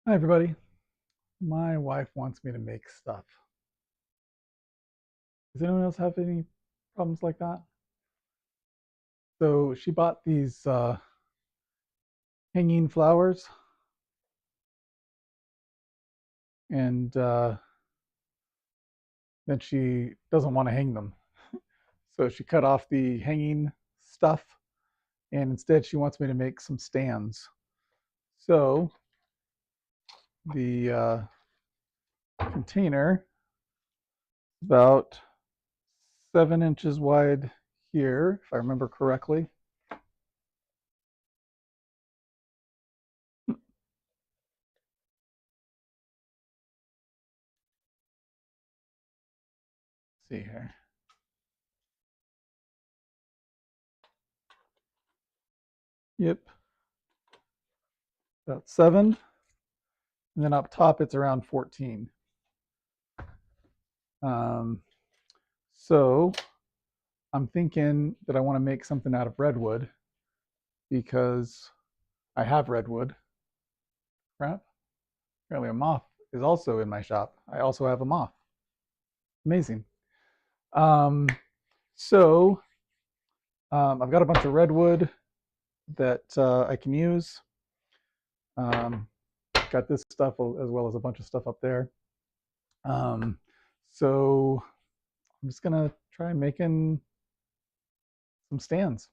Hi everybody. My wife wants me to make stuff. Does anyone else have any problems like that? So she bought these hanging flowers and then she doesn't want to hang them. So she cut off the hanging stuff and instead she wants me to make some stands. So the container is about 7 inches wide here, if I remember correctly. Let's see here. Yep, about 7. And then up top, it's around 14. So I'm thinking that I want to make something out of redwood because I have redwood. Crap. Apparently a moth is also in my shop. I also have a moth. Amazing. So I've got a bunch of redwood that I can use. Got this stuff as well as a bunch of stuff up there. So I'm just gonna try making some stands.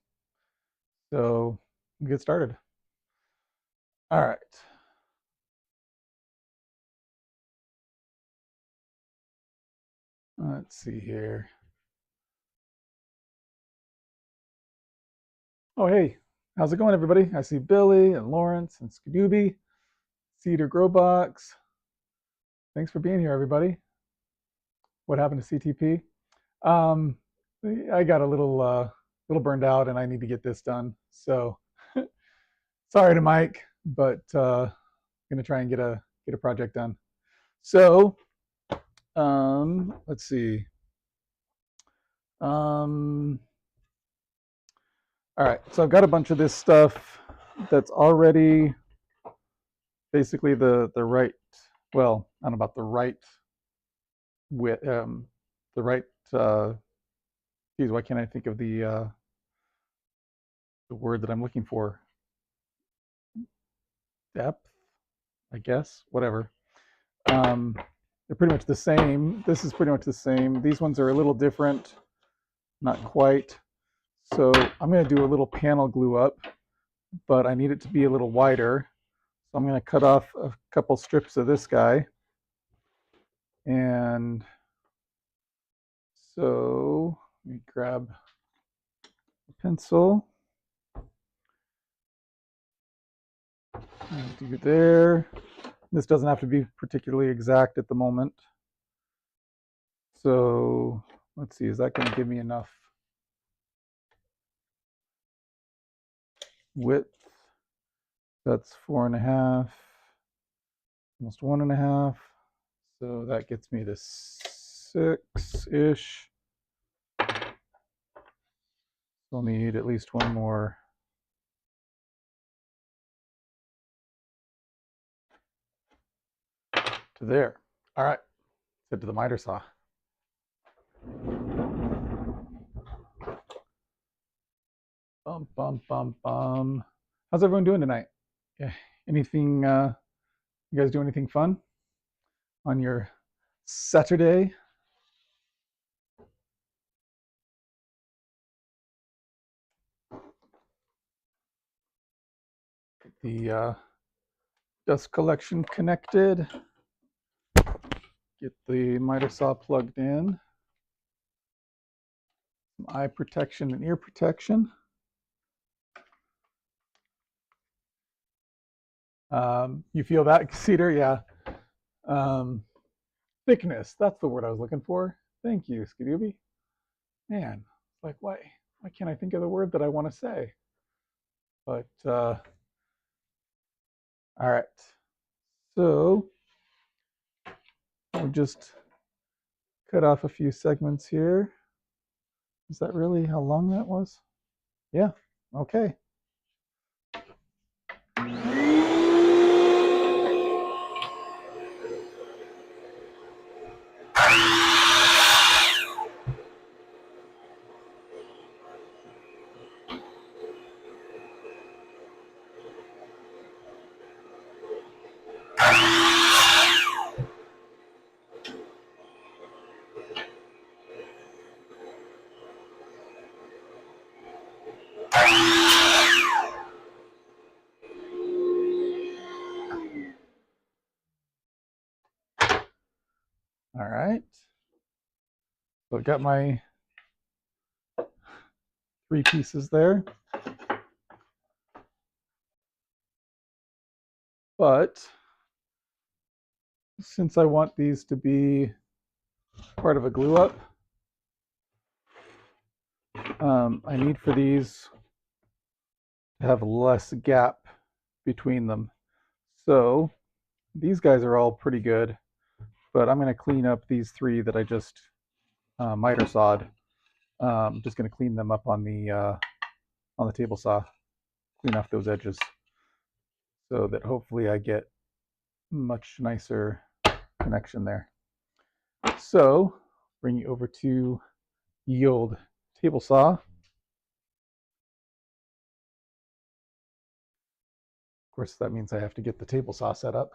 So we'll get started. All right. Let's see here. Oh, hey, how's it going, everybody? I see Billy and Lawrence and Skadooby, Cedar Growbox. Thanks for being here, everybody. What happened to CTP? I got a little burned out, and I need to get this done. So, sorry to Mike, but I'm gonna try and get a project done. So, let's see. All right, so I've got a bunch of this stuff that's already basically the right, well, I don't know about the right width, the right, geez, why can't I think of the word that I'm looking for? Depth, I guess, whatever. They're pretty much the same. This is pretty much the same. These ones are a little different, not quite. So I'm going to do a little panel glue up, but I need it to be a little wider. So I'm going to cut off a couple strips of this guy. And so let me grab a pencil. Do there. This doesn't have to be particularly exact at the moment. So let's see, is that going to give me enough width? That's 4.5, almost 1.5. So that gets me to 6-ish. I'll need at least one more. To there. All right, head to the miter saw. Bum, bum, bum, bum. How's everyone doing tonight? Yeah. Anything, you guys do anything fun on your Saturday? Get the dust collection connected. Get the miter saw plugged in. Some eye protection and ear protection. You feel that, Cedar? Yeah. Thickness, that's the word I was looking for. Thank you, Skadooby. Man, like, why can't I think of the word that I want to say? But, all right. So, I'll just cut off a few segments here. Is that really how long that was? Yeah, okay. All right. So I got my 3 pieces there. But since I want these to be part of a glue up, I need for these to have less gap between them. So these guys are all pretty good, but I'm going to clean up these 3 that I just miter sawed. I'm just going to clean them up on the table saw, clean off those edges, so that hopefully I get much nicer connection there. So bring you over to the old table saw. Of course, that means I have to get the table saw set up.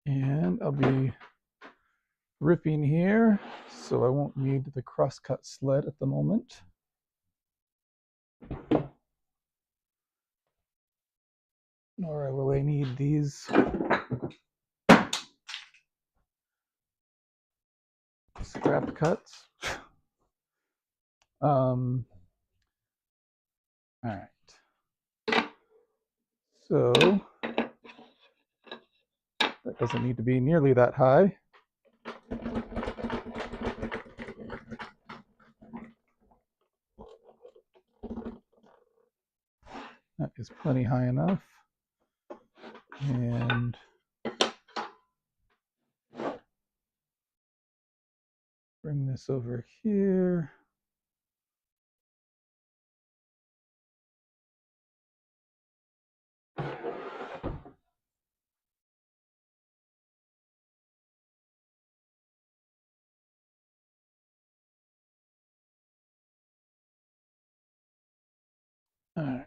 And I'll be ripping here, so I won't need the crosscut sled at the moment. Nor will I need these scrap cuts. All right. So that doesn't need to be nearly that high. That is plenty high enough. And bring this over here. All right.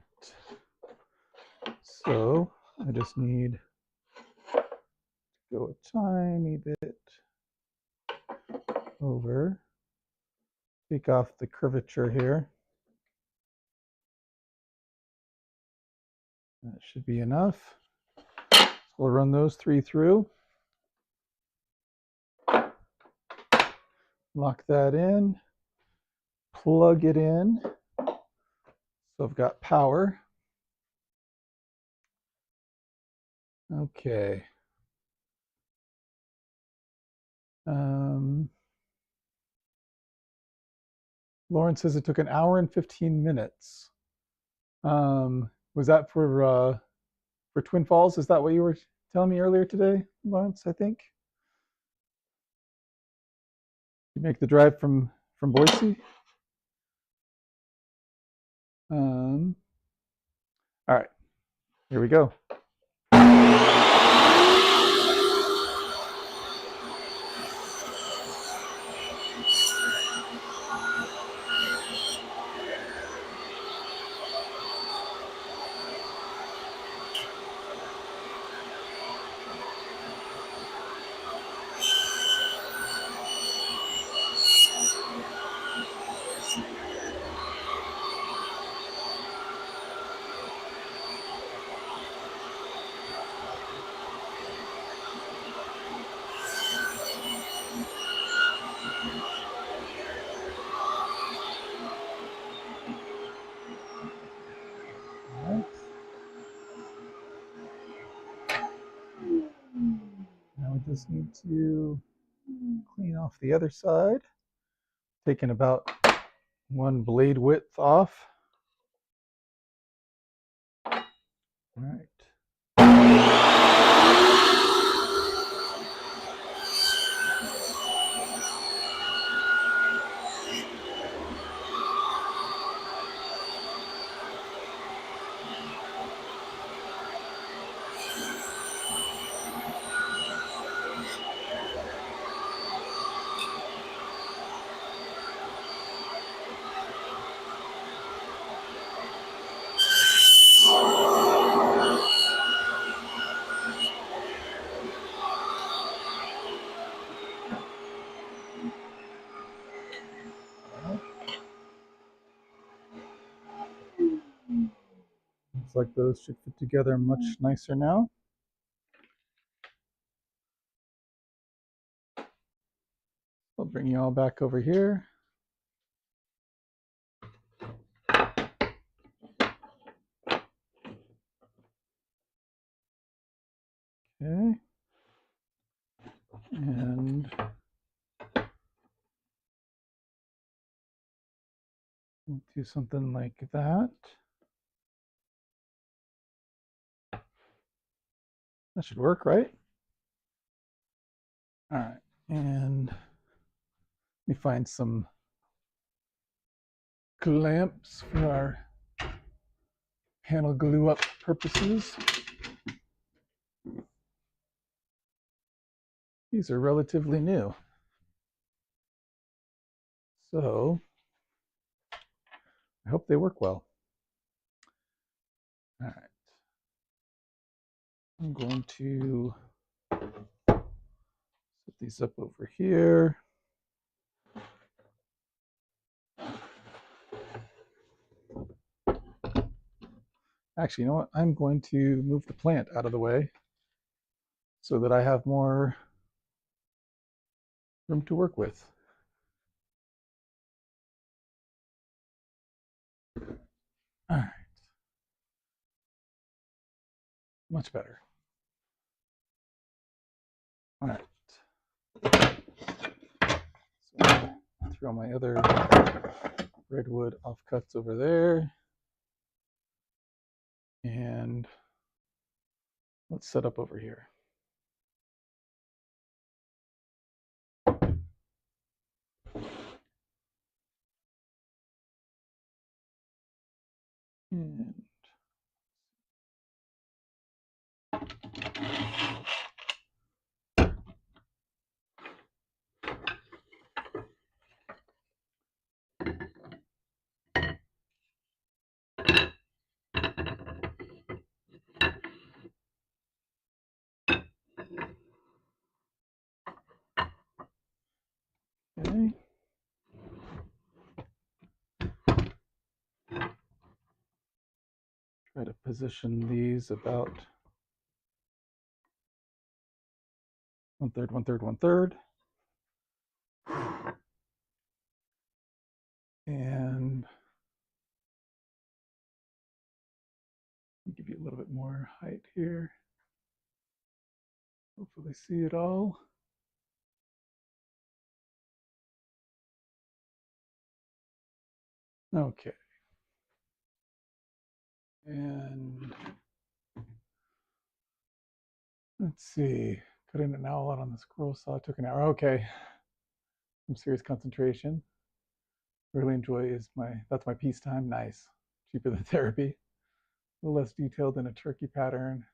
So I just need to go a tiny bit over, take off the curvature here. That should be enough. So we'll run those 3 through. Lock that in. Plug it in. So I've got power. Okay. Lauren says it took 1 hour and 15 minutes. Was that for Twin Falls? Is that what you were telling me earlier today, Lawrence, I think? You make the drive from Boise? All right, here we go. Now we just need to clean off the other side, taking about 1 blade width off. All right. Looks like those should fit together much nicer now. I'll bring you all back over here. Okay. And we'll do something like that. That should work, right? All right. And let me find some clamps for our panel glue up purposes. These are relatively new. So I hope they work well. All right. I'm going to set these up over here. Actually, you know what? I'm going to move the plant out of the way so that I have more room to work with. All right. Much better. All right. So throw my other redwood offcuts over there. And let's set up over here. And okay. Try to position these about 1/3, 1/3, 1/3. And give you a little bit more height here. Hopefully see it all. Okay. And let's see. Cutting an owl out on the scroll saw took an hour. Okay. Some serious concentration. Really enjoy that's my peacetime. Nice. Cheaper than therapy. A little less detailed than a turkey pattern.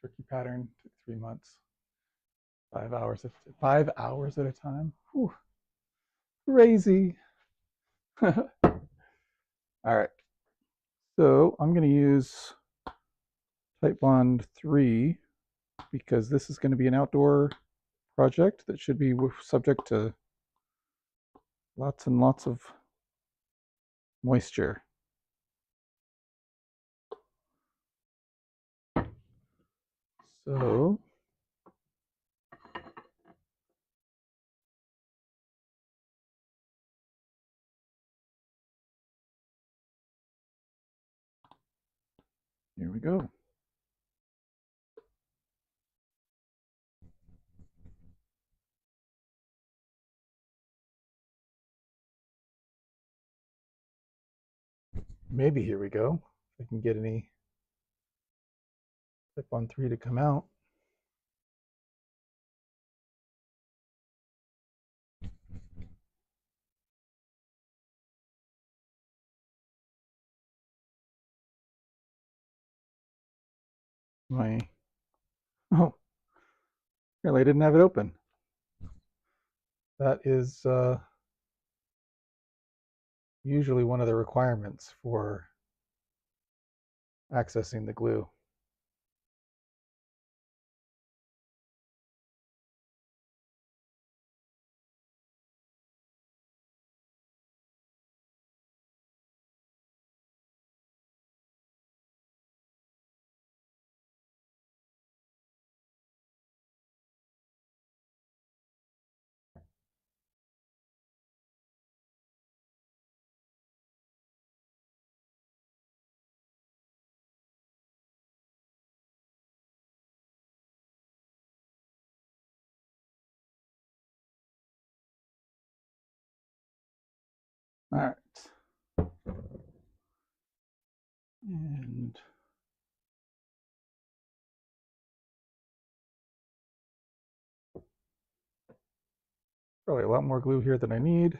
Turkey pattern took 3 months. 5 hours. 5 hours at a time. Whew. Crazy. All right. So I'm going to use Type Bond 3 because this is going to be an outdoor project that should be subject to lots and lots of moisture. So here we go. Maybe here we go. If I can get any Type Bond 3 to come out. Oh, apparently I didn't have it open. That is usually one of the requirements for accessing the glue. All right. And probably a lot more glue here than I need.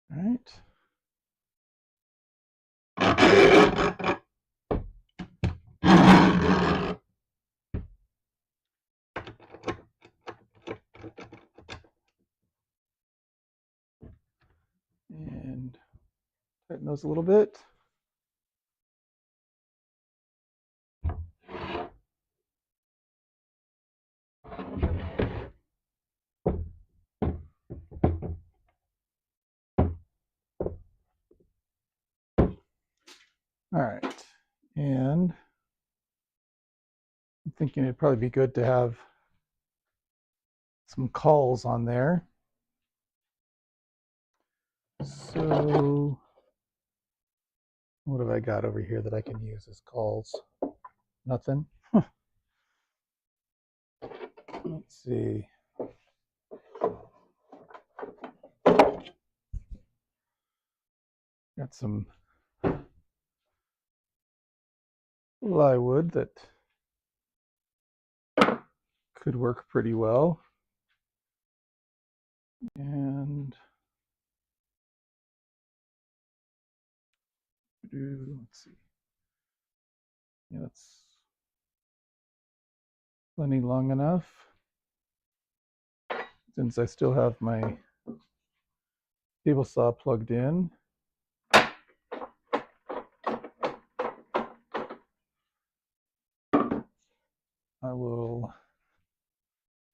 All right. And tighten those a little bit. All right. And I'm thinking it'd probably be good to have some cauls on there. So what have I got over here that I can use as cauls? Nothing. Let's see. Got some plywood that could work pretty well. And let's see. Yeah, that's plenty long enough. Since I still have my table saw plugged in. I will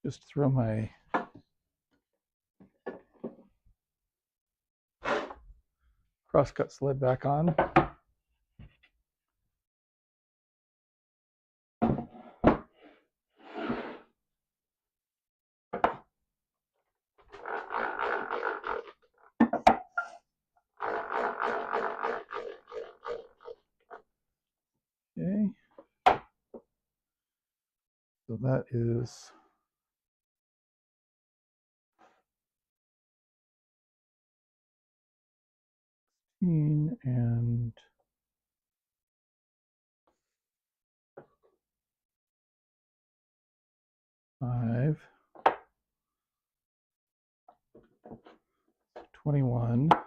just throw my crosscut sled back on. Okay. So that is and 5, 21. So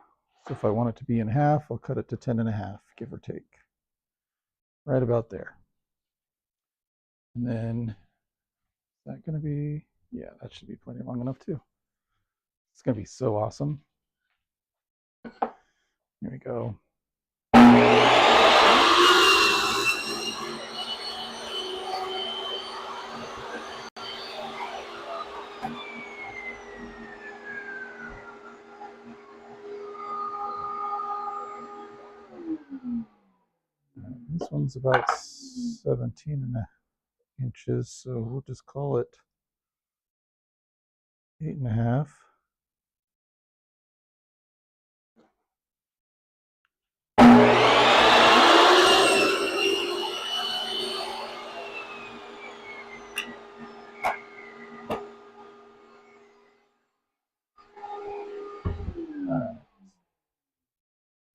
if I want it to be in half, I'll cut it to 10.5, give or take. Right about there. And then, is that going to be, yeah, that should be plenty long enough too. It's going to be so awesome. Here we go. This one's about 17.5 inches, so we'll just call it 8.5.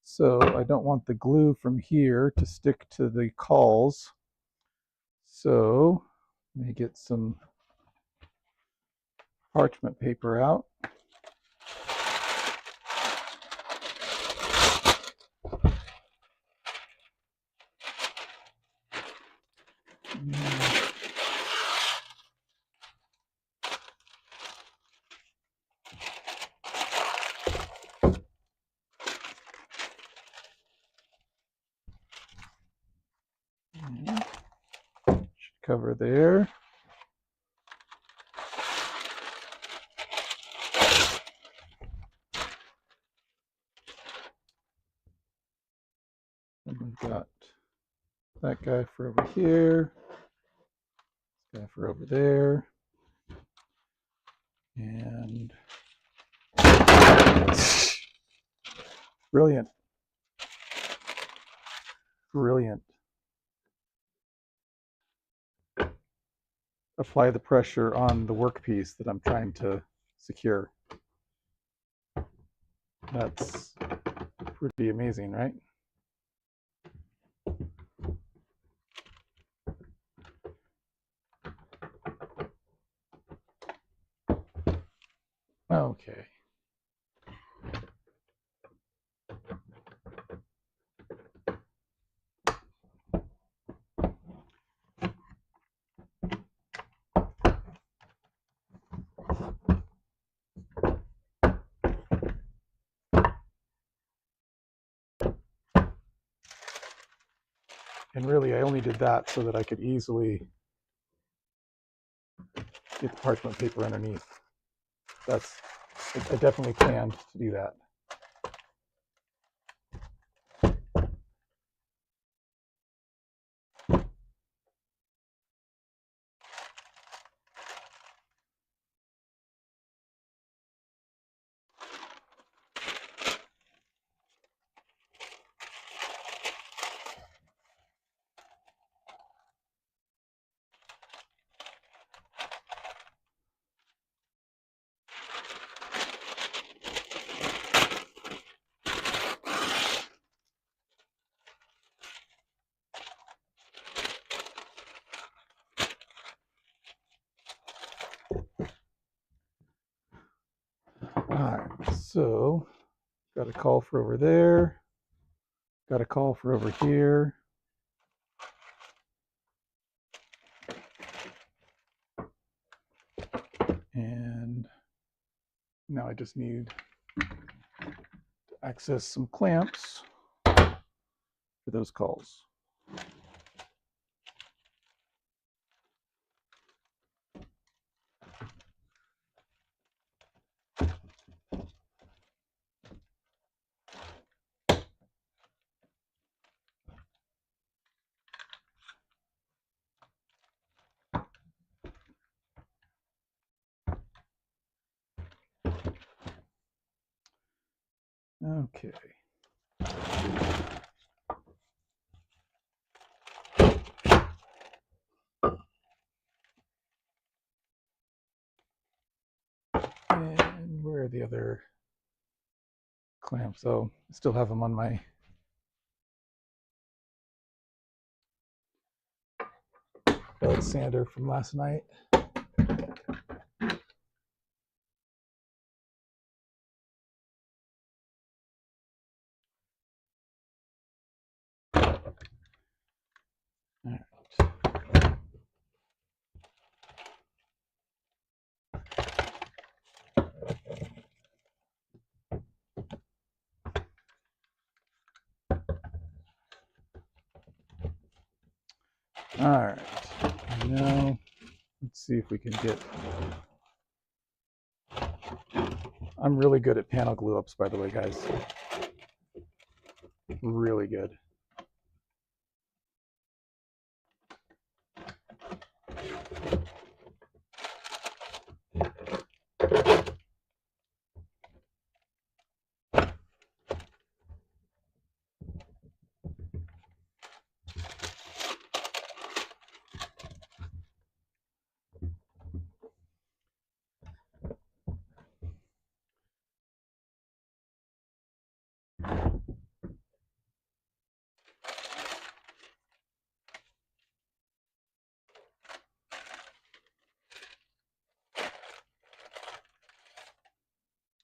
So I don't want the glue from here to stick to the cauls. So let me get some parchment paper out. cover there. And we've got that guy for over here, this guy for over there, and brilliant. Brilliant. Apply the pressure on the workpiece that I'm trying to secure. That's pretty amazing, right? Okay. And really, I only did that so that I could easily get the parchment paper underneath. I definitely planned to do that. All right, so got a call for over there, got a call for over here. And now I just need to access some clamps for those calls. Okay. And where are the other clamps? Oh, I still have them on my belt sander from last night. All right. All right. Now let's see if we can get. I'm really good at panel glue ups, by the way, guys. Really good.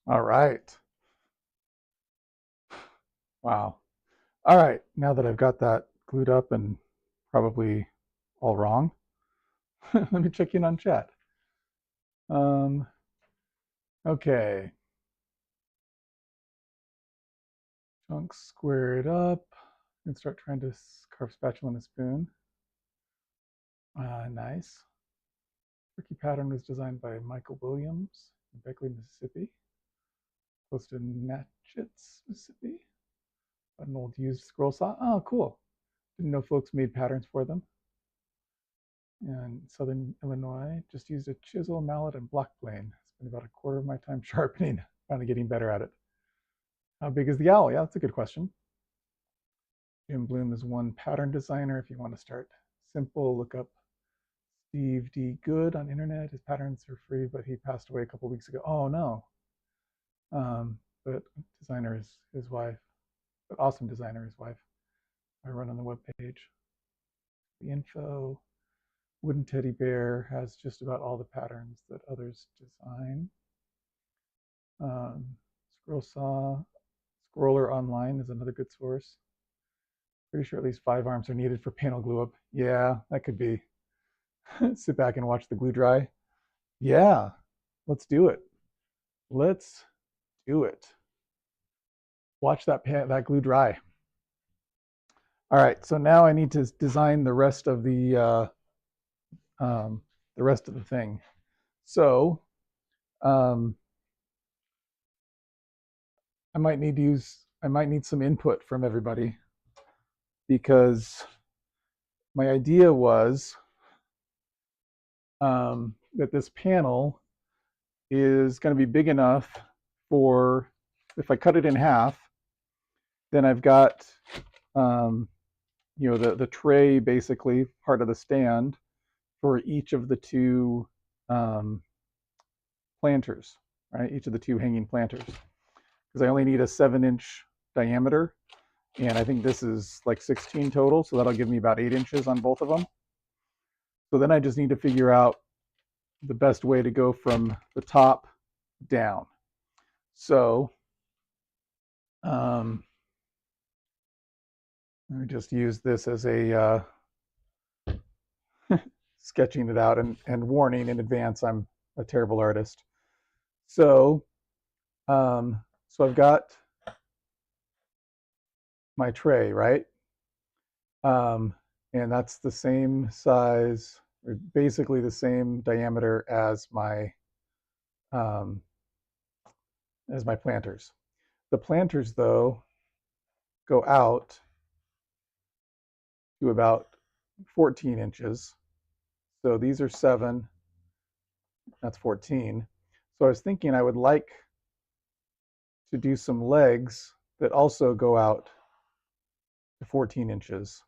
All right. Wow. All right. Now that I've got that glued up and probably all wrong, let me check in on chat. Okay. Chunks square it up and start trying to carve spatula and a spoon. Nice. Turkey pattern was designed by Michael Williams in Beckley, Mississippi. Close to Natchez, Mississippi. An old used scroll saw. Oh, cool. Didn't know folks made patterns for them. And Southern Illinois, just used a chisel, mallet, and block plane. Spent about a quarter of my time sharpening, finally getting better at it. How big is the owl? Yeah, that's a good question. Jim Bloom is one pattern designer. If you want to start simple, look up Steve D. Good on internet. His patterns are free, but he passed away a couple weeks ago. Oh no. But designer is his wife. But awesome designer, his wife. I run on the webpage. The info. Wooden teddy bear has just about all the patterns that others design. Scroll saw. Scroller Online is another good source. Pretty sure at least 5 arms are needed for panel glue up. Yeah, that could be. Sit back and watch the glue dry. Yeah, let's do it. Let's do it. Watch that glue dry. All right, so now I need to design the rest of the thing. So I might need some input from everybody, because my idea was that this panel is going to be big enough for, if I cut it in half, then I've got you know, the tray, basically part of the stand for each of the two planters, right? Each of the two hanging planters, because I only need a 7-inch diameter, and I think this is like 16 total, so that'll give me about 8 inches on both of them. So then I just need to figure out the best way to go from the top down. So let me just use this as a sketching it out, and warning in advance, I'm a terrible artist. So so I've got my tray, right? And that's the same size, or basically the same diameter as my planters. The planters, though, go out to about 14 inches. So these are 7, that's 14. So I was thinking I would like to do some legs that also go out to 14 inches.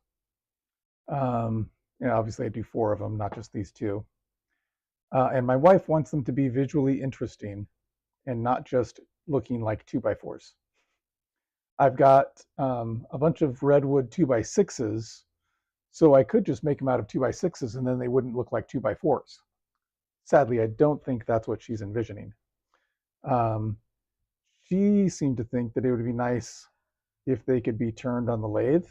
You know, obviously I do 4 of them, not just these 2. And my wife wants them to be visually interesting and not just looking like 2x4s. I've got a bunch of redwood 2x6s, so I could just make them out of 2x6s and then they wouldn't look like 2x4s. Sadly, I don't think that's what she's envisioning. She seemed to think that it would be nice if they could be turned on the lathe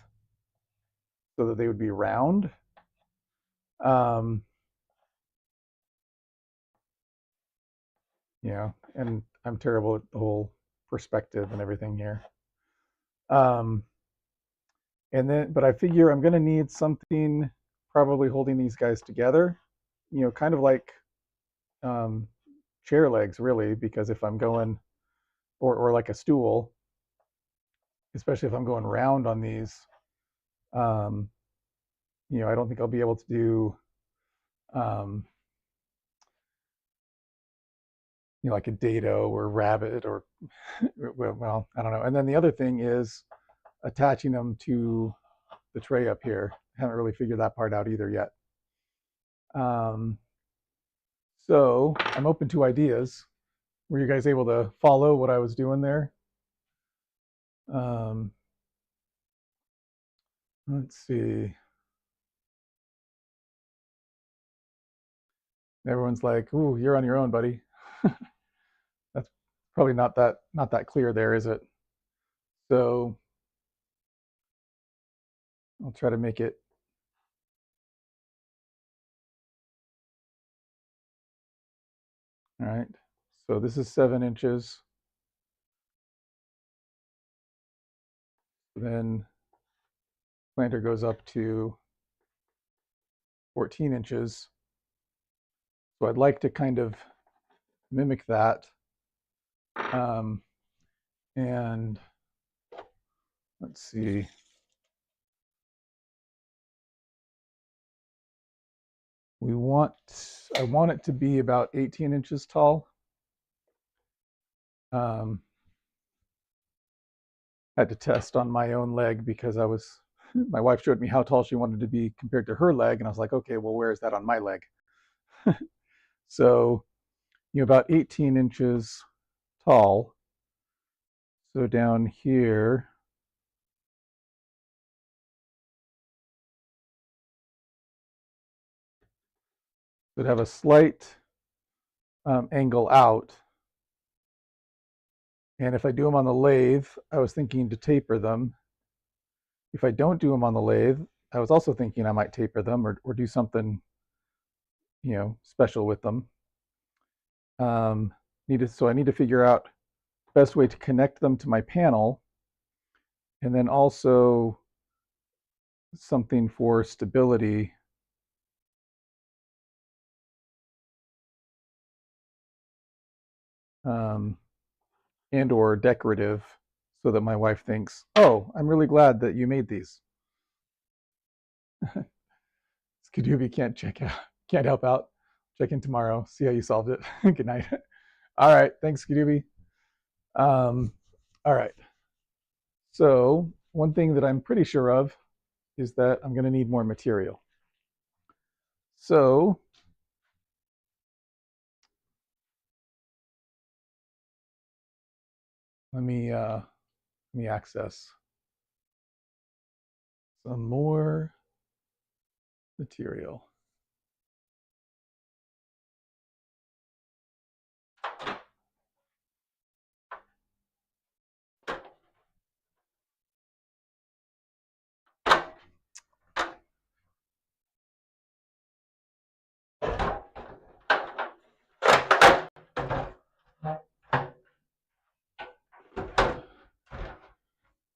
so that they would be round. You know, and I'm terrible at the whole perspective and everything here. And then, but I figure I'm going to need something probably holding these guys together, you know, kind of like chair legs, really, because if I'm going, or like a stool, especially if I'm going round on these, you know, I don't think I'll be able to do, you know, like a dado or rabbit, or, well, I don't know. And then the other thing is attaching them to the tray up here. I haven't really figured that part out either yet. So I'm open to ideas. Were you guys able to follow what I was doing there? Let's see. Everyone's like, "Ooh, you're on your own, buddy." That's probably not that clear there, is it? So I'll try to make it. All right. So this is 7 inches. Then planter goes up to 14 inches. So I'd like to kind of mimic that. And let's see. I want it to be about 18 inches tall. Had to test on my own leg because my wife showed me how tall she wanted to be compared to her leg, and I was like, okay, well, where is that on my leg? So, about 18 inches tall. So down here, would have a slight angle out. And if I do them on the lathe, I was thinking to taper them. If I don't do them on the lathe, I was also thinking I might taper them or do something, special with them. So I need to figure out the best way to connect them to my panel, and then also something for stability. And or decorative, so that my wife thinks, oh, I'm really glad that you made these. Skadoobie can't help out. Check in tomorrow, see how you solved it. Good night. All right, thanks, Skadoobie. All right. So one thing that I'm pretty sure of is that I'm going to need more material. So let me access some more material.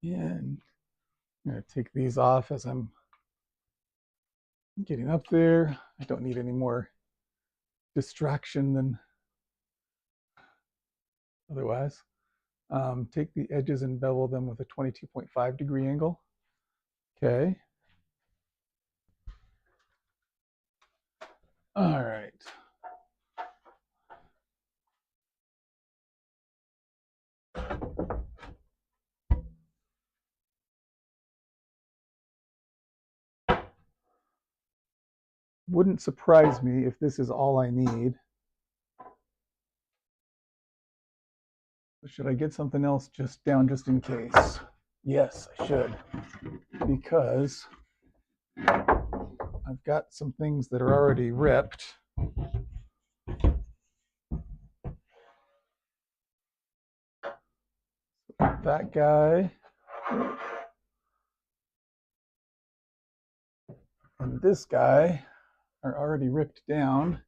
And I'm going to take these off as I'm getting up there. I don't need any more distraction than otherwise. Take the edges and bevel them with a 22.5 degree angle. Okay. All right. Wouldn't surprise me if this is all I need. Should I get something else just in case? Yes, I should, because I've got some things that are already ripped. That guy and this guy are already ripped down.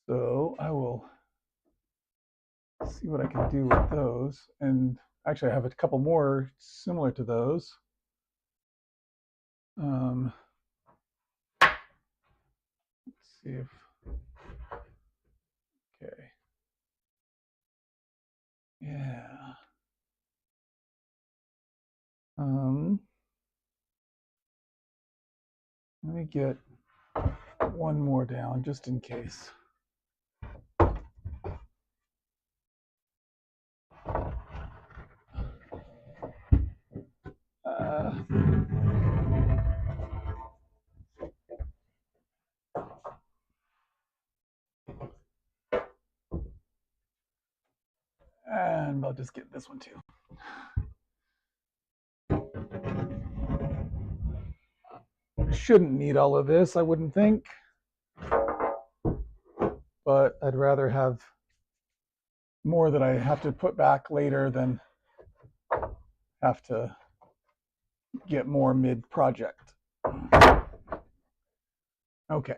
So I will see what I can do with those. And actually, I have a couple more similar to those. Let's see if, okay. Yeah. Let me get one more down just in case. And I'll just get this one too. Shouldn't need all of this, I wouldn't think. But I'd rather have more that I have to put back later than have to get more mid-project. Okay.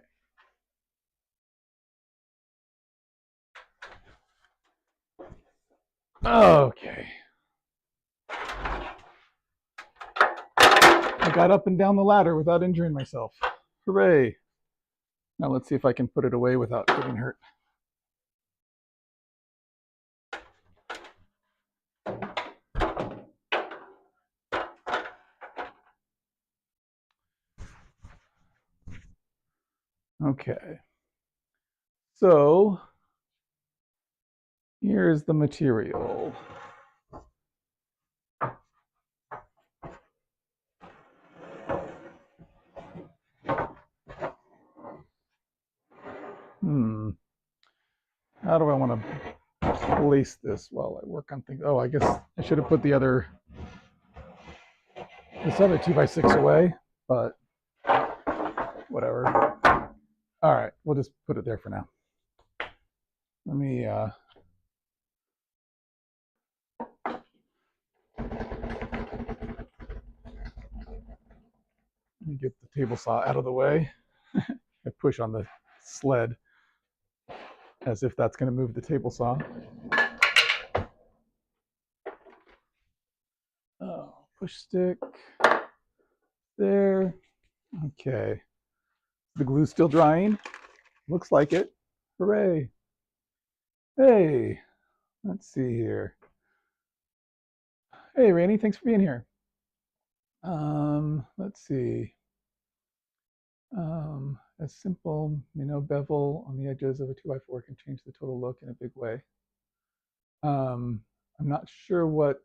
Okay. I got up and down the ladder without injuring myself. Hooray. Now let's see if I can put it away without getting hurt. Okay. So here's the material. How do I want to place this while I work on things? Oh, I guess I should have put this other 2x6 away, but whatever. All right, we'll just put it there for now. Let me get the table saw out of the way. I push on the sled as if that's going to move the table saw. Oh, push stick there. Okay. The glue's still drying. Looks like it. Hooray. Hey, let's see here. Hey, Randy, thanks for being here. Let's see. A simple, bevel on the edges of a 2x4 can change the total look in a big way. I'm not sure what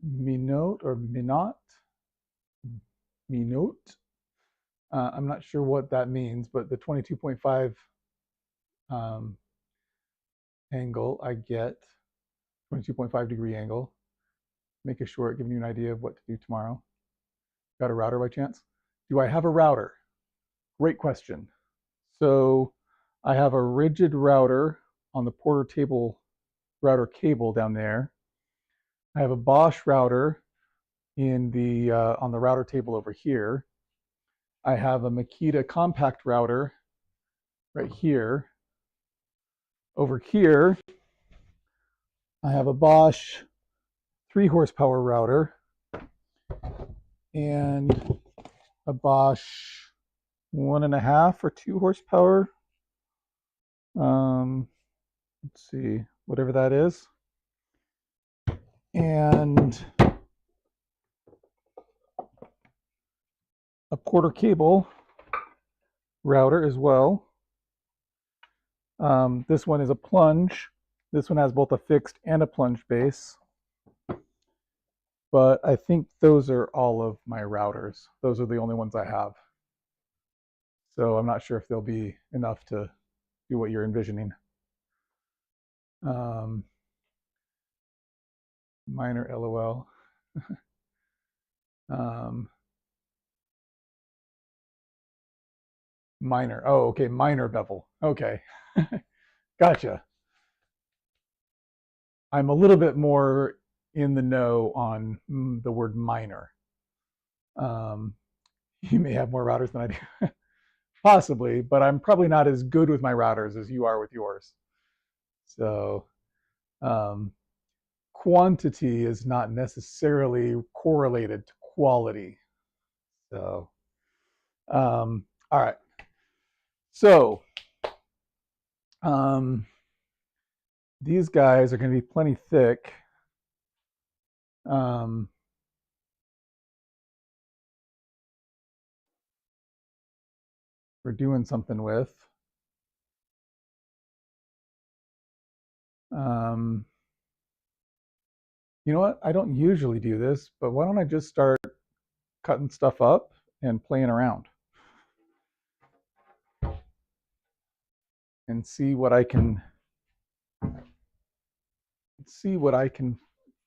minot or minot. I'm not sure what that means, but the 22.5 angle I get, 22.5 degree angle. Make a short, giving you an idea of what to do tomorrow. Got a router by chance? Do I have a router? Great question. So I have a rigid router on the Porter table router cable down there. I have a Bosch router in the on the router table over here. I have a Makita compact router right here. Over here, I have a Bosch 3 horsepower router and a Bosch 1.5 or 2 horsepower. Let's see, whatever that is. And a Porter cable router as well. This one is a plunge. This one has both a fixed and a plunge base. But I think those are all of my routers. Those are the only ones I have. So I'm not sure if they'll be enough to do what you're envisioning. Minor LOL. Minor. Oh, okay. Minor bevel. Okay. Gotcha. I'm a little bit more in the know on the word minor. You may have more routers than I do. Possibly, but I'm probably not as good with my routers as you are with yours. So quantity is not necessarily correlated to quality. So, all right. So, these guys are going to be plenty thick. We're doing something with. You know what? I don't usually do this, but why don't I just start cutting stuff up and playing around and see what I can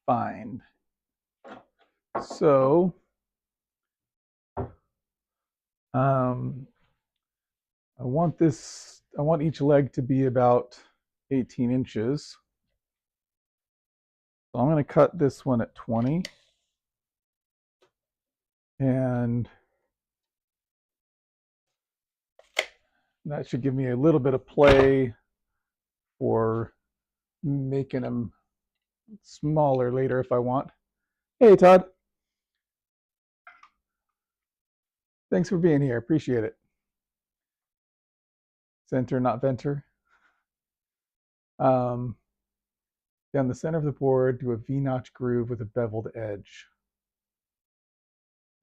find. So I want each leg to be about 18 inches. So I'm going to cut this one at 20. And that should give me a little bit of play for making them smaller later if I want. Hey, Todd. Thanks for being here. Appreciate it. Center, not venter. Down the center of the board, do a V-notch groove with a beveled edge.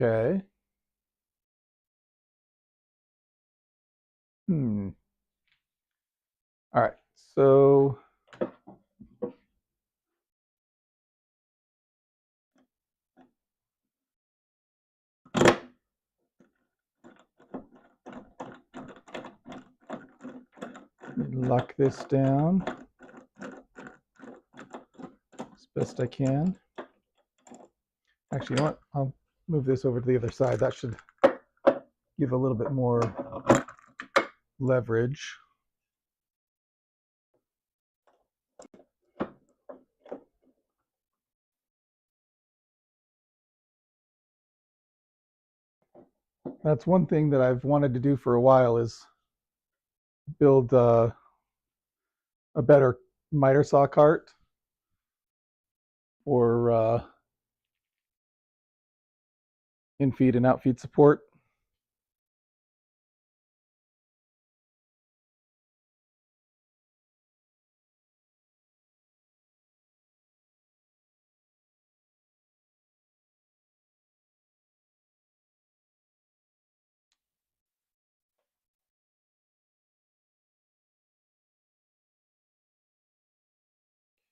Okay. All right, so lock this down as best I can. Actually, you know what? I'll move this over to the other side. That should give a little bit more leverage. That's one thing that I've wanted to do for a while is build a better miter saw cart or in-feed and out-feed support.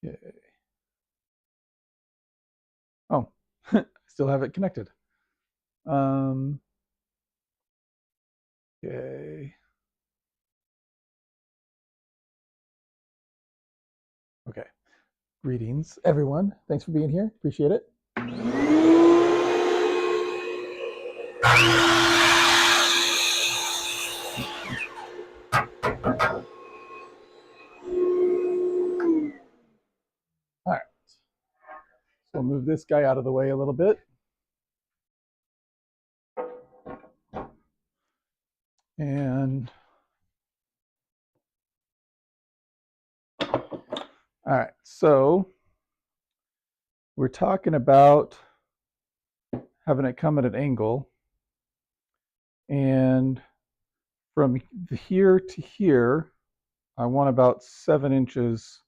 Okay. Oh, I still have it connected. Okay. Okay. Greetings, everyone. Thanks for being here. Appreciate it. All right. So we'll move this guy out of the way a little bit. And all right, so we're talking about having it come at an angle. And from here to here, I want about 7 inches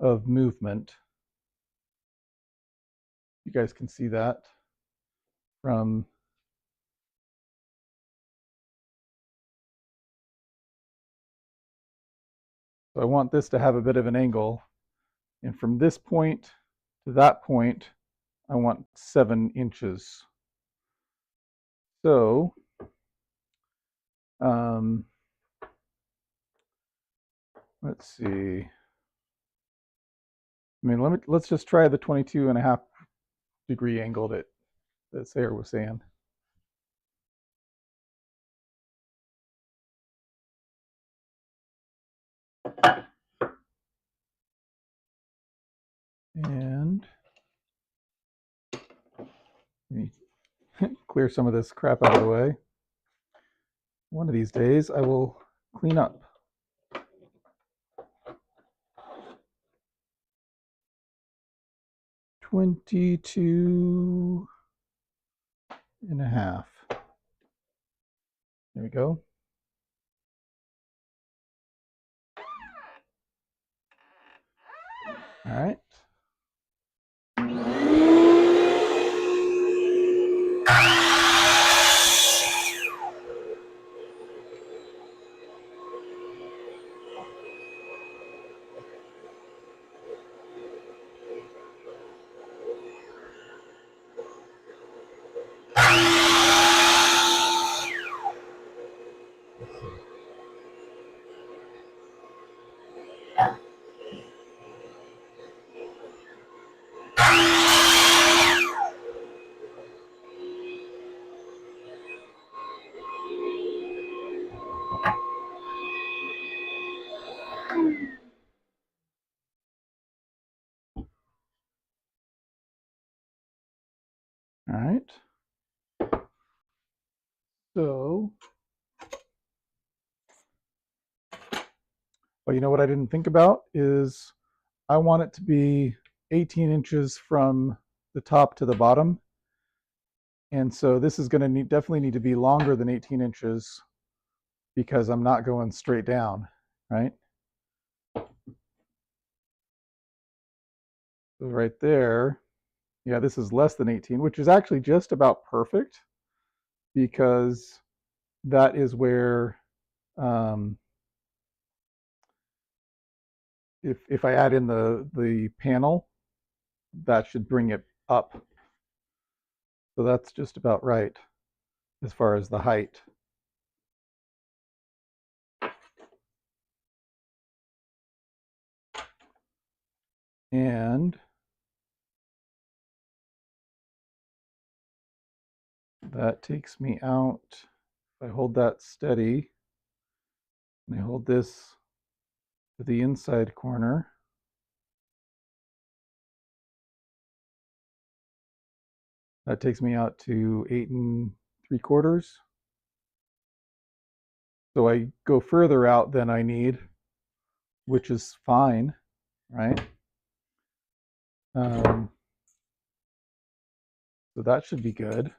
of movement. You guys can see that from so I want this to have a bit of an angle. And from this point to that point, I want 7 inches. So let's see. I mean, let's just try the 22.5 degree angle that Sarah was saying. And clear some of this crap out of the way. One of these days I will clean up. $22.5. There we go. All right. All right. So, well, you know what I didn't think about is I want it to be 18 inches from the top to the bottom. And so this is going to definitely need to be longer than 18 inches because I'm not going straight down, right? So right there, yeah, this is less than 18, which is actually just about perfect because that is where, if I add in the panel, that should bring it up. So that's just about right as far as the height. And that takes me out. If I hold that steady and I hold this to the inside corner, that takes me out to 8 3/4. So I go further out than I need, which is fine, right? So that should be good.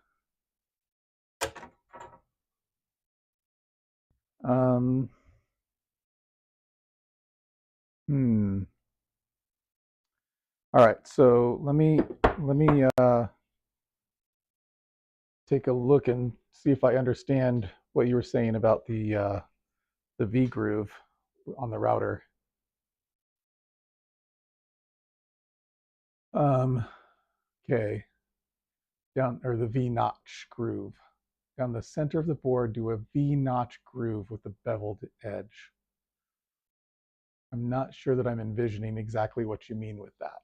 Um, All right, so let me take a look and see if I understand what you were saying about the V groove on the router. Okay, down, or the V notch groove. Down the center of the board, do a V notch groove with the beveled edge. I'm not sure that I'm envisioning exactly what you mean with that.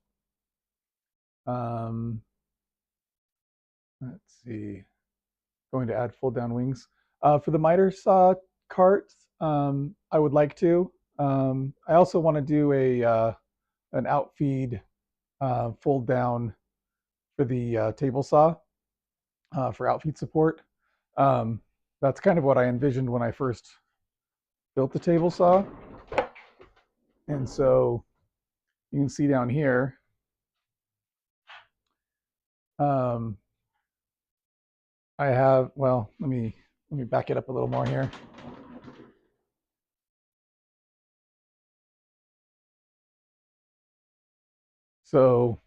Let's see. Going to add fold down wings. For the miter saw cart, I would like to. I also want to do an outfeed fold down for the table saw for outfeed support. That's kind of what I envisioned when I first built the table saw. And so you can see down here, I have, well, let me back it up a little more here. So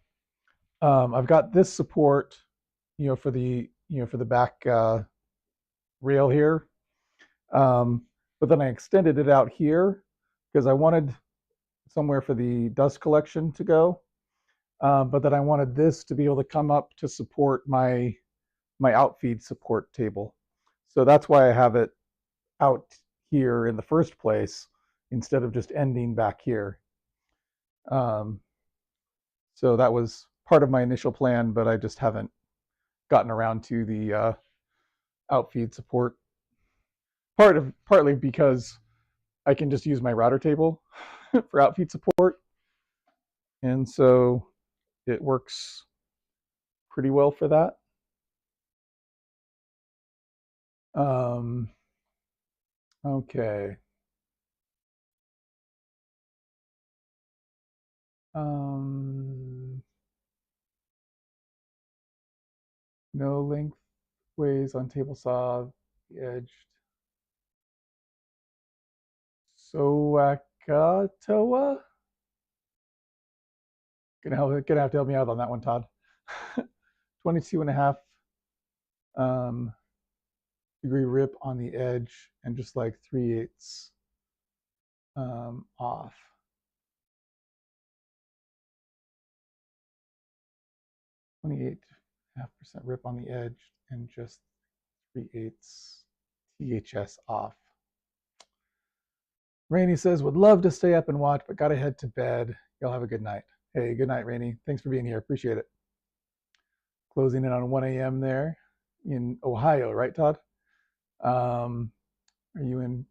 I've got this support, for the back rail here, but then I extended it out here because I wanted somewhere for the dust collection to go, but then I wanted this to be able to come up to support my outfeed support table. So that's why I have it out here in the first place instead of just ending back here. So that was part of my initial plan, but I just haven't gotten around to the outfeed support. Partly because I can just use my router table for outfeed support, and so it works pretty well for that. Okay. No lengthways on table saw, edged. Soakatoa? Gonna have to help me out on that one, Todd. 22.5 degree rip on the edge and just like 3/8 off. 28.5% rip on the edge and just 3/8 THS off. Rainey says, would love to stay up and watch, but gotta head to bed. Y'all have a good night. Hey, good night, Rainey. Thanks for being here. Appreciate it. Closing in on 1 a.m. there in Ohio, right, Todd? Are you in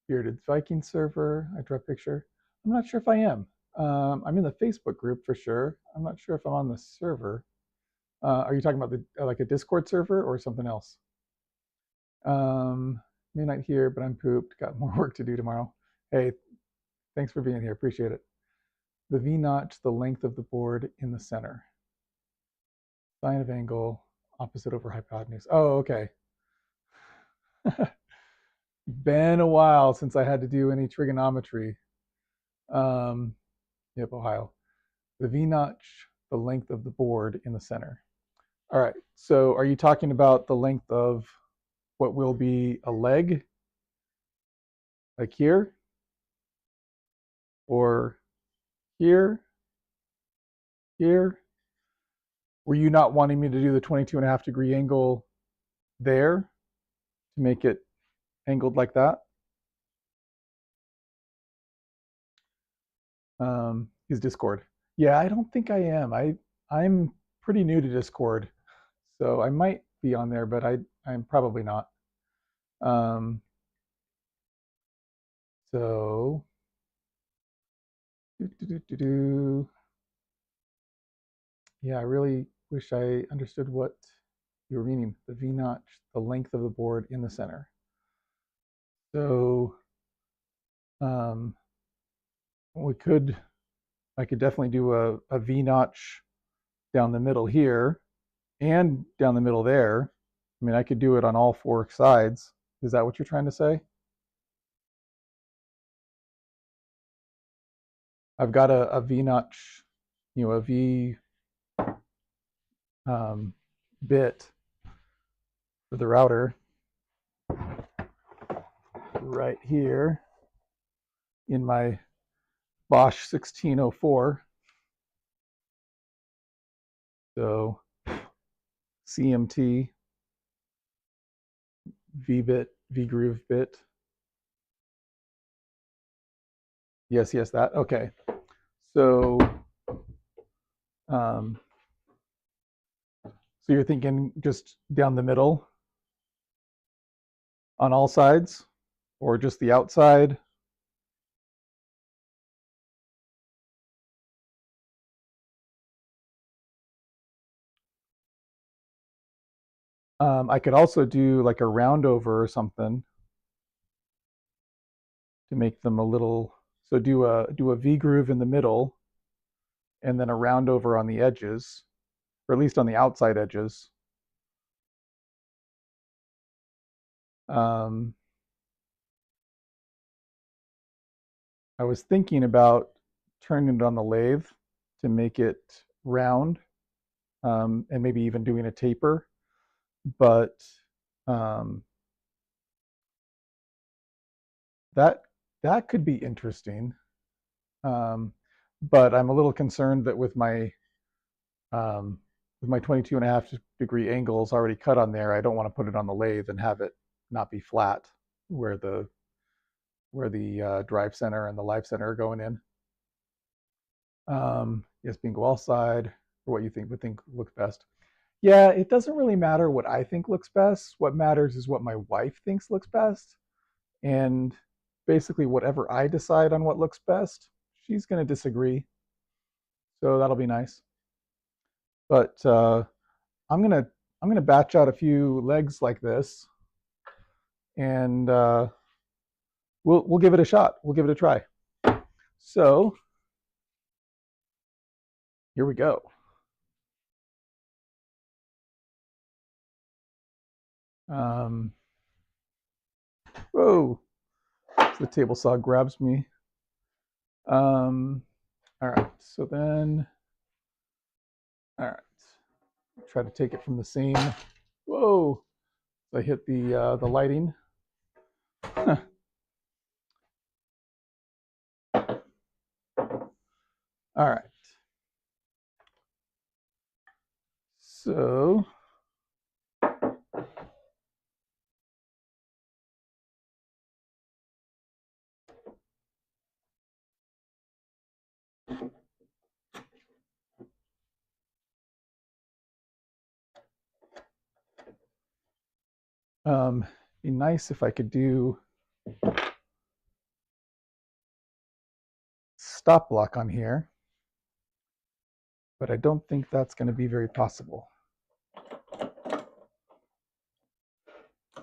Bearded Viking server? I drew a picture. I'm not sure if I am. I'm in the Facebook group for sure. I'm not sure if I'm on the server. Are you talking about like a Discord server or something else? Midnight here, but I'm pooped. Got more work to do tomorrow. Hey, thanks for being here. Appreciate it. the V-notch, the length of the board in the center. Sine of angle, opposite over hypotenuse. Oh, okay. Been a while since I had to do any trigonometry. Yep, Ohio. The V-notch, the length of the board in the center. All right, so are you talking about the length of what will be a leg, like here, or here, here? Were you not wanting me to do the 22.5 degree angle there to make it angled like that? Is Discord? Yeah, I don't think I am. I'm pretty new to Discord, so I might be on there, but I'm probably not. So yeah, I really wish I understood what you were meaning. The V-notch, the length of the board in the center. So I could definitely do a V-notch down the middle here and down the middle there. I mean, I could do it on all four sides. Is that what you're trying to say? I've got a V-notch, a V bit for the router right here in my Bosch 1604. So CMT, V-bit, V-groove bit. Yes, that. Okay. So, so you're thinking just down the middle on all sides, or just the outside? I could also do like a round over or something to make them a little. So do a V groove in the middle, and then a round over on the edges, or at least on the outside edges. I was thinking about turning it on the lathe to make it round, and maybe even doing a taper, but that could be interesting. But I'm a little concerned that with my 22.5 degree angles already cut on there, I don't want to put it on the lathe and have it not be flat where the drive center and the live center are going in. Yes, bingo all side, or what you would think looks best. Yeah, it doesn't really matter what I think looks best. What matters is what my wife thinks looks best. And basically whatever I decide on what looks best, she's going to disagree. So that'll be nice. But I'm gonna batch out a few legs like this, and we'll give it a shot. We'll give it a try. So here we go. Whoa! The table saw grabs me. All right. So then, all right. Try to take it from the same. Whoa! I hit the lighting. All right. So be nice if I could do stop block on here, but I don't think that's going to be very possible.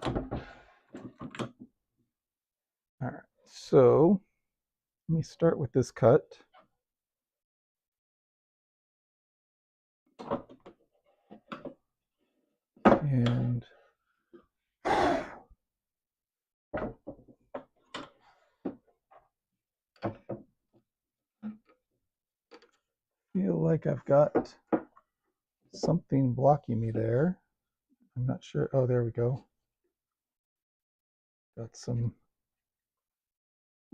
All right, so let me start with this cut. And feel like I've got something blocking me there. I'm not sure. Oh, there we go. Got some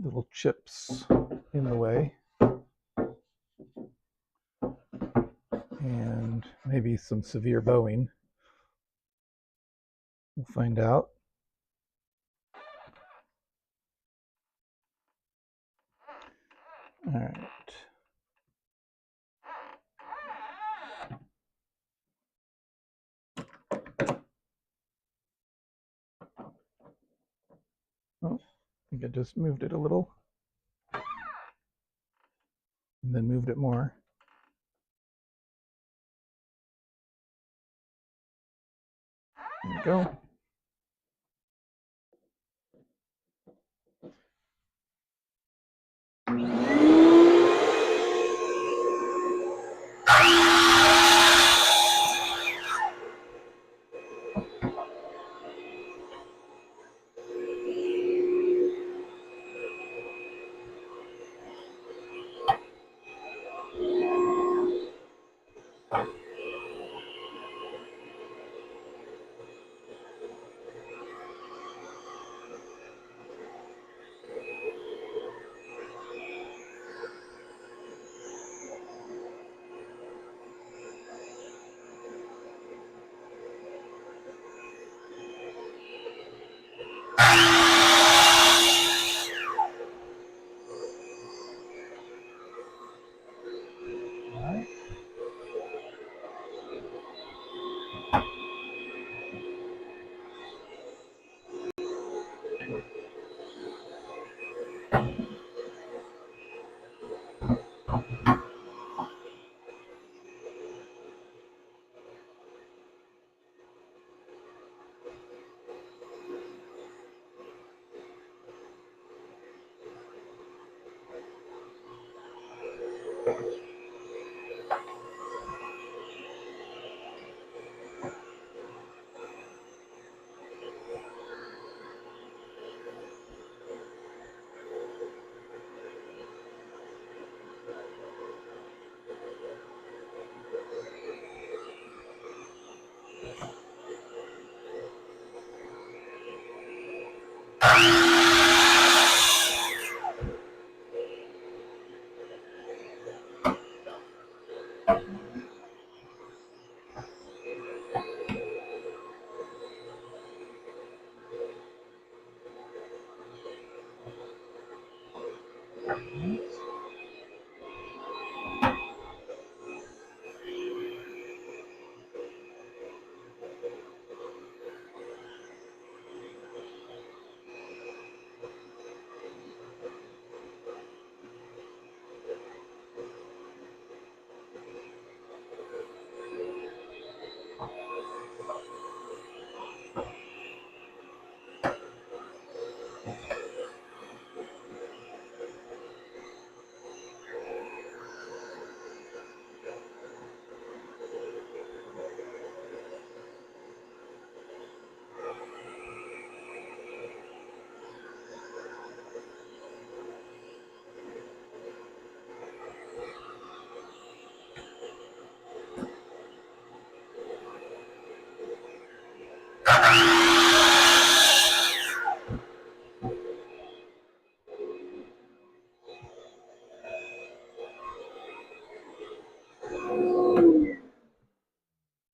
little chips in the way. And maybe some severe bowing. We'll find out. All right. Oh, I think I just moved it a little. And then moved it more. There we go.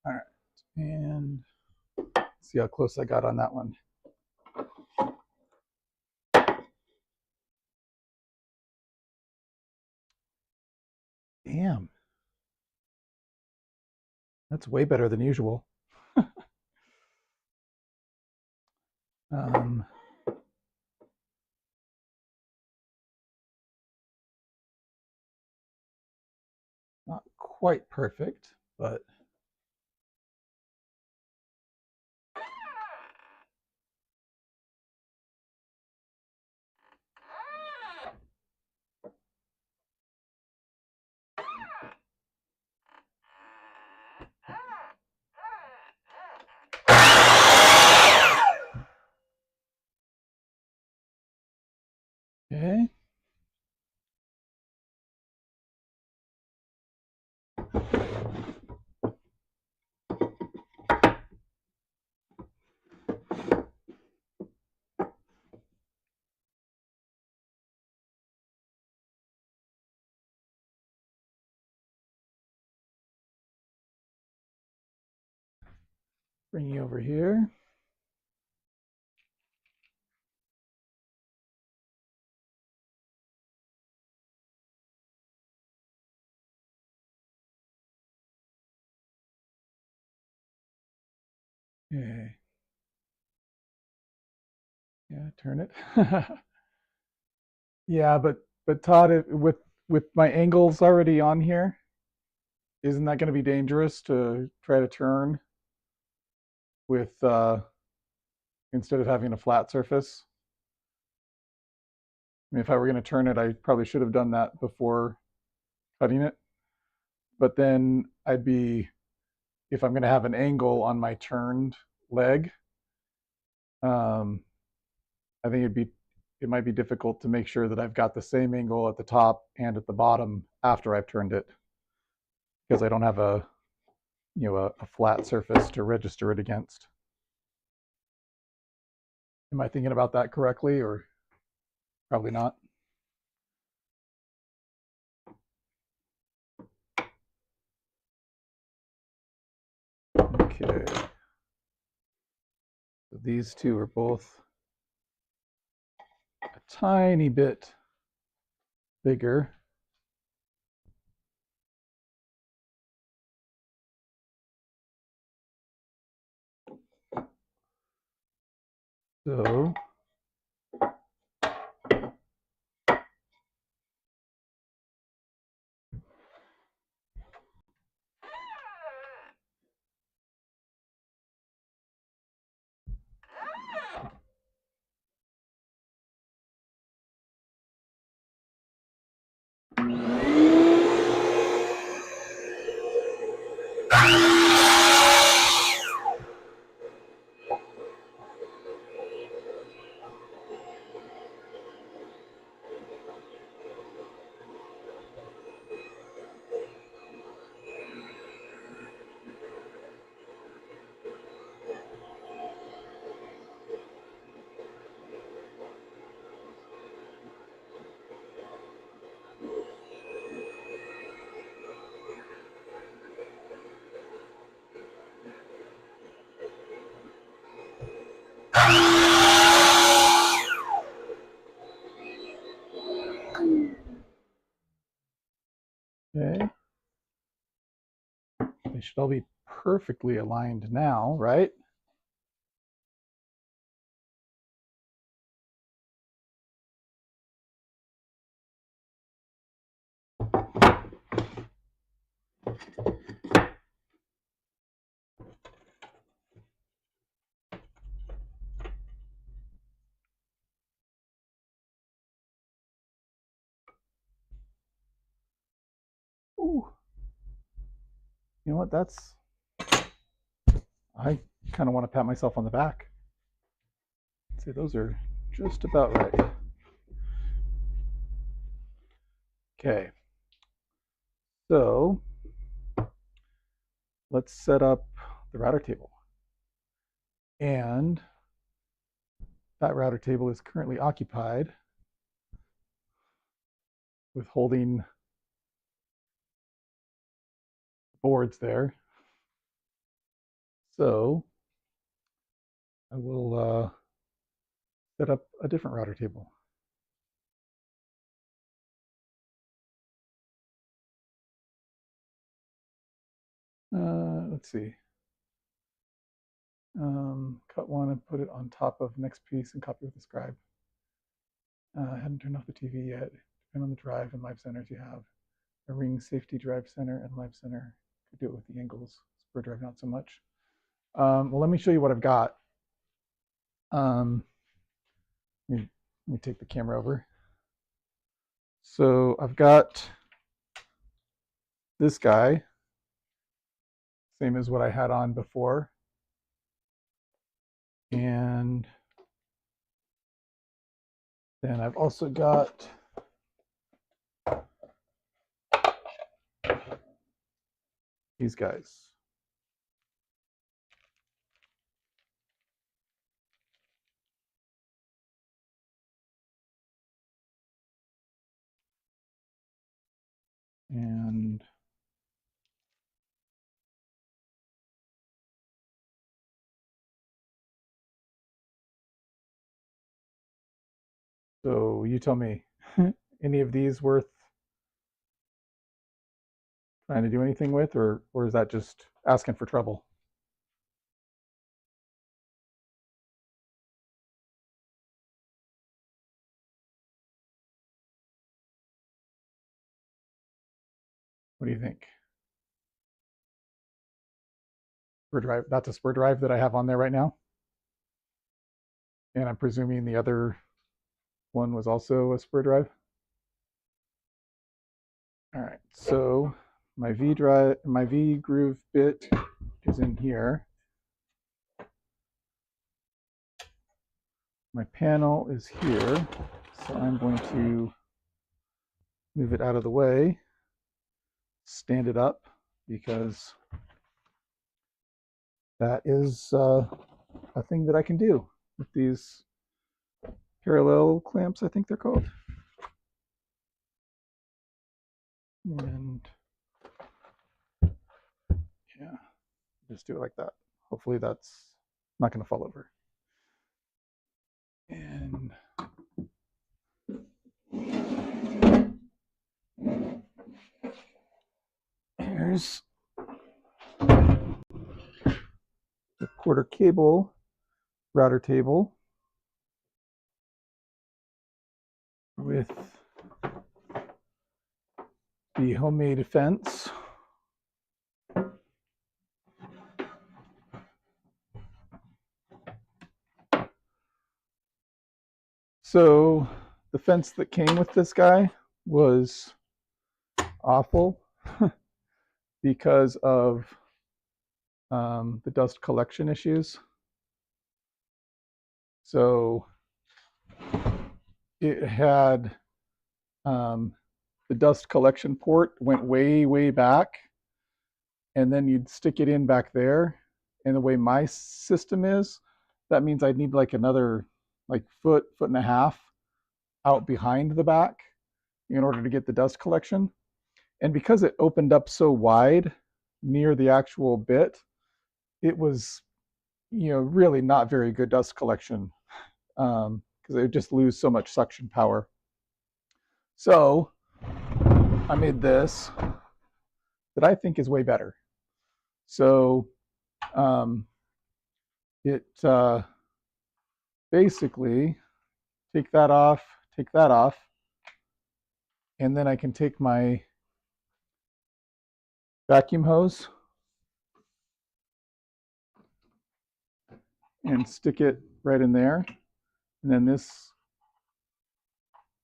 All right, and see how close I got on that one. Damn, that's way better than usual. Not quite perfect, but Bring you over here. Okay. Yeah, turn it. Yeah, but Todd, with my angles already on here, isn't that going to be dangerous to try to turn with instead of having a flat surface? I mean, if I were going to turn it, I probably should have done that before cutting it. But then I'd be, if I'm going to have an angle on my turned leg, um, I think it might be difficult to make sure that I've got the same angle at the top and at the bottom after I've turned it, because I don't have a a flat surface to register it against. Am I thinking about that correctly, or probably not? Okay. So these two are both a tiny bit bigger. So okay, they should all be perfectly aligned now, right? Ooh. You know what? I kind of want to pat myself on the back. I'd say those are just about right. Okay. So let's set up the router table. And that router table is currently occupied with holding boards there. So I will set up a different router table. Let's see. Cut one and put it on top of next piece and copy with the scribe. I hadn't turned off the TV yet. Depend on the drive and live centers you have. A ring safety drive center and live center. Could do it with the angles. Spur drive not so much. Well, let me show you what I've got. Let me take the camera over. So I've got this guy, same as what I had on before. And then I've also got these guys. And So you tell me, any of these worth trying to do anything with, or is that just asking for trouble? What do you think? Spur drive, that's a spur drive that I have on there right now. And I'm presuming the other one was also a spur drive. All right, so my V drive, my V groove bit is in here. My panel is here, so I'm going to move it out of the way, stand it up, because that is a thing that I can do with these parallel clamps, I think they're called. And yeah, just do it like that. Hopefully that's not going to fall over. And here's the quarter cable router table with the homemade fence. So the fence that came with this guy was awful because of the dust collection issues. So it had the dust collection port went way back, and then you'd stick it in back there. And the way my system is, that means I'd need like another foot and a half out behind the back in order to get the dust collection. And because it opened up so wide near the actual bit, it was, really not very good dust collection, because it would just lose so much suction power. So I made this that I think is way better. So it basically take that off, and then I can take my vacuum hose and stick it right in there. And then this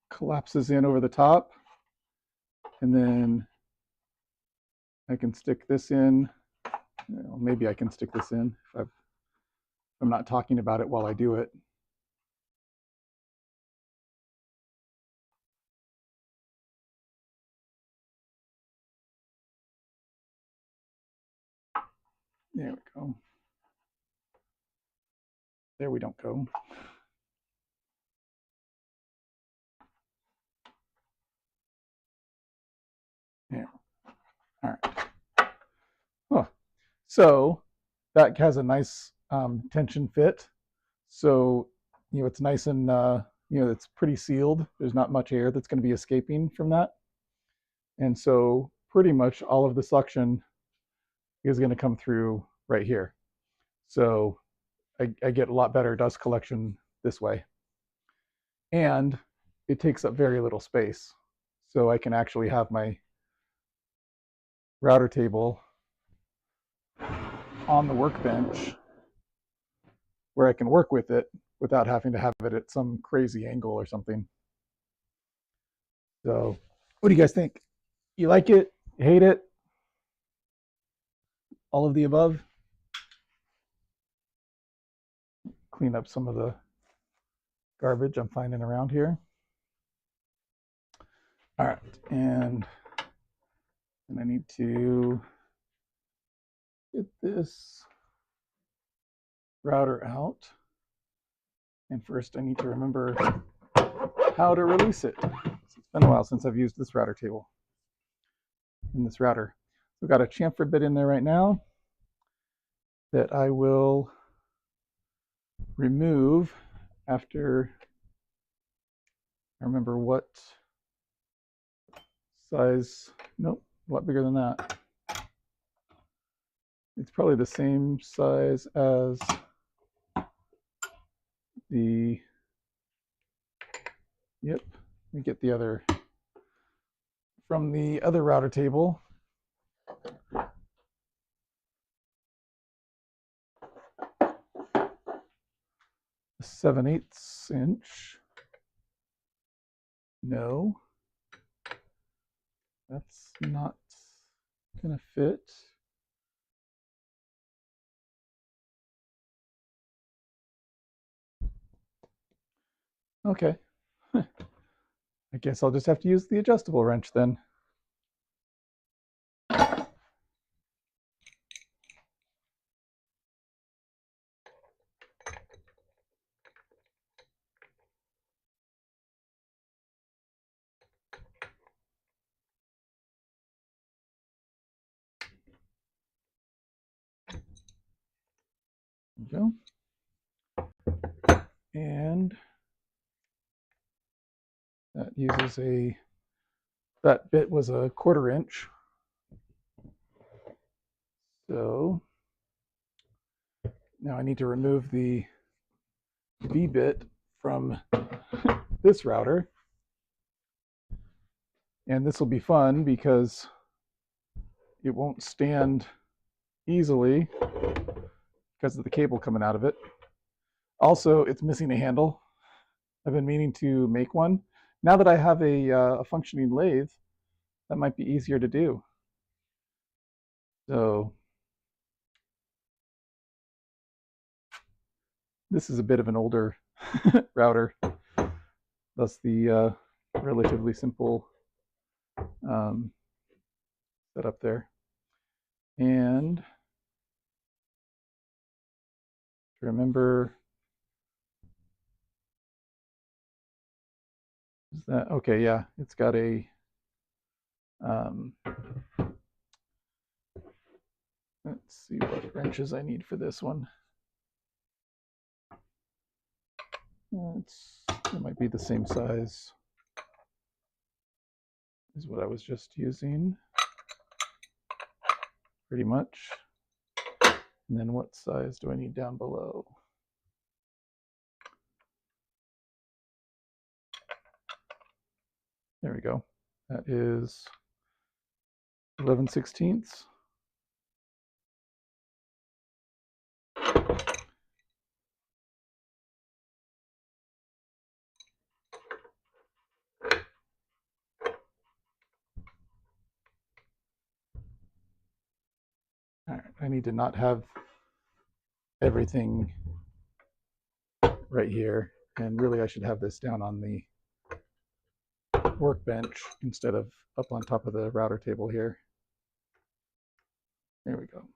collapses in over the top. And then I can stick this in. Maybe I can stick this in if I'm not talking about it while I do it. There we go. There we don't go. Yeah. All right. Oh, so that has a nice tension fit. So, it's nice and, it's pretty sealed. There's not much air that's going to be escaping from that. And so pretty much all of the suction is going to come through right here. So I get a lot better dust collection this way. And it takes up very little space. So I can actually have my router table on the workbench where I can work with it without having to have it at some crazy angle or something. So what do you guys think? You like it? Hate it? All of the above? Clean up some of the garbage I'm finding around here. All right, and I need to get this router out. And first I need to remember how to release it. It's been a while since I've used this router table in this router. We've got a chamfer bit in there right now that I will remove after I remember what size. Nope, a lot bigger than that. It's probably the same size as the, yep, let me get the other, from the other router table. A 7/8 inch. No, that's not gonna fit. Okay. I guess I'll just have to use the adjustable wrench then. There we go. And that uses a, that bit was a 1/4 inch. So now I need to remove the V bit from this router. And this will be fun because it won't stand easily because of the cable coming out of it. Also, it's missing a handle. I've been meaning to make one. Now that I have a functioning lathe, that might be easier to do. So this is a bit of an older router, thus the relatively simple setup there. And to remember, is that okay? Yeah, it's got a let's see what wrenches I need for this one. It might be the same size as what I was just using, pretty much. And then what size do I need down below? There we go. That is 11/16. All right, I need to not have everything right here. And really I should have this down on the workbench instead of up on top of the router table here. There we go.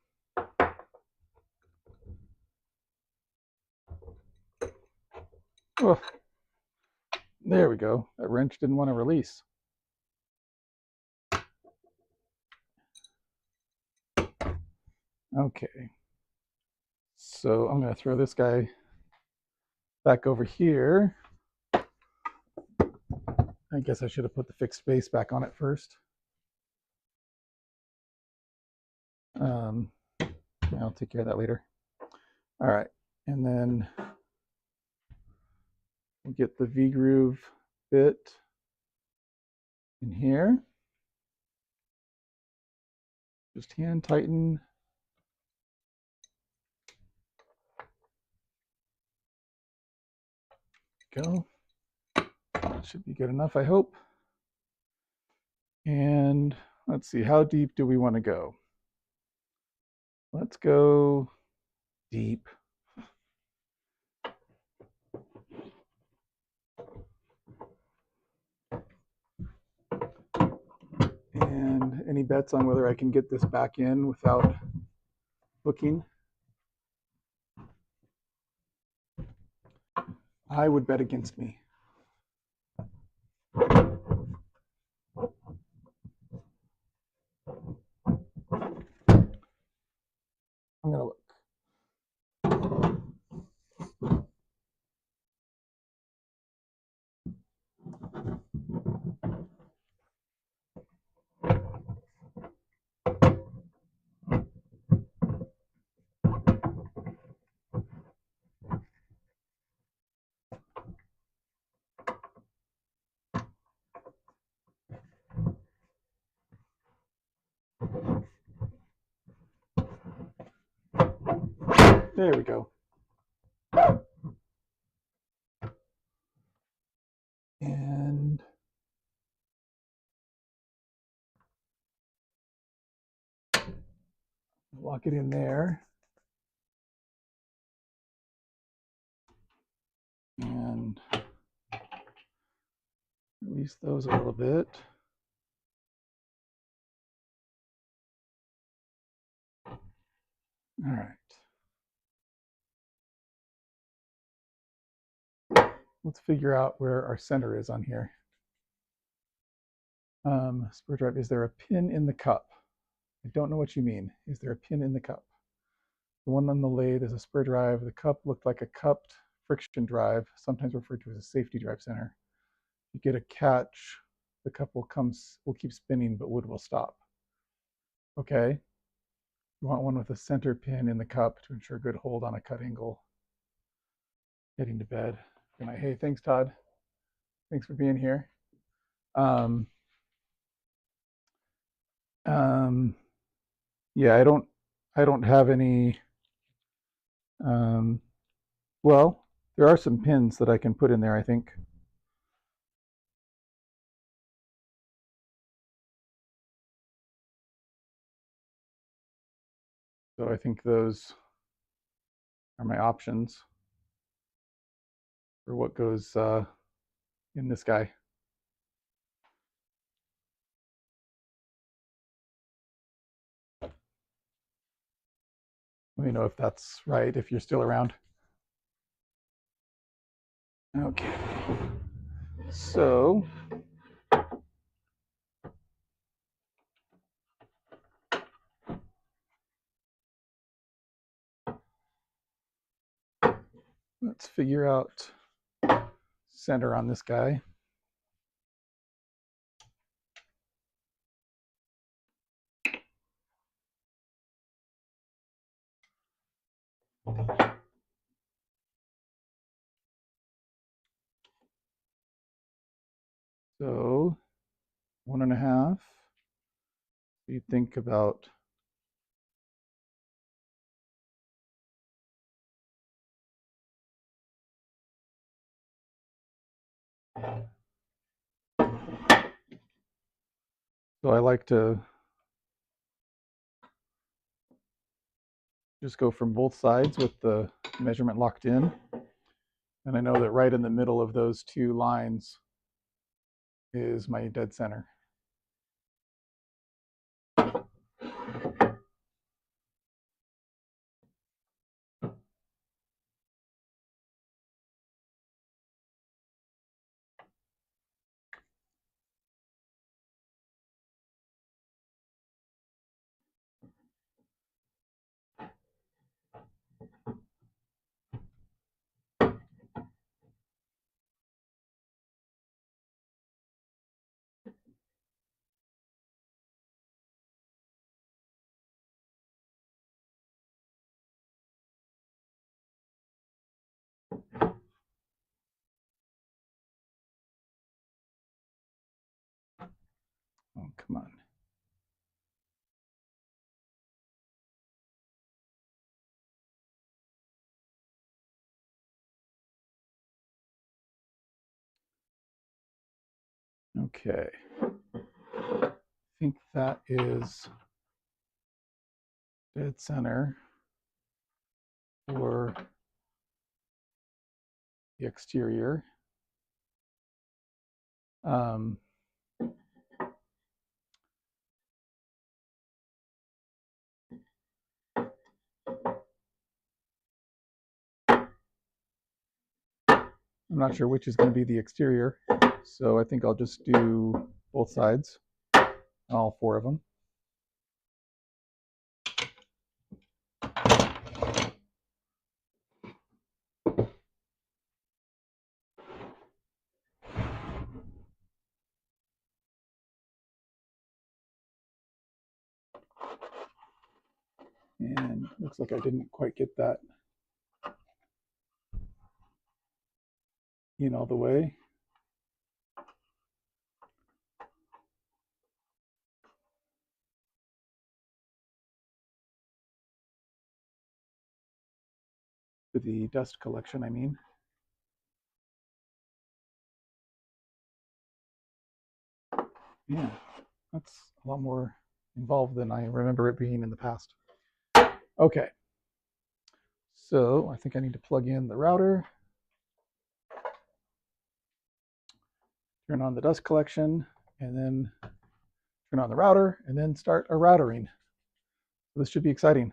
Oh, there we go. That wrench didn't want to release. Okay. So I'm going to throw this guy back over here. I guess I should have put the fixed base back on it first. I'll take care of that later. All right, and then we'll get the V-groove bit in here. Just hand tighten. Go. That should be good enough, I hope. And let's see, how deep do we want to go? Let's go deep. And any bets on whether I can get this back in without hooking? I would bet against me. I'm going to look. There we go. And lock it in there. And release those a little bit. All right. Let's figure out where our center is on here. Spur drive, is there a pin in the cup? I don't know what you mean. Is there a pin in the cup? The one on the lathe is a spur drive. The cup looked like a cupped friction drive, sometimes referred to as a safety drive center. You get a catch, the cup will keep spinning, but wood will stop. Okay. You want one with a center pin in the cup to ensure good hold on a cut angle. Heading to bed. Good night. Hey, thanks, Todd. Thanks for being here. Yeah, I don't have any. Well, there are some pins that I can put in there, I think. So I think those are my options for what goes in this guy. Let me know if that's right, if you're still around. Okay. So let's figure out center on this guy. So 1.5. You think about so I like to just go from both sides with the measurement locked in. And I know that right in the middle of those two lines is my dead center. Oh, come on. Okay. I think that is dead center for the exterior. I'm not sure which is going to be the exterior, so I think I'll just do both sides, all 4 of them. And looks like I didn't quite get that in all the way. for the dust collection, I mean. Yeah, that's a lot more involved than I remember it being in the past. Okay, so I think I need to plug in the router, turn on the dust collection, and then turn on the router, and then start a routering. So this should be exciting.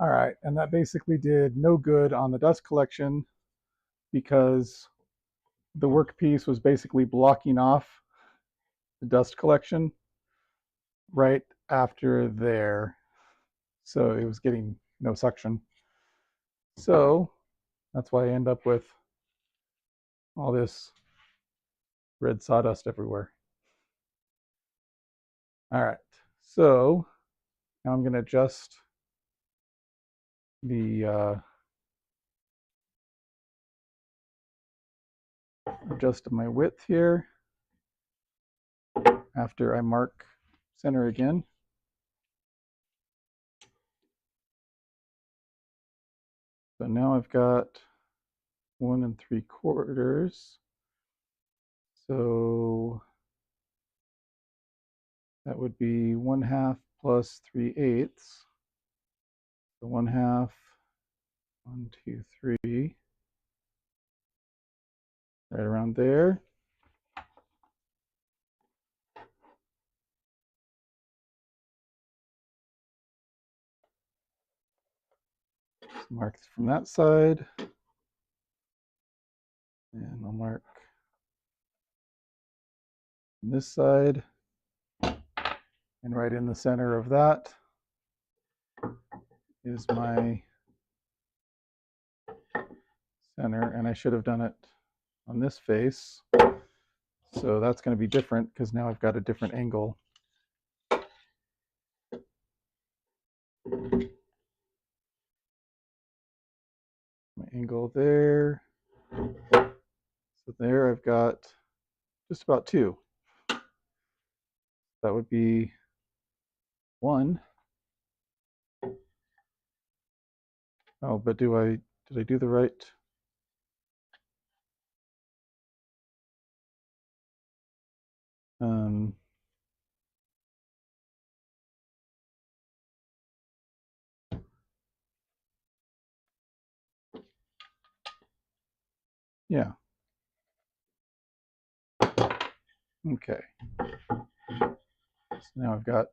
All right, and that basically did no good on the dust collection because the workpiece was basically blocking off the dust collection right after there. So it was getting no suction. So that's why I end up with all this red sawdust everywhere. All right, so now I'm going to adjust the adjust my width here after I mark center again. So now I've got 1 3/4. So that would be 1/2 plus 3/8. So 1/2, 1, 2, 3, right around there. Mark from that side, and I'll mark from this side, and right in the center of that is my center, and I should have done it on this face, so that's going to be different because now I've got a different angle. My angle there, so there I've got just about 2. That would be 1. Oh, but did I do the right? Yeah. Okay. So now I've got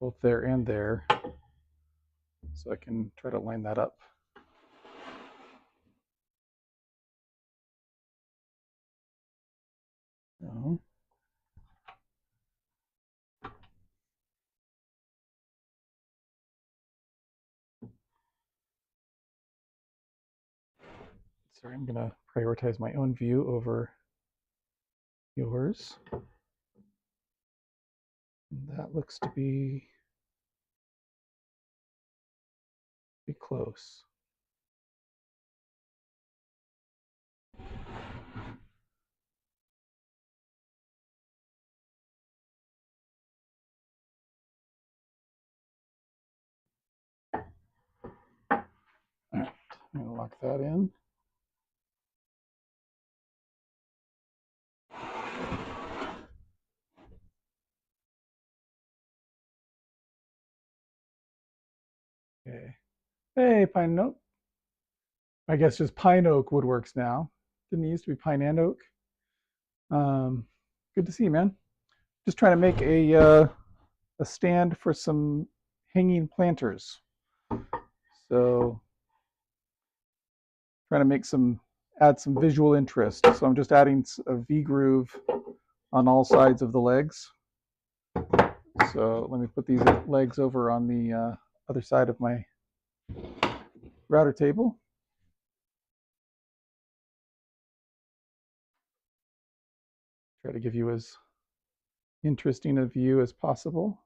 both there and there, so I can try to line that up. So, sorry, I'm going to prioritize my own view over yours. And that looks to be pretty close. All right, I'm going to lock that in. Okay. Hey, pine oak. I guess just pine oak woodworks now. Didn't it used to be pine and oak? Good to see you, man. Just trying to make a stand for some hanging planters. So trying to make add some visual interest. So I'm just adding a V-groove on all sides of the legs. So let me put these legs over on the other side of my router table. Try to give you as interesting a view as possible.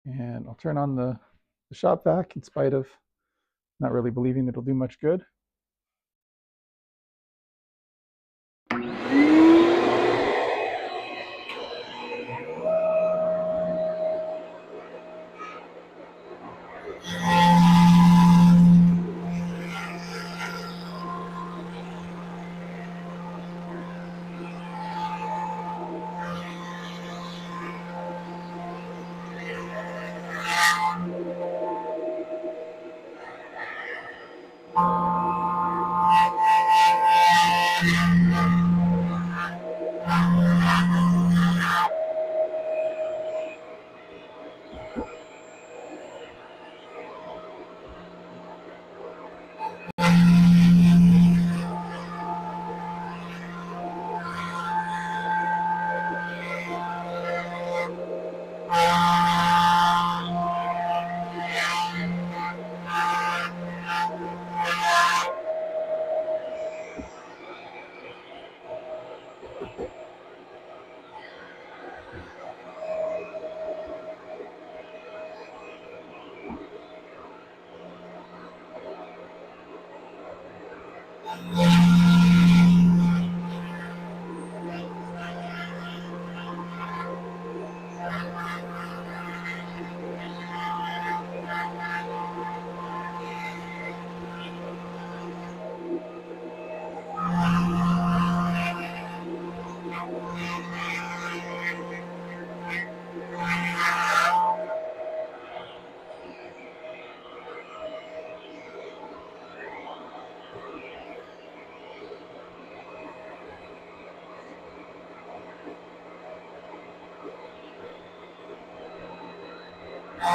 And I'll turn on the shop vac in spite of not really believing it'll do much good. All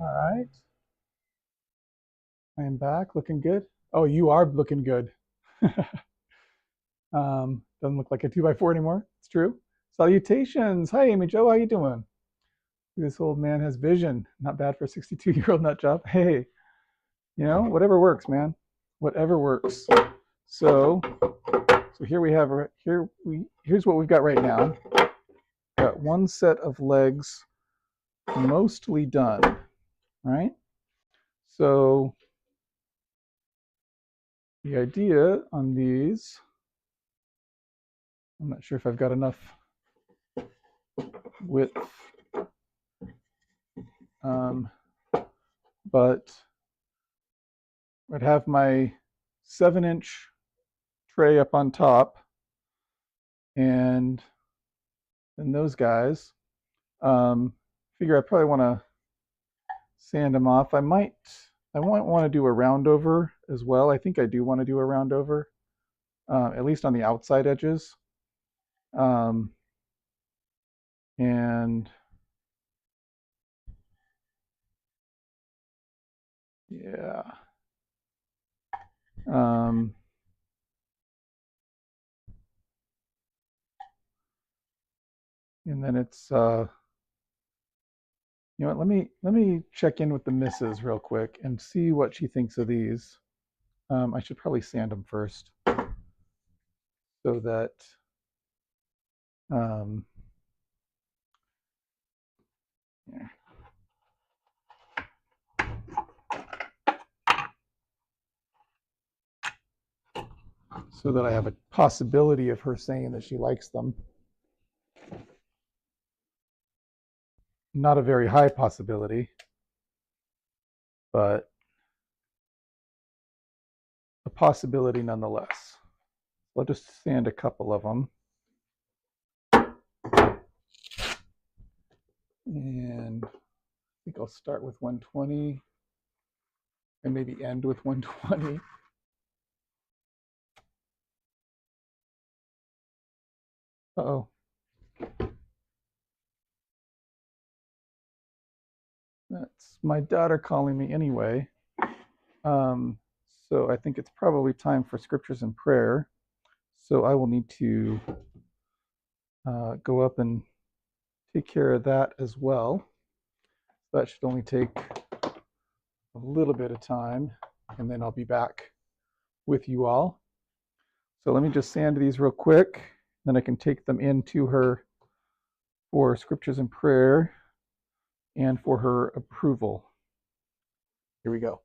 right. I am back, looking good. Oh, you are looking good. Doesn't look like a 2x4 anymore. It's true. Salutations. Hi, Amy Jo. How you doing? This old man has vision. Not bad for a 62-year-old nut job. Hey, you know, whatever works, man. Whatever works. So here we have here's what we've got right now. Got one set of legs mostly done, right? So the idea on these, I'm not sure if I've got enough width, but I'd have my 7-inch tray up on top, and then those guys. Figure I probably want to sand them off. I might want to do a round over as well. I think I do want to do a round over, at least on the outside edges. And yeah. And then it's you know what, let me check in with the missus real quick and see what she thinks of these. I should probably sand them first so that yeah. So that I have a possibility of her saying that she likes them. Not a very high possibility, but a possibility nonetheless. I'll just sand a couple of them. And I think I'll start with 120 and maybe end with 120. Uh-oh. That's my daughter calling me anyway. So I think it's probably time for scriptures and prayer. So I will need to go up and take care of that as well. That should only take a little bit of time. and then I'll be back with you all. So let me just sand these real quick, then I can take them into her for scriptures and prayer and for her approval. Here we go.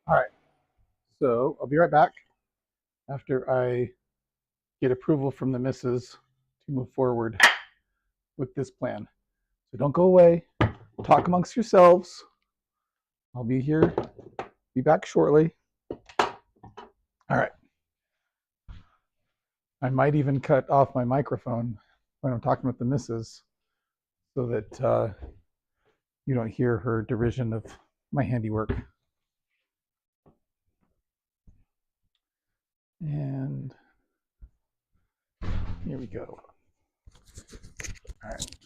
All right, so I'll be right back after I get approval from the missus to move forward with this plan. So don't go away. Talk amongst yourselves. I'll be here, be back shortly. All right. I might even cut off my microphone when I'm talking with the missus so that you don't hear her derision of my handiwork. And here we go. All right.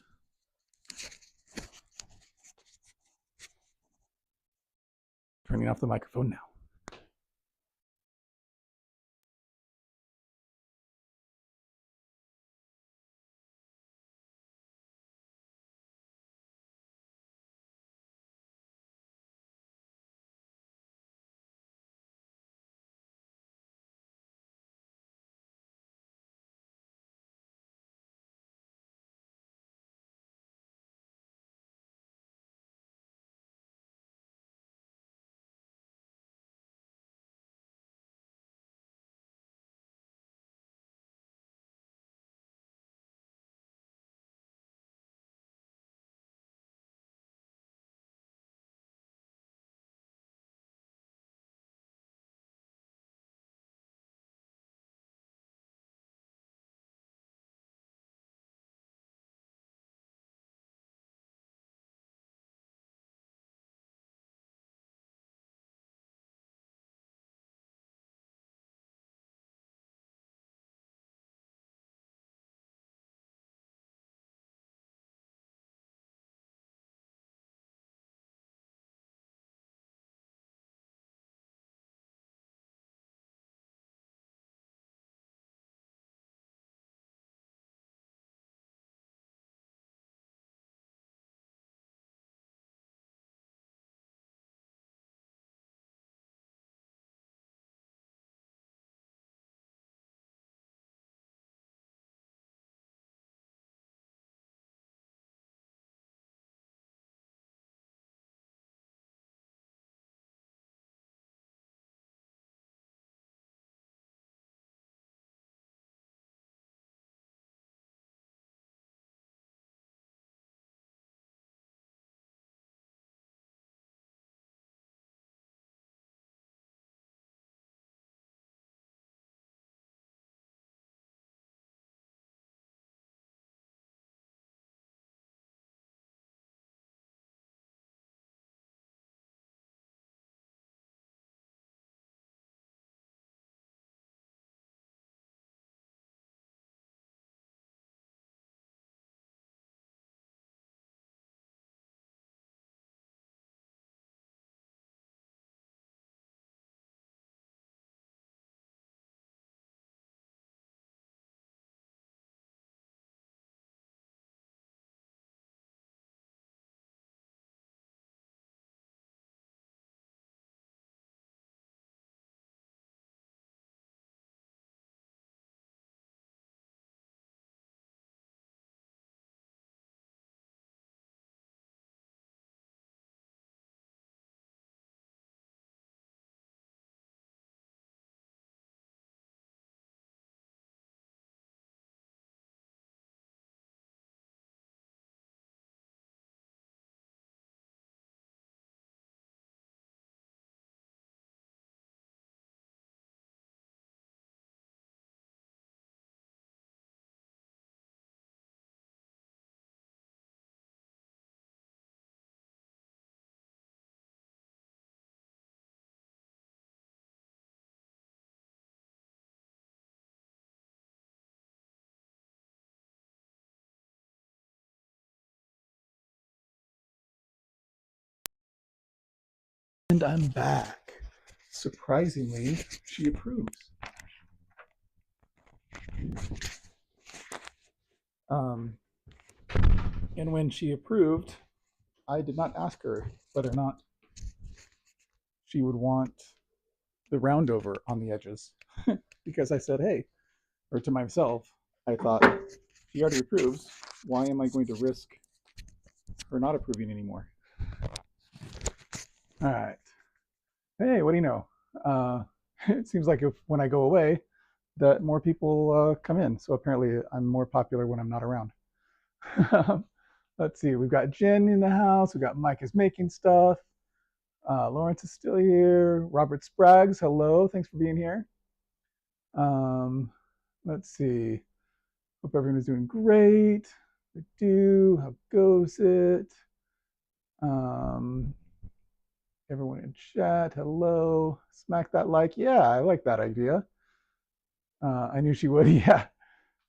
Turning off the microphone now. And I'm back. Surprisingly, she approves. And when she approved, I did not ask her whether or not she would want the round over on the edges because I said, hey, or to myself, I thought, she already approves. Why am I going to risk her not approving anymore? All right. Hey, what do you know? It seems like when I go away, that more people come in. So apparently I'm more popular when I'm not around. Let's see. We've got Jen in the house. We've got Mike is making stuff. Lawrence is still here. Robert Spraggs, hello. Thanks for being here. Let's see. Hope everyone is doing great. I do. How goes it? Everyone in chat, hello. Smack that like. Yeah, I like that idea. I knew she would. Yeah,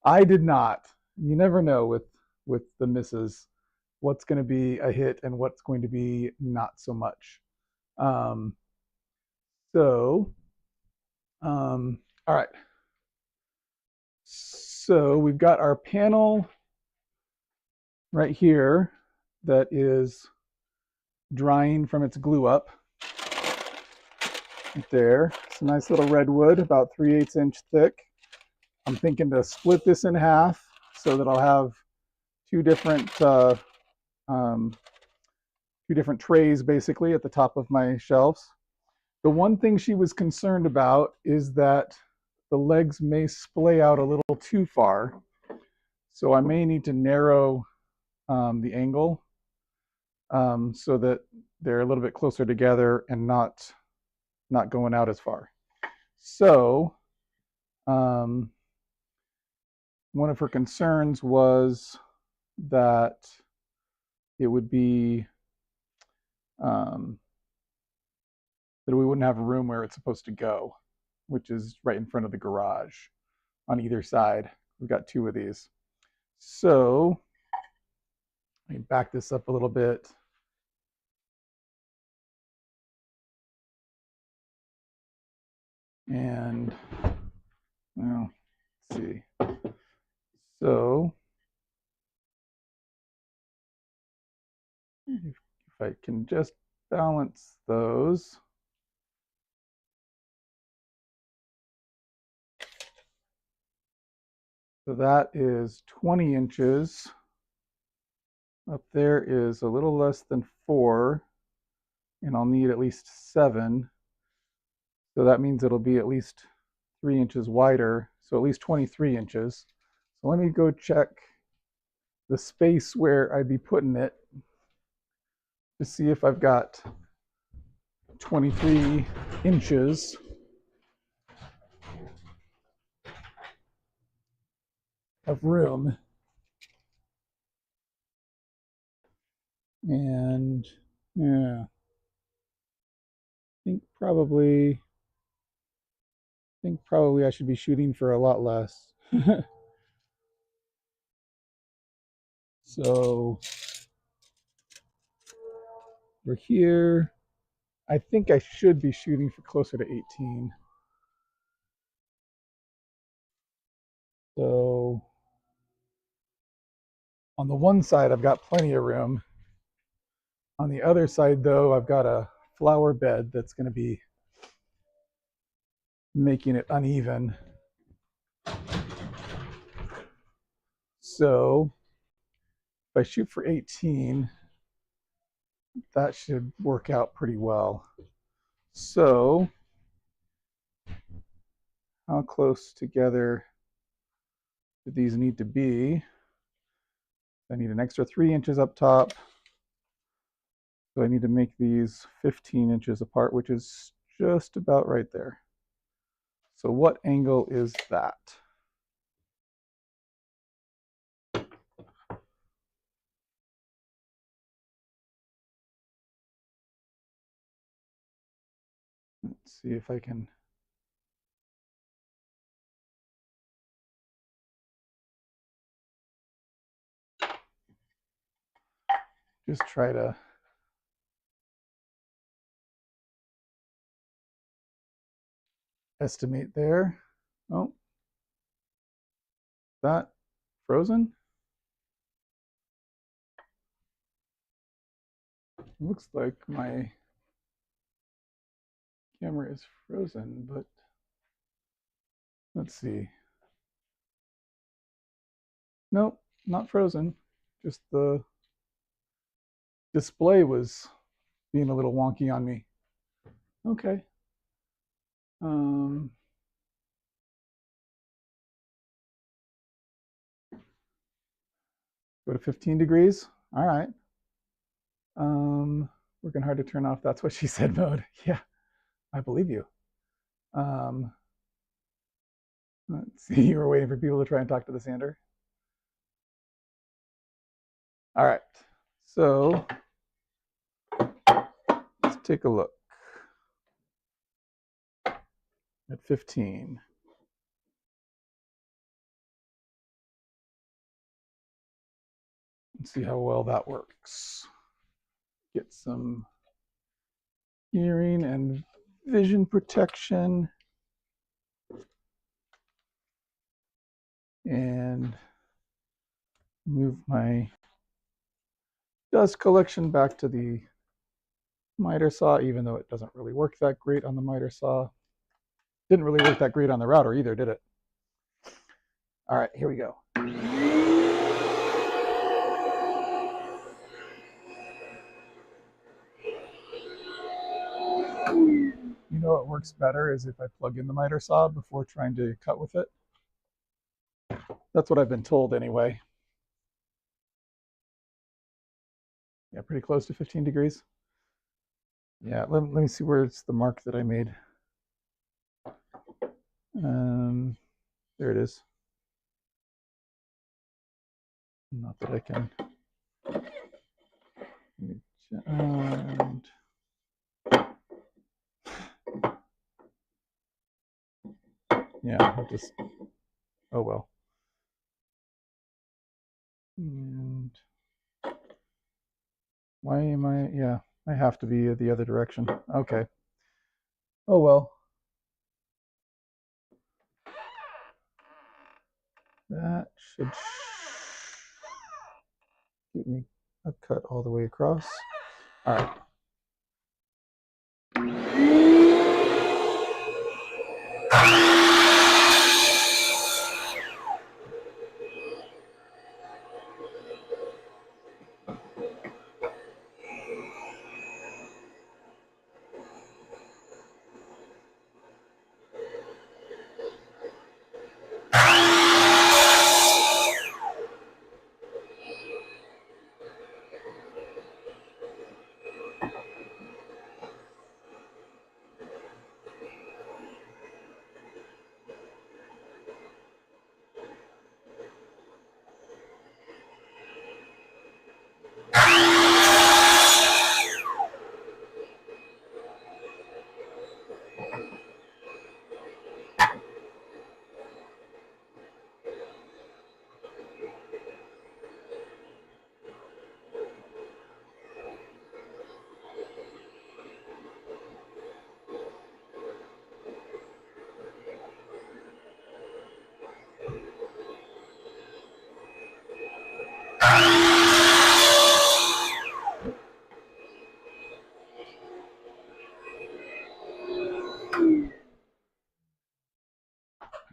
I did not. You never know with the misses what's going to be a hit and what's going to be not so much. Um, so, all right. So we've got our panel right here that is drying from its glue up. Right there. It's a nice little redwood, about 3/8 inch thick. I'm thinking to split this in half so that I'll have two different trays basically at the top of my shelves. The one thing she was concerned about is that the legs may splay out a little too far. So I may need to narrow the angle so that they're a little bit closer together and not going out as far. So one of her concerns was that it would be that we wouldn't have room where it's supposed to go, which is right in front of the garage on either side. We've got two of these. So let me back this up a little bit. And well, let's see. So if I can just balance those. So that is 20 inches. Up there is a little less than 4, and I'll need at least 7. So that means it'll be at least 3 inches wider, so at least 23 inches. So let me go check the space where I'd be putting it to see if I've got 23 inches of room. And yeah, I think probably I should be shooting for a lot less. So we're here. I think I should be shooting for closer to 18. So on the one side, I've got plenty of room. On the other side, though, I've got a flower bed that's going to be making it uneven. So if I shoot for 18, that should work out pretty well. So how close together do these need to be? I need an extra 3 inches up top. So I need to make these 15 inches apart, which is just about right there. So what angle is that? Let's see if I can. Just try to estimate there. Oh, that frozen? Looks like my camera is frozen, but let's see. Nope, not frozen. Just the display was being a little wonky on me. Okay. Go to 15 degrees. All right. Working hard to turn off. That's what she said mode. Yeah, I believe you. Let's see. You were waiting for people to try and talk to the sander. All right. So let's take a look at 15. Let's see how well that works. Get some hearing and vision protection. And move my dust collection back to the miter saw, even though it doesn't really work that great on the miter saw. Didn't really work that great on the router either, did it? All right, here we go. You know what works better is if I plug in the miter saw before trying to cut with it. That's what I've been told anyway. Yeah, pretty close to 15 degrees. Yeah, let me see where it's the mark that I made. There it is. Not that I can. And yeah, I'll just, oh well. And why am I, yeah, I have to be the other direction. Okay. Oh well. That should give me a cut all the way across. All right.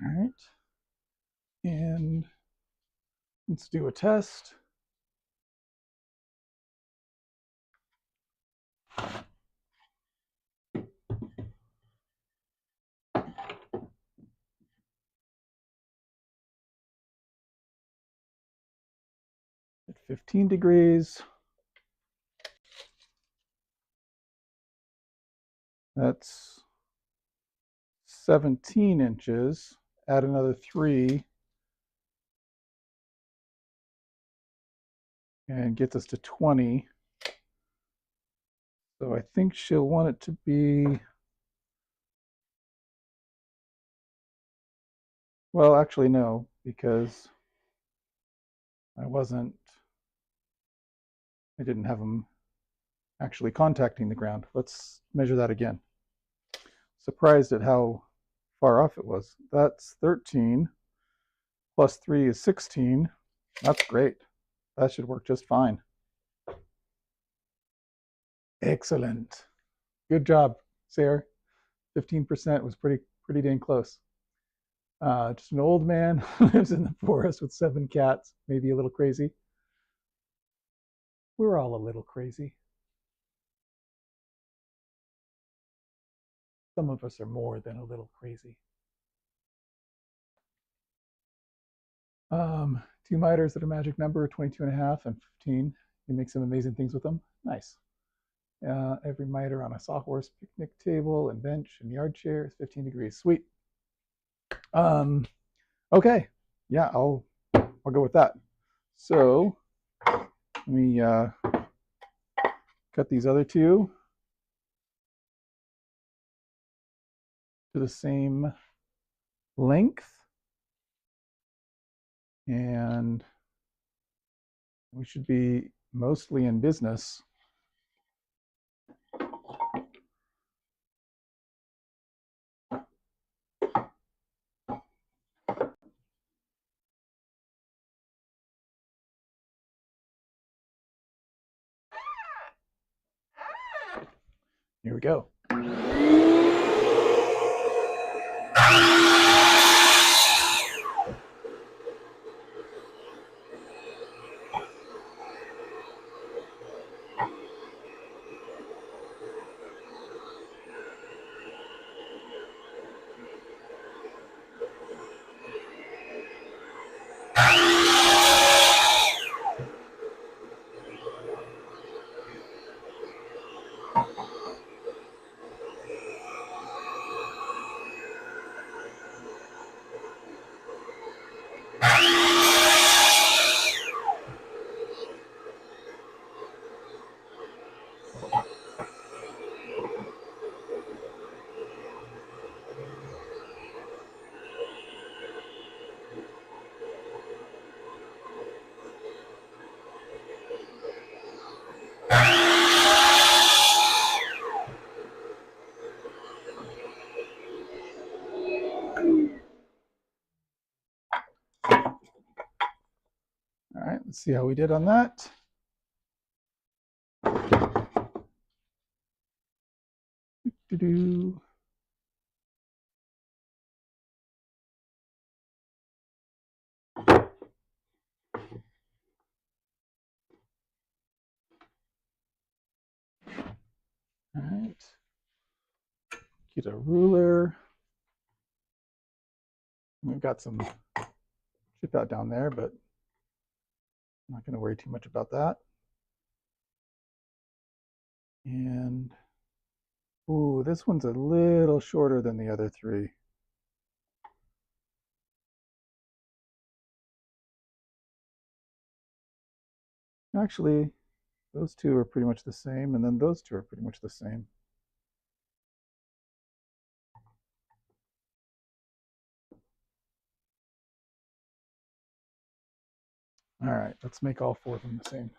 All right. And let's do a test. At 15 degrees. That's 17 inches. Add another 3. And gets us to 20. So I think she'll want it to be, well, actually no, because I didn't have them actually contacting the ground. Let's measure that again. Surprised at how far off it was. That's 13 plus 3 is 16. That's great. That should work just fine. Excellent. Good job, Sarah. 15% was pretty dang close. Just an old man who lives in the forest with 7 cats, maybe a little crazy. We're all a little crazy. Some of us are more than a little crazy. 2 miters that are magic number, 22 and a half and 15. You can make some amazing things with them. Nice. Every miter on a sawhorse picnic table and bench and yard chair is 15 degrees. Sweet. Okay. Yeah, I'll go with that. So let me cut these other two to the same length. And we should be mostly in business. Here we go. All right, let's see how we did on that. Doo-doo. All right, get a ruler. We've got some chip out down there, but I'm not going to worry too much about that. And, ooh, this one's a little shorter than the other 3. Actually, those 2 are pretty much the same, and then those 2 are pretty much the same. All right, let's make all 4 of them the same.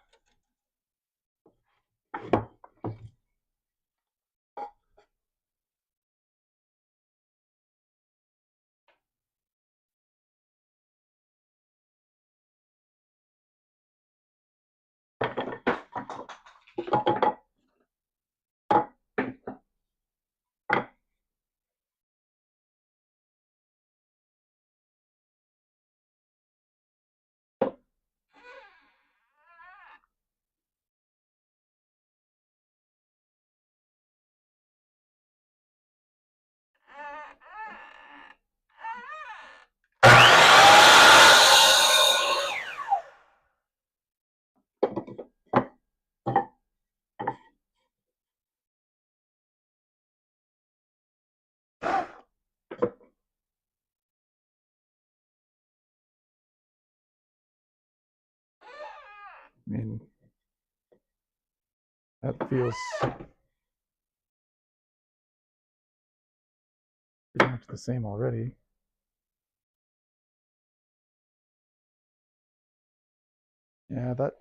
I mean, that feels pretty much the same already. Yeah, that.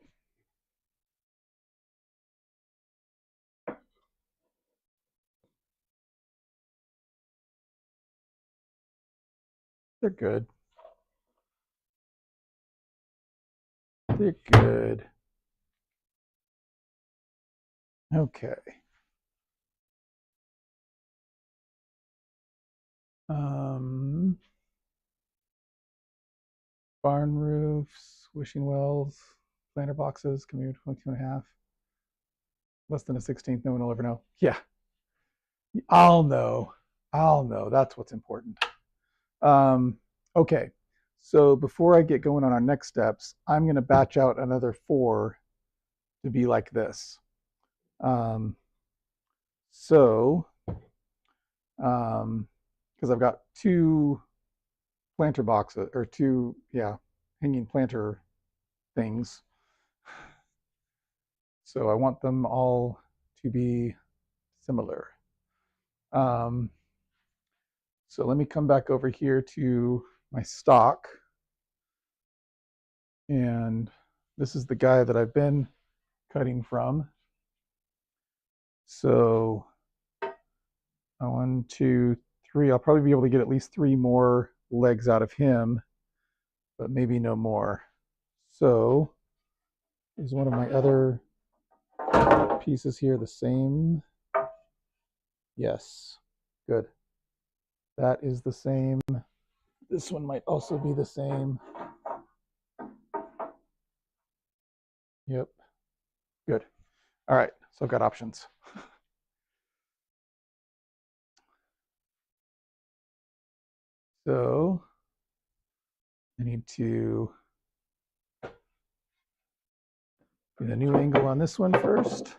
They're good. They're good. Okay. Barn roofs, wishing wells, planter boxes, community 22.5. Less than a 16th, no one will ever know. Yeah, I'll know. I'll know. That's what's important. Okay, so before I get going on our next steps, I'm going to batch out another 4 to be like this. Because I've got 2 planter boxes, or 2, yeah, hanging planter things. So I want them all to be similar. So let me come back over here to my stock. And this is the guy that I've been cutting from. So 1, 2, 3. I'll probably be able to get at least 3 more legs out of him, but maybe no more. So is one of my other pieces here the same? Yes, good. That is the same. This one might also be the same. Yep, good. All right, so I've got options. So I need to get a new angle on this one first.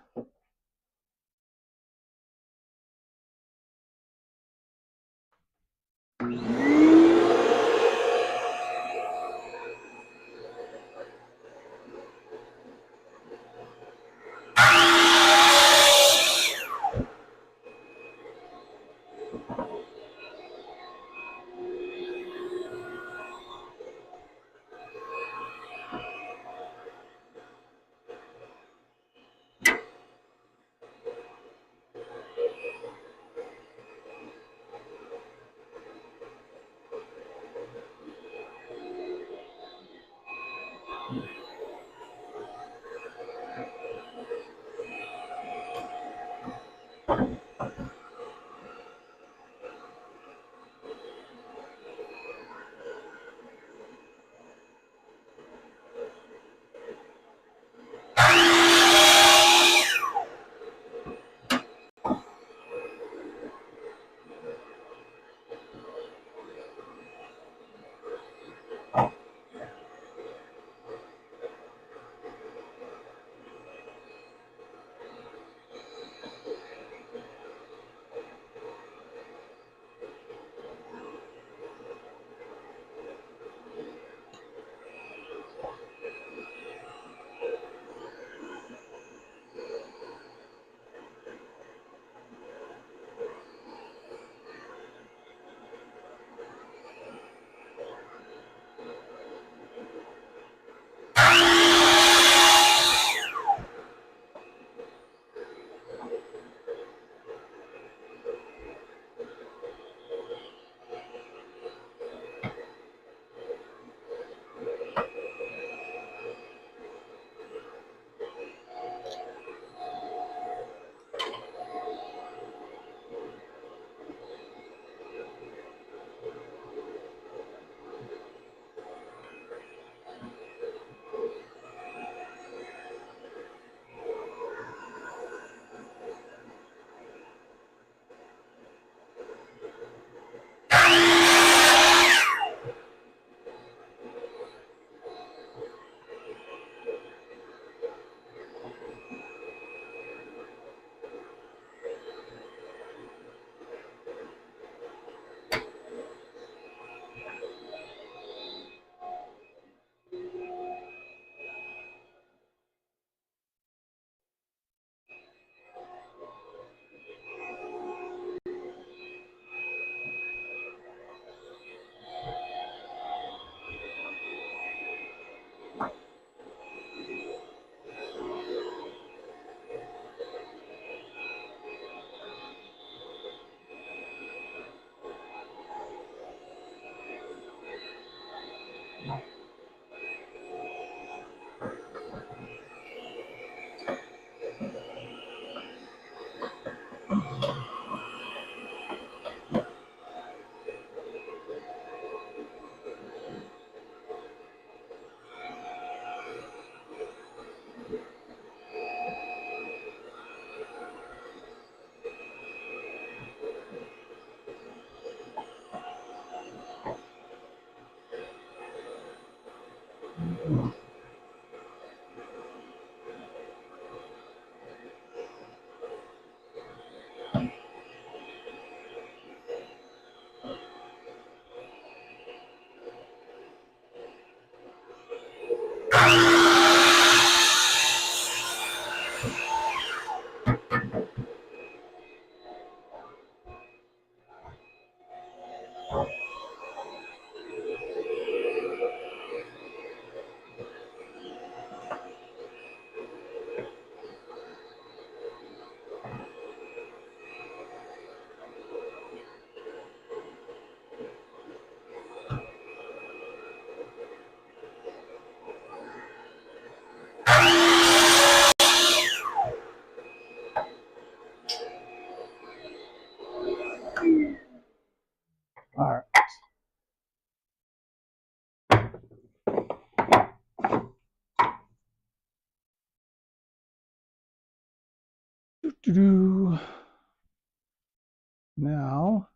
Now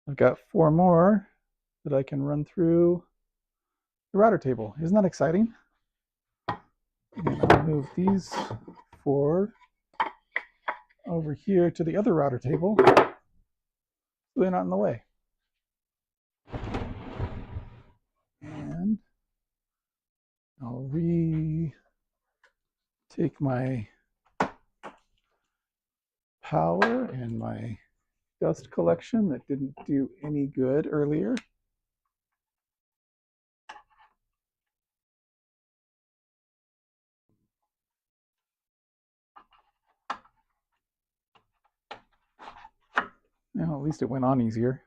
I've got 4 more that I can run through the router table. Isn't that exciting? And I'll move these 4 over here to the other router table so they're not in the way. And I'll take my power and my dust collection that didn't do any good earlier. Well, at least it went on easier.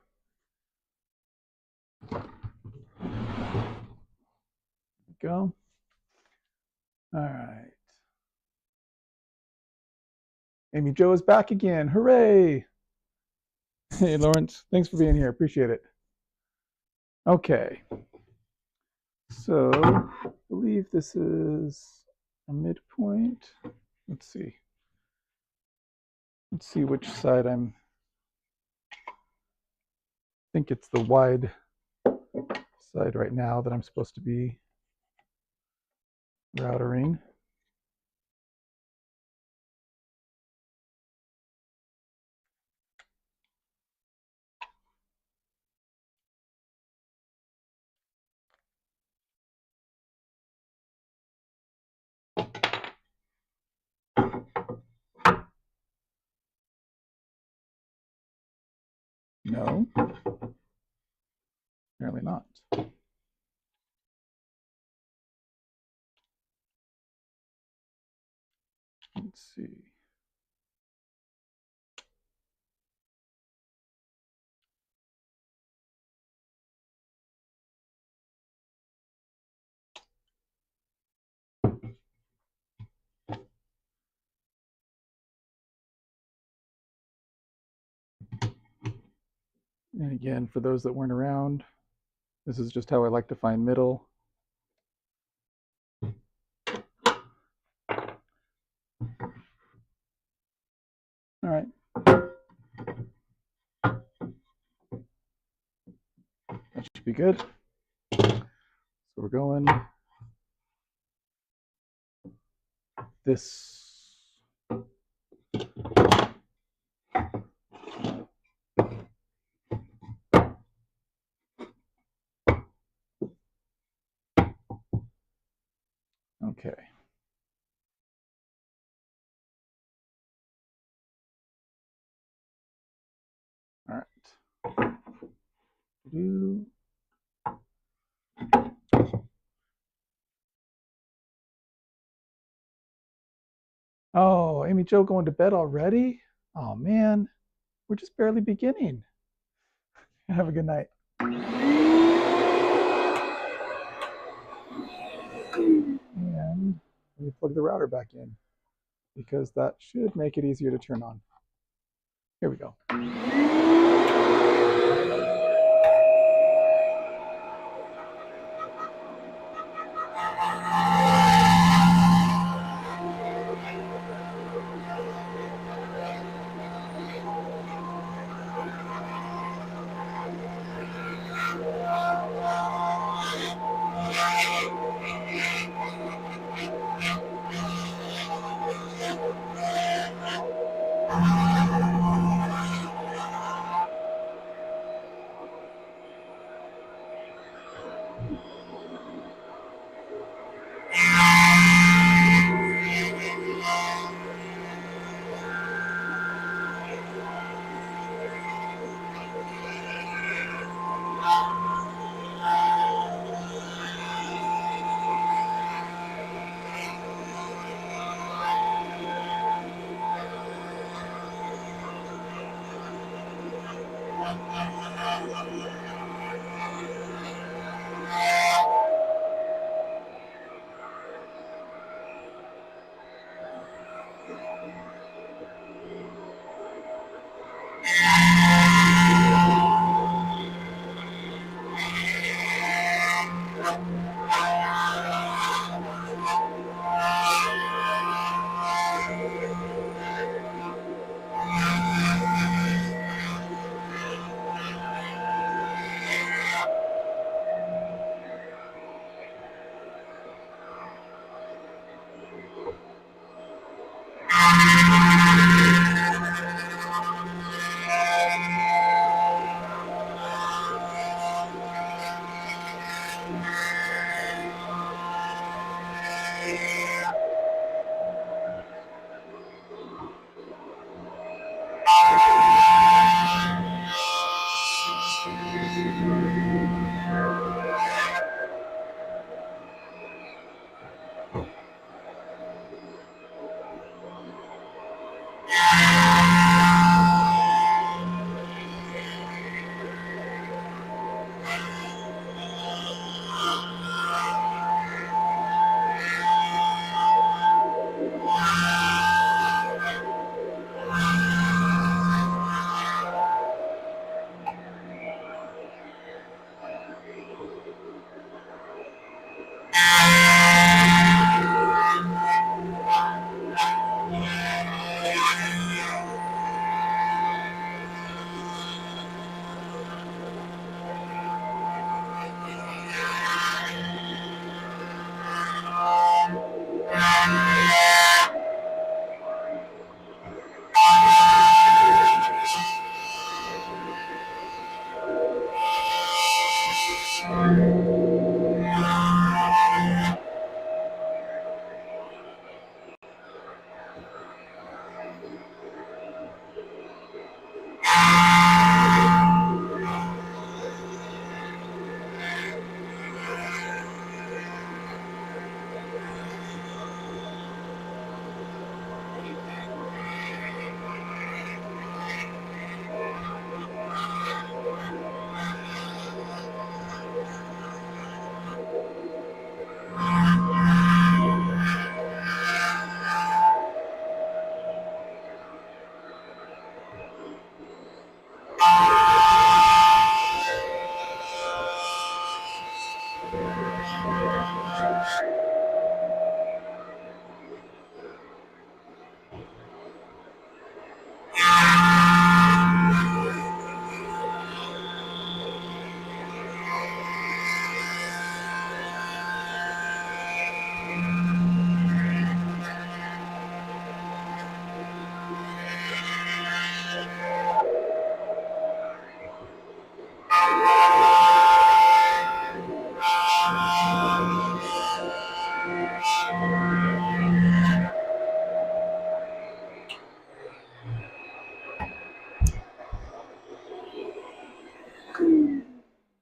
There we go. All right. Amy Jo is back again. Hooray! Hey, Lawrence. Thanks for being here. Appreciate it. Okay. So I believe this is a midpoint. Let's see. Let's see which side I think it's the wide side right now that I'm supposed to be routering. No, apparently not. Let's see. And again, for those that weren't around, this is just how I like to find middle. All right. That should be good. So we're going this. Okay. All right. Oh, Amy Jo going to bed already? Oh man, we're just barely beginning. Have a good night. And let me plug the router back in because that should make it easier to turn on. Here we go.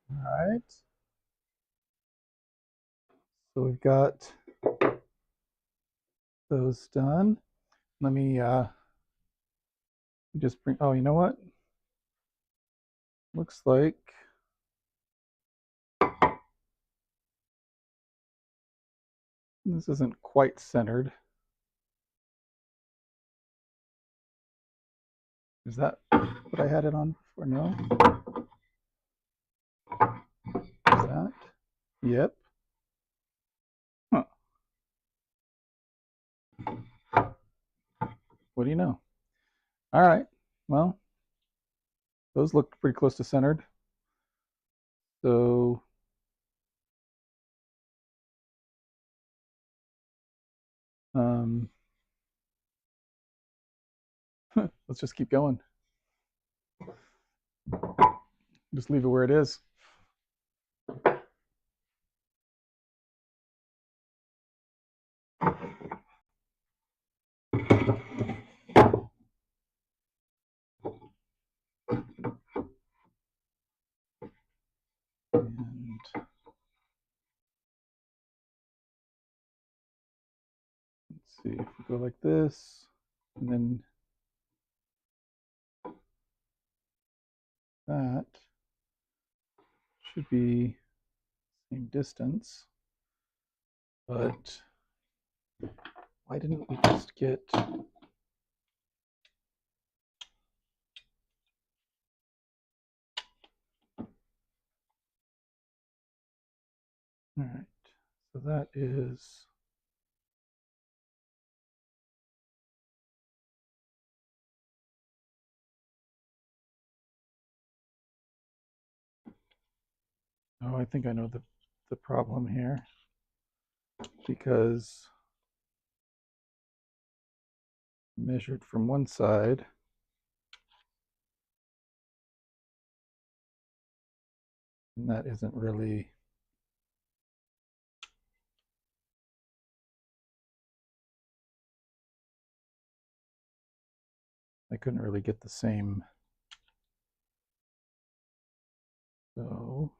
All right. So we've got those done. Let me just bring, oh, you know what? Looks like this isn't quite centered. Is that what I had it on before? No? Is that? Yep. Huh. What do you know? All right. Well, those look pretty close to centered. So let's just keep going. Just leave it where it is. And let's see if we go like this, and then that should be same distance. But why didn't we just get... All right, so that is... Oh, I think I know the problem here, because measured from one side. And that isn't really I couldn't really get the same. So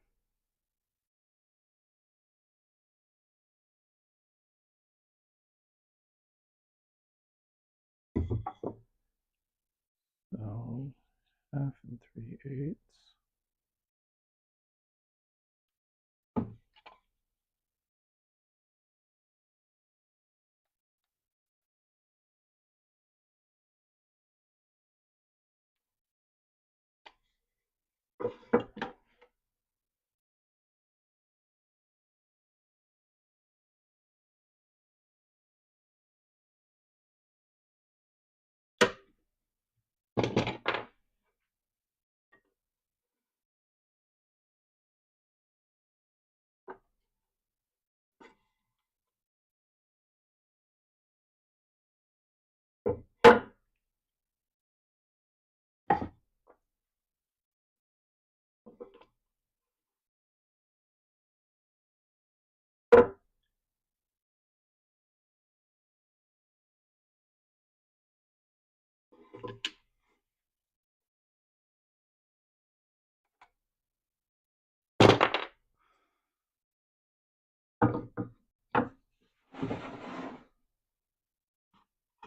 half and 3/8.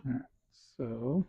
All right, so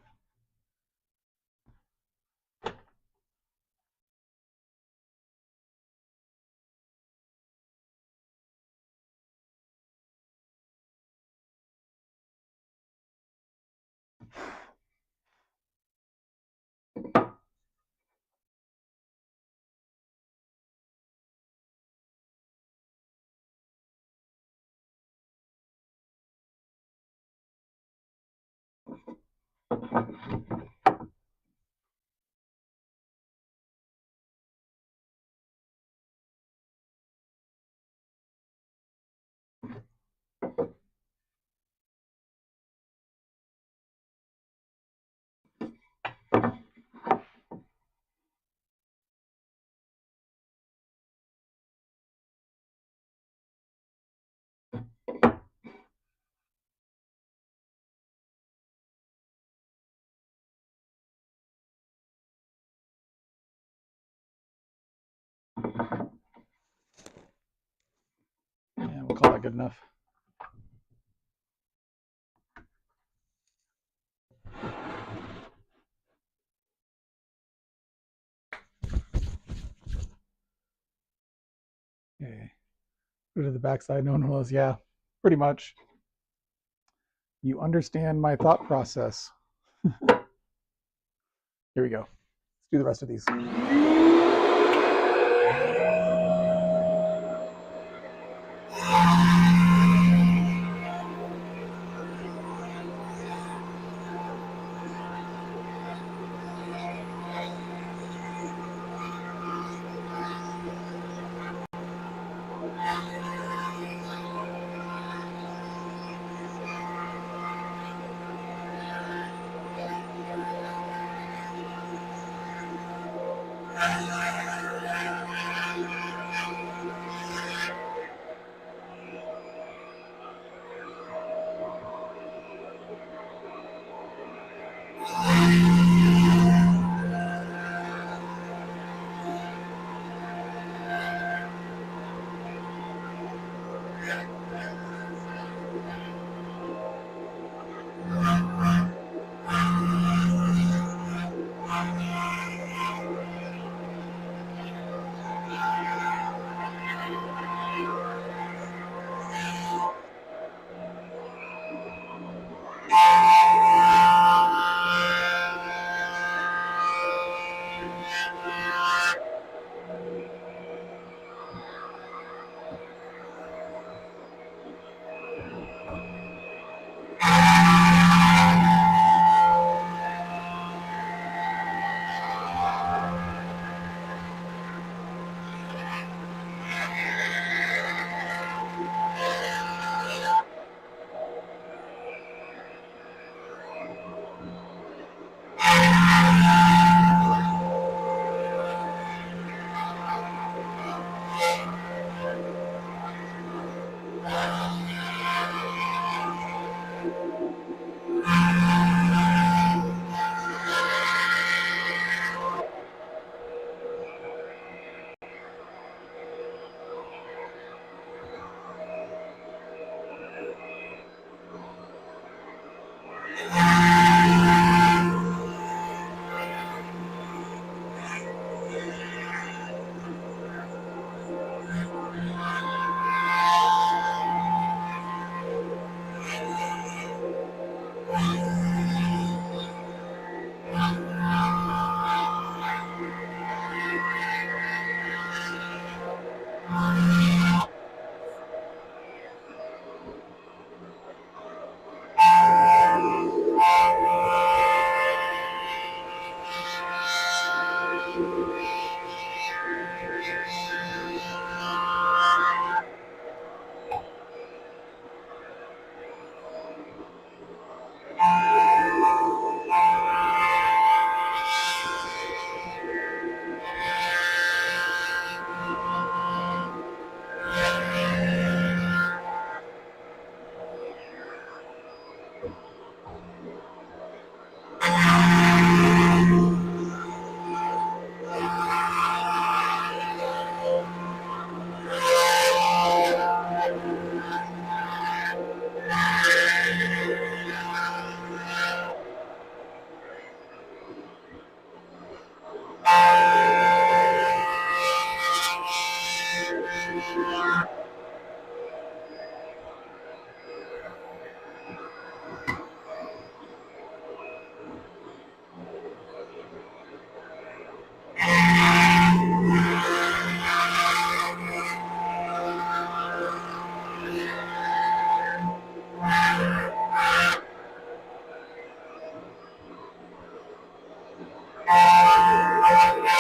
yeah, we'll call that good enough. Okay. Go to the backside. No one knows. Yeah, pretty much. You understand my thought process. Here we go. Let's do the rest of these.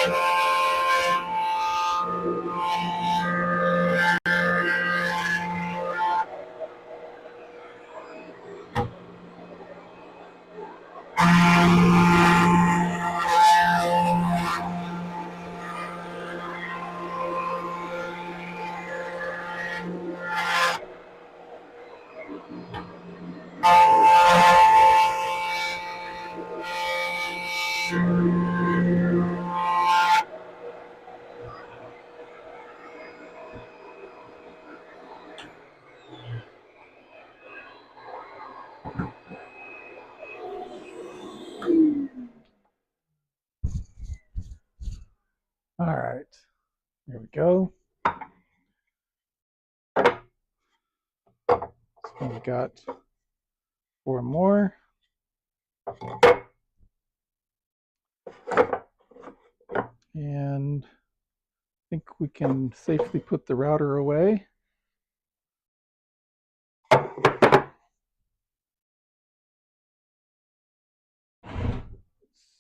All right, here we go. So we've got 4 more. And I think we can safely put the router away.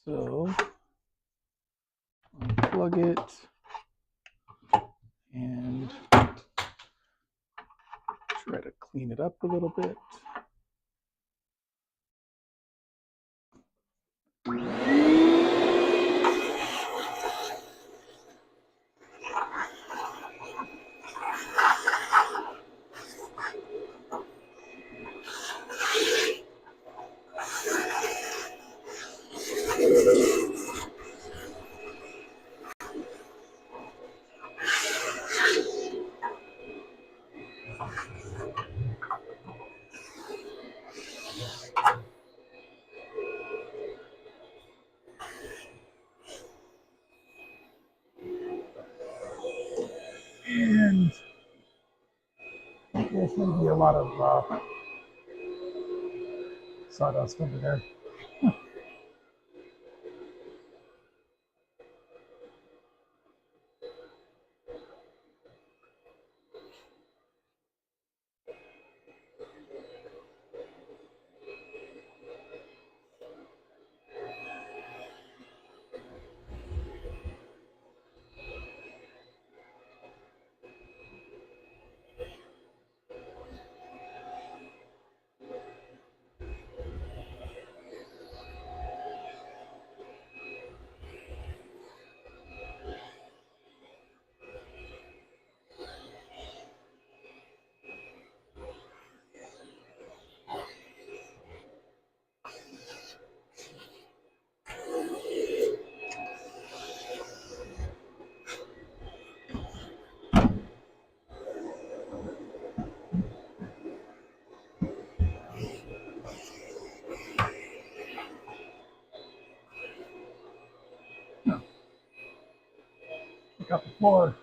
So unplug it and try to clean it up a little bit. And there's maybe a lot of sawdust under there. Pick up the floor.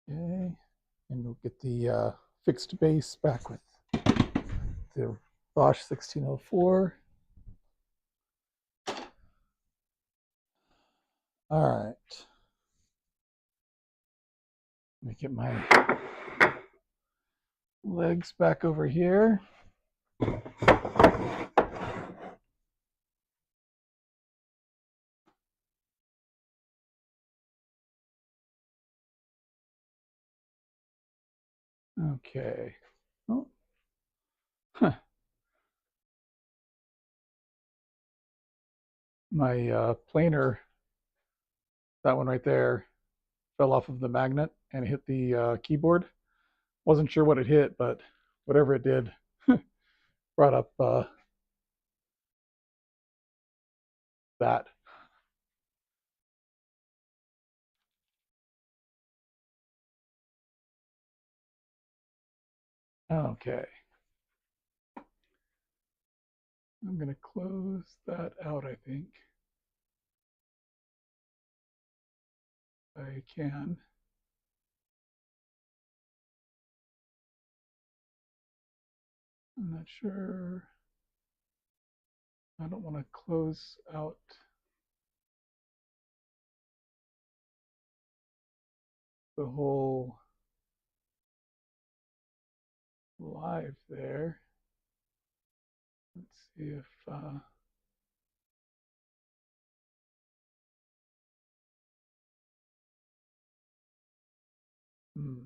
Okay, and we'll get the fixed base back with the Bosch 1604. All right. Let me get my legs back over here. Okay. Oh. Huh. My planer, that one right there, fell off of the magnet and hit the keyboard. Wasn't sure what it hit, but whatever it did brought up that. Okay. I'm going to close that out, I think. I can. I'm not sure. I don't want to close out the whole live there. Let's see if hmm.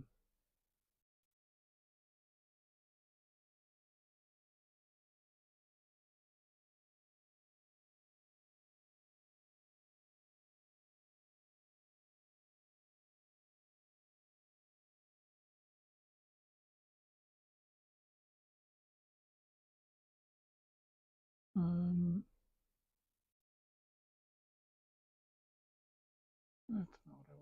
That's not what I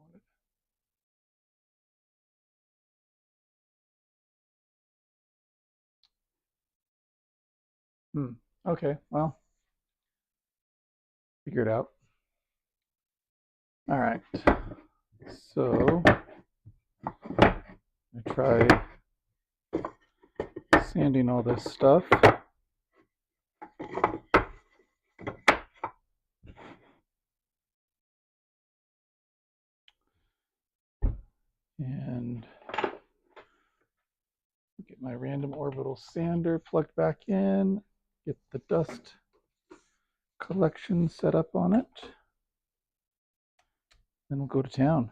wanted. Okay, well, figure it out. All right. So I try sanding all this stuff. And get my random orbital sander plugged back in, get the dust collection set up on it. Then we'll go to town.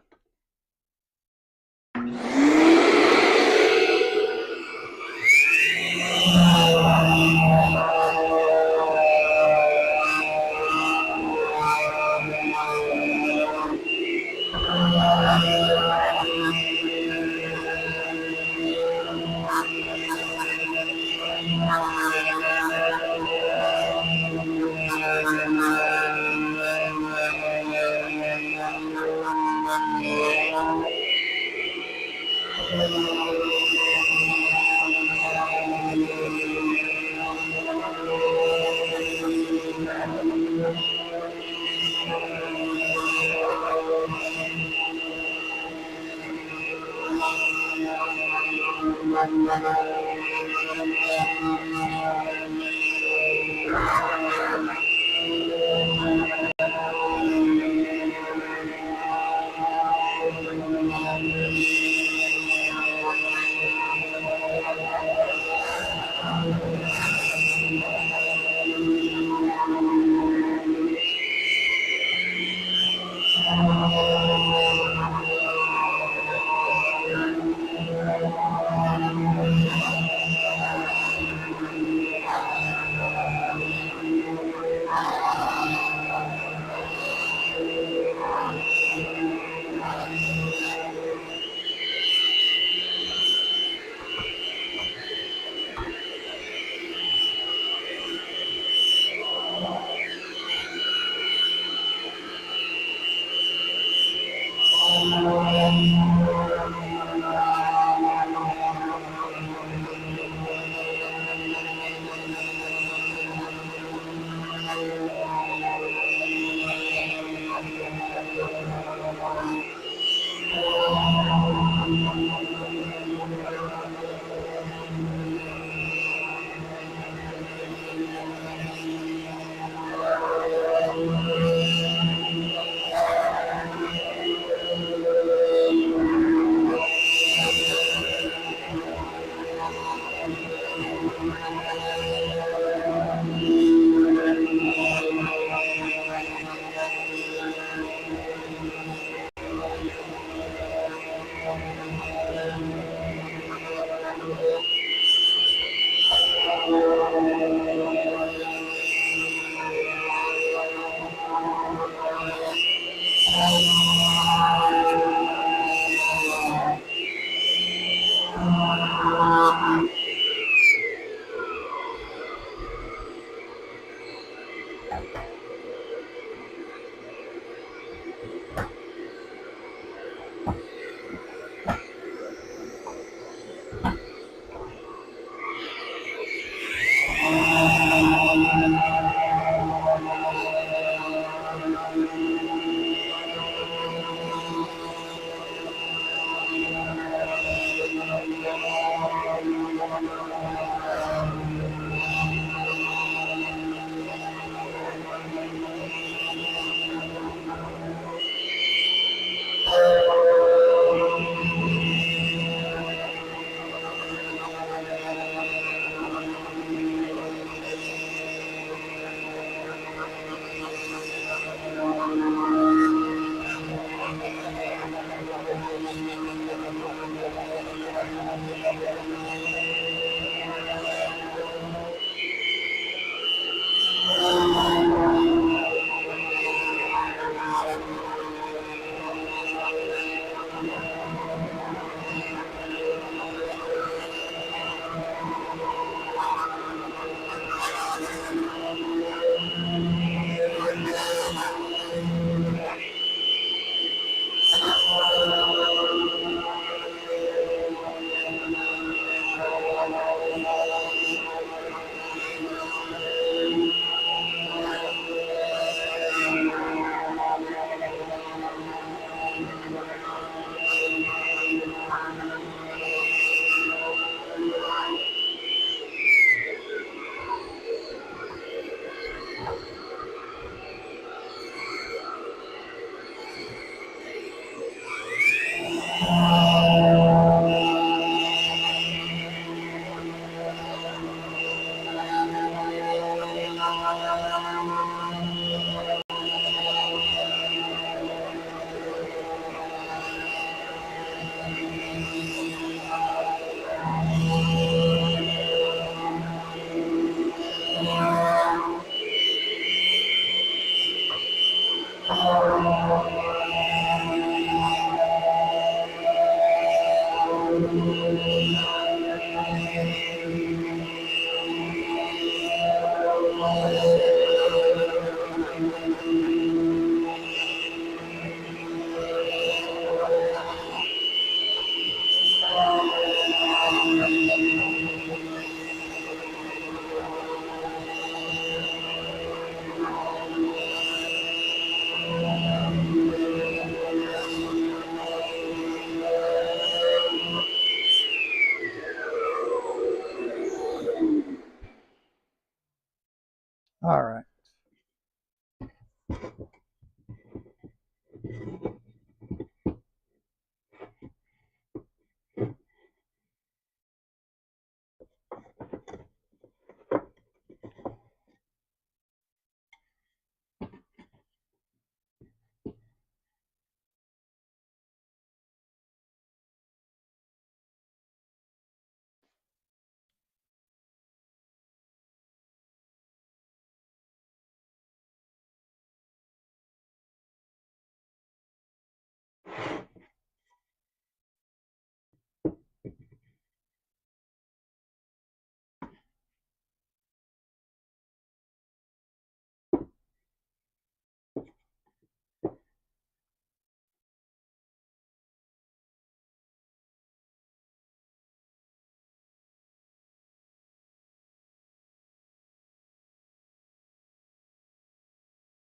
All right.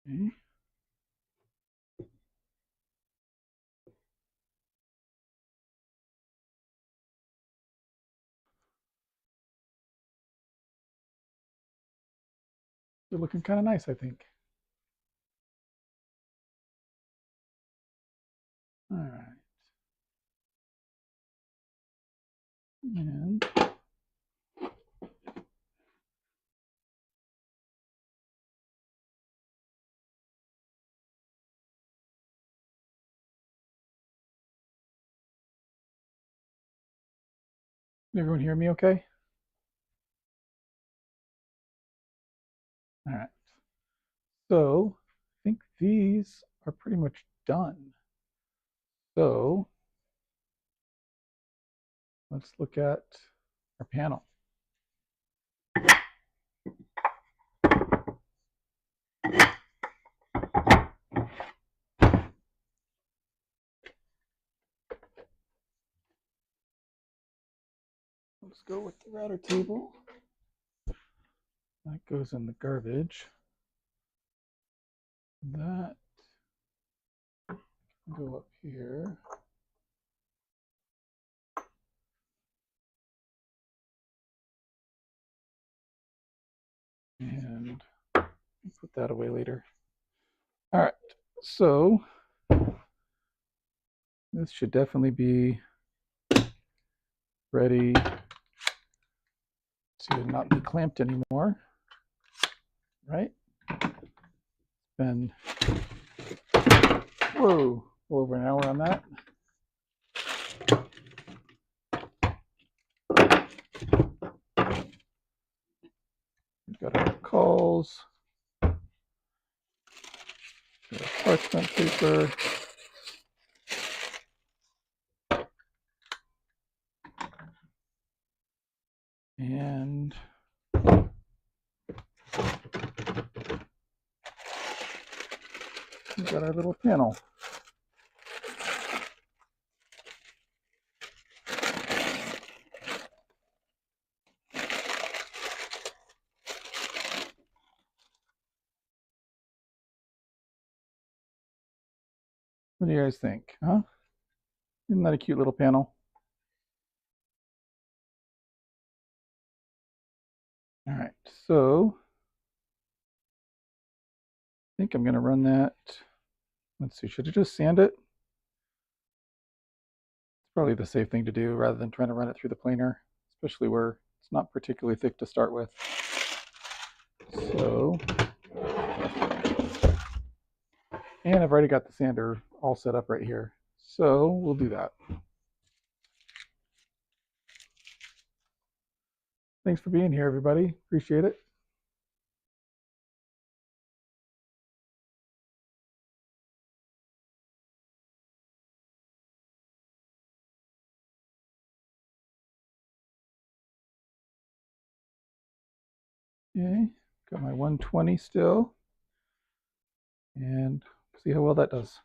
Okay. They're looking kind of nice, I think. All right. And can everyone hear me okay? All right. So I think these are pretty much done. So let's look at our panel. go with the router table. That goes in the garbage. That can go up here. And put that away later. All right, so this should definitely be ready to not be clamped anymore, right? Been, whoa, over an hour on that. We've got our calls, got our parchment paper, and we've got our little panel. What do you guys think, huh? Isn't that a cute little panel? All right, so I think I'm going to run that. Let's see, should I just sand it? It's probably the safe thing to do rather than trying to run it through the planer, especially where it's not particularly thick to start with. So, and I've already got the sander all set up right here. So we'll do that. Thanks for being here, everybody. Appreciate it. Okay, got my 120 still. And see how well that does.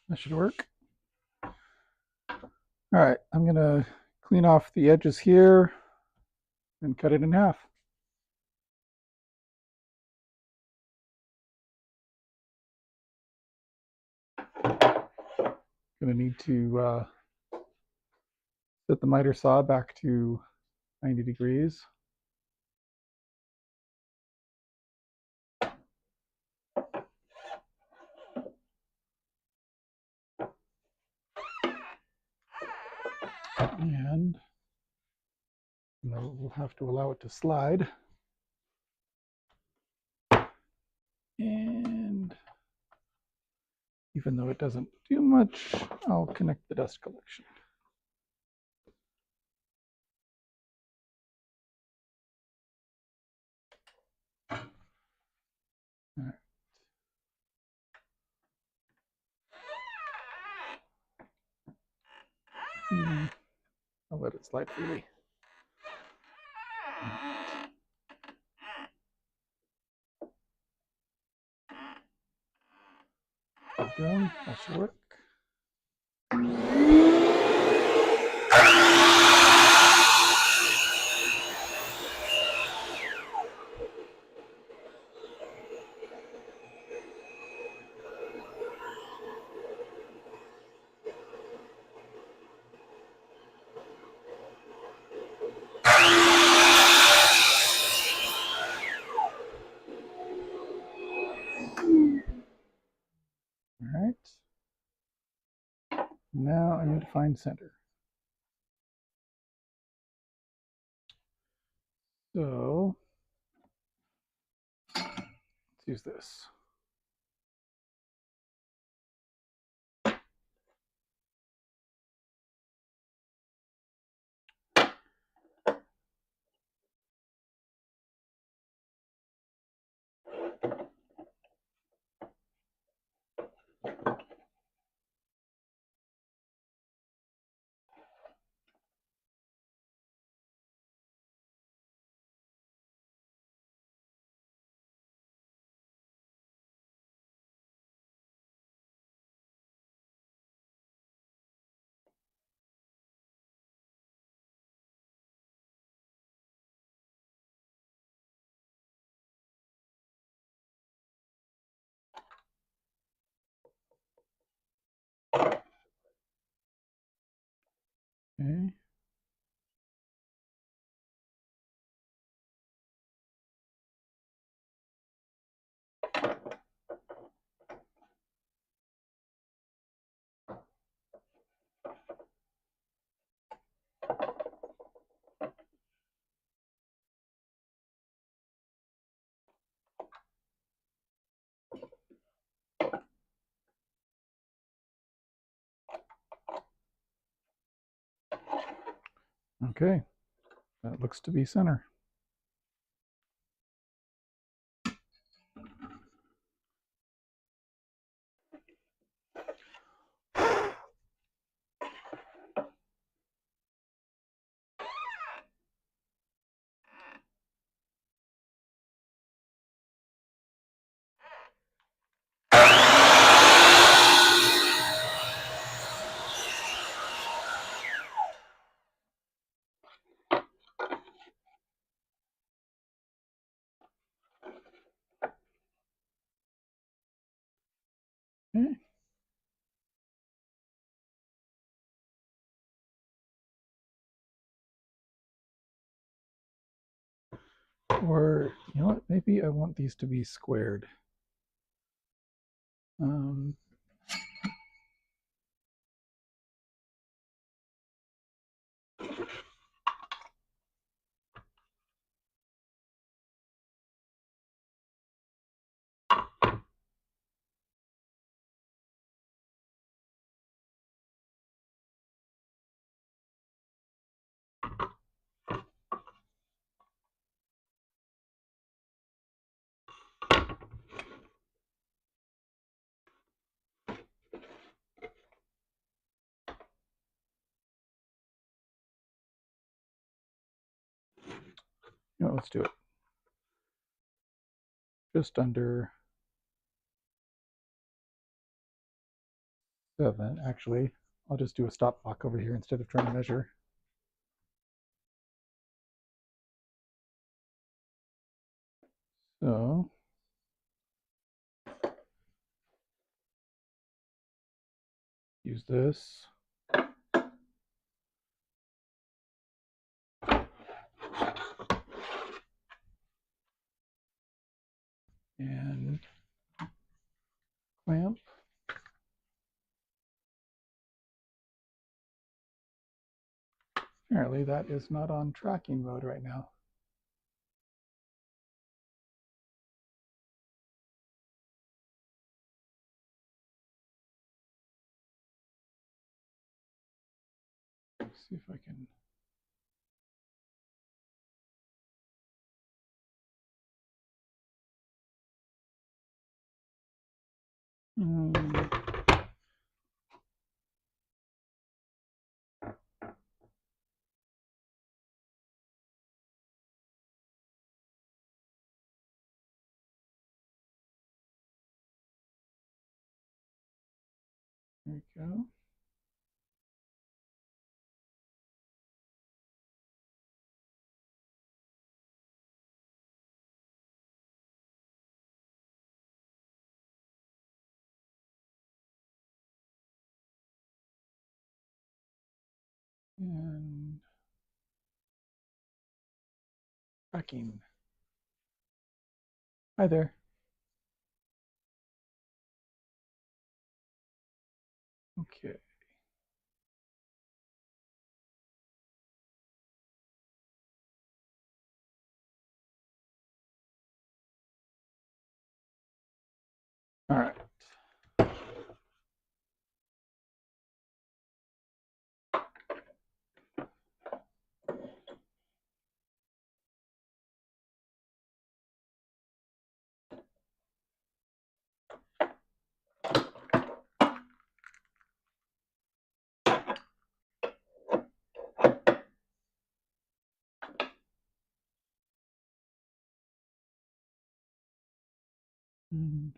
That should work. All right, I'm going to clean off the edges here and cut it in half. Going to need to set the miter saw back to 90 degrees. And we'll have to allow it to slide. And even though it doesn't do much, I'll connect the dust collection. All right. I'll let it slide freely. There we go. That should work. All right. Now I need to find center. So let's use this. Okay. Okay. That looks to be center. Okay. Or, you know what, maybe I want these to be squared. You know, let's do it. Just under 7. Actually, I'll just do a stop block over here instead of trying to measure. So use this. And clamp. Apparently that is not on tracking mode right now. Let's see if I can. There we go. And tracking. Hi there. Okay. All right. And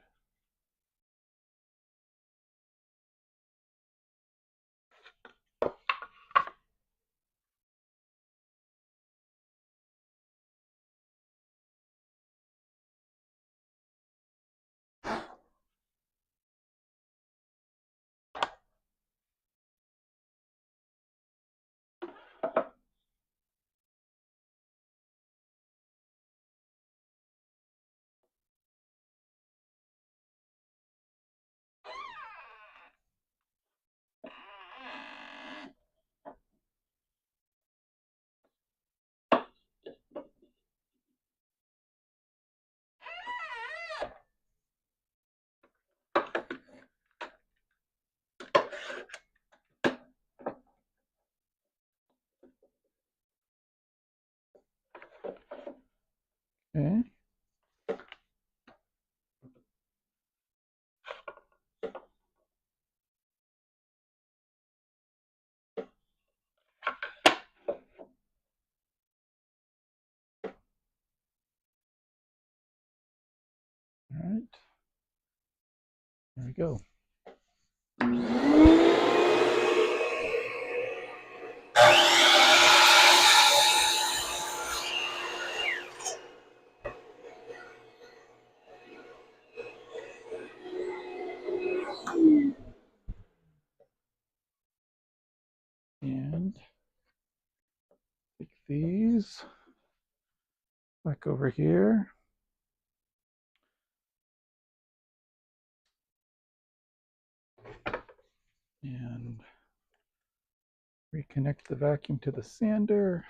okay. All right. There we go. And take these back over here. And reconnect the vacuum to the sander.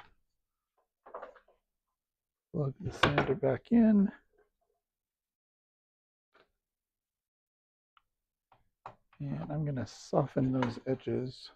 Plug the sander back in. And I'm going to soften those edges.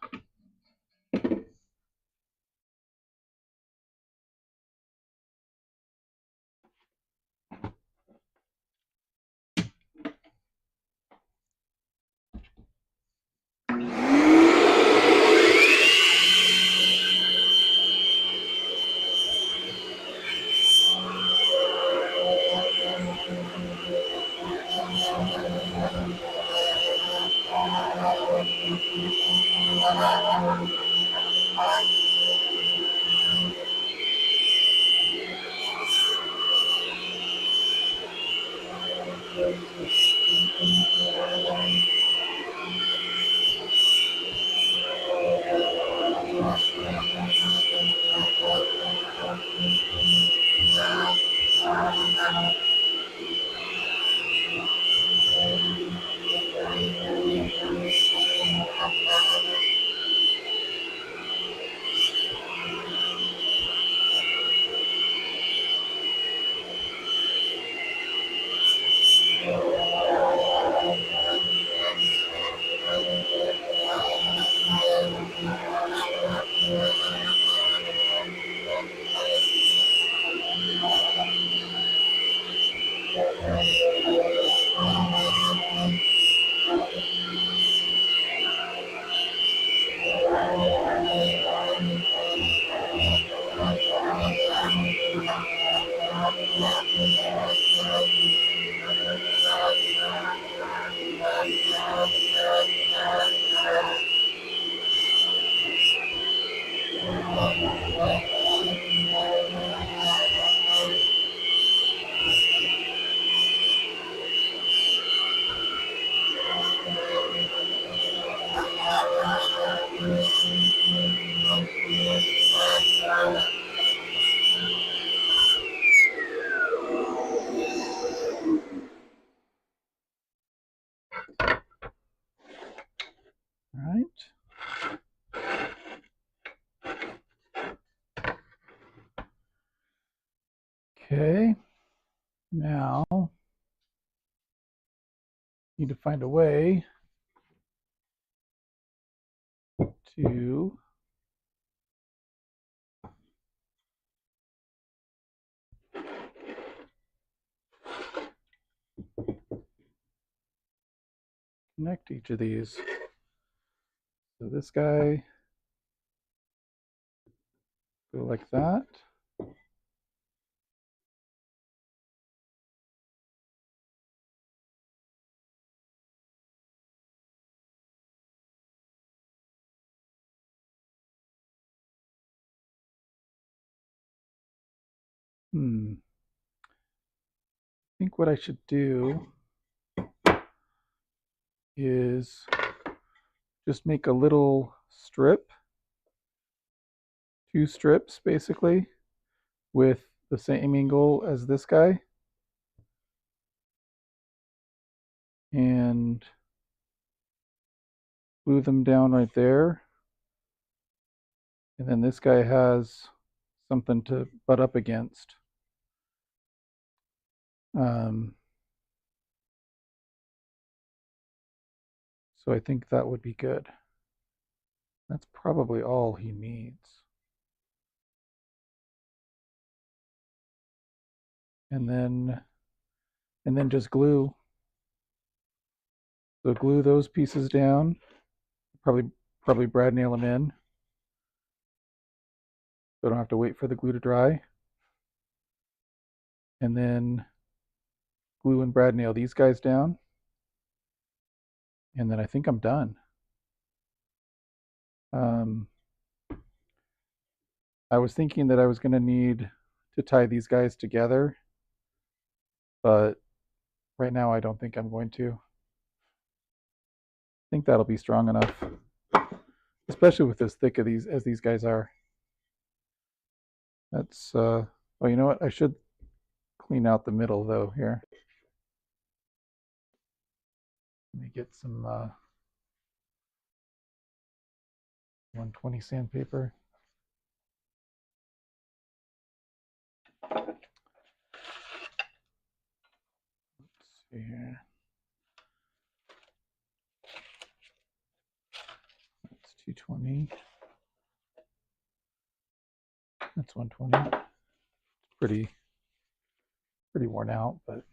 All right. Okay, now need to find a way to connect each of these. So this guy go like that. I think what I should do is just make a little strip, 2 strips basically, with the same angle as this guy, and glue them down right there. And then this guy has something to butt up against. So I think that would be good. That's probably all he needs. And then just glue. So glue those pieces down. Probably brad nail them in. So I don't have to wait for the glue to dry. And then glue and brad nail these guys down. And then I think I'm done. I was thinking that I was going to need to tie these guys together, but right now I don't think I'm going to. I think that'll be strong enough, especially with as thick as these guys are. That's oh, you know what? I should clean out the middle though here. Let me get some 120 sandpaper. Let's see here. That's 220. That's 120. It's pretty worn out, but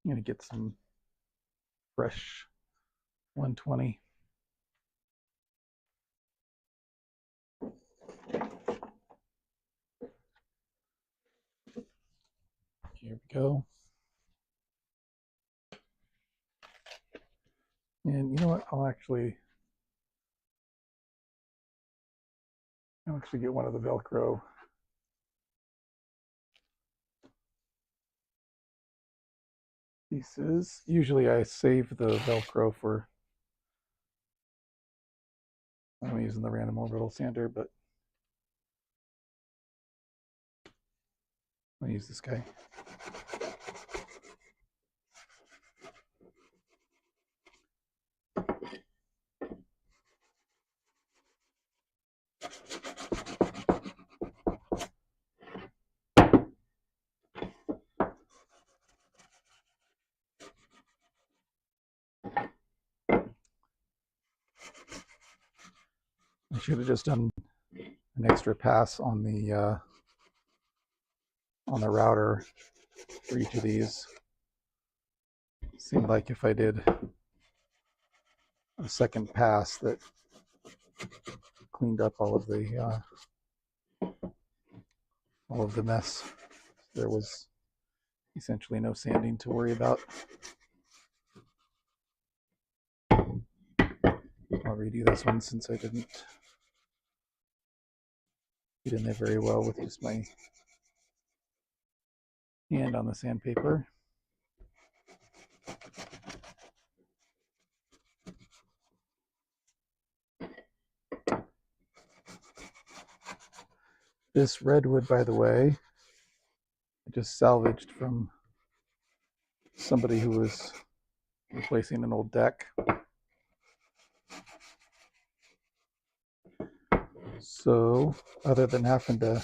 I'm going to get some fresh 120. Here we go. And you know what? I'll actually get one of the Velcro. pieces. Usually I save the Velcro for I'm using the random orbital sander, but I'll use this guy. I should have just done an extra pass on the router for each of these. Seemed like if I did a second pass that cleaned up all of the mess. There was essentially no sanding to worry about. I'll redo this one since I didn't get in there very well with just my hand on the sandpaper. This redwood, by the way, I just salvaged from somebody who was replacing an old deck. So other than having to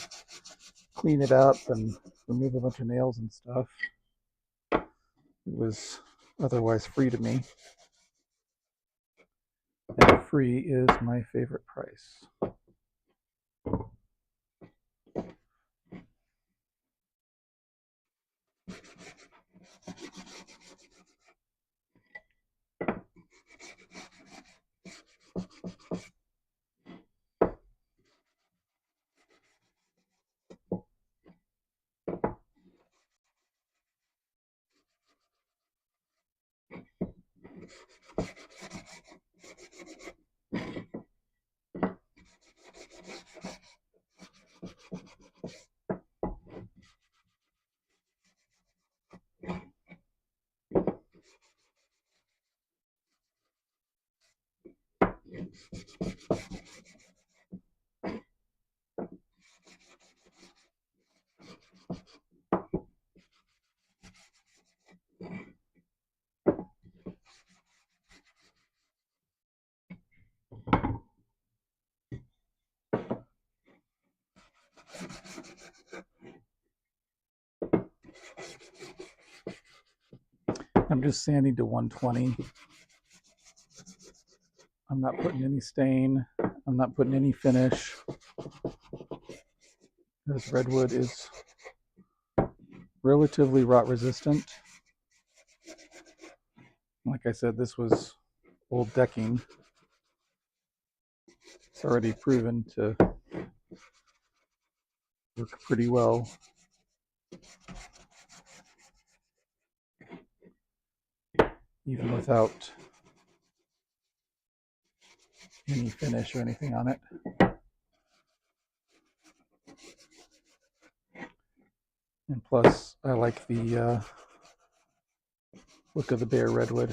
clean it up and remove a bunch of nails and stuff, it was otherwise free to me. And free is my favorite price. I'm just sanding to 120. I'm not putting any stain. I'm not putting any finish. This redwood is relatively rot resistant. Like I said, this was old decking. It's already proven to work pretty well. Even without any finish or anything on it. And plus, I like the look of the bare redwood.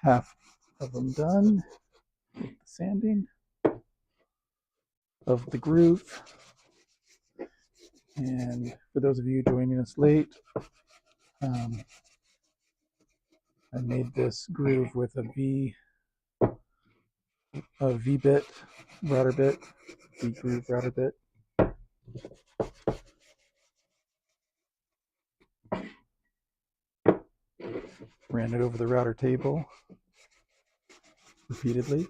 Half of them done with the sanding of the groove. And for those of you joining us late, I made this groove with a V-bit router bit, V-groove router bit. Ran it over the router table repeatedly.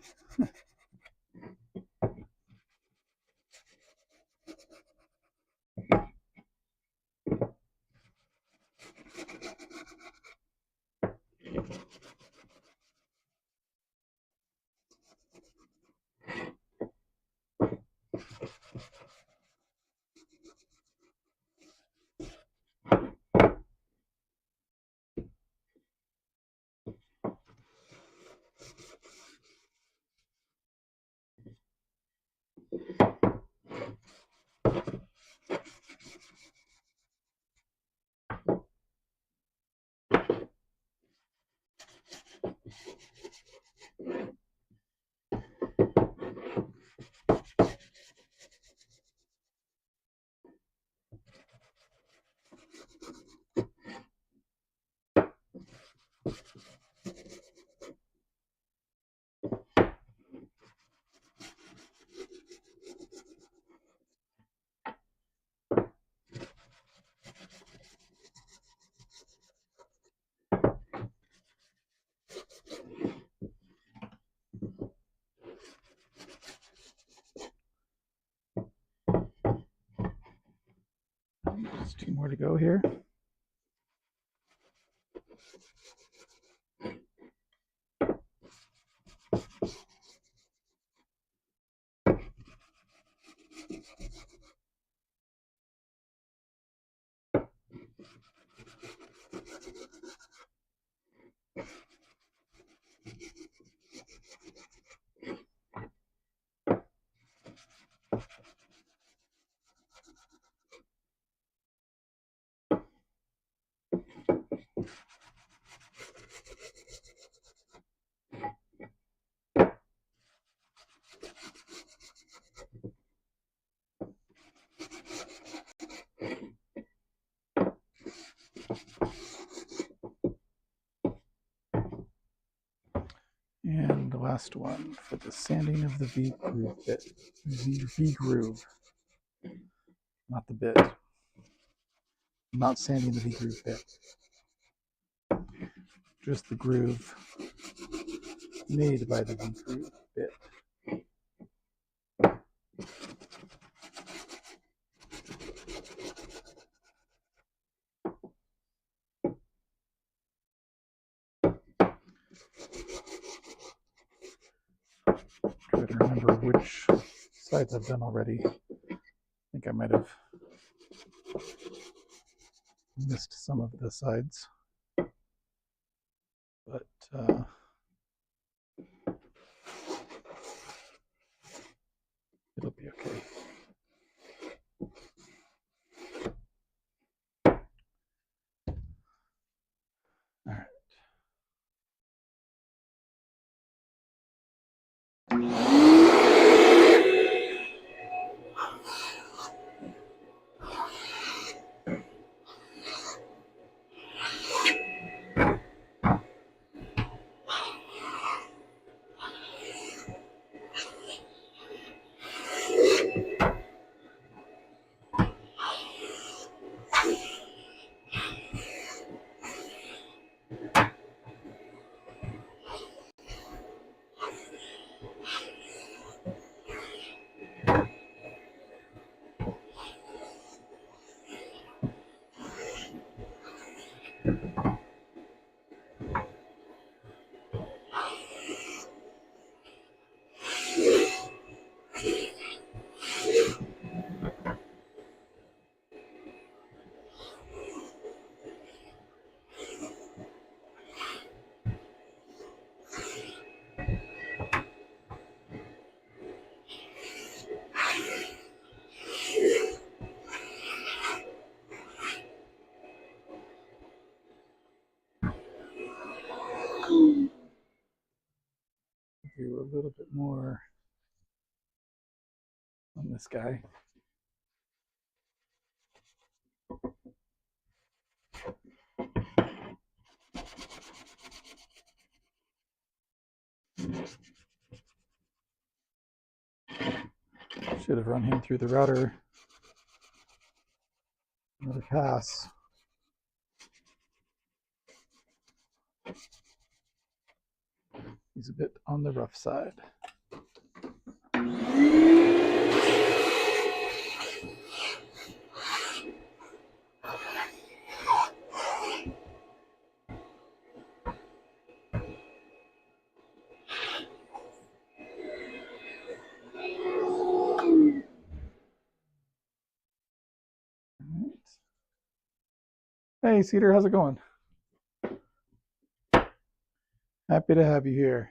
Just 2 more to go here. And the last one for the sanding of the V groove bit. V groove, not the bit. I'm not sanding the V groove bit. Just the groove made by the V groove bit. Try to remember which sides I've done already. I think I might have missed some of the sides, but it'll be okay. All right. Do a little bit more on this guy. Should have run him through the router. Another pass. He's a bit on the rough side. Hey, Cedar, how's it going? Happy to have you here.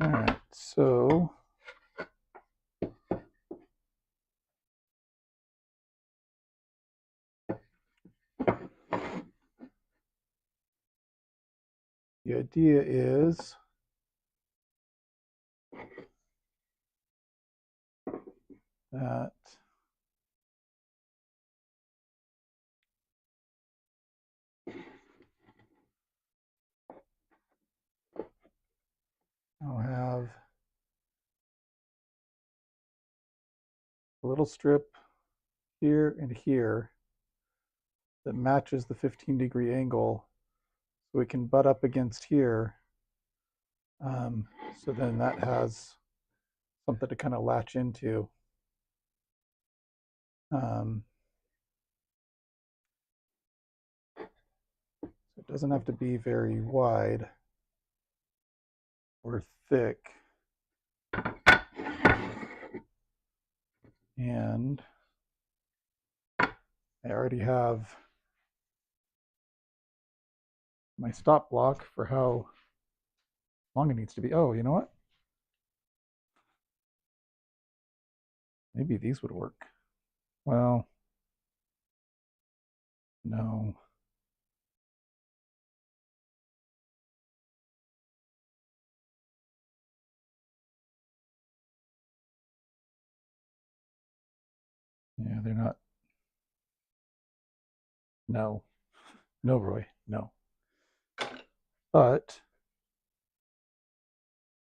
All right, so The idea is that I'll have a little strip here and here that matches the 15-degree angle, so we can butt up against here. So then that has something to kind of latch into. So it doesn't have to be very wide or thick. And I already have my stop block for how long it needs to be. Oh, you know what? Maybe these would work. Well, no. Yeah, they're not. No. No, Roy. No. But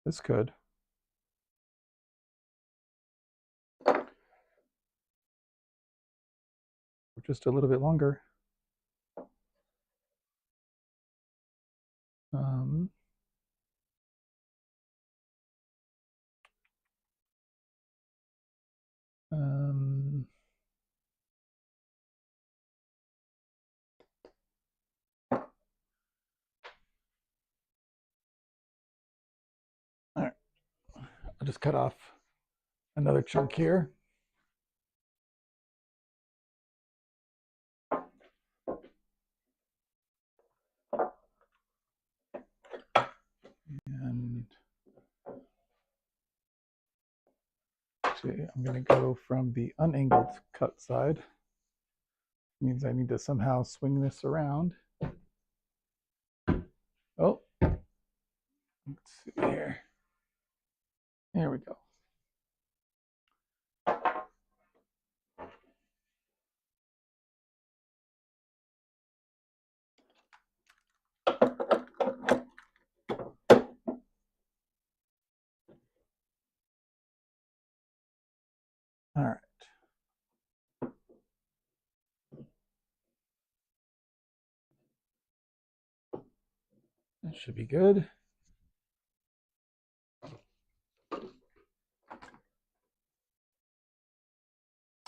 this could. For just a little bit longer. Um, um, all right. I'll just cut off another chunk here. And actually, I'm going to go from the unangled cut side. It means I need to somehow swing this around. Oh, let's see here. There we go. All right. That should be good.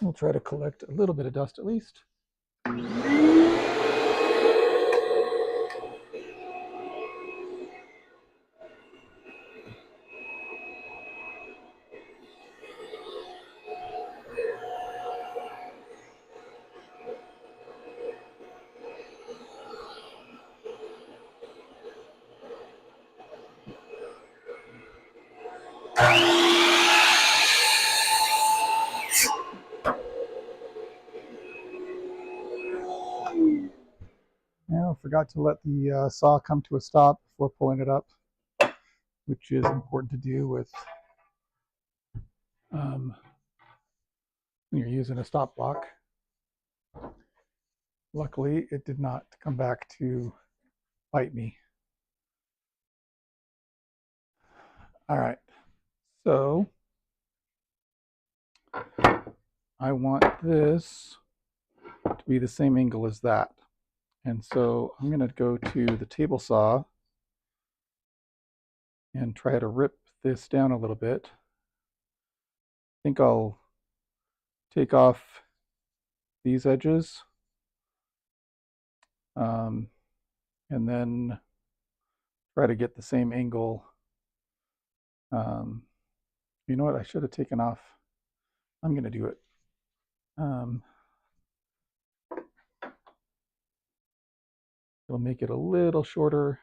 We'll try to collect a little bit of dust at least. Now, forgot to let the saw come to a stop before pulling it up, which is important to do with when you're using a stop block. Luckily, it did not come back to bite me. All right, so I want this to be the same angle as that. And so I'm going to go to the table saw and try to rip this down a little bit. I think I'll take off these edges and then try to get the same angle. You know what? I should have taken off. I'm going to do it. It'll make it a little shorter.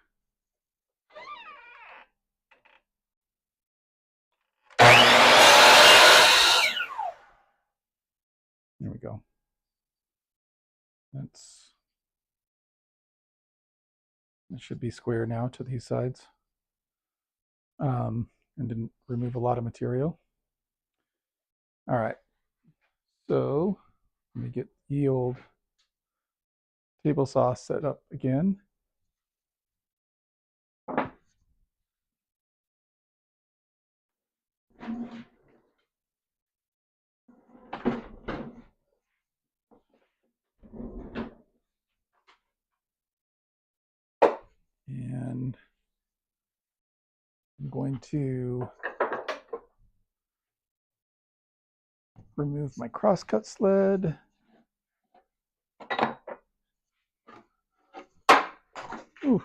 There we go. That's It should be square now to these sides. And didn't remove a lot of material. All right, so let me get the old table saw set up again. And I'm going to remove my crosscut sled. Ooh,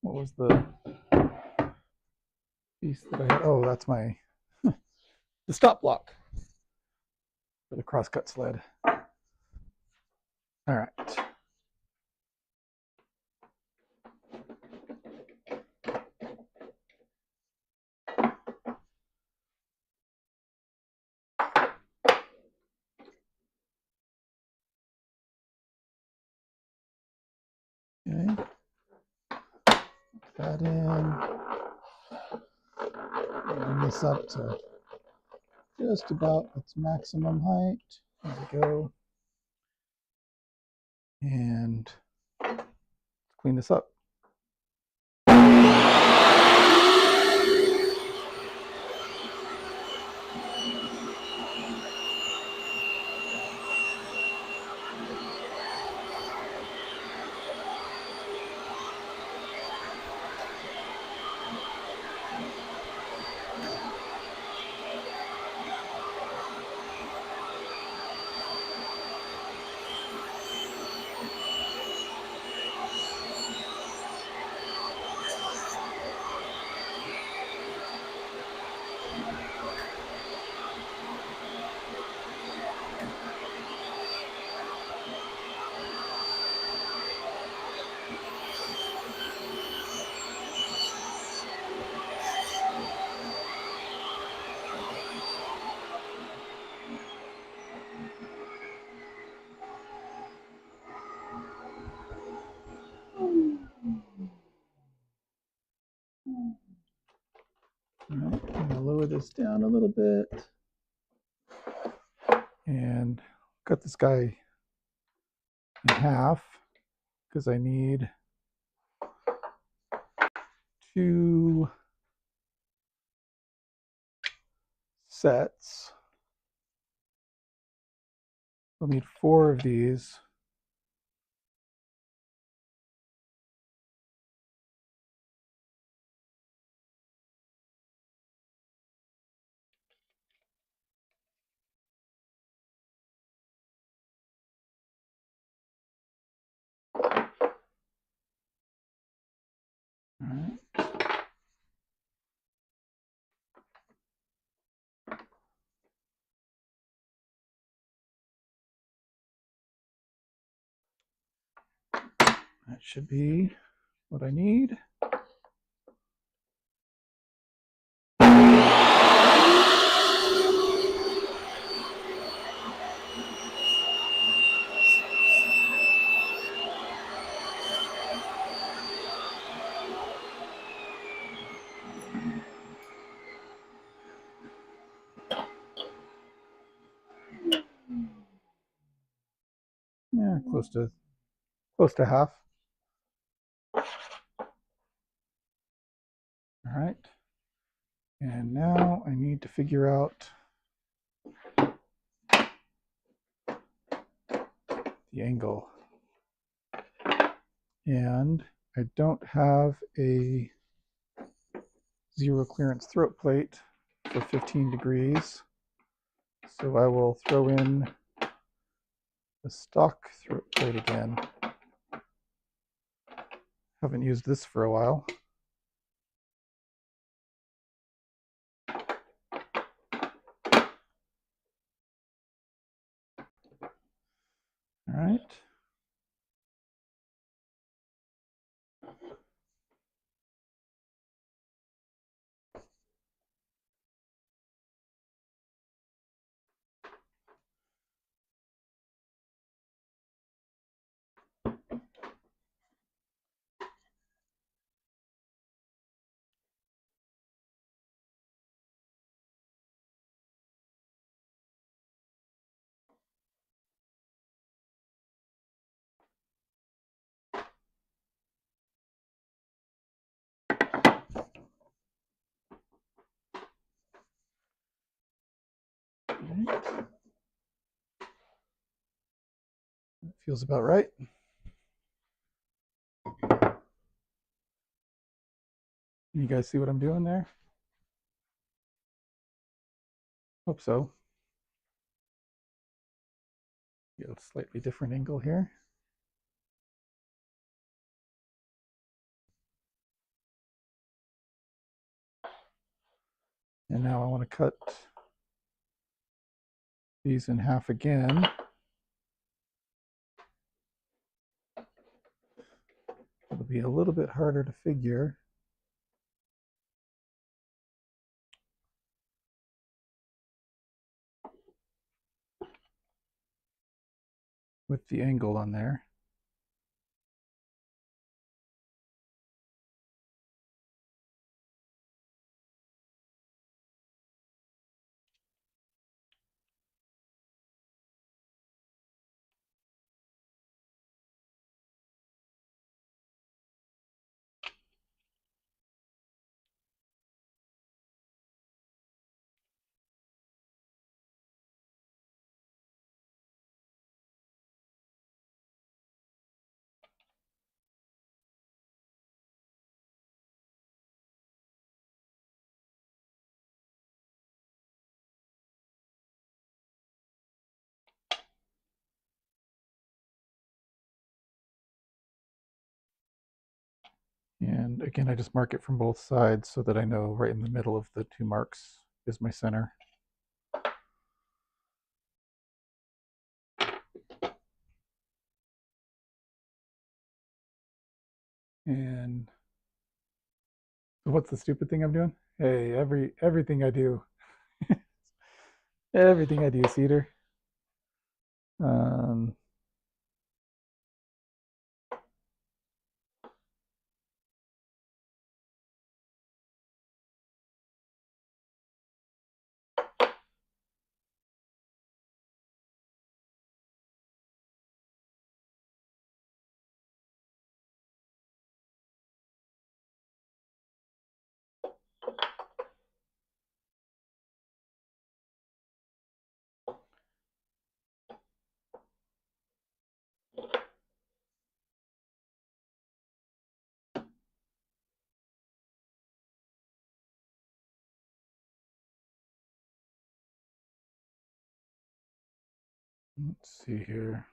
what was the piece that I had? Oh, that's my the stop block for the crosscut sled. All right. Okay. Put that in. Bring this up to just about its maximum height. There we go. And clean this up. All right, I'm gonna lower this down a little bit and cut this guy in half because I need 2 sets. We'll need 4 of these. All right. That should be what I need. Yeah, close to half. All right. And now I need to figure out the angle. And I don't have a 0 clearance throat plate for 15 degrees. So I will throw in the stock throat plate again. Haven't used this for a while. All right. That feels about right. You guys see what I'm doing there? Hope so. Get a slightly different angle here. And now I want to cut these in half again. It'll be a little bit harder to figure. With the angle on there. And again, I just mark it from both sides so that I know right in the middle of the two marks is my center. And what's the stupid thing I'm doing? Hey, everything I do, everything I do, Cedar. Let's see here.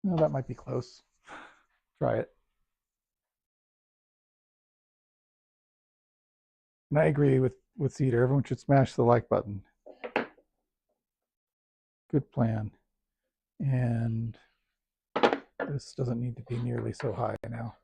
Oh, that might be close. Try it. And I agree with Cedar. Everyone should smash the like button. Good plan. And this doesn't need to be nearly so high now.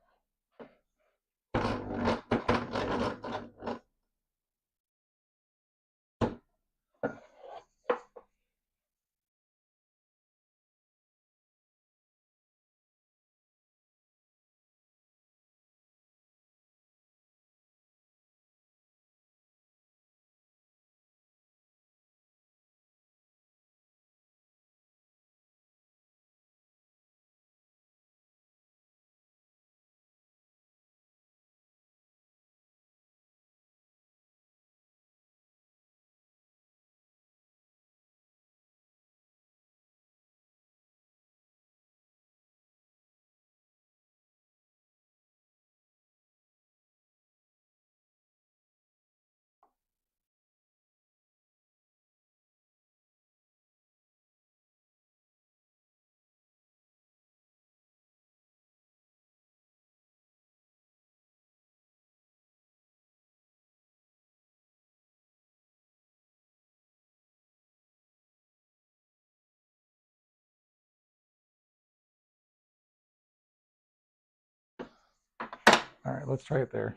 All right, let's try it there.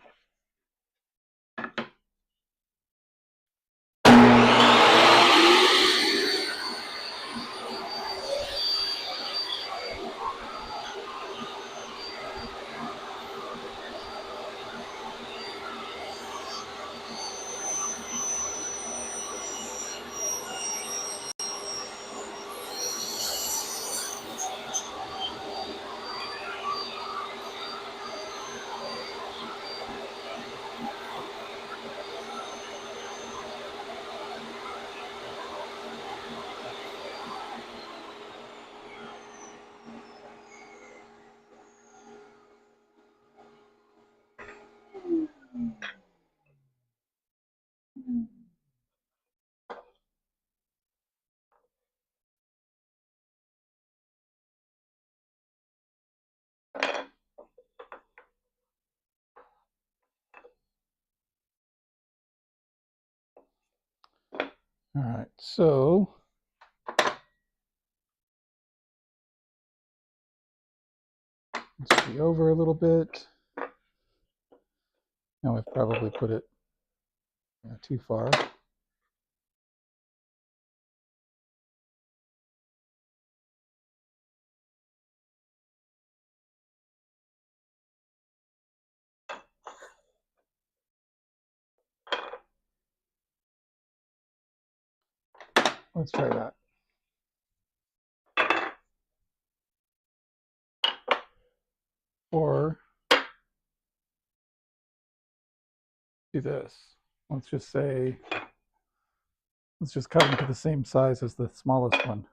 All right, so let's see over a little bit. Now I've probably put it too far. Let's try that. Or do this. Let's just say, let's just cut them to the same size as the smallest one.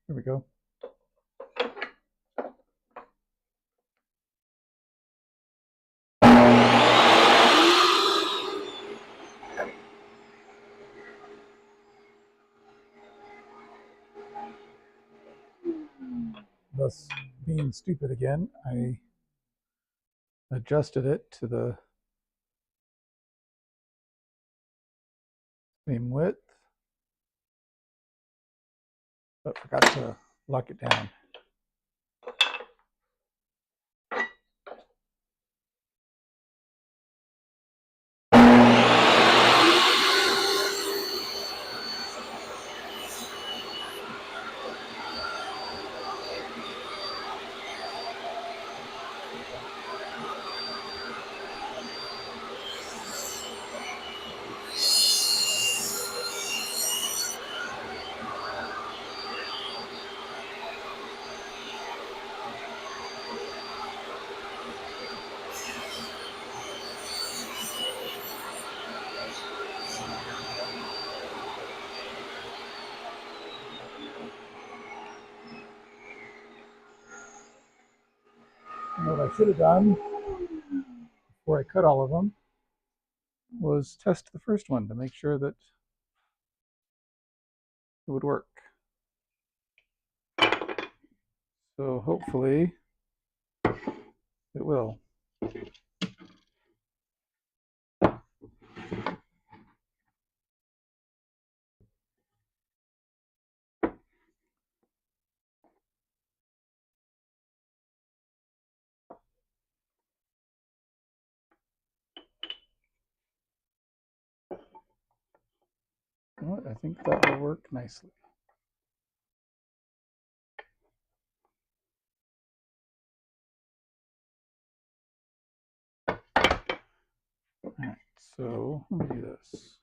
There we go. Thus being stupid again, I adjusted it to the same width, but forgot to lock it down. And what I should have done before I cut all of them was test the first one to make sure that it would work. So hopefully it will. Well, I think that will work nicely. All right, so let me do this.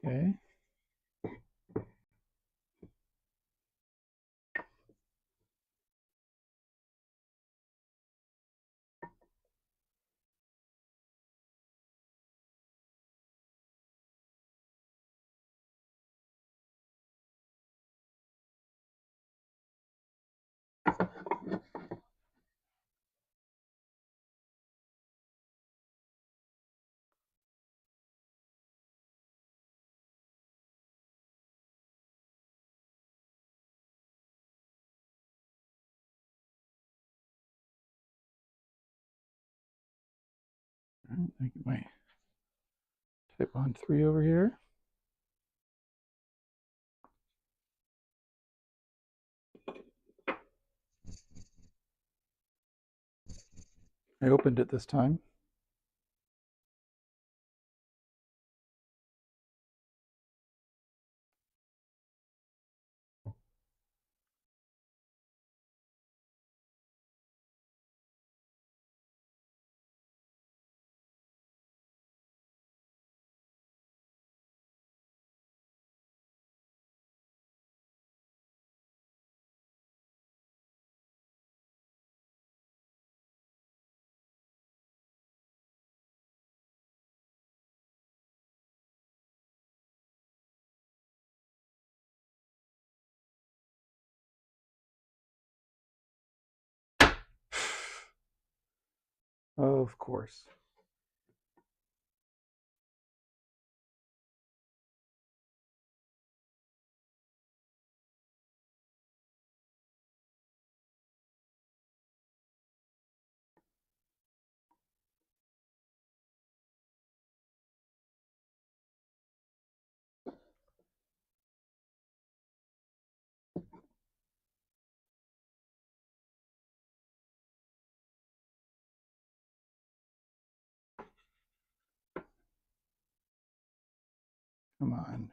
Okay. All right, I get my type on 3 over here. I opened it this time. Of course. Come on.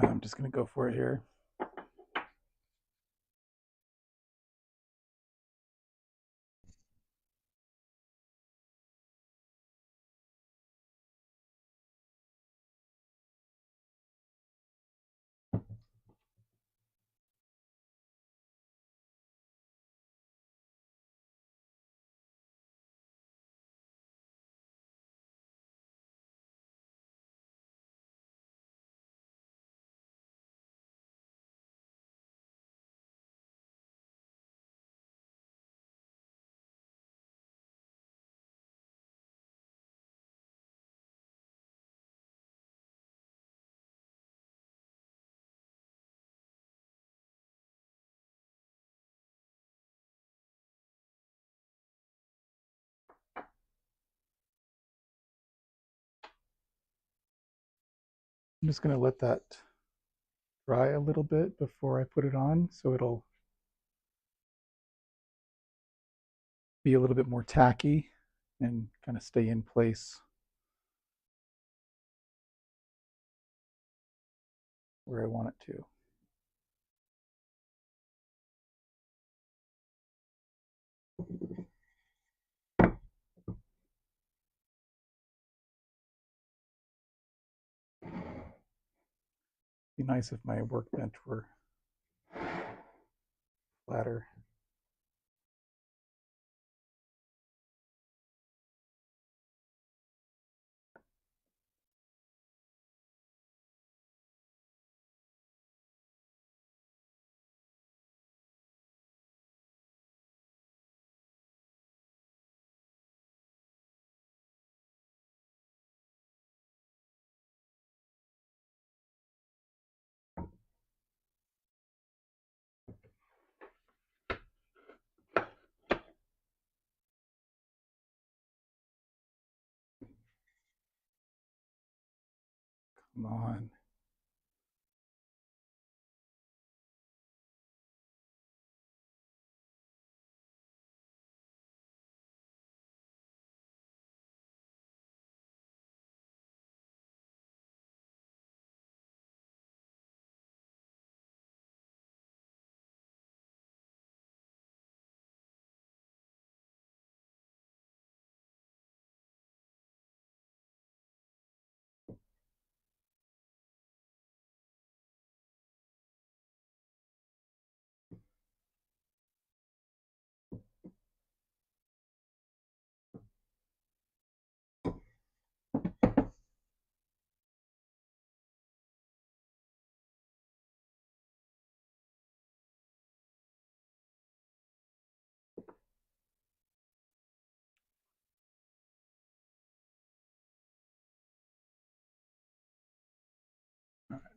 I'm just going to go for it here. I'm just going to let that dry a little bit before I put it on, so it'll be a little bit more tacky and kind of stay in place where I want it to. Be nice if my workbench were flatter. Come on.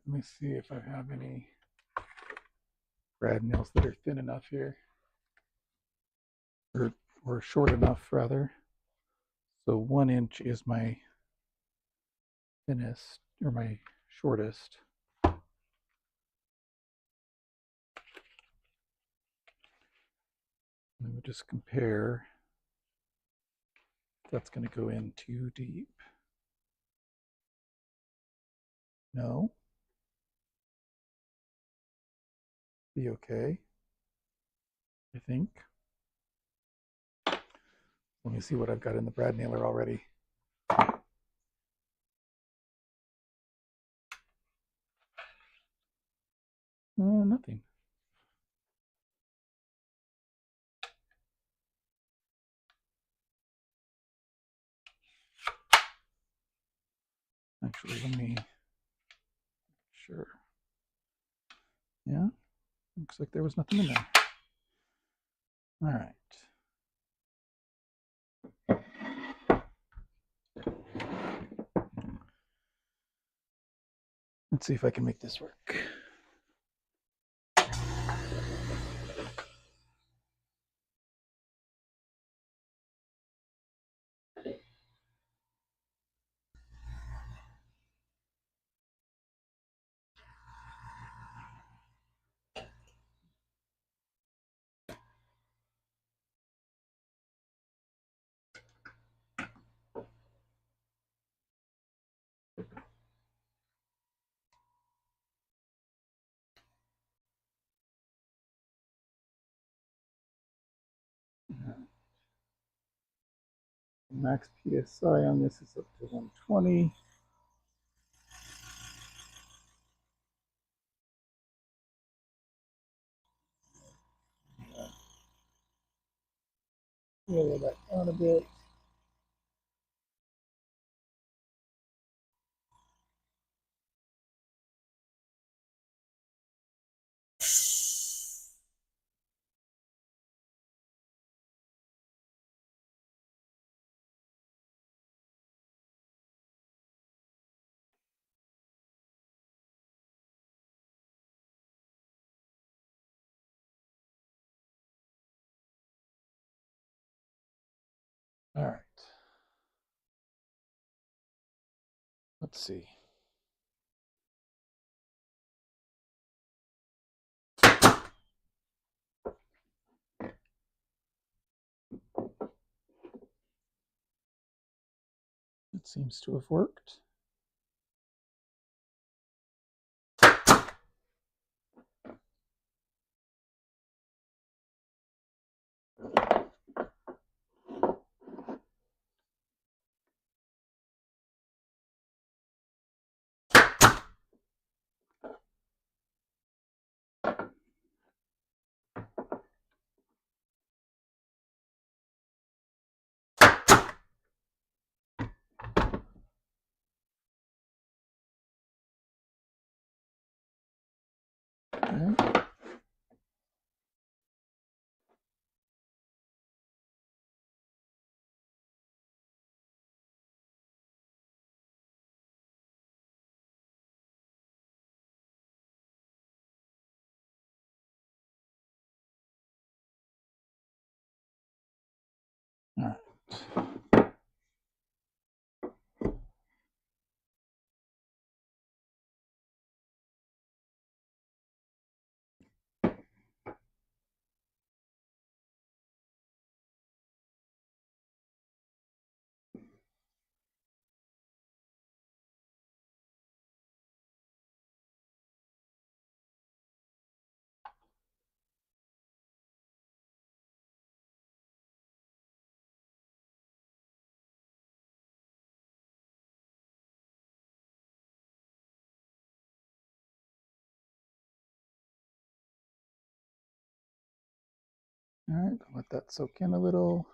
Let me see if I have any brad nails that are thin enough here, or short enough rather. So 1 inch is my thinnest, or my shortest. Let me just compare. That's going to go in too deep. No. Be okay, I think. Let me see what I've got in the brad nailer already. Nothing. Actually, let me, sure. Yeah, looks like there was nothing in there. All right. Let's see if I can make this work. Max PSI on this is up to 120. Lower that down a bit. All right. Let's see. It seems to have worked. Okay. All right. All right, let that soak in a little.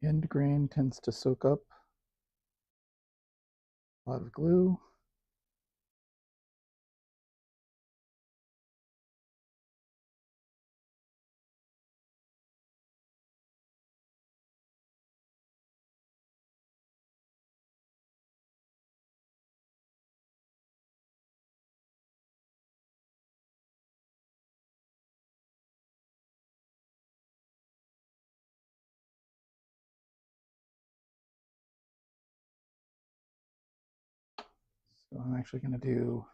End grain tends to soak up a lot of glue. So I'm actually going to do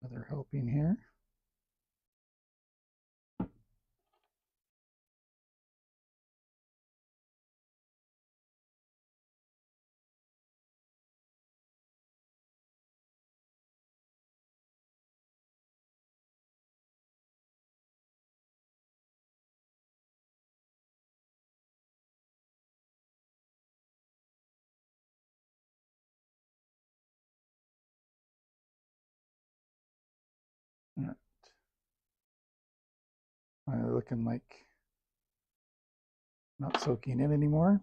another helping here. All right. Finally looking like not soaking in anymore.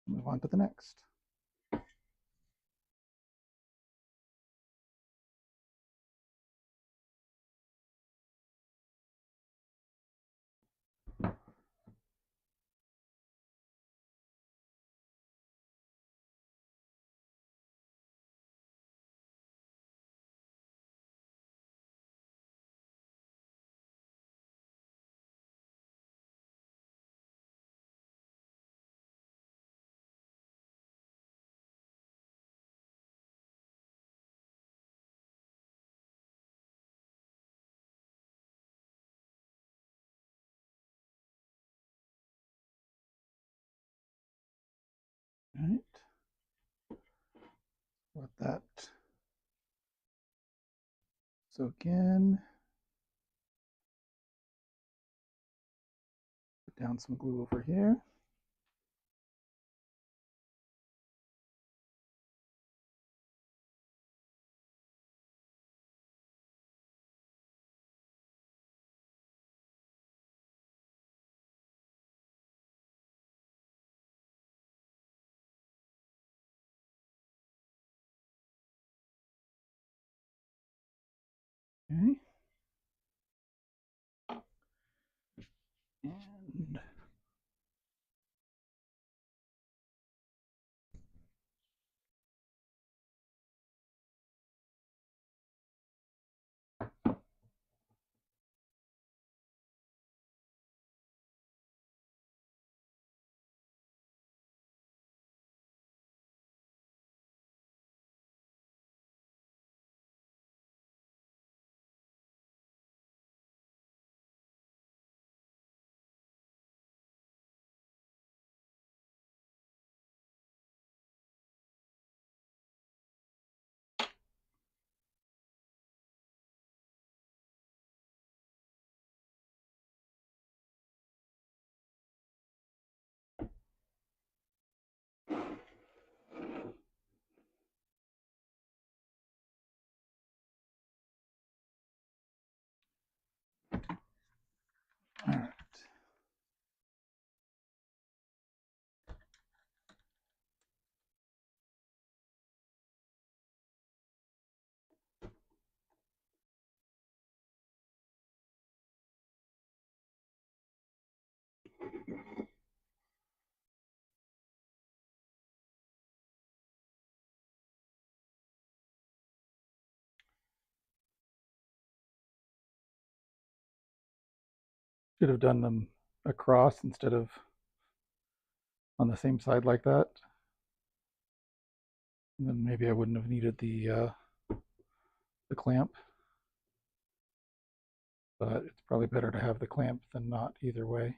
Move on to the next. All right. Let that soak in. Put down some glue over here. Okay. And all right. Should have done them across instead of on the same side like that. And then maybe I wouldn't have needed the clamp. But it's probably better to have the clamp than not either way.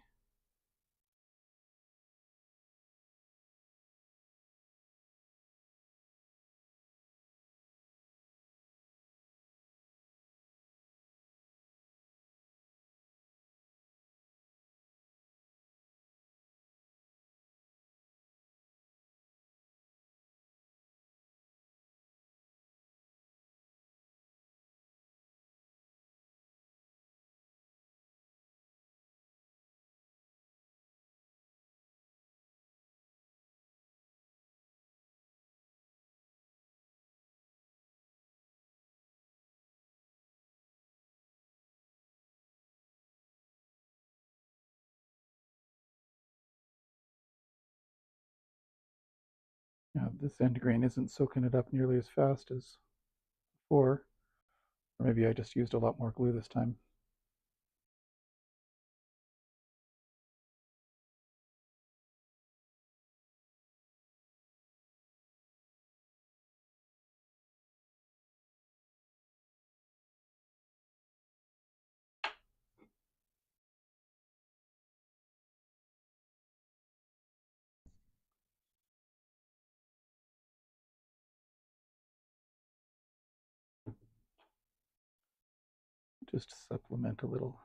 Yeah, this end grain isn't soaking it up nearly as fast as before. Or maybe I just used a lot more glue this time. Just supplement a little.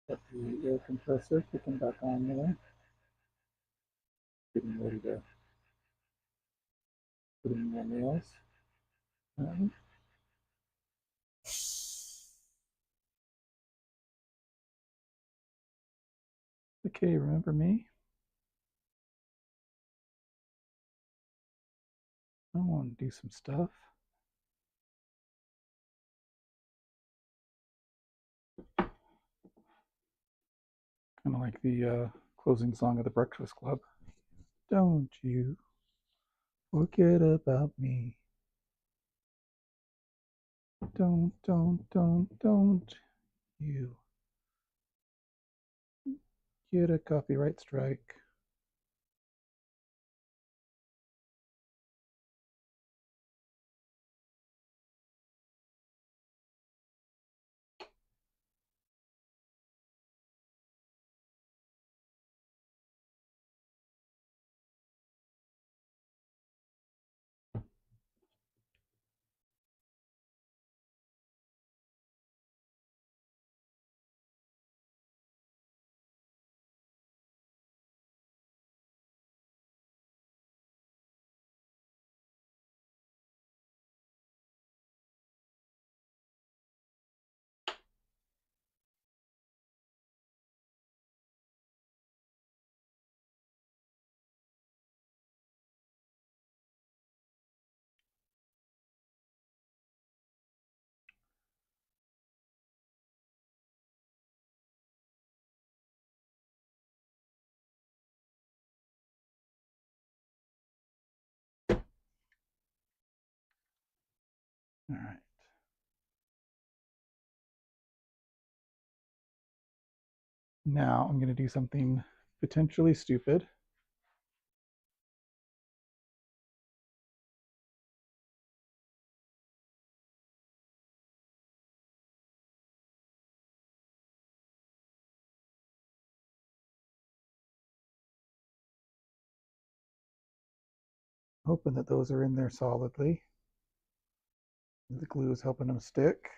Got the air compressor kicking back on there. Getting ready to put in more nails. Okay, remember me? I want to do some stuff. Kind of like the closing song of the Breakfast Club. Don't you forget about me. Don't you get a copyright strike. All right. Now I'm going to do something potentially stupid. Hoping that those are in there solidly. The glue is helping them stick.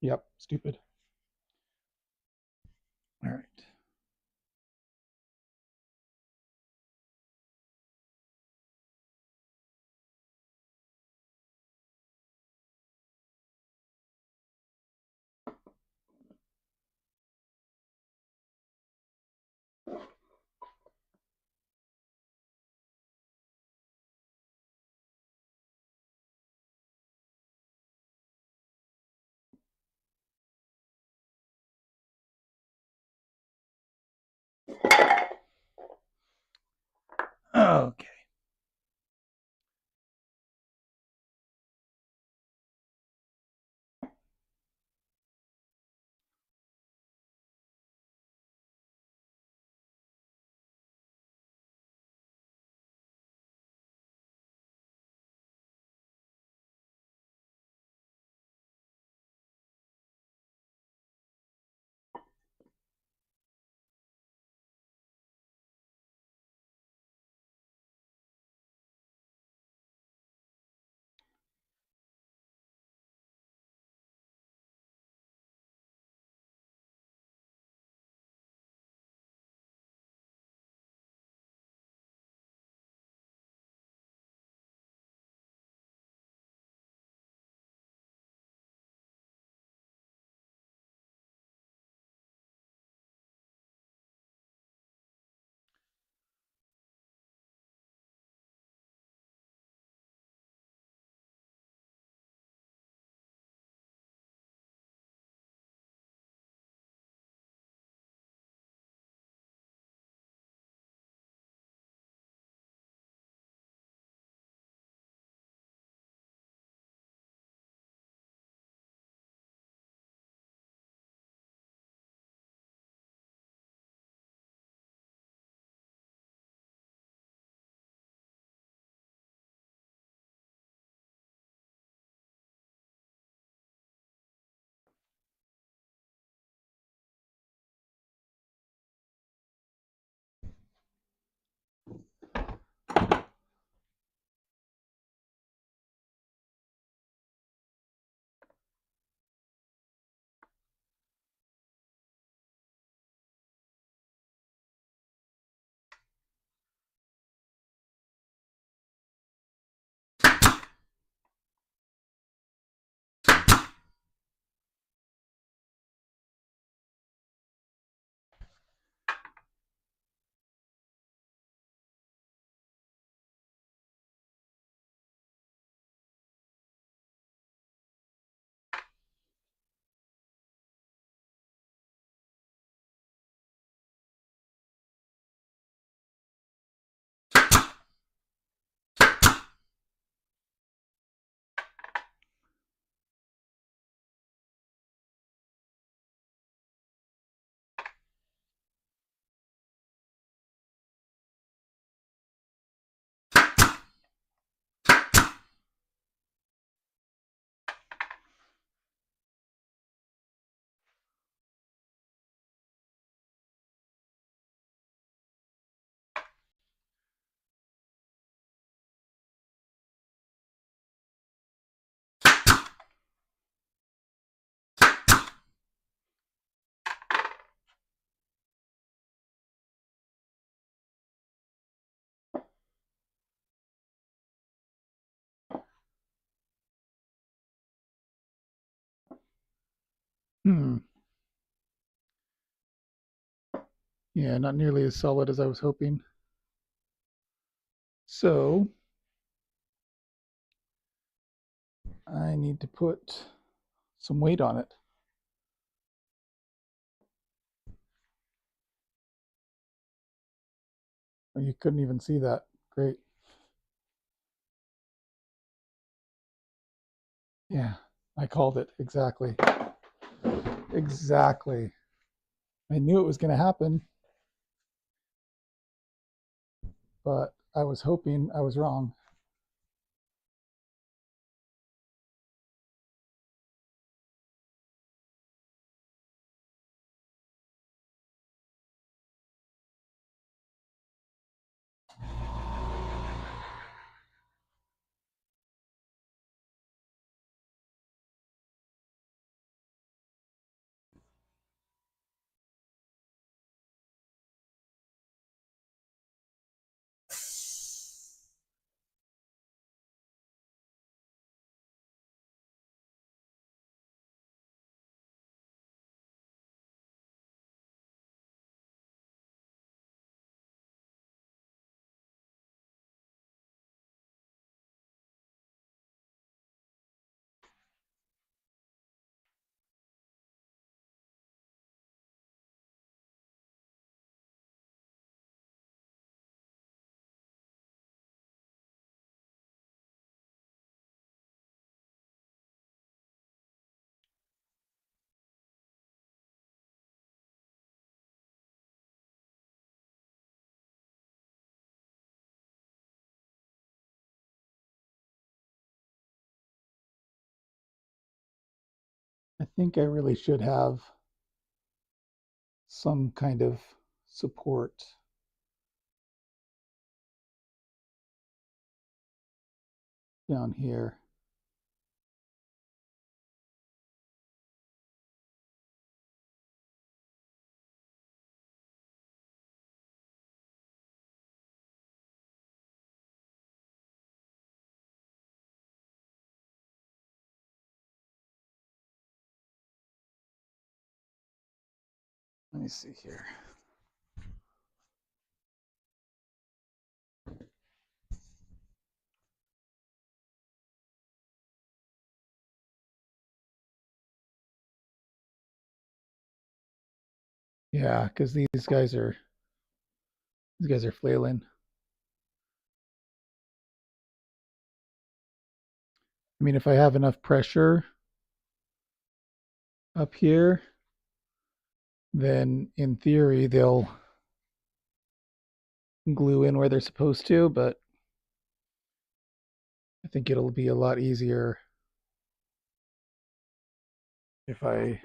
Yep, stupid. All right. Okay. Hmm. Yeah, not nearly as solid as I was hoping. So I need to put some weight on it. Oh, you couldn't even see that. Great. Yeah, I called it. Exactly. Exactly. I knew it was going to happen, but I was hoping I was wrong. I think I really should have some kind of support down here. Let me see here. Yeah, because these guys are flailing. I mean, if I have enough pressure up here, then in theory they'll glue in where they're supposed to, but I think it'll be a lot easier if I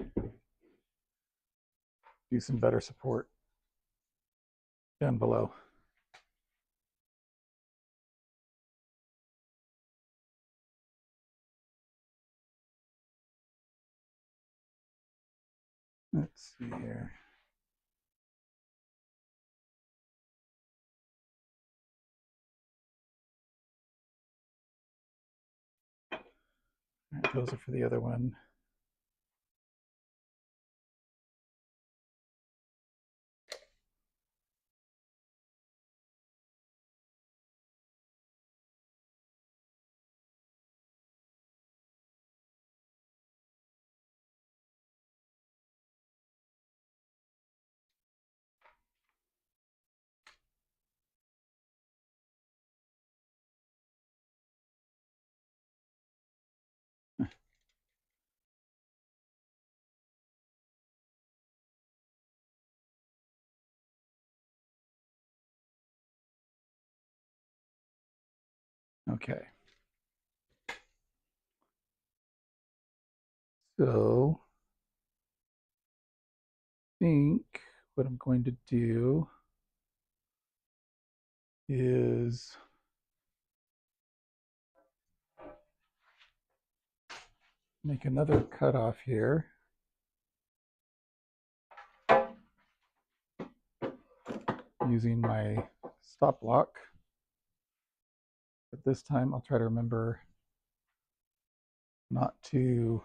do some better support down below. Let's see here. All right, those are for the other one. Okay. So I think what I'm going to do is make another cutoff here. Using my stop block. But this time I'll try to remember not to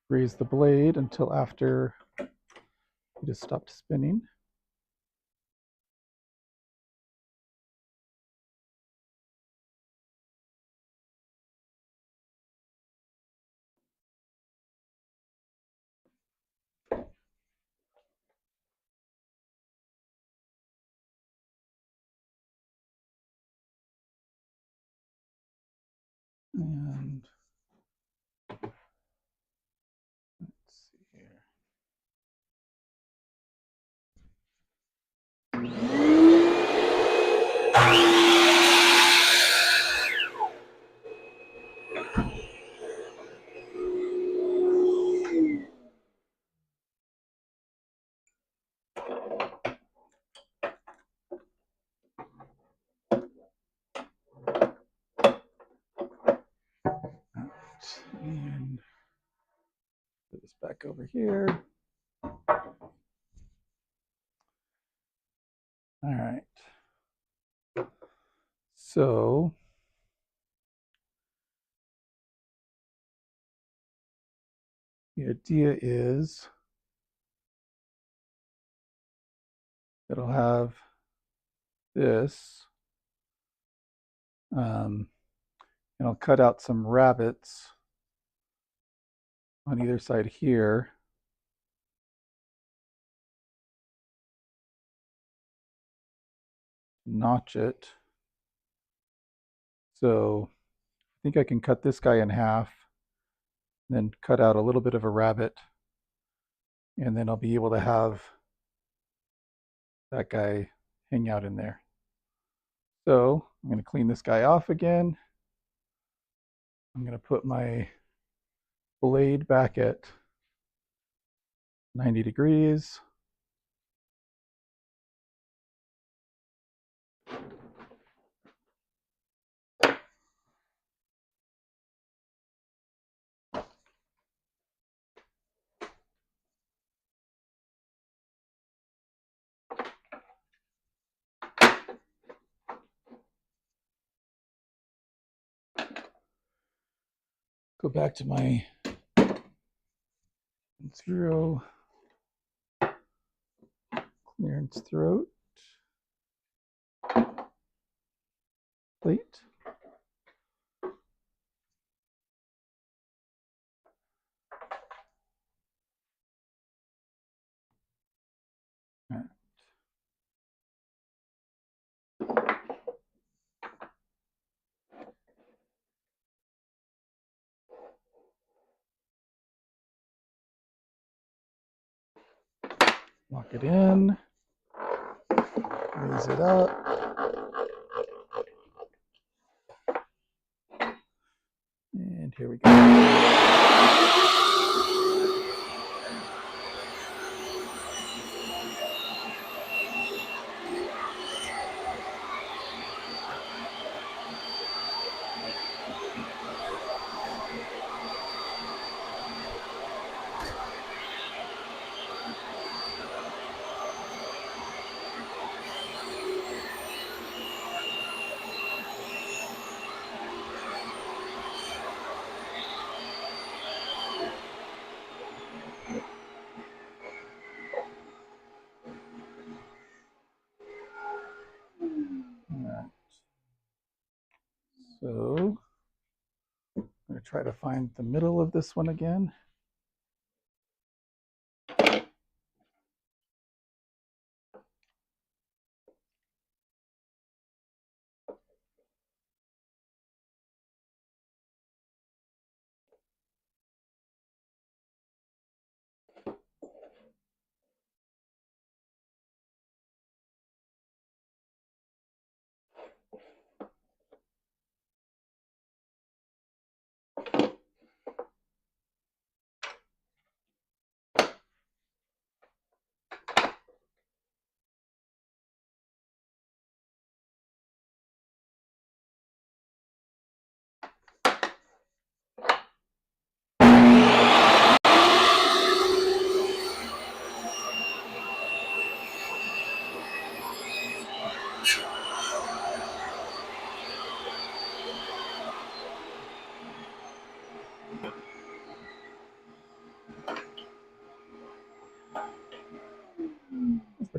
raise the blade until after it has stopped spinning. And let's see here. And put this back over here. All right. So the idea is it'll have this, and I'll cut out some rabbets on either side here. Notch it. So I think I can cut this guy in half, then cut out a little bit of a rabbet, and then I'll be able to have that guy hang out in there. So I'm going to clean this guy off again. I'm going to put my blade back at 90 degrees. Go back to my 0 clearance throat plate. All right. Lock it in, raise it up. And here we go. So I'm going to try to find the middle of this one again.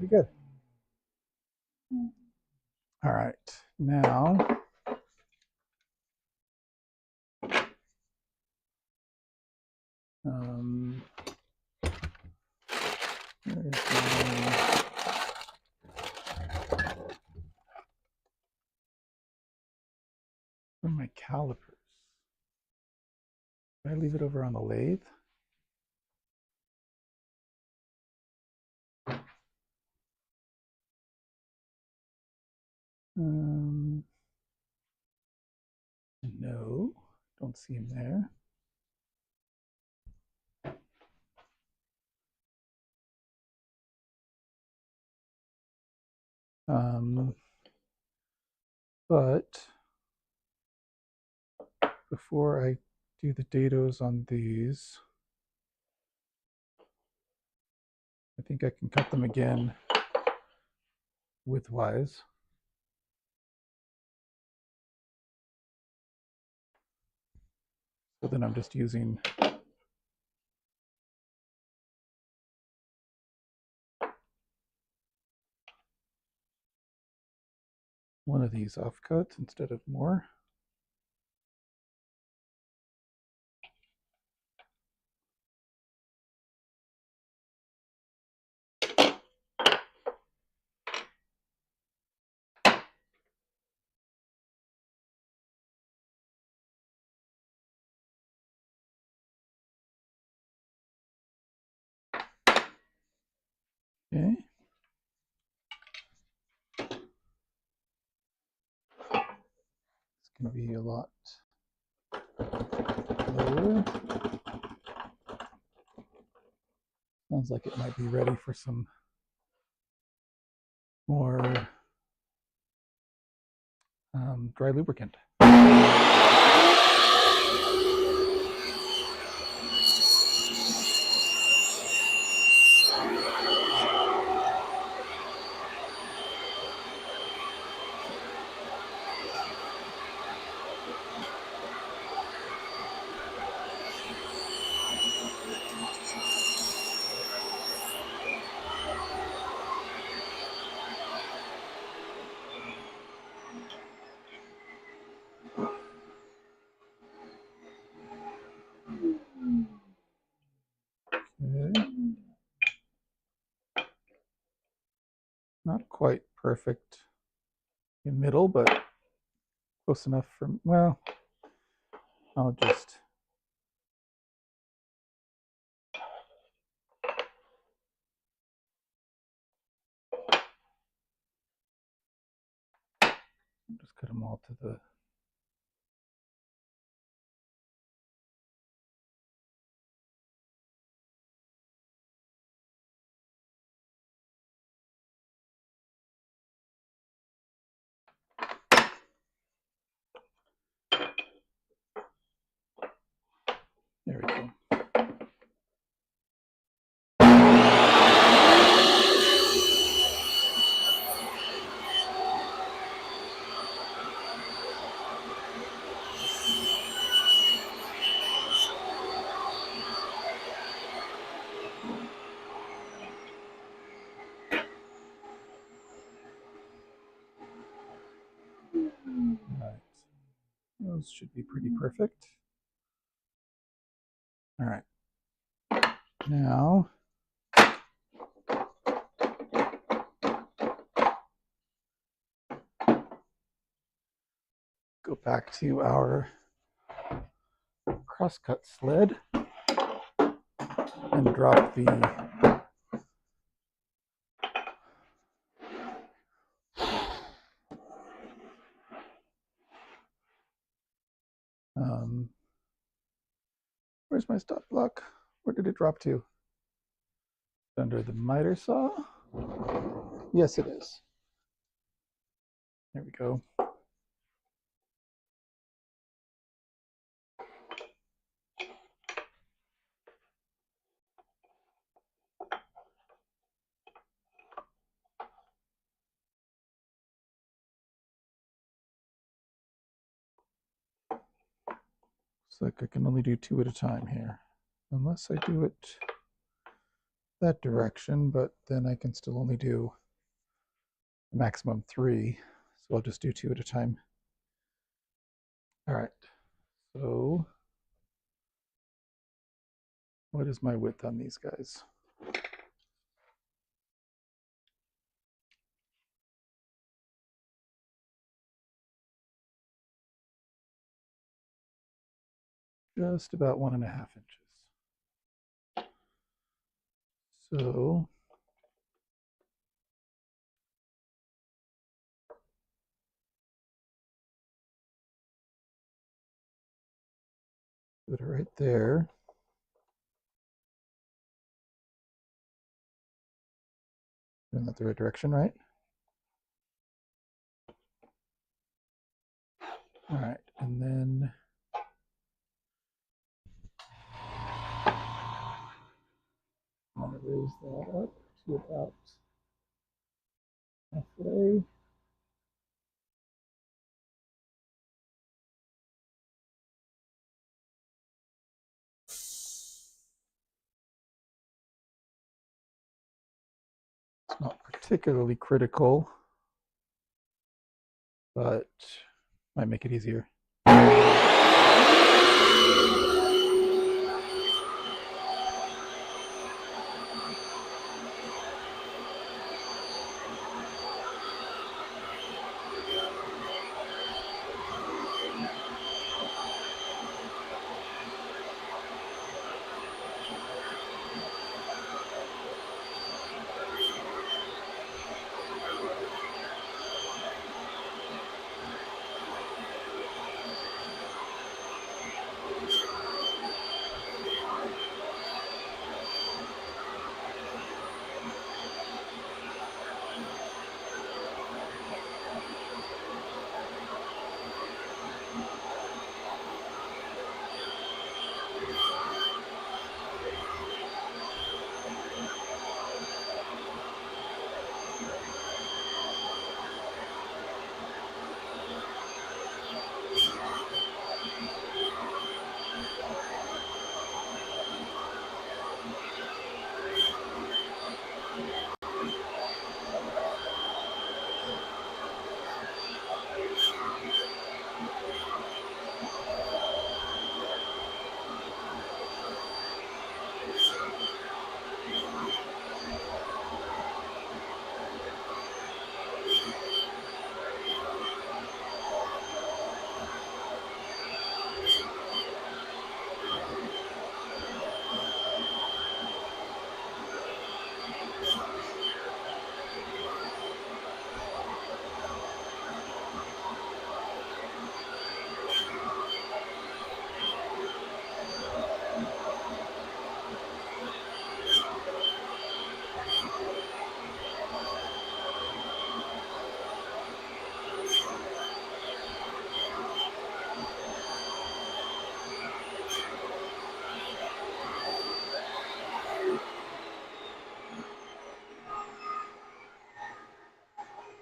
pretty good. All right, now where are my calipers? Did I leave it over on the lathe? No, don't see him there. But before I do the dados on these, I think I can cut them again widthwise. So then I'm just using one of these offcuts instead of more. Okay. It's going to be a lot lower. Sounds like it might be ready for some more dry lubricant. Okay. Not quite perfect in middle, but close enough for, well, I'll just cut them all to the there we go. All right. Those should be pretty perfect. All right. Now, go back to our crosscut sled and drop the where's my stop block? Where did it drop to? Under the miter saw? Yes, it is. There we go. Looks like I can only do 2 at a time here, unless I do it that direction, but then I can still only do a maximum 3. So I'll just do 2 at a time. All right. So what is my width on these guys? Just about 1.5 inches. So put it right there. Isn't that the right direction, right? All right, and then I'm going to raise that up to about halfway. It's not particularly critical, but might make it easier.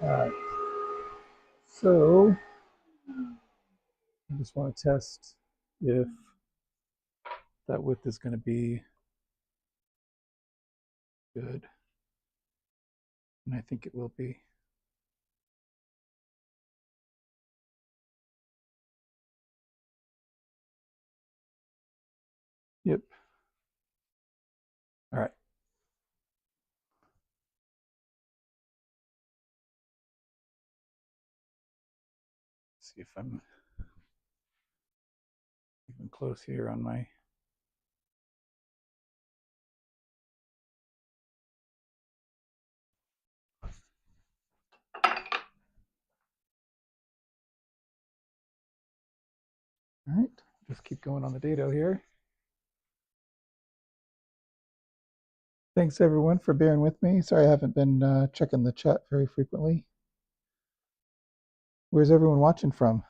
All right. So I just want to test if that width is going to be good. And I think it will be. Yep. All right. Let's see if I'm even close here on my. All right, just keep going on the dado here. Thanks everyone for bearing with me. Sorry I haven't been checking the chat very frequently. Where's everyone watching from?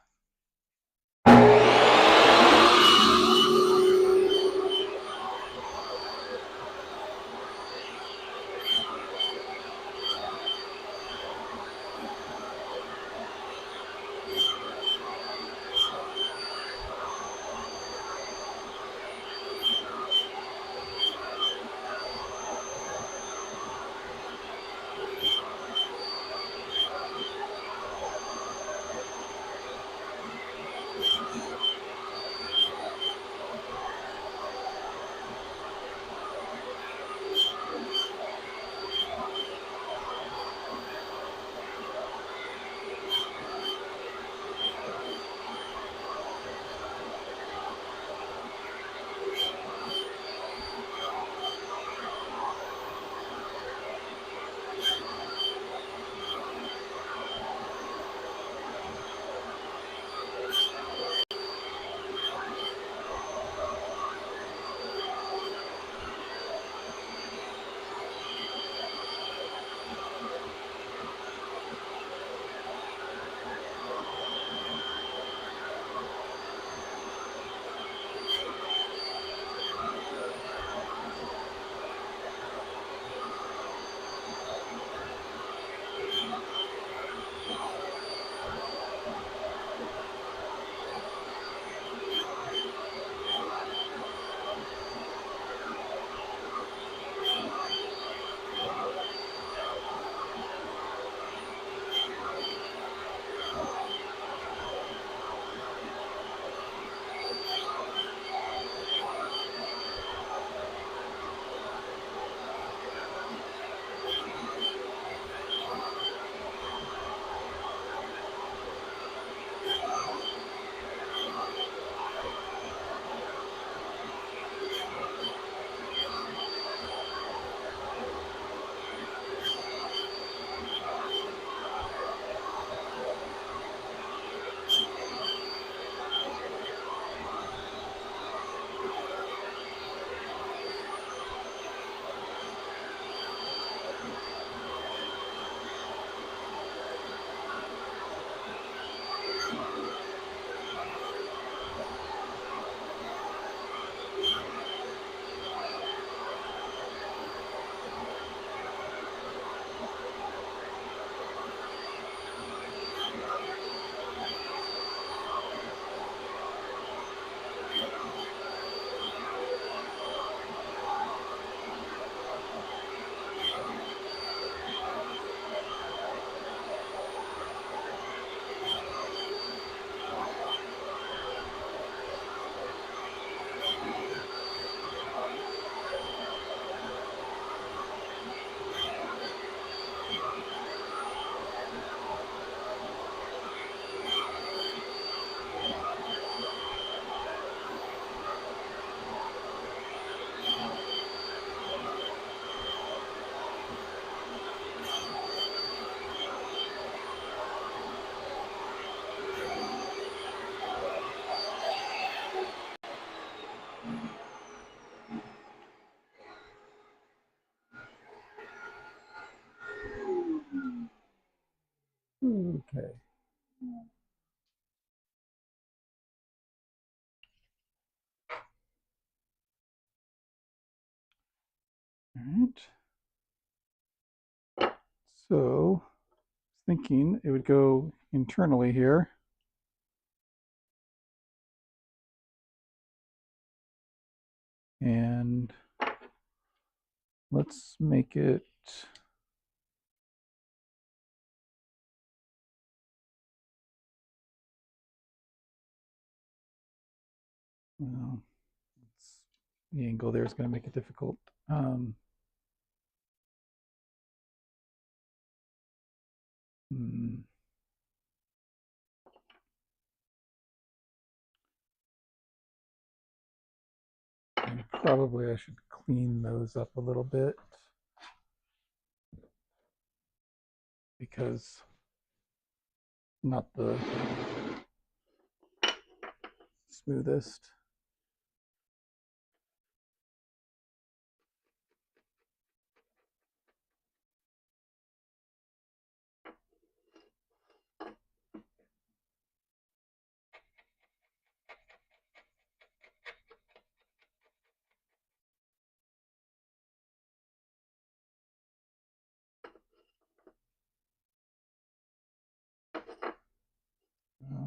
Okay. All right. So, thinking it would go internally here. And let's make it well, the angle there is going to make it difficult. And probably I should clean those up a little bit because not the smoothest. Uh,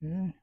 okay.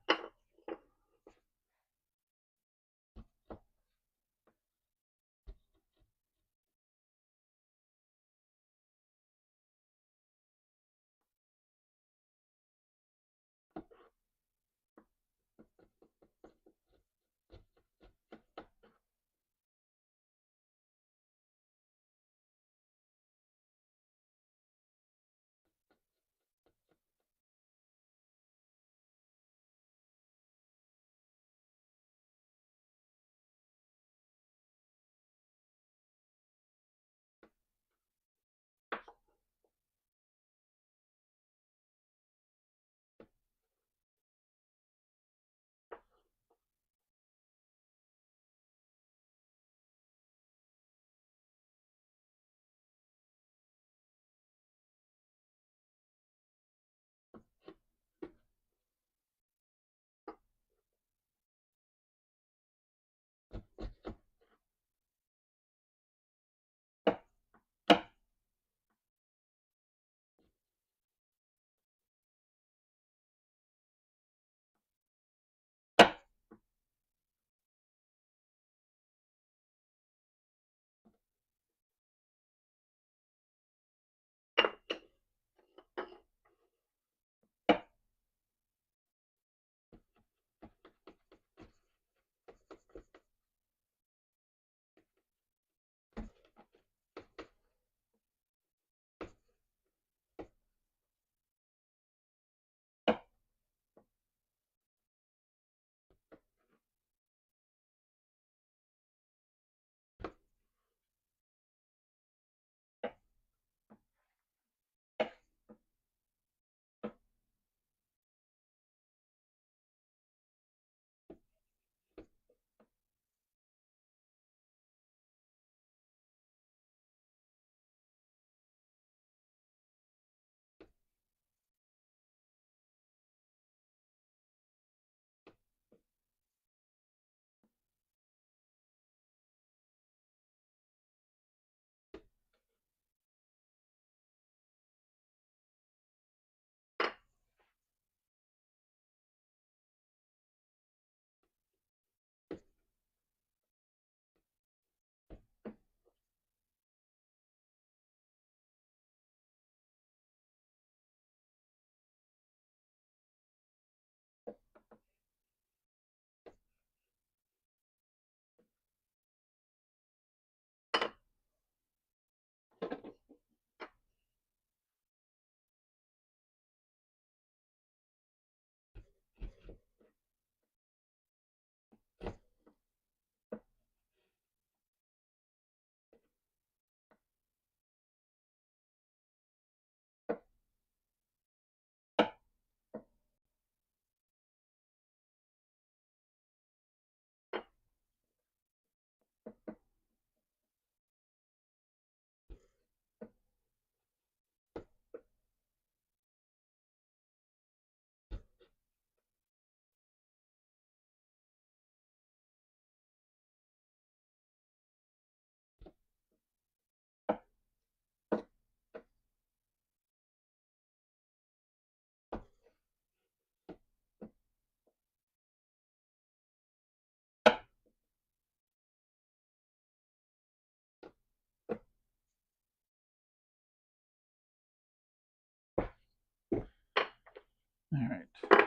All right.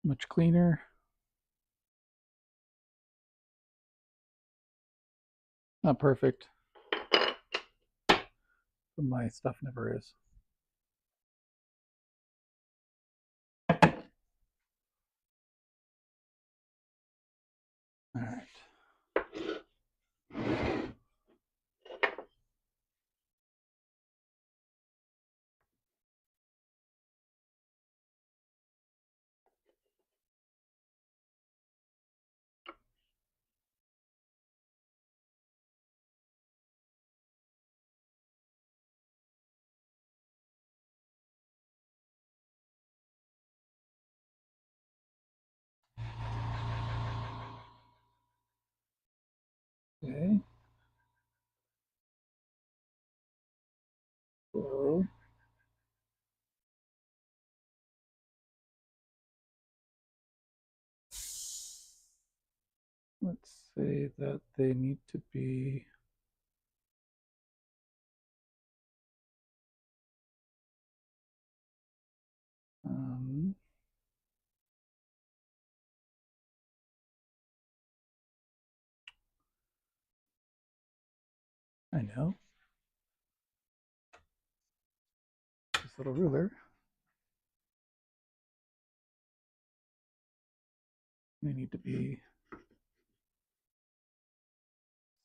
Much cleaner. Not perfect, but my stuff never is. All right. Okay. So let's say that they need to be I know, this little ruler. They need to be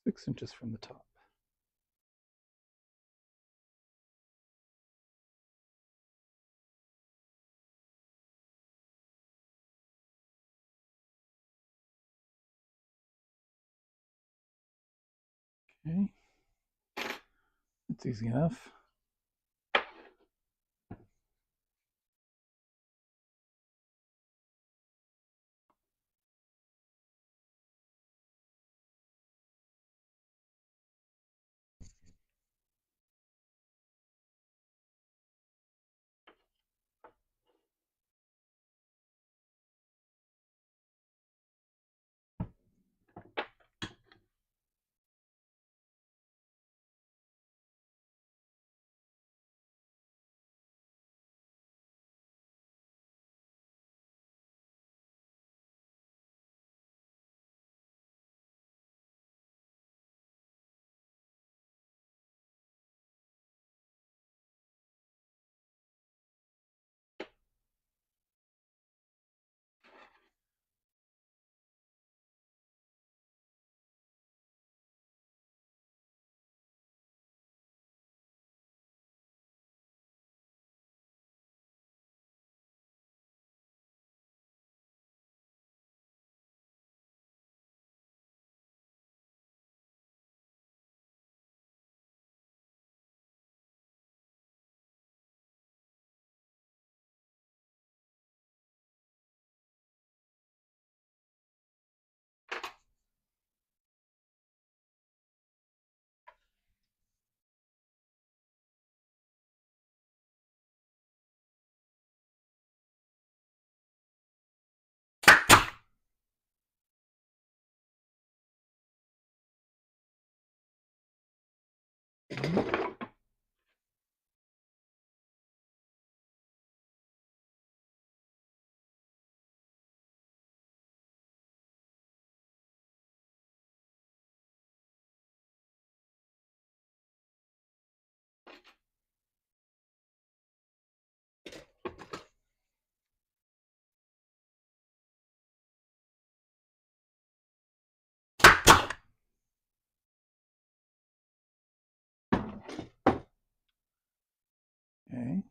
6 inches from the top. Okay, that's easy enough. Okay.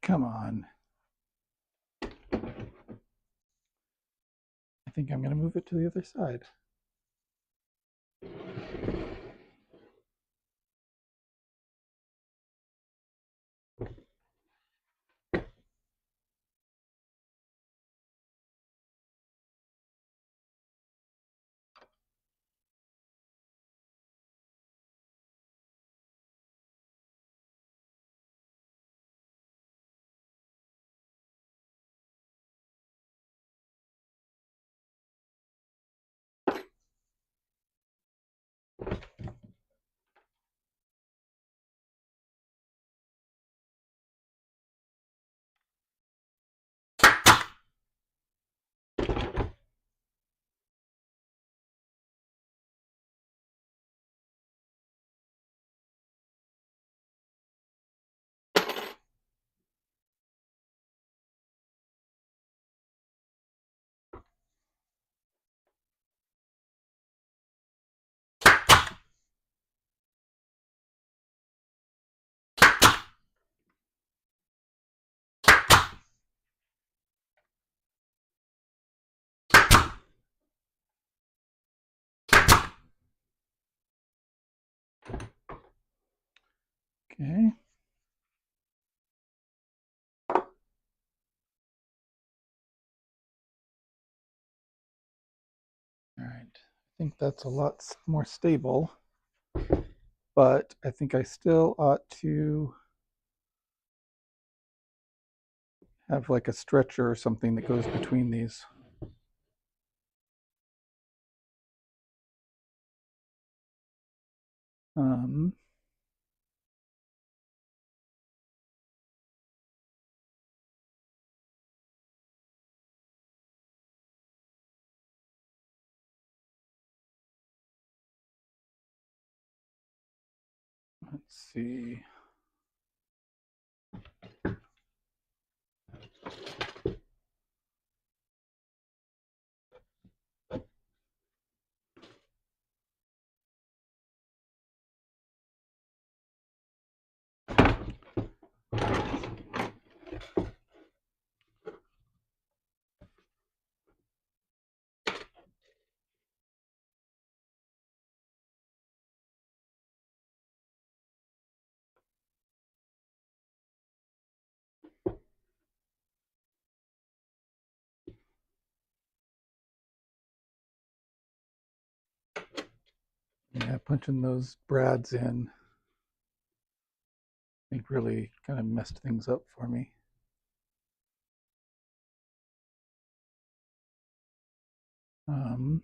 Come on. I think I'm going to move it to the other side. Okay. All right. I think that's a lot more stable, but I think I still ought to have like a stretcher or something that goes between these. Um, let's see. Yeah, punching those brads in, I think really kind of messed things up for me. Um,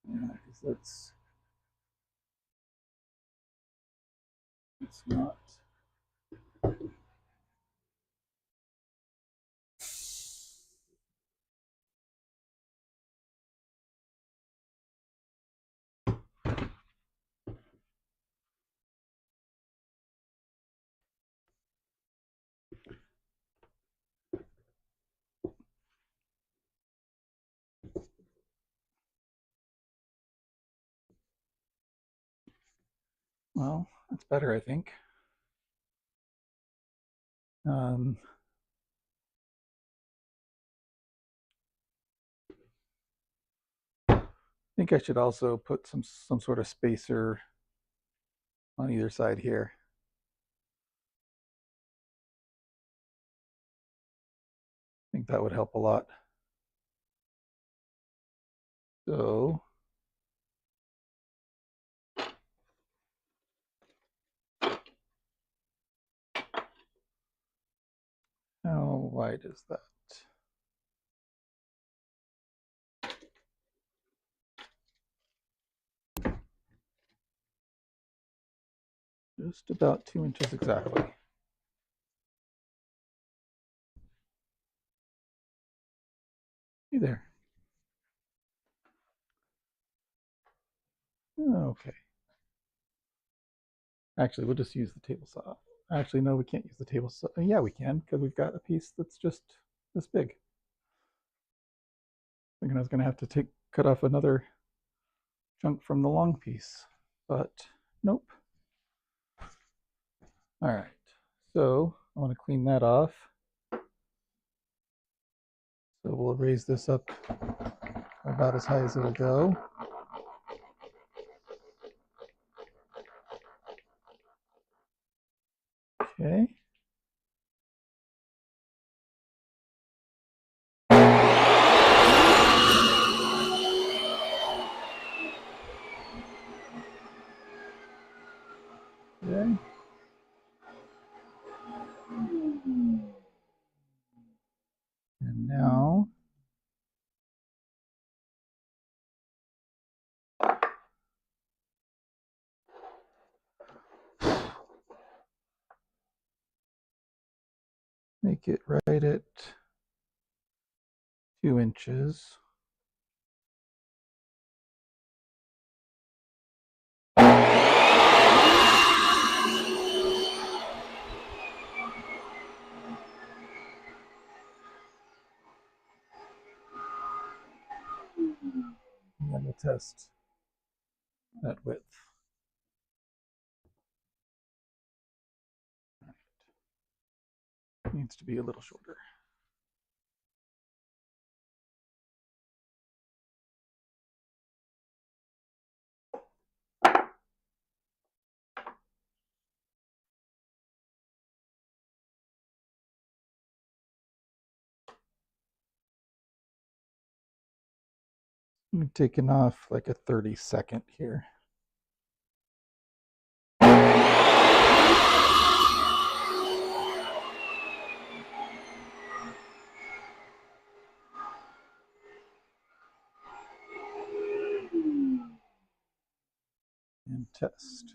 yeah, because it's not. Well, that's better, I think. Um, I think I should also put some sort of spacer on either side here. I think that would help a lot. So how wide is that? Just about 2 inches exactly. Hey there. Okay. Actually, we'll just use the table saw. Actually, no, we can't use the table saw. Yeah, we can, because we've got a piece that's just this big. Thinking I was going to have to cut off another chunk from the long piece, but nope. All right, so I want to clean that off. So we'll raise this up about as high as it'll go. Okay. Okay. And now make it right at 2 inches. And then we'll test that width. Needs to be a little shorter. I'm taking off like a 30-second here. And test.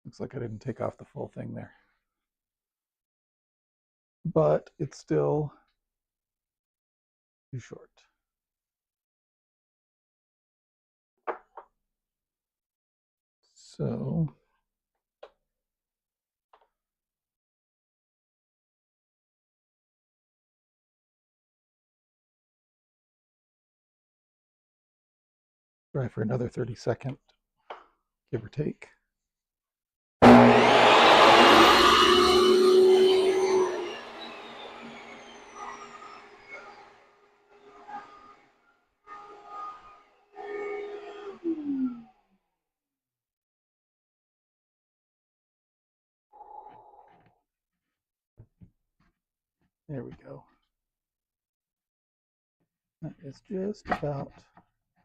Looks like I didn't take off the full thing there. But it's still too short. So try for another 30-second, give or take. There we go. That is just about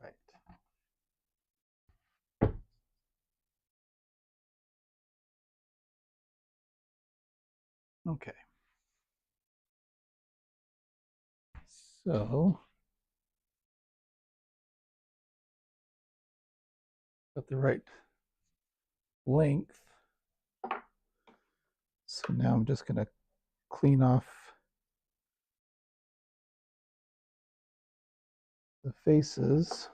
right. Okay. So got the right length. So now I'm just going to clean off the faces.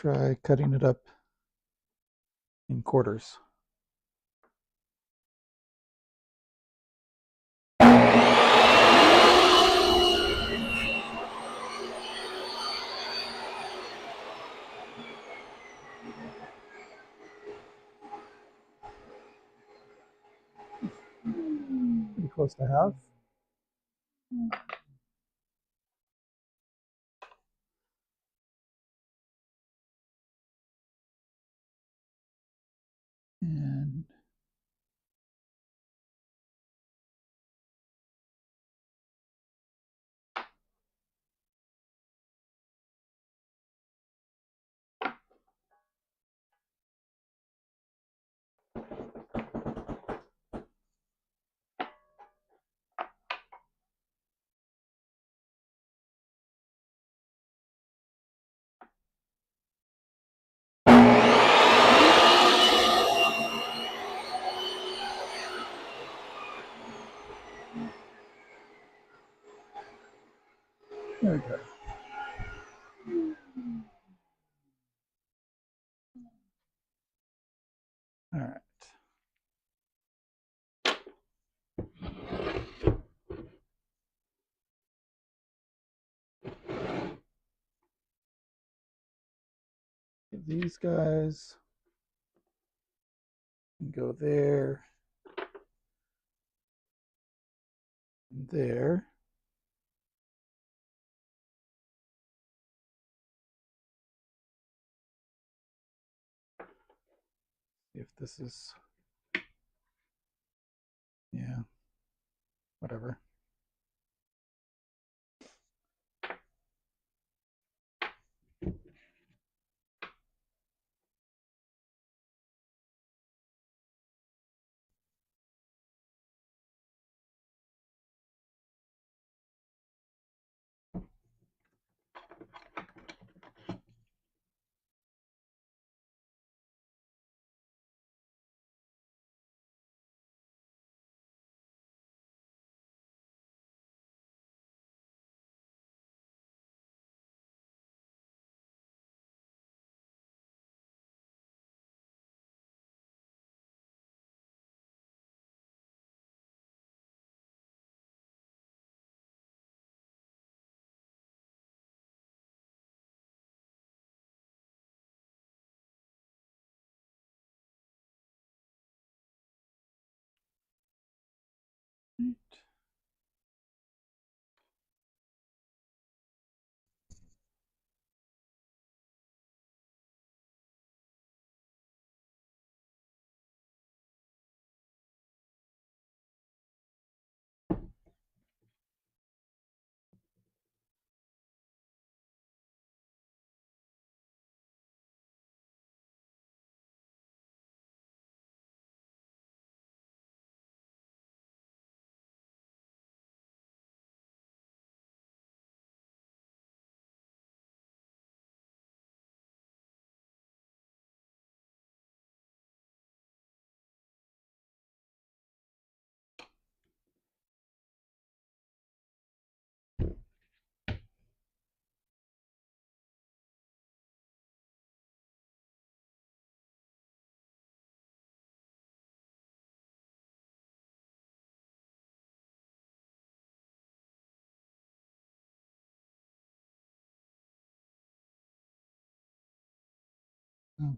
try cutting it up in quarters. Pretty close to half. And there we go. All right. Get these guys and go there and there. If this is, yeah, whatever.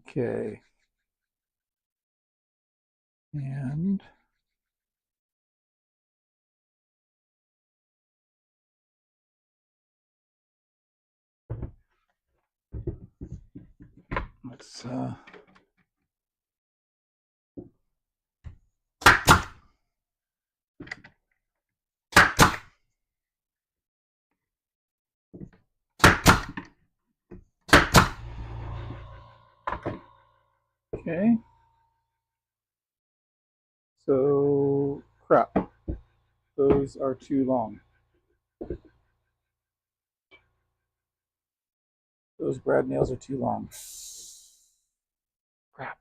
Okay. And let's okay. So crap. Those are too long. Those brad nails are too long. Crap.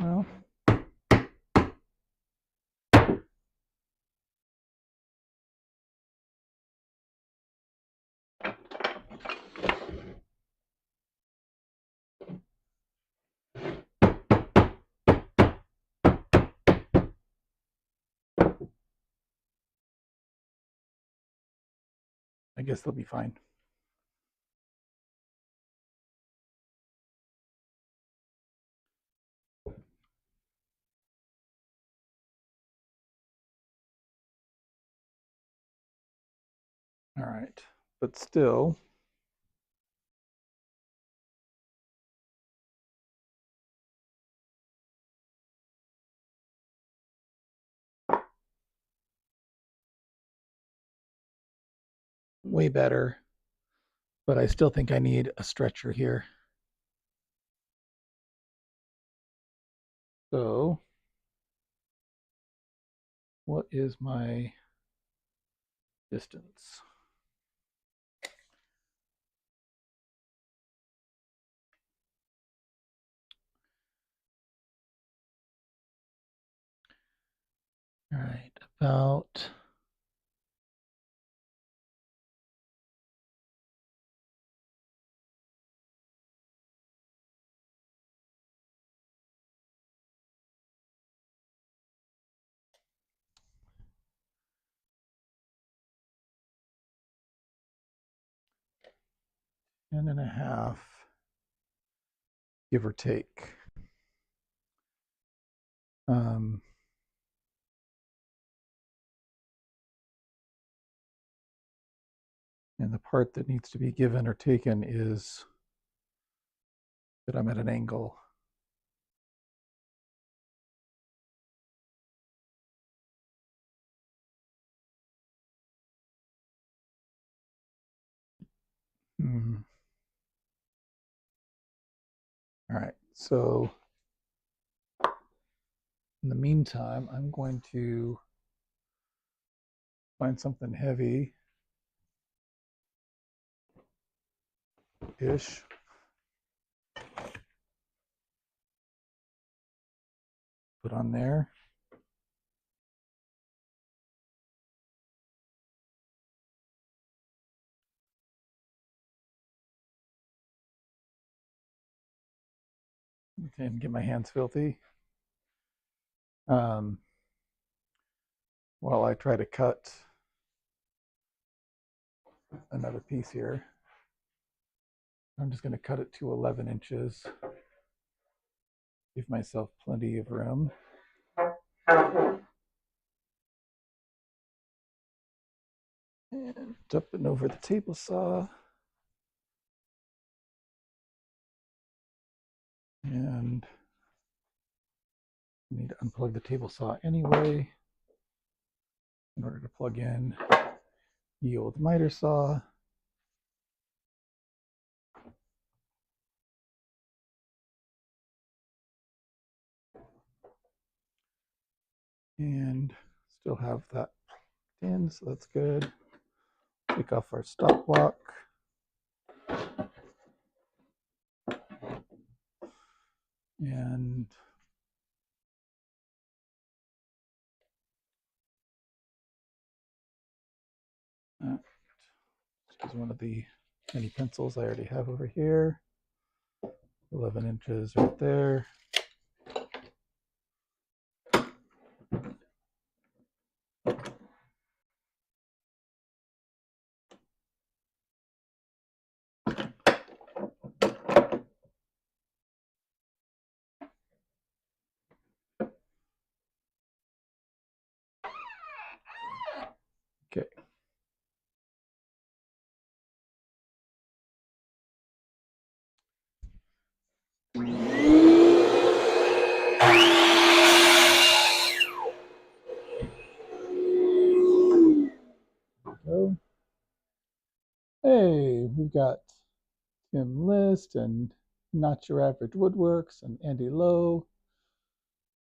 Well, I guess they'll be fine. All right, but still, way better, but I still think I need a stretcher here. So, what is my distance? All right, about ten and a half, give or take. Um, and the part that needs to be given or taken is that I'm at an angle. All right, so in the meantime, I'm going to find something heavy-ish. Put on there. Okay, and get my hands filthy. While I try to cut another piece here. I'm just going to cut it to 11 inches. Give myself plenty of room. And up and over the table saw. And I need to unplug the table saw anyway in order to plug in the old miter saw. And still have that in, so that's good. Take off our stop block. And use one of the mini pencils I already have over here. 11 inches right there. Okay. So, hey, we've got Tim List and Not Your Average Woodworks and Andy Lowe.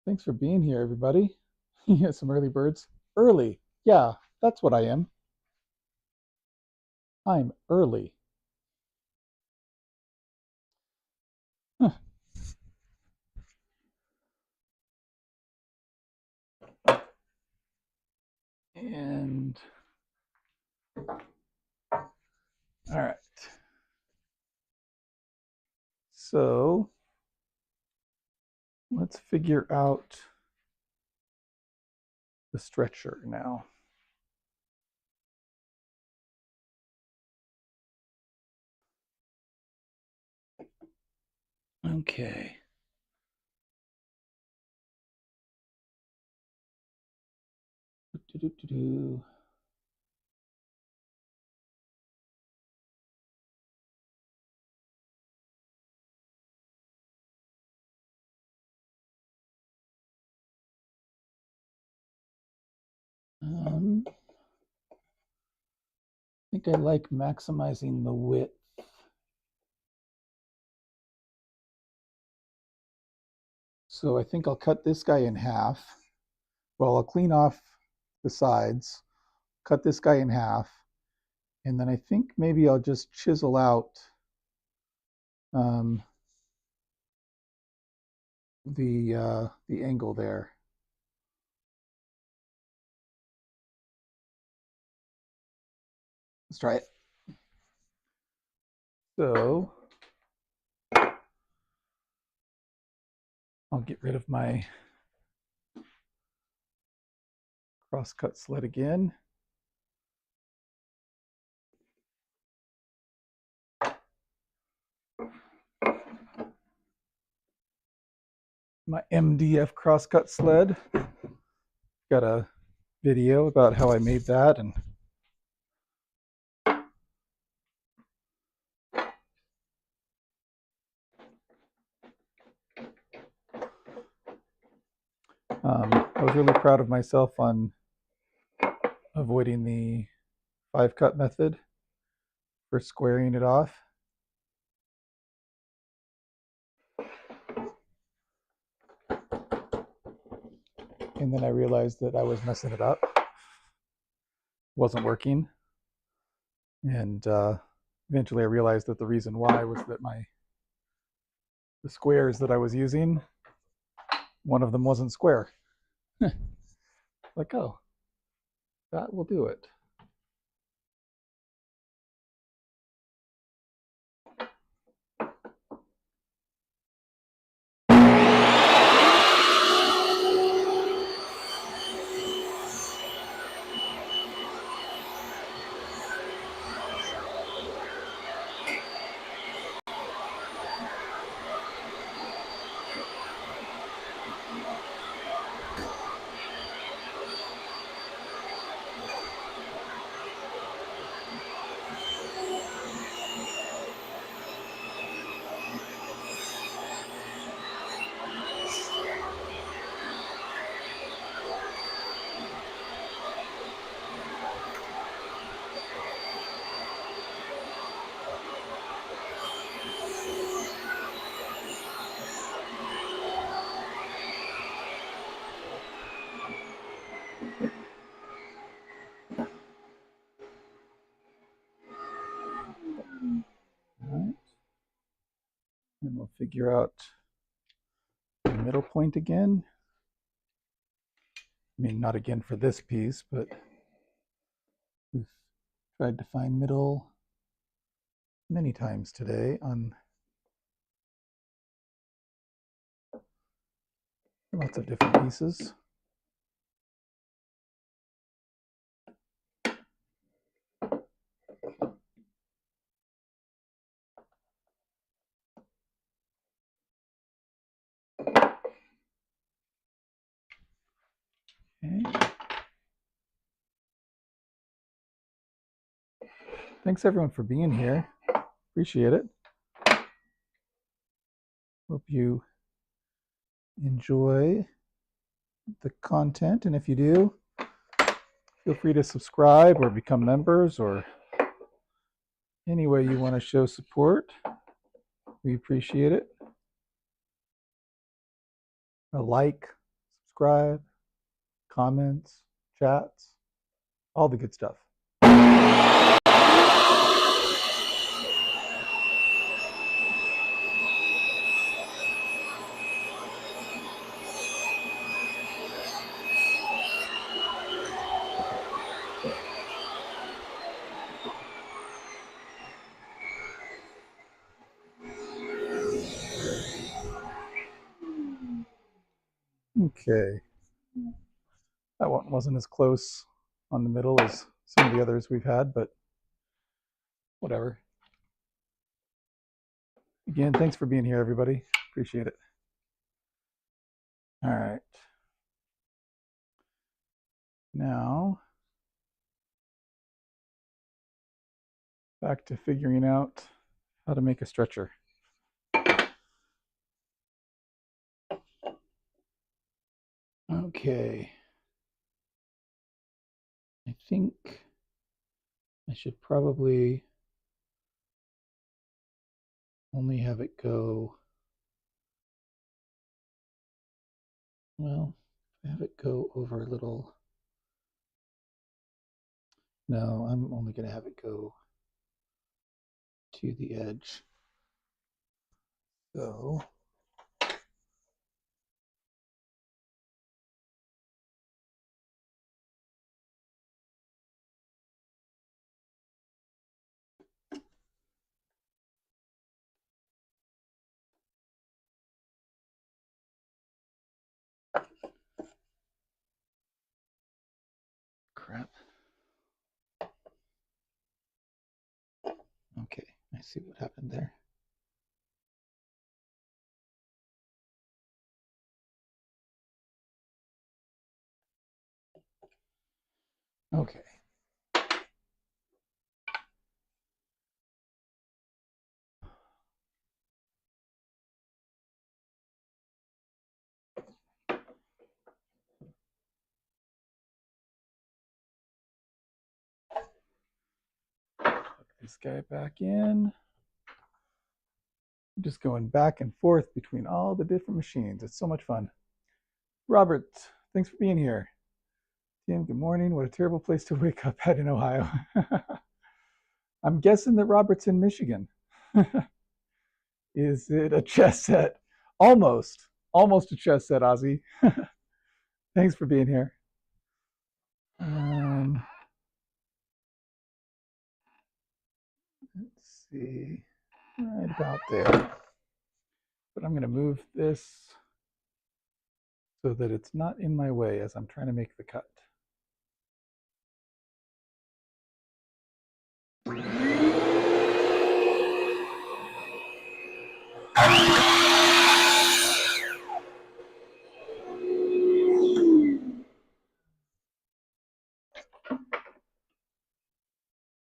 Thanks for being here, everybody. You got some early birds. Early. Yeah, that's what I am. I'm early. Huh. And all right. So let's figure out the stretcher now. Okay. I think I like maximizing the width. So I think I'll cut this guy in half. Well, I'll clean off the sides, cut this guy in half, and then I think maybe I'll just chisel out the angle there. Let's try it. So I'll get rid of my crosscut sled again. My MDF crosscut sled. Got a video about how I made that, and I was really proud of myself on avoiding the 5-cut method for squaring it off. And then I realized that I was messing it up. Wasn't working. And eventually I realized that the reason why was that the squares that I was using, one of them wasn't square. Like, oh, that will do it. And we'll figure out the middle point again. I mean, not again for this piece, but we've tried to find middle many times today on lots of different pieces. Okay. Thanks everyone for being here. Appreciate it. Hope you enjoy the content, and if you do, feel free to subscribe or become members, or any way you want to show support. We appreciate it. A like, subscribe, comments, chats, all the good stuff. Okay. That one wasn't as close on the middle as some of the others we've had, but whatever. Again, thanks for being here, everybody. Appreciate it. All right. Now, back to figuring out how to make a stretcher. Okay. I think I should probably only have it go, well, have it go over a little. No, I'm only going to have it go to the edge. So crap. Okay, I see what happened there. Okay. Put this guy back in. I'm just going back and forth between all the different machines. It's so much fun. Robert, thanks for being here. Tim, good morning. What a terrible place to wake up at in Ohio. I'm guessing that Robert's in Michigan. Is it a chess set? Almost a chess set, Ozzy. Thanks for being here. Let's see, right about there. But I'm going to move this so that it's not in my way as I'm trying to make the cut.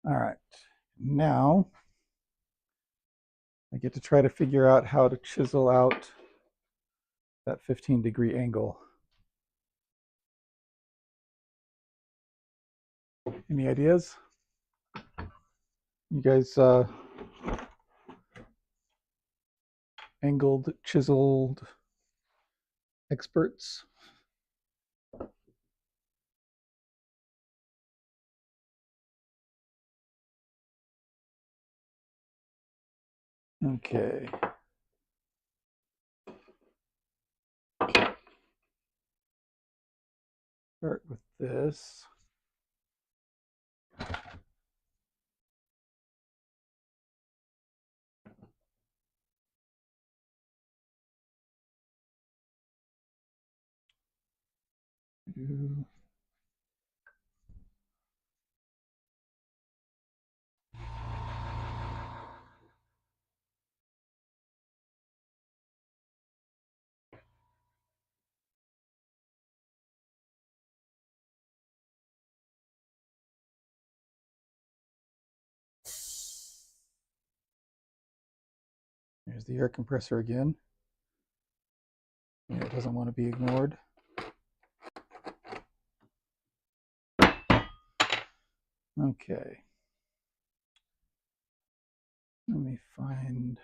All right, now I get to try to figure out how to chisel out that 15-degree angle. Any ideas? You guys angled, chiseled experts? Okay. Start with this. There's the air compressor again. It doesn't want to be ignored. Okay. Let me find.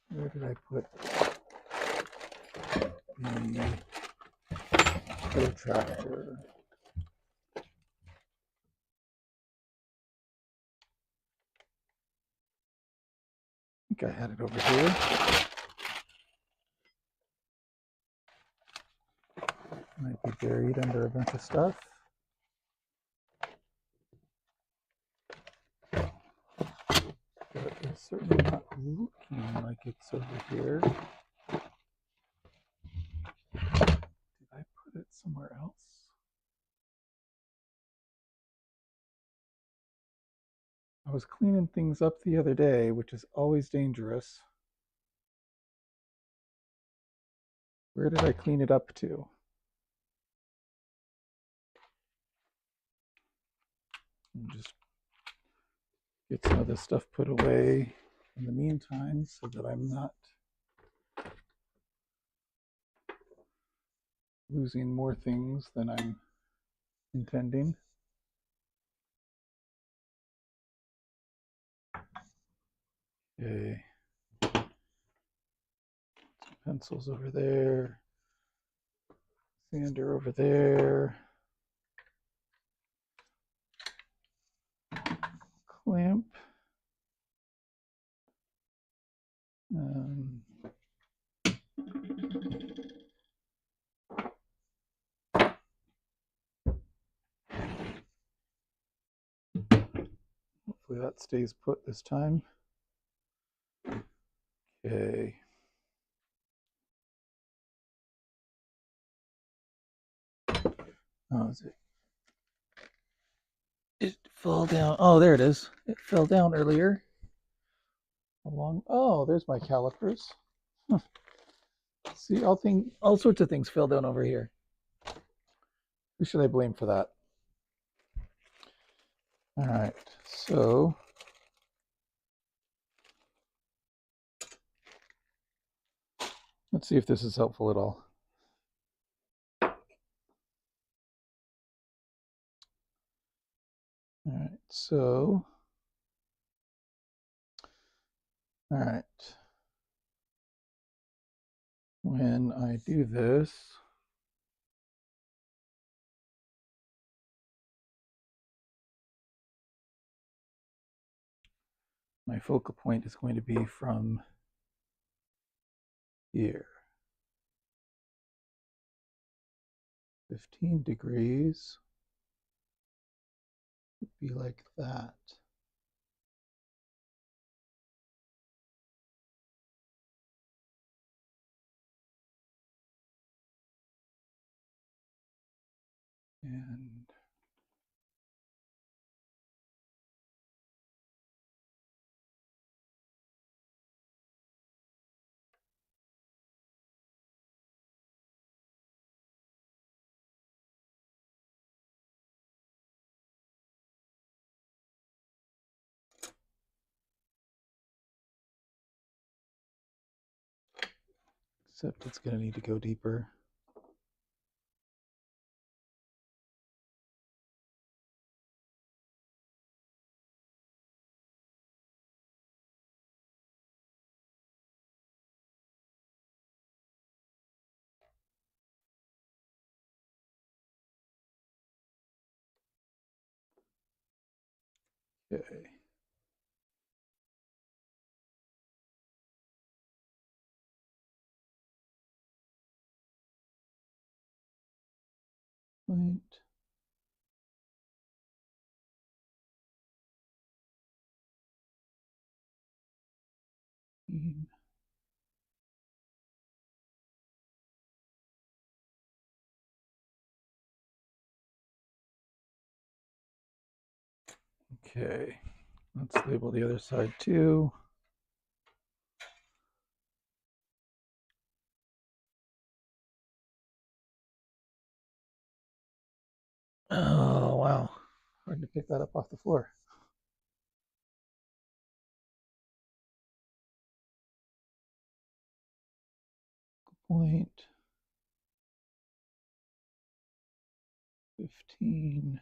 Where did I put the protractor? I think I had it over here. Might be buried under a bunch of stuff. certainly not looking like it's over here. Did I put it somewhere else? I was cleaning things up the other day, which is always dangerous. Where did I clean it up to? And just get some of this stuff put away in the meantime so that I'm not losing more things than I'm intending. Okay. Some pencils over there. Sander over there. Clamp. Hopefully that stays put this time. Okay. Oh, is it? It fell down. Oh, there it is. It fell down earlier. Along. Oh, there's my calipers. Huh. See, all sorts of things fell down over here. Who should I blame for that? All right, so let's see if this is helpful at all. All right, so, all right. When I do this, my focal point is going to be from here. 15 degrees would be like that. And except it's going to need to go deeper. Okay. Point. Okay, let's label the other side too. Oh, wow. Hard to pick that up off the floor. Point 15.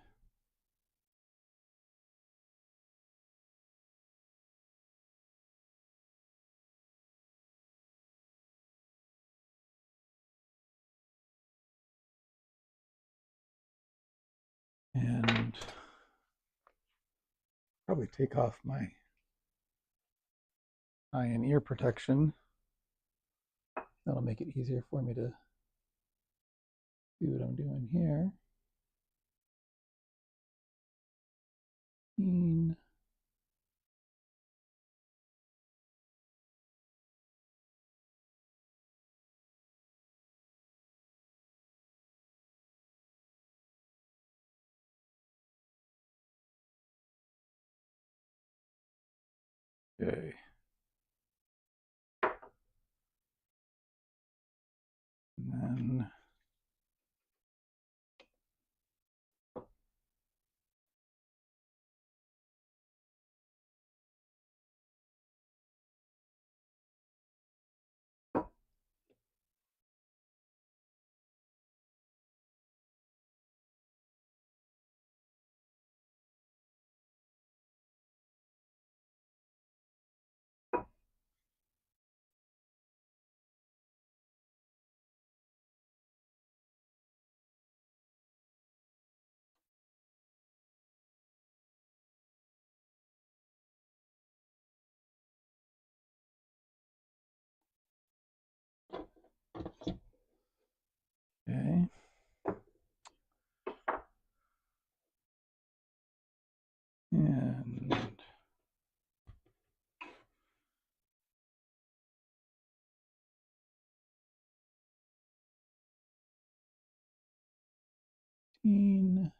And probably take off my eye and ear protection. That'll make it easier for me to do what I'm doing here. 15. Okay. And then okay. And 15.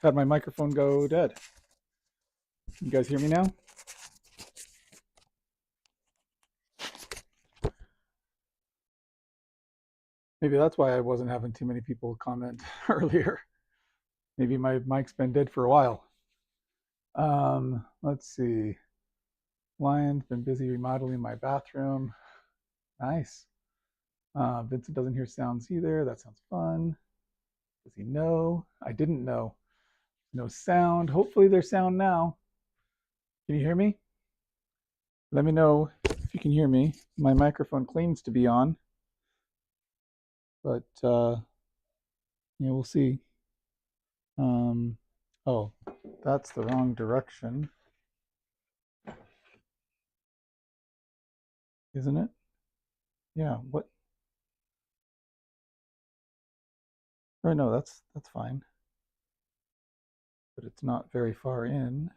had my microphone go dead. You guys hear me now? Maybe that's why I wasn't having too many people comment earlier. Maybe my mic's been dead for a while. Let's see. Lion's been busy remodeling my bathroom. Nice. Vincent doesn't hear sounds either. That sounds fun. Does he know? I didn't know. No sound. Hopefully there's sound now. Can you hear me? Let me know if you can hear me. My microphone claims to be on, but yeah, we'll see. Oh, that's the wrong direction, isn't it? Yeah. What? Or no, that's fine. But it's not very far in.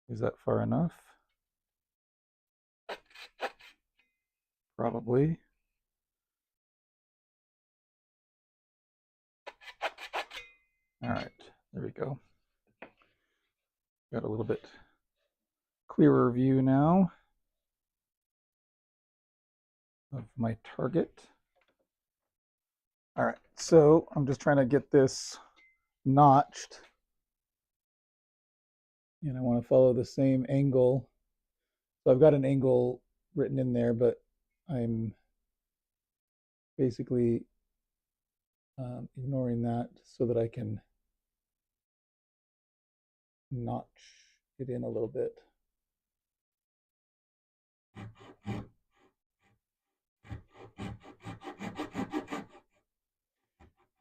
Is that far enough? Probably. All right, there we go. Got a little bit clearer view now of my target. All right, so I'm just trying to get this notched, and I want to follow the same angle. So I've got an angle written in there, but I'm basically ignoring that so that I can notch it in a little bit.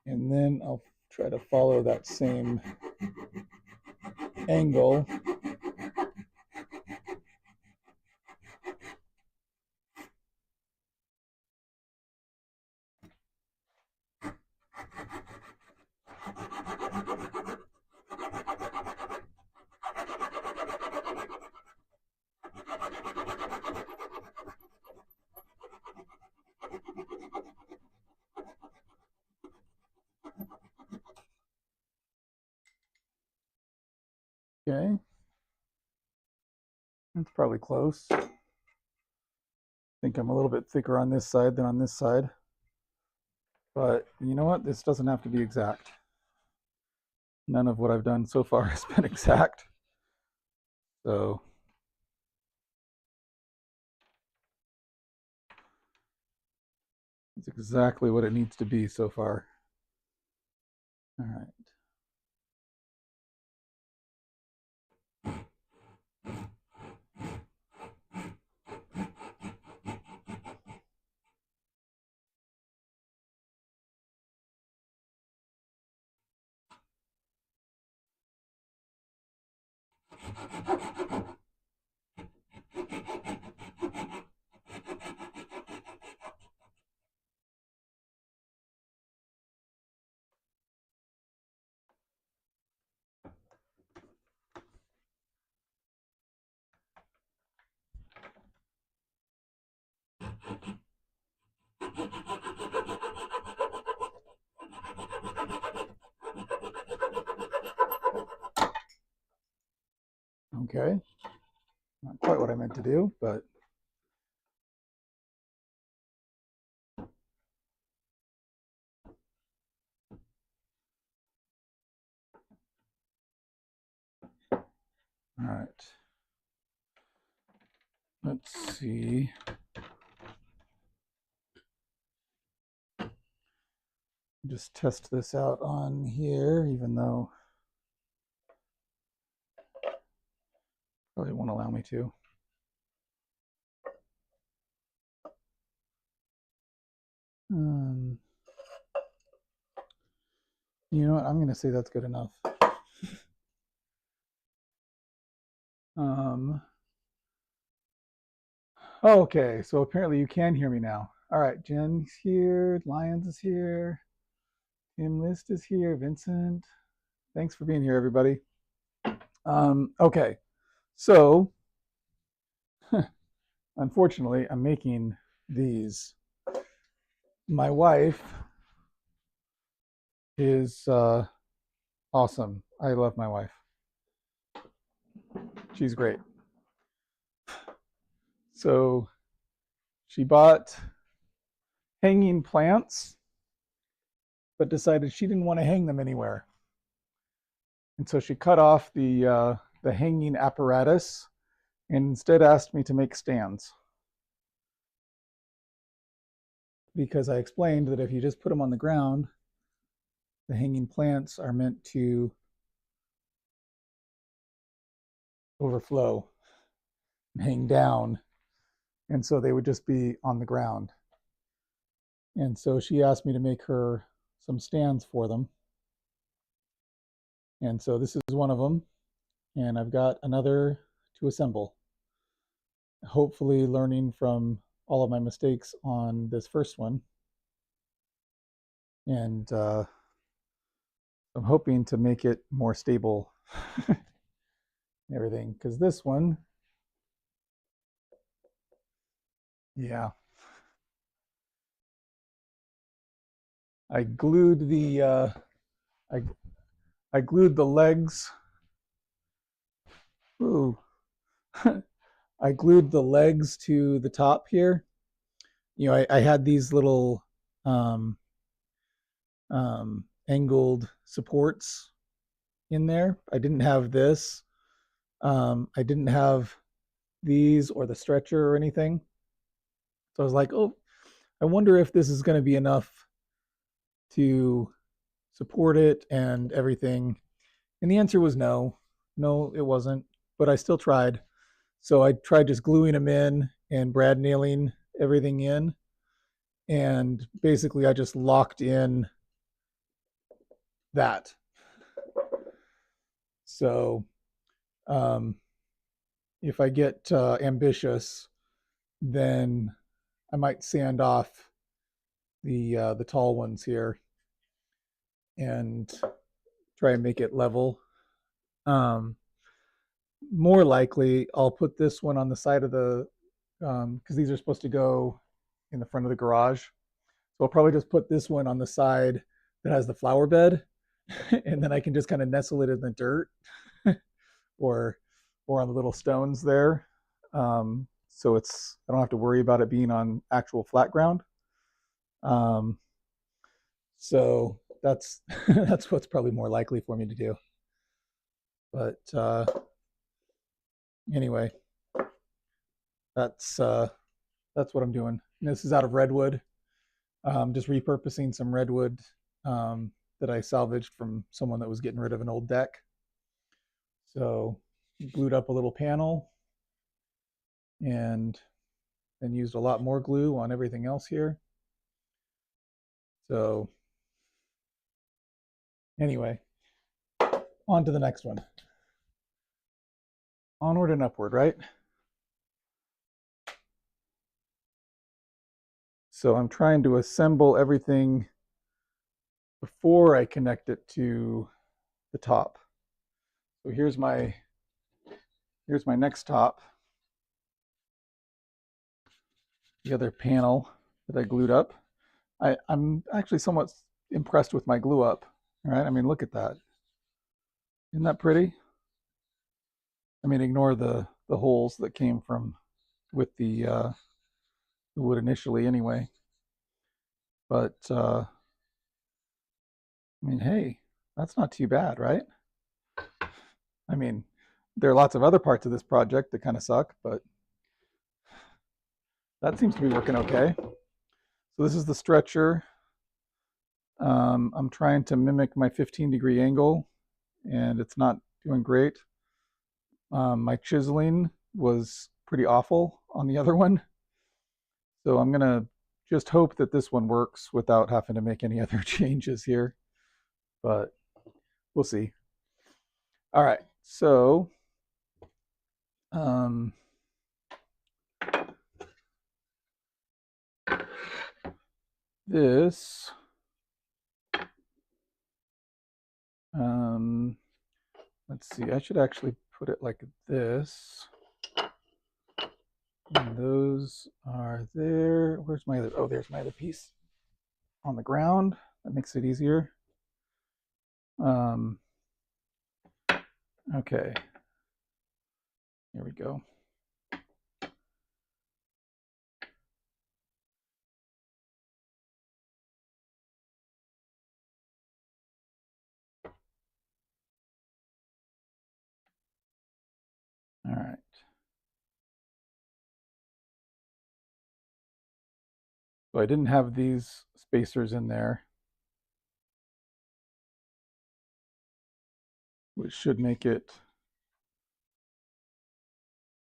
And then I'll try to follow that same angle. Okay, that's probably close. I think I'm a little bit thicker on this side than on this side. But you know what? This doesn't have to be exact. None of what I've done so far has been exact. So it's exactly what it needs to be so far. All right. Okay. Not quite what I meant to do, but all right. Let's see. Just test this out on here, even though probably won't allow me to. You know what? I'm going to say that's good enough. Okay, so apparently you can hear me now. All right, Jen's here, Lyons is here, Tim List is here, Vincent. Thanks for being here, everybody. Okay, so unfortunately, I'm making these. My wife is Awesome. I love my wife. She's great. So she bought hanging plants, but decided she didn't want to hang them anywhere. And so she cut off the hanging apparatus and instead asked me to make stands. Because I explained that if you just put them on the ground, the hanging plants are meant to overflow and hang down, and so they would just be on the ground. And so she asked me to make her some stands for them. And so this is one of them, and I've got another to assemble. Hopefully learning from all of my mistakes on this first one. And I'm hoping to make it more stable and everything, because this one, yeah, I glued the I glued the legs. Ooh, I glued the legs to the top here. You know, I had these little um, angled supports in there. I didn't have this. I didn't have these or the stretcher or anything. So I was like, oh, I wonder if this is going to be enough to support it and everything. And the answer was no. No, it wasn't. But I still tried. So I tried just gluing them in and brad nailing everything in. And basically I just locked in that. So if I get ambitious, then I might sand off the tall ones here and try and make it level. More likely, I'll put this one on the side of the because these are supposed to go in the front of the garage. So I'll probably just put this one on the side that has the flower bed, and then I can just kind of nestle it in the dirt or on the little stones there. So I don't have to worry about it being on actual flat ground. So that's that's what's probably more likely for me to do. But anyway, that's what I'm doing. And this is out of redwood. Just repurposing some redwood that I salvaged from someone that was getting rid of an old deck. So glued up a little panel and then used a lot more glue on everything else here. So anyway, on to the next one. Onward and upward, right? So I'm trying to assemble everything before I connect it to the top. So here's my next top. The other panel that I glued up. I'm actually somewhat impressed with my glue up. All right, I mean, look at that. Isn't that pretty? I mean, ignore the holes that came from with the wood initially anyway. But I mean, hey, that's not too bad, right? I mean, there are lots of other parts of this project that kind of suck, but that seems to be working okay. So this is the stretcher. I'm trying to mimic my 15-degree angle, and it's not doing great. My chiseling was pretty awful on the other one. So I'm going to just hope that this one works without having to make any other changes here. But we'll see. All right, so this let's see, I should actually put it like this. And those are there. Where's my other? Oh, there's my other piece on the ground. That makes it easier. Okay, here we go. All right. So I didn't have these spacers in there, which should make it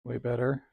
way better.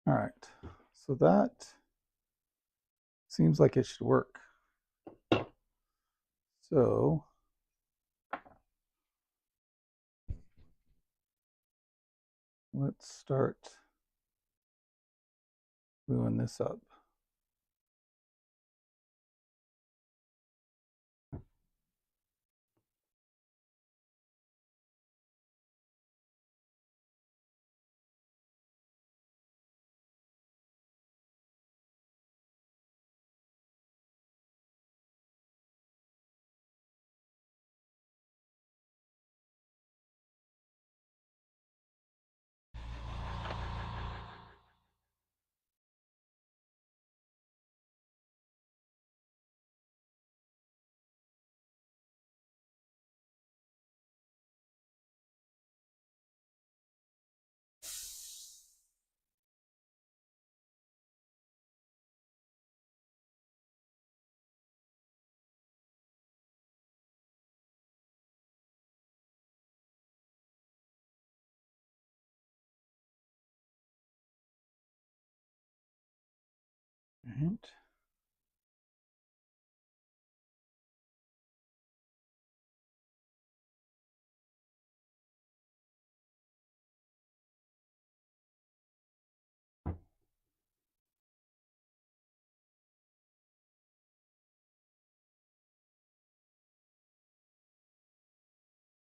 All right, so that seems like it should work. So let's start gluing this up. All right.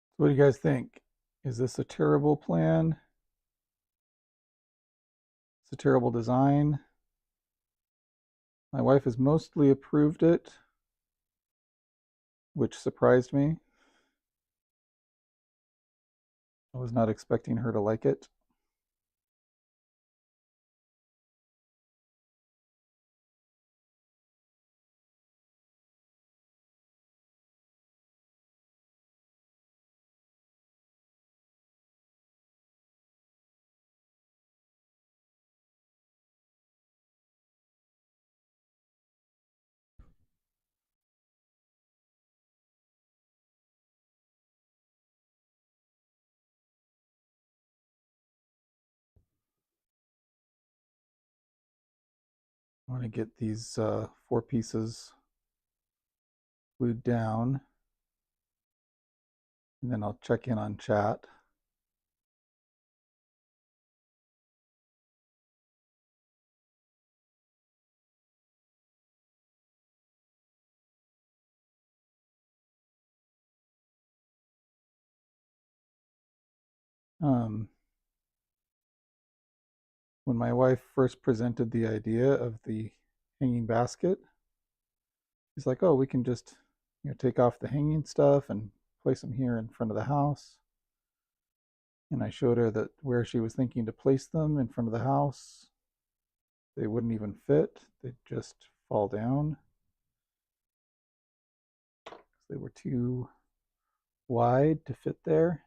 So what do you guys think? Is this a terrible plan? It's a terrible design. My wife has mostly approved it, which surprised me. I was not expecting her to like it. I want to get these 4 pieces glued down, and then I'll check in on chat. Um, when my wife first presented the idea of the hanging basket, she's like, "Oh, we can just, take off the hanging stuff and place them here in front of the house." And I showed her that where she was thinking to place them in front of the house, they wouldn't even fit. They'd just fall down. They were too wide to fit there.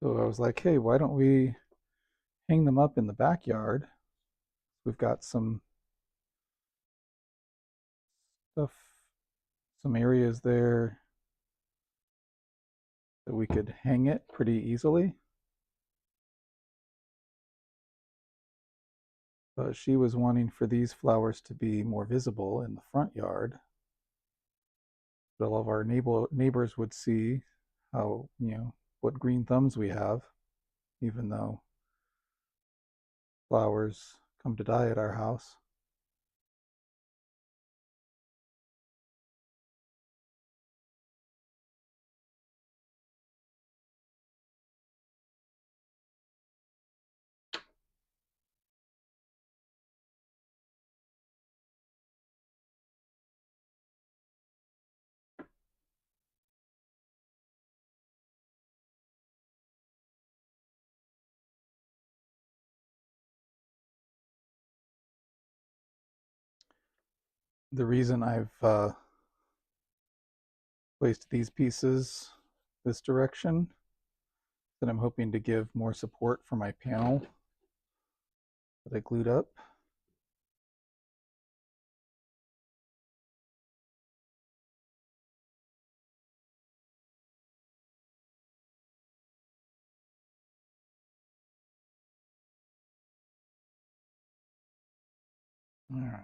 So I was like, hey, why don't we hang them up in the backyard? We've got some stuff, some areas there that we could hang it pretty easily. But she was wanting for these flowers to be more visible in the front yard. But all of our neighbors would see how, what green thumbs we have, even though flowers come to die at our house. The reason I've placed these pieces this direction is that I'm hoping to give more support for my panel that I glued up. All right.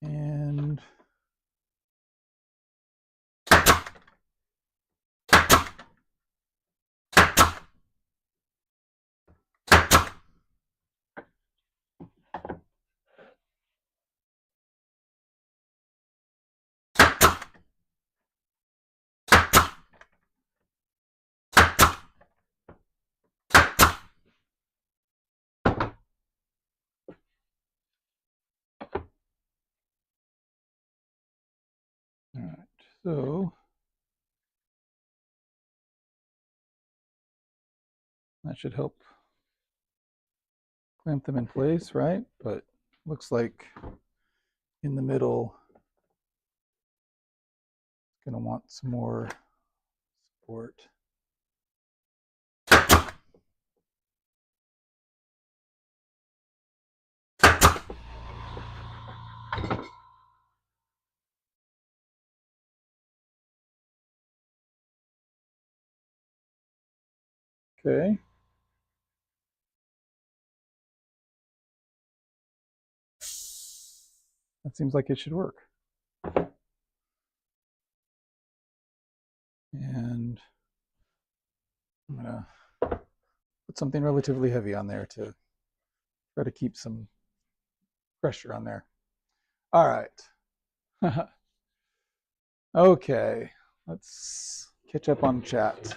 And all right, so that should help clamp them in place, right? But looks like in the middle, it's going to want some more support. Okay. That seems like it should work. And I'm going to put something relatively heavy on there to try to keep some pressure on there. All right. Okay, let's catch up on chat.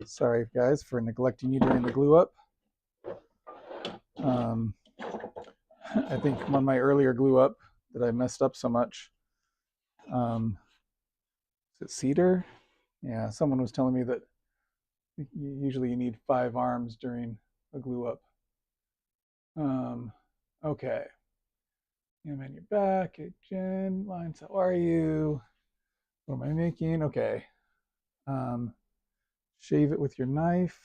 Sorry, guys, for neglecting you during the glue up. I think on my earlier glue up that I messed up so much. Is it cedar? Yeah, someone was telling me that usually you need 5 arms during a glue up. Okay. I'm on your back. Hey, Jen, Lines, how are you? What am I making? Okay. Shave it with your knife.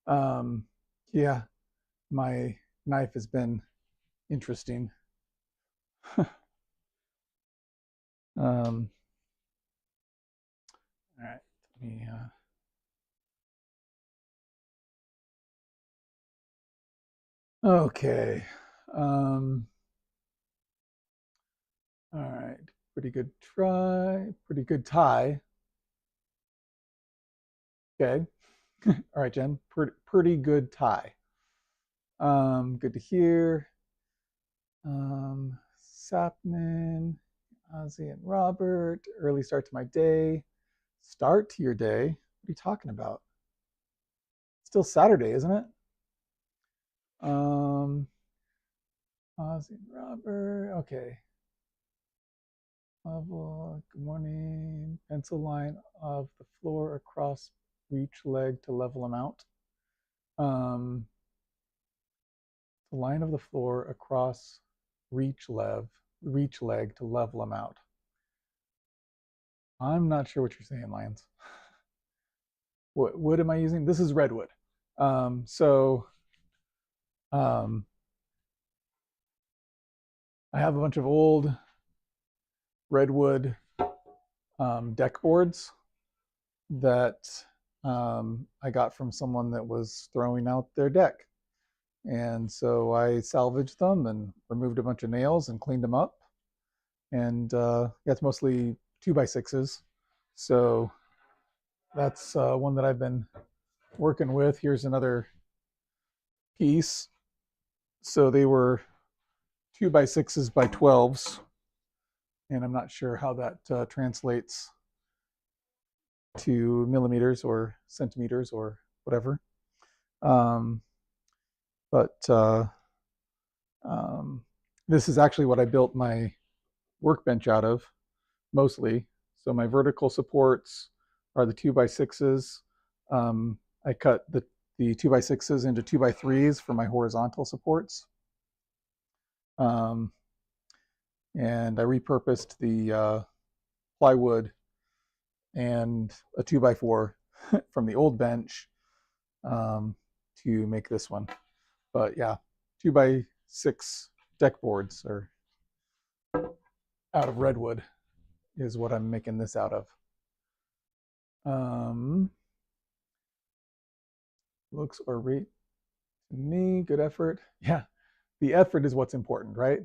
Yeah, my knife has been interesting. All right, let me, okay. All right, pretty good try, pretty good tie. Okay. All right, Jen, pretty good tie. Good to hear. Sapman, Ozzy and Robert, early start to my day. Start to your day? What are you talking about? It's still Saturday, isn't it? Ozzy and Robert, okay. Level, good morning. Pencil line of the floor across each leg to level them out. The line of the floor across each leg to level them out. I'm not sure what you're saying, Lions. What wood am I using? This is redwood. I have a bunch of old redwood deck boards that I got from someone that was throwing out their deck. And so I salvaged them and removed a bunch of nails and cleaned them up. And yeah, it's mostly 2x6s. So that's one that I've been working with. Here's another piece. So they were 2x6s by 12s. And I'm not sure how that translates to millimeters or centimeters or whatever. This is actually what I built my workbench out of, mostly. So my vertical supports are the 2x6s. I cut the 2x6s into 2x3s for my horizontal supports. And I repurposed the plywood and a 2x4 from the old bench to make this one. But yeah, 2x6 deck boards are out of redwood is what I'm making this out of. Looks or rate to me, good effort. Yeah, the effort is what's important, right?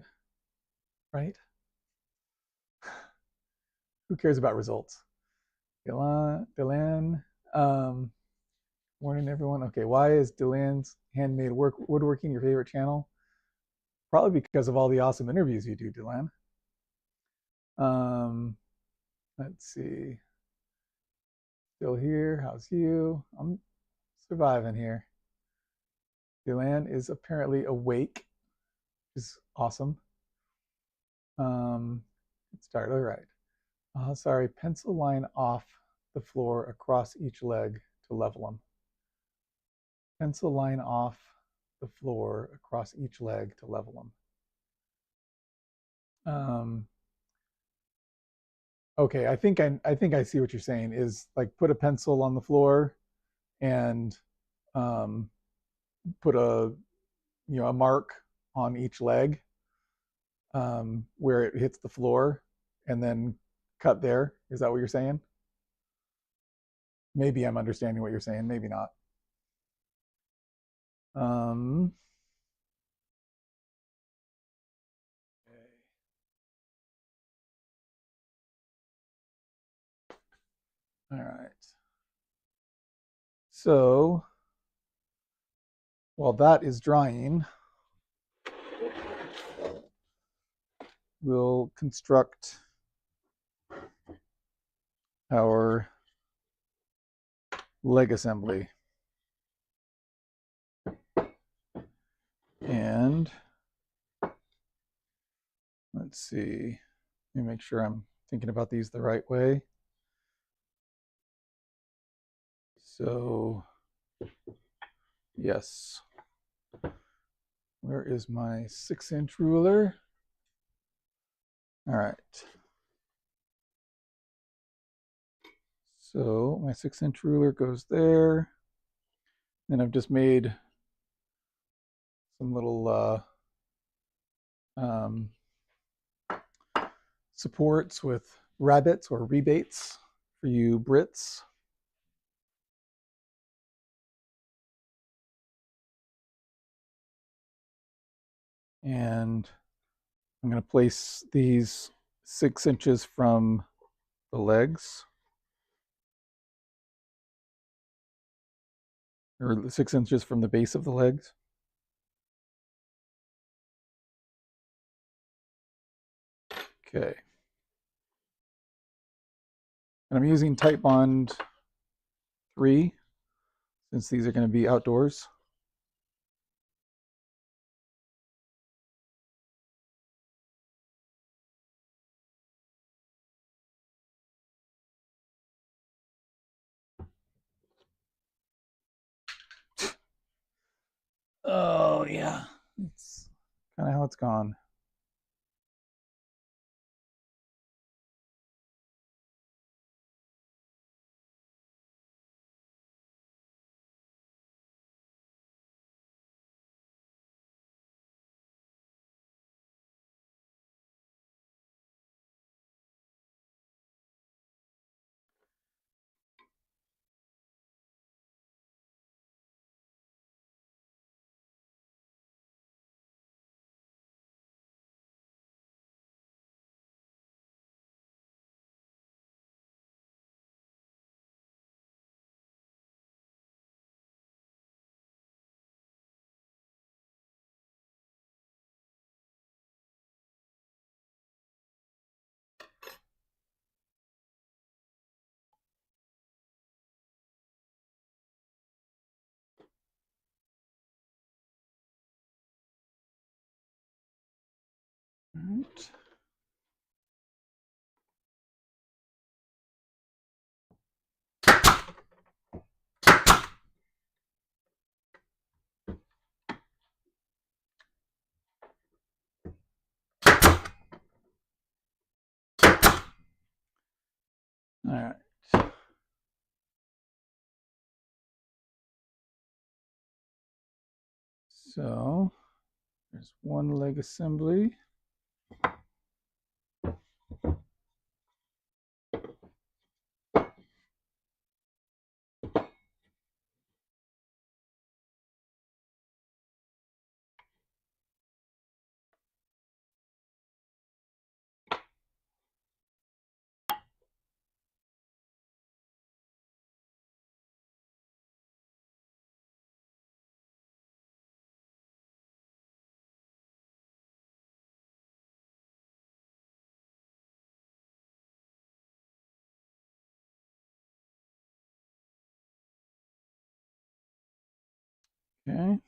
Right? Who cares about results? Delan, morning everyone. Okay, why is Delan's handmade woodworking your favorite channel? Probably because of all the awesome interviews you do, Delan. Let's see. Still here? How's you? I'm surviving here. Delan is apparently awake, which is awesome. Let's start. All right. Sorry, pencil line off the floor across each leg to level them. Pencil line off the floor across each leg to level them. Okay, I think I see what you're saying. Is like put a pencil on the floor and put a mark on each leg where it hits the floor, and then cut there. Is that what you're saying? Maybe I'm understanding what you're saying. Maybe not. Okay. All right. So while that is drying, we'll construct our leg assembly. And let's see, let me make sure I'm thinking about these the right way. So, yes. Where is my 6-inch ruler? All right. So my 6-inch ruler goes there. Then I've just made some little supports with rabbits or rebates for you Brits. And I'm going to place these 6 inches from the legs, or 6 inches from the base of the legs. Okay. And I'm using Tight Bond 3 since these are going to be outdoors. Oh yeah, it's kind of how it's gone. All right. All right. So there's one leg assembly. Okay.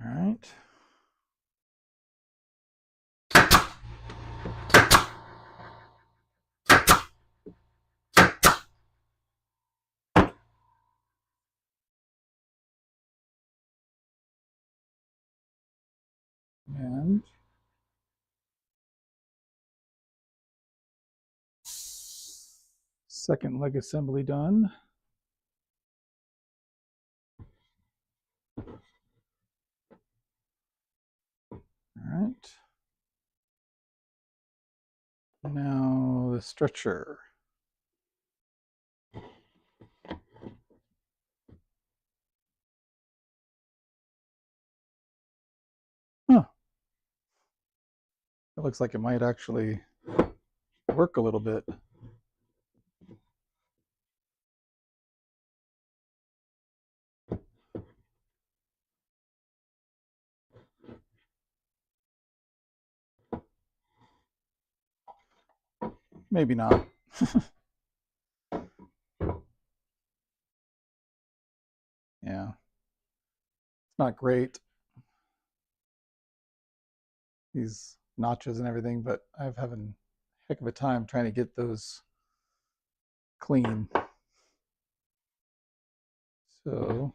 All right. And second leg assembly done. All right. Now the stretcher. Huh. It looks like it might actually work a little bit. Maybe not. Yeah. It's not great, these notches and everything, but I've having a heck of a time trying to get those clean. So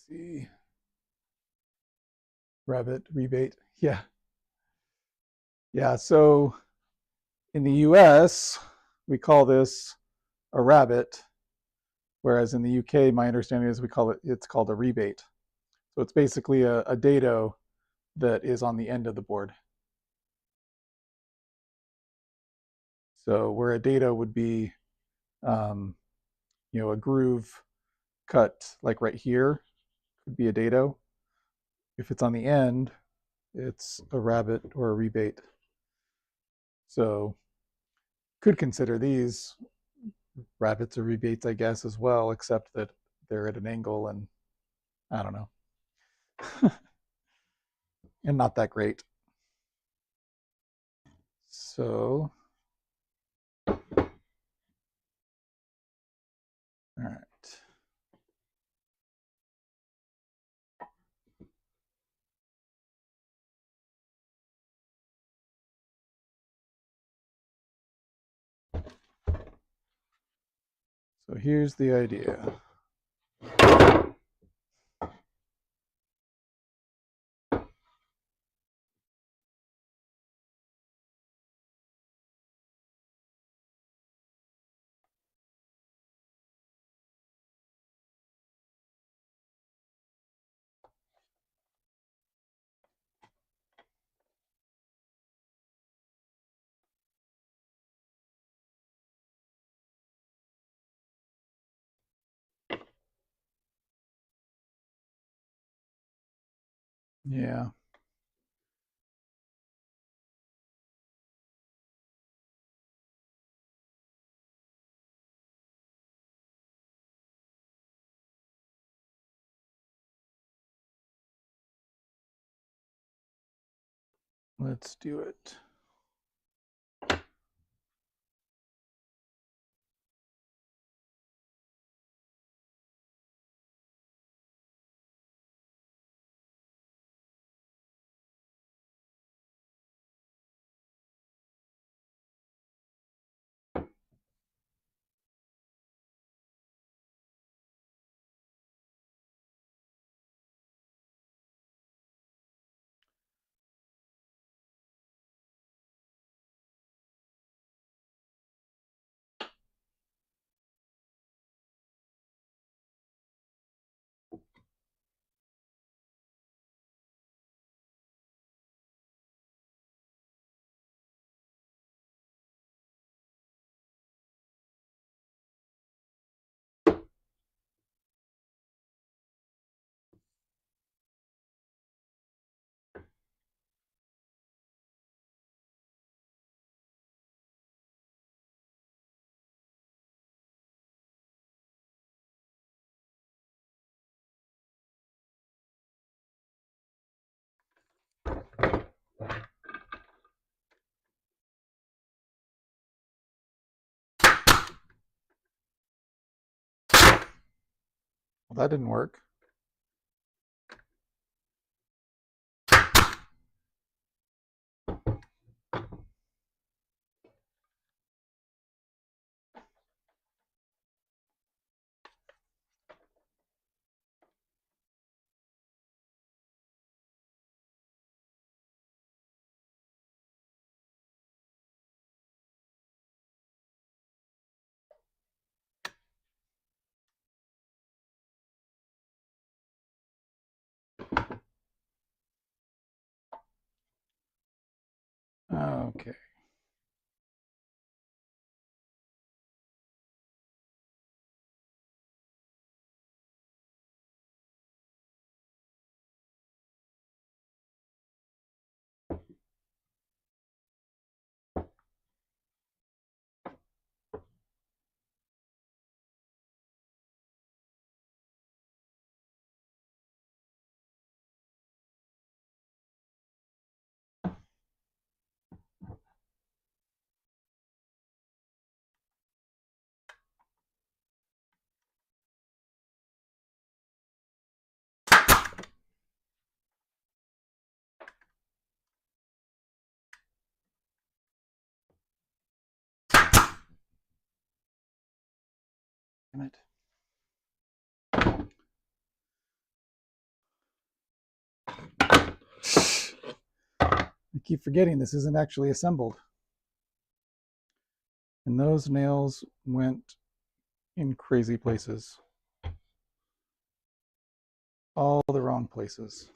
see. Rabbit rebate. Yeah. Yeah. So in the US, we call this a rabbit, whereas in the UK, my understanding is it's called a rebate. So it's basically a dado that is on the end of the board. So where a dado would be, um, a groove cut like right here could be a dado. If it's on the end, it's a rabbit or a rebate. So could consider these rabbits or rebates, I guess, as well, except that they're at an angle and I don't know, and not that great. So, all right. So here's the idea. Yeah. Let's do it. Well, that didn't work. Okay. Damn it. keep forgetting this isn't actually assembled. And those nails went in crazy places. All the wrong places.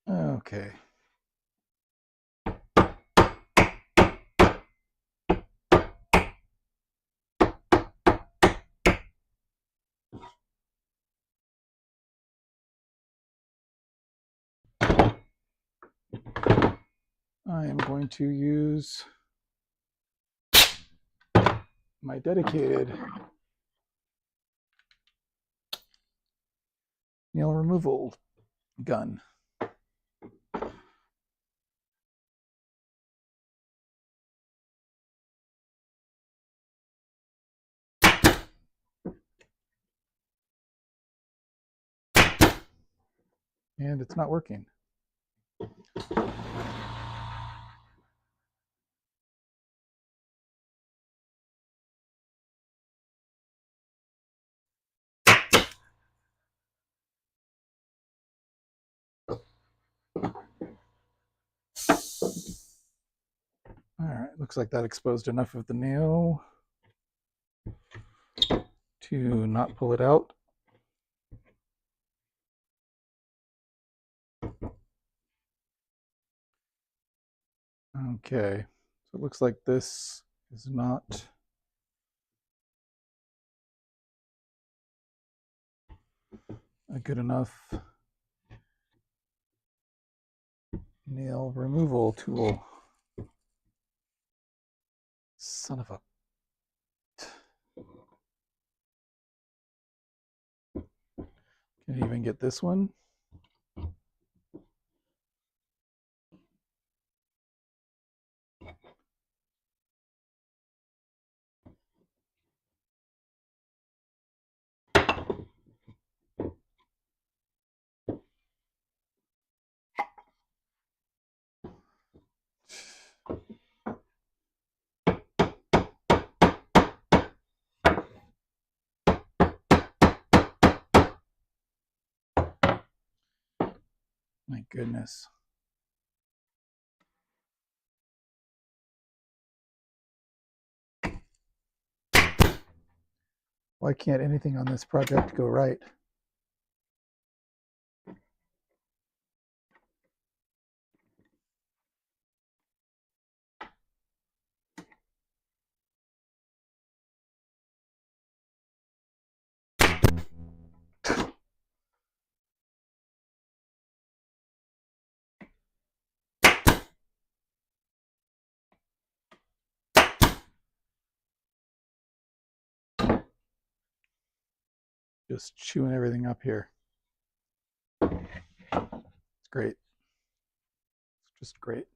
Okay. I am going to use my dedicated nail removal gun. And it's not working. All right, looks like that exposed enough of the nail to not pull it out. Okay, so it looks like this is not a good enough nail removal tool. Son of a... Can you even get this one? My goodness. Why can't anything on this project go right? Just chewing everything up here. It's great. It's just great.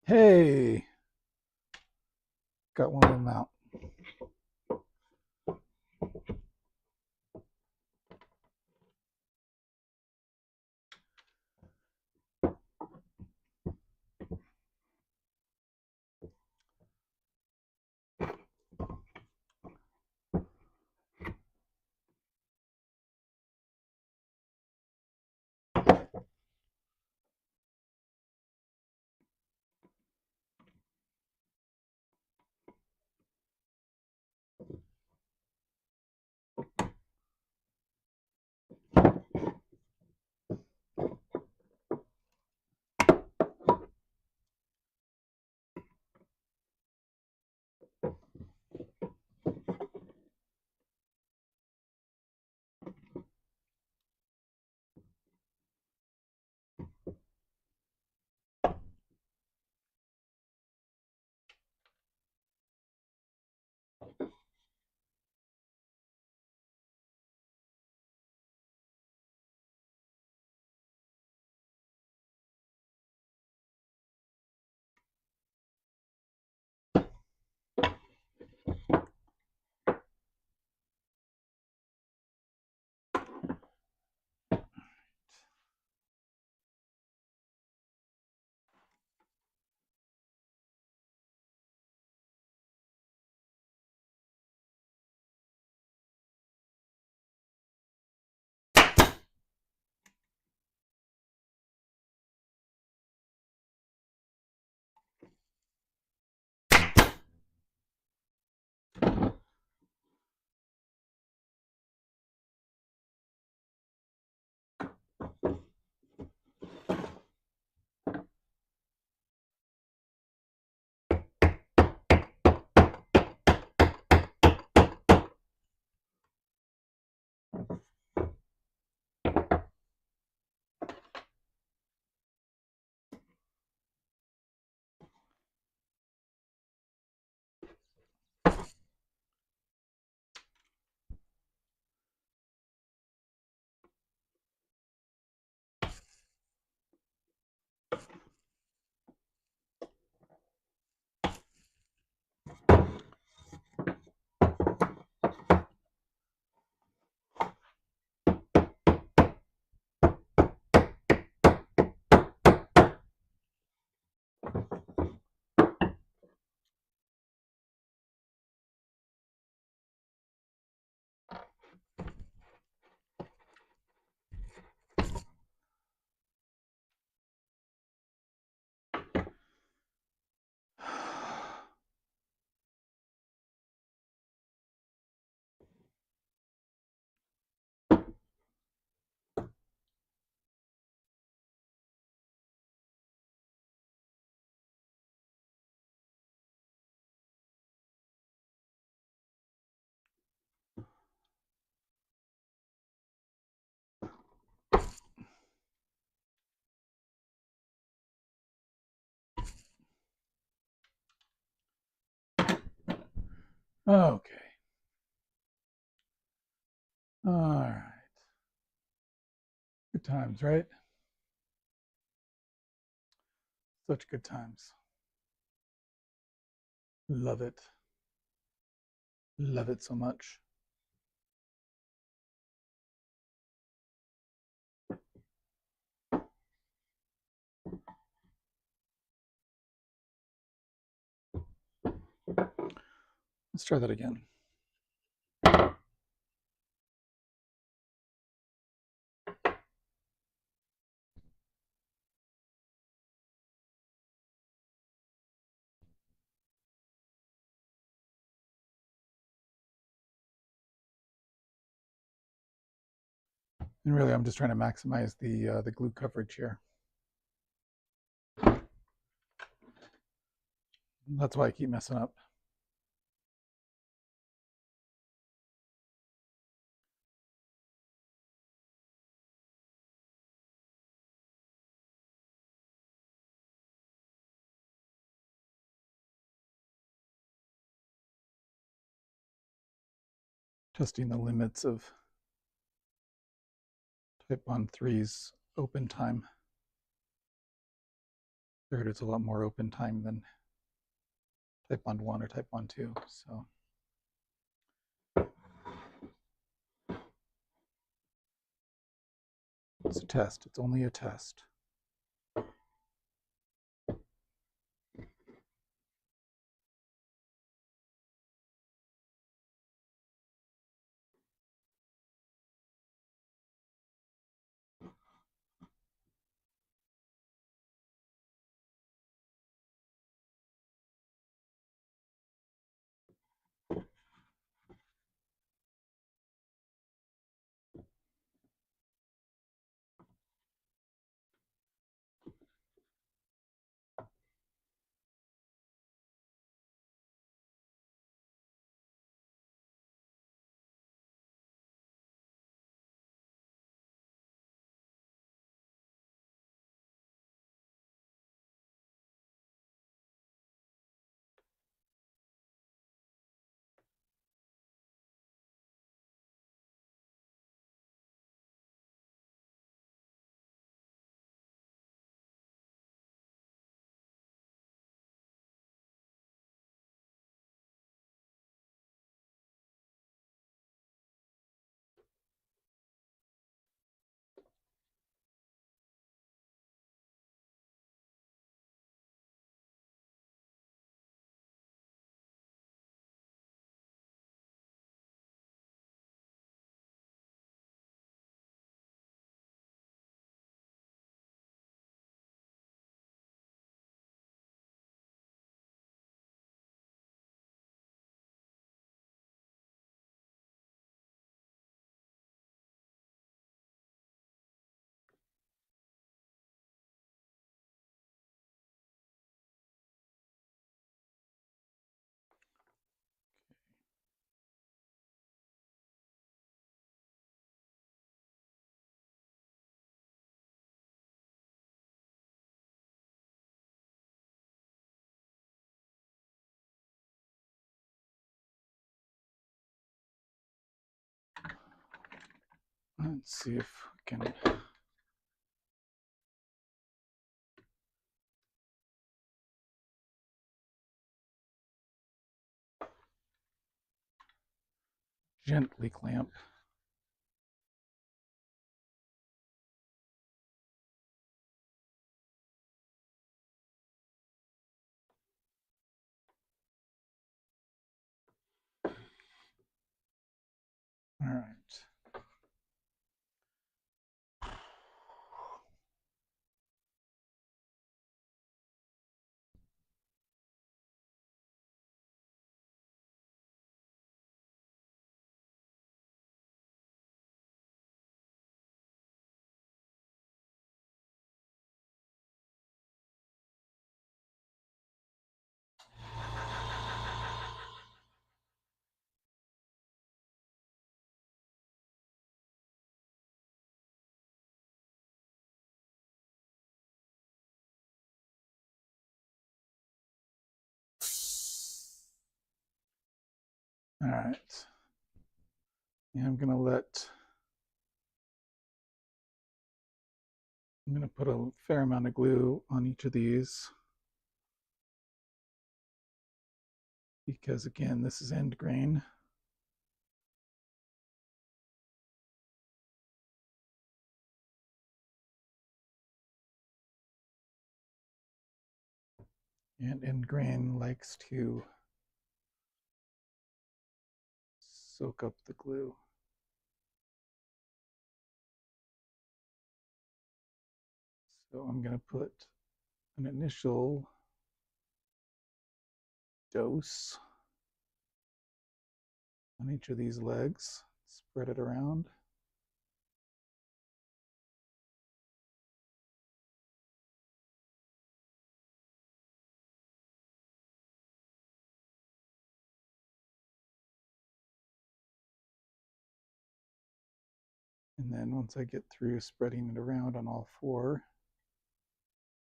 Hey, got one of them out. Okay. All right. Good times, right? Such good times. Love it. Love it so much. Let's try that again. And really, I'm just trying to maximize the glue coverage here. That's why I keep messing up. Testing the limits of Type Bond 3's open time. Figured it's a lot more open time than Type Bond 1 or Type Bond 2. So it's a test. It's only a test. Let's see if we can. Gently clamp. All right. All right. And I'm going to put a fair amount of glue on each of these because, again, this is end grain. And end grain likes to soak up the glue. So I'm going to put an initial dose on each of these legs, spread it around. And then once I get through spreading it around on all four,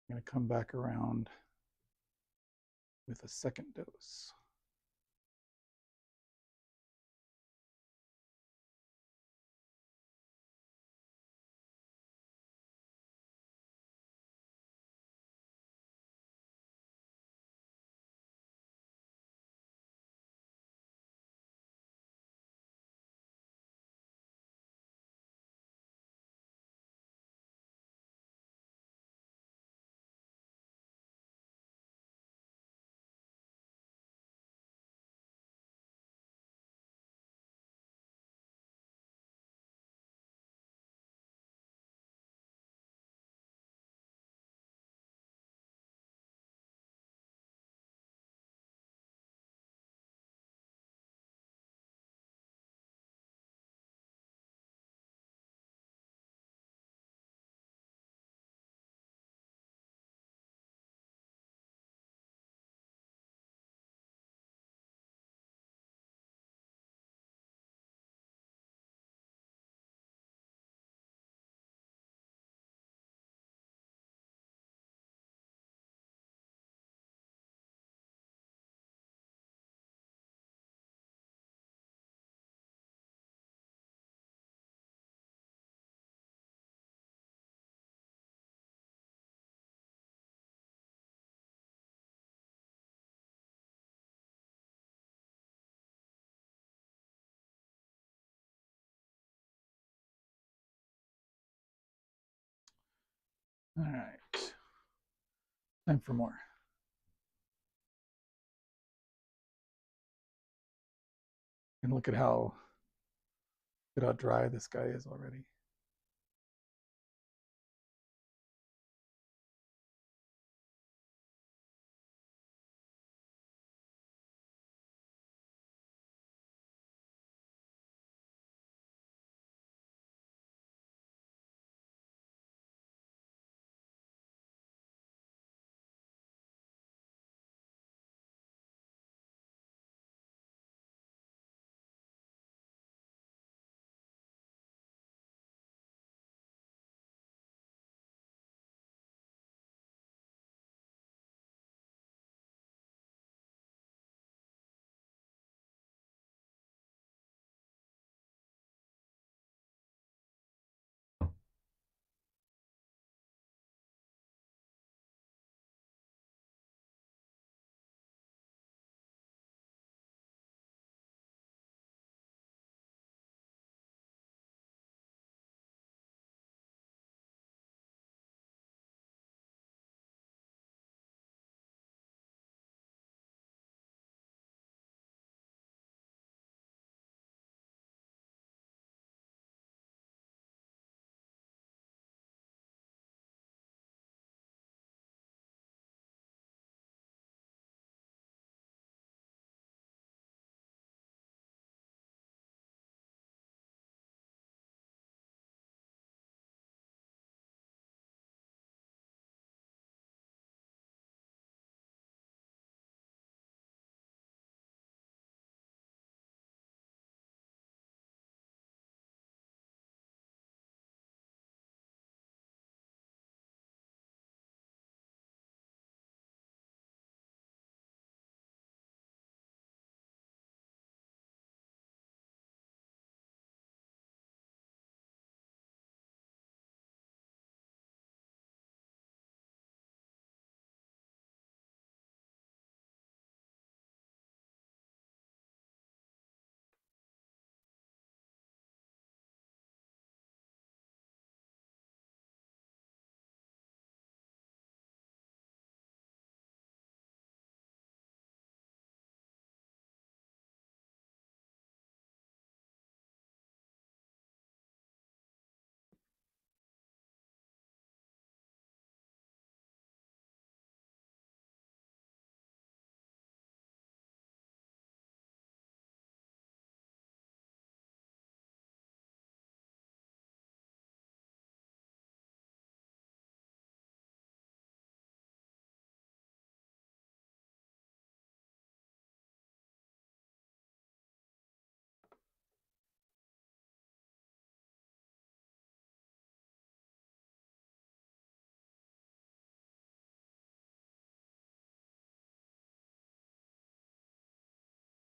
I'm going to come back around with a second dose. All right, time for more. And look at how dry this guy is already.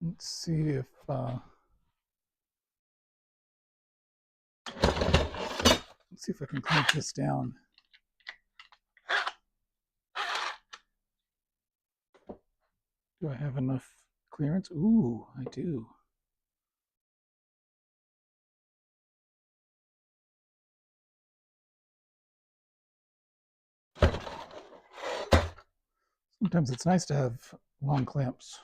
Let's see if I can clamp this down. Do I have enough clearance? Ooh, I do. Sometimes it's nice to have long clamps.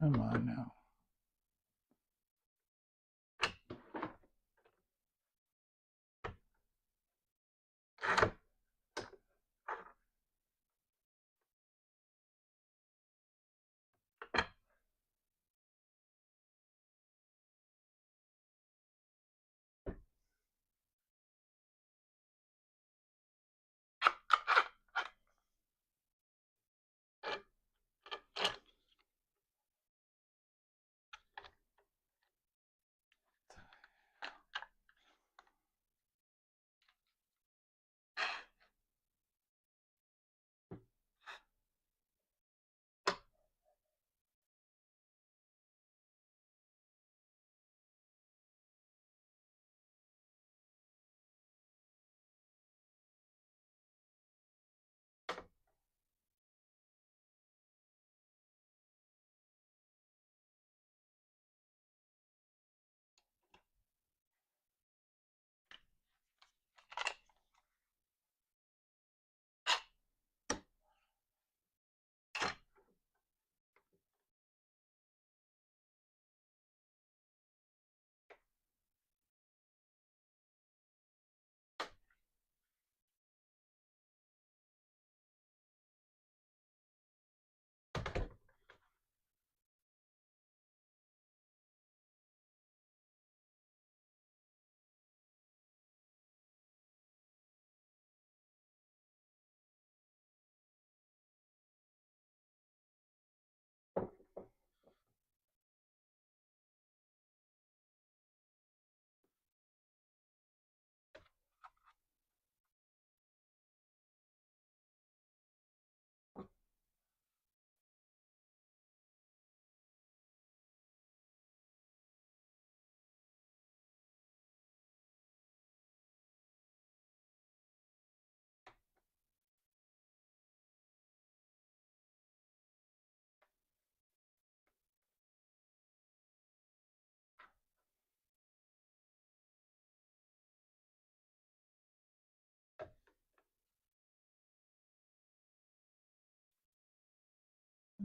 Come on now.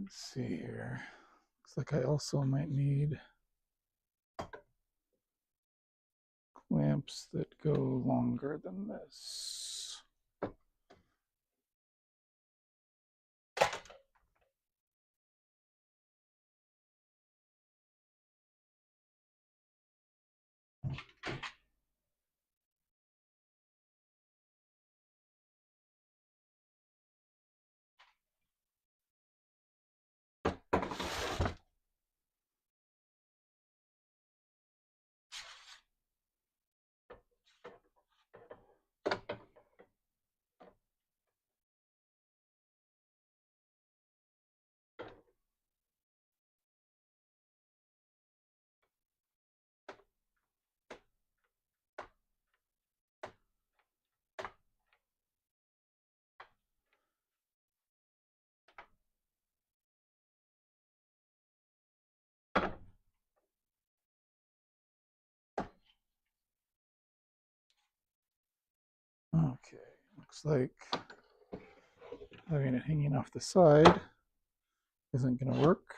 Let's see here. Looks like I also might need clamps that go longer than this. Looks like having it hanging off the side isn't going to work.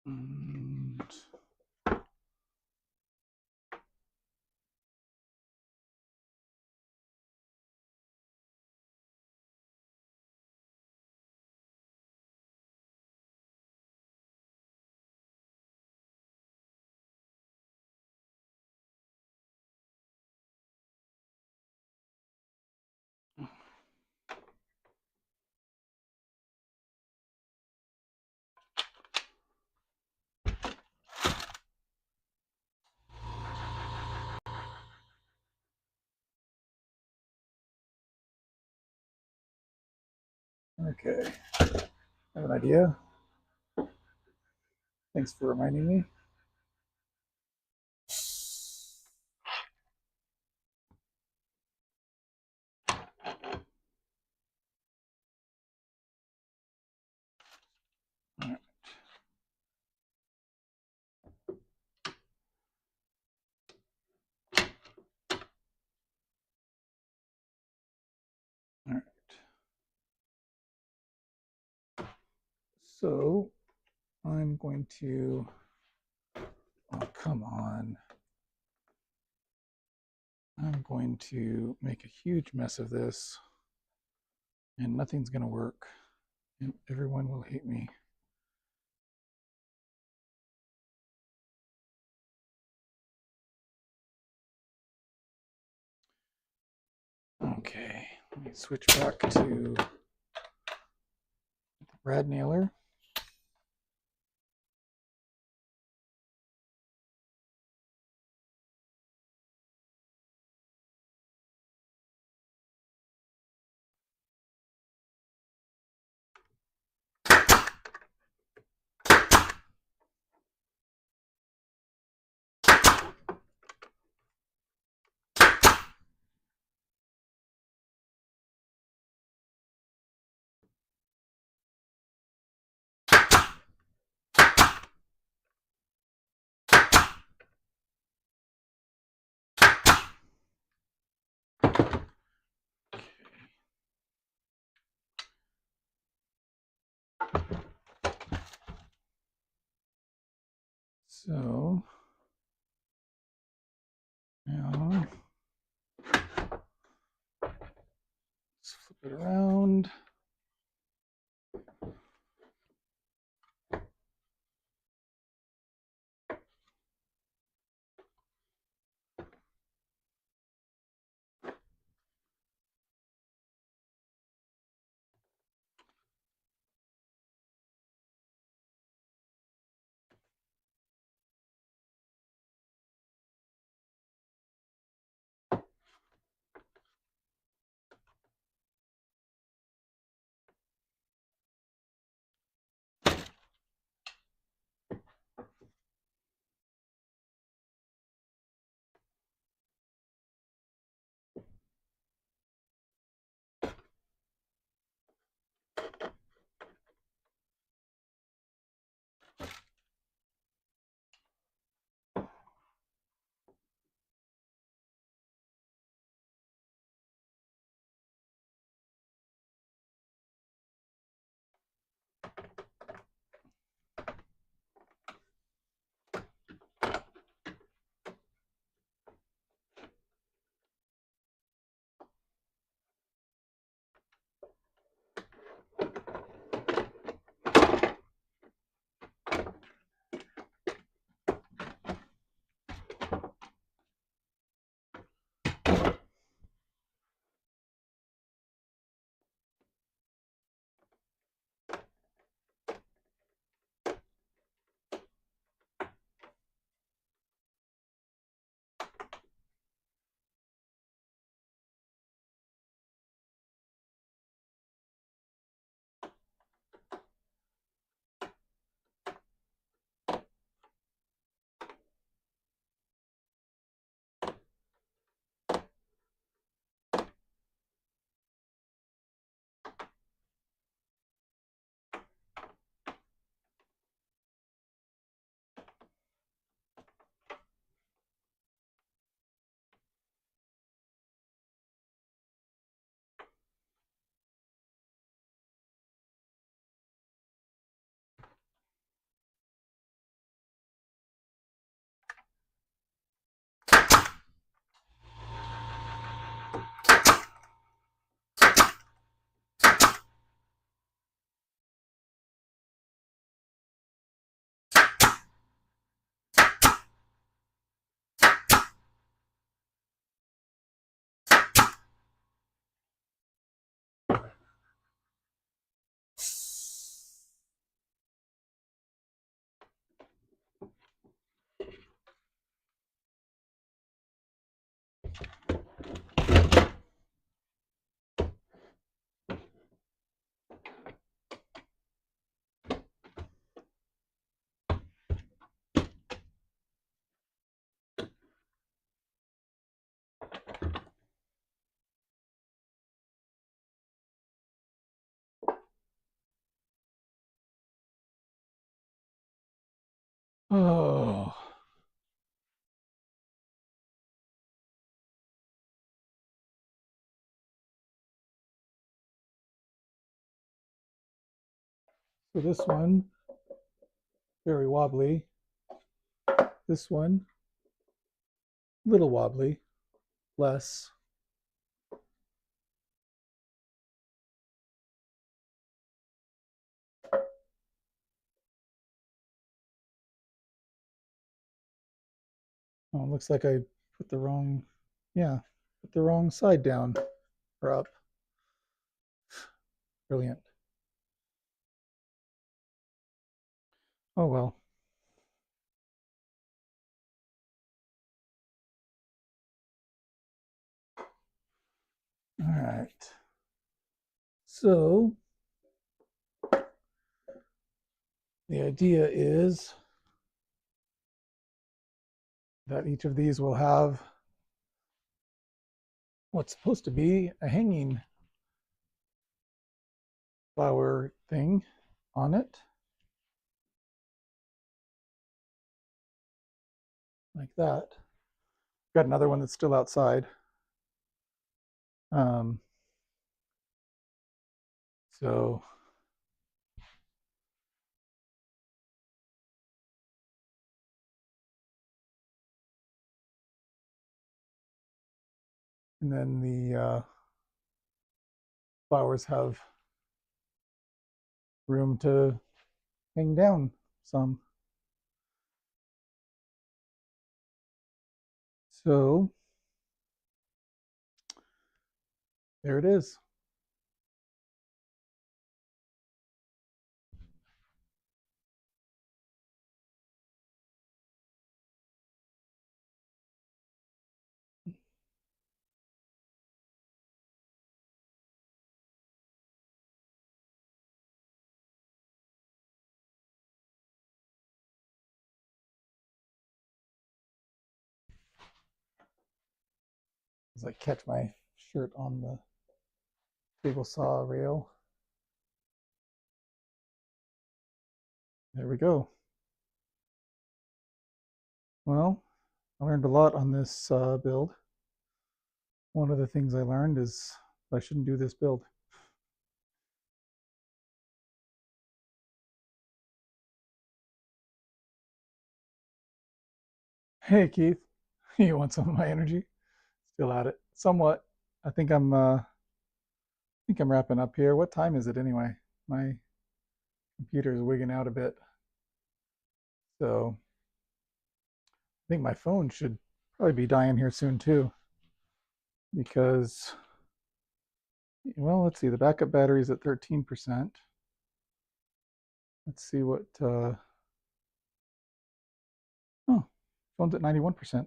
And okay, I have an idea. Thanks for reminding me. All right. All right. So I'm going to, oh, come on. I'm going to make a huge mess of this and nothing's going to work and everyone will hate me. Okay, let me switch back to the brad nailer. So now let's flip it around. Oh. So this one, very wobbly. This one, little wobbly, less. Oh, it looks like I put the wrong, yeah, put the wrong side down or up. Brilliant. Oh well. All right. So the idea is that each of these will have what's supposed to be a hanging flower thing on it, like that. Got another one that's still outside. Um, so and then the flowers have room to hang down some. So there it is. As I catch my shirt on the table saw rail. There we go. Well, I learned a lot on this build. One of the things I learned is I shouldn't do this build. Hey Keith, you want some of my energy? Still at it, somewhat. I think I'm wrapping up here. What time is it anyway? My computer is wigging out a bit, so I think my phone should probably be dying here soon too, because well, let's see. The backup battery is at 13%. Let's see what. Oh, phone's at 91%.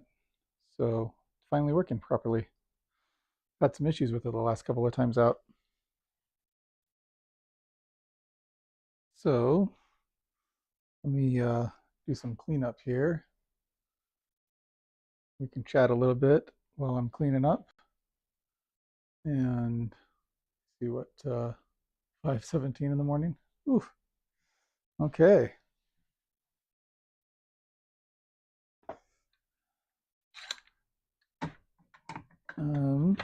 So it's finally working properly. Had some issues with it the last couple of times out. So let me do some cleanup here. We can chat a little bit while I'm cleaning up and see what 5:17 in the morning. Oof. Okay. Um,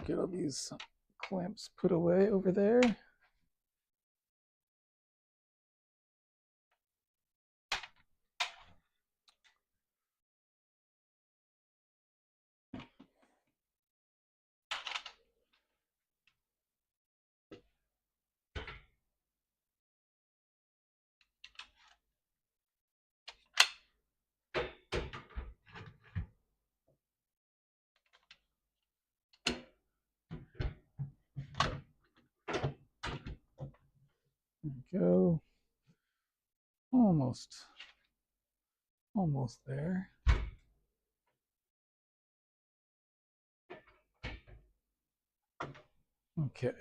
get all these clamps put away over there. There we go. Almost there. Okay.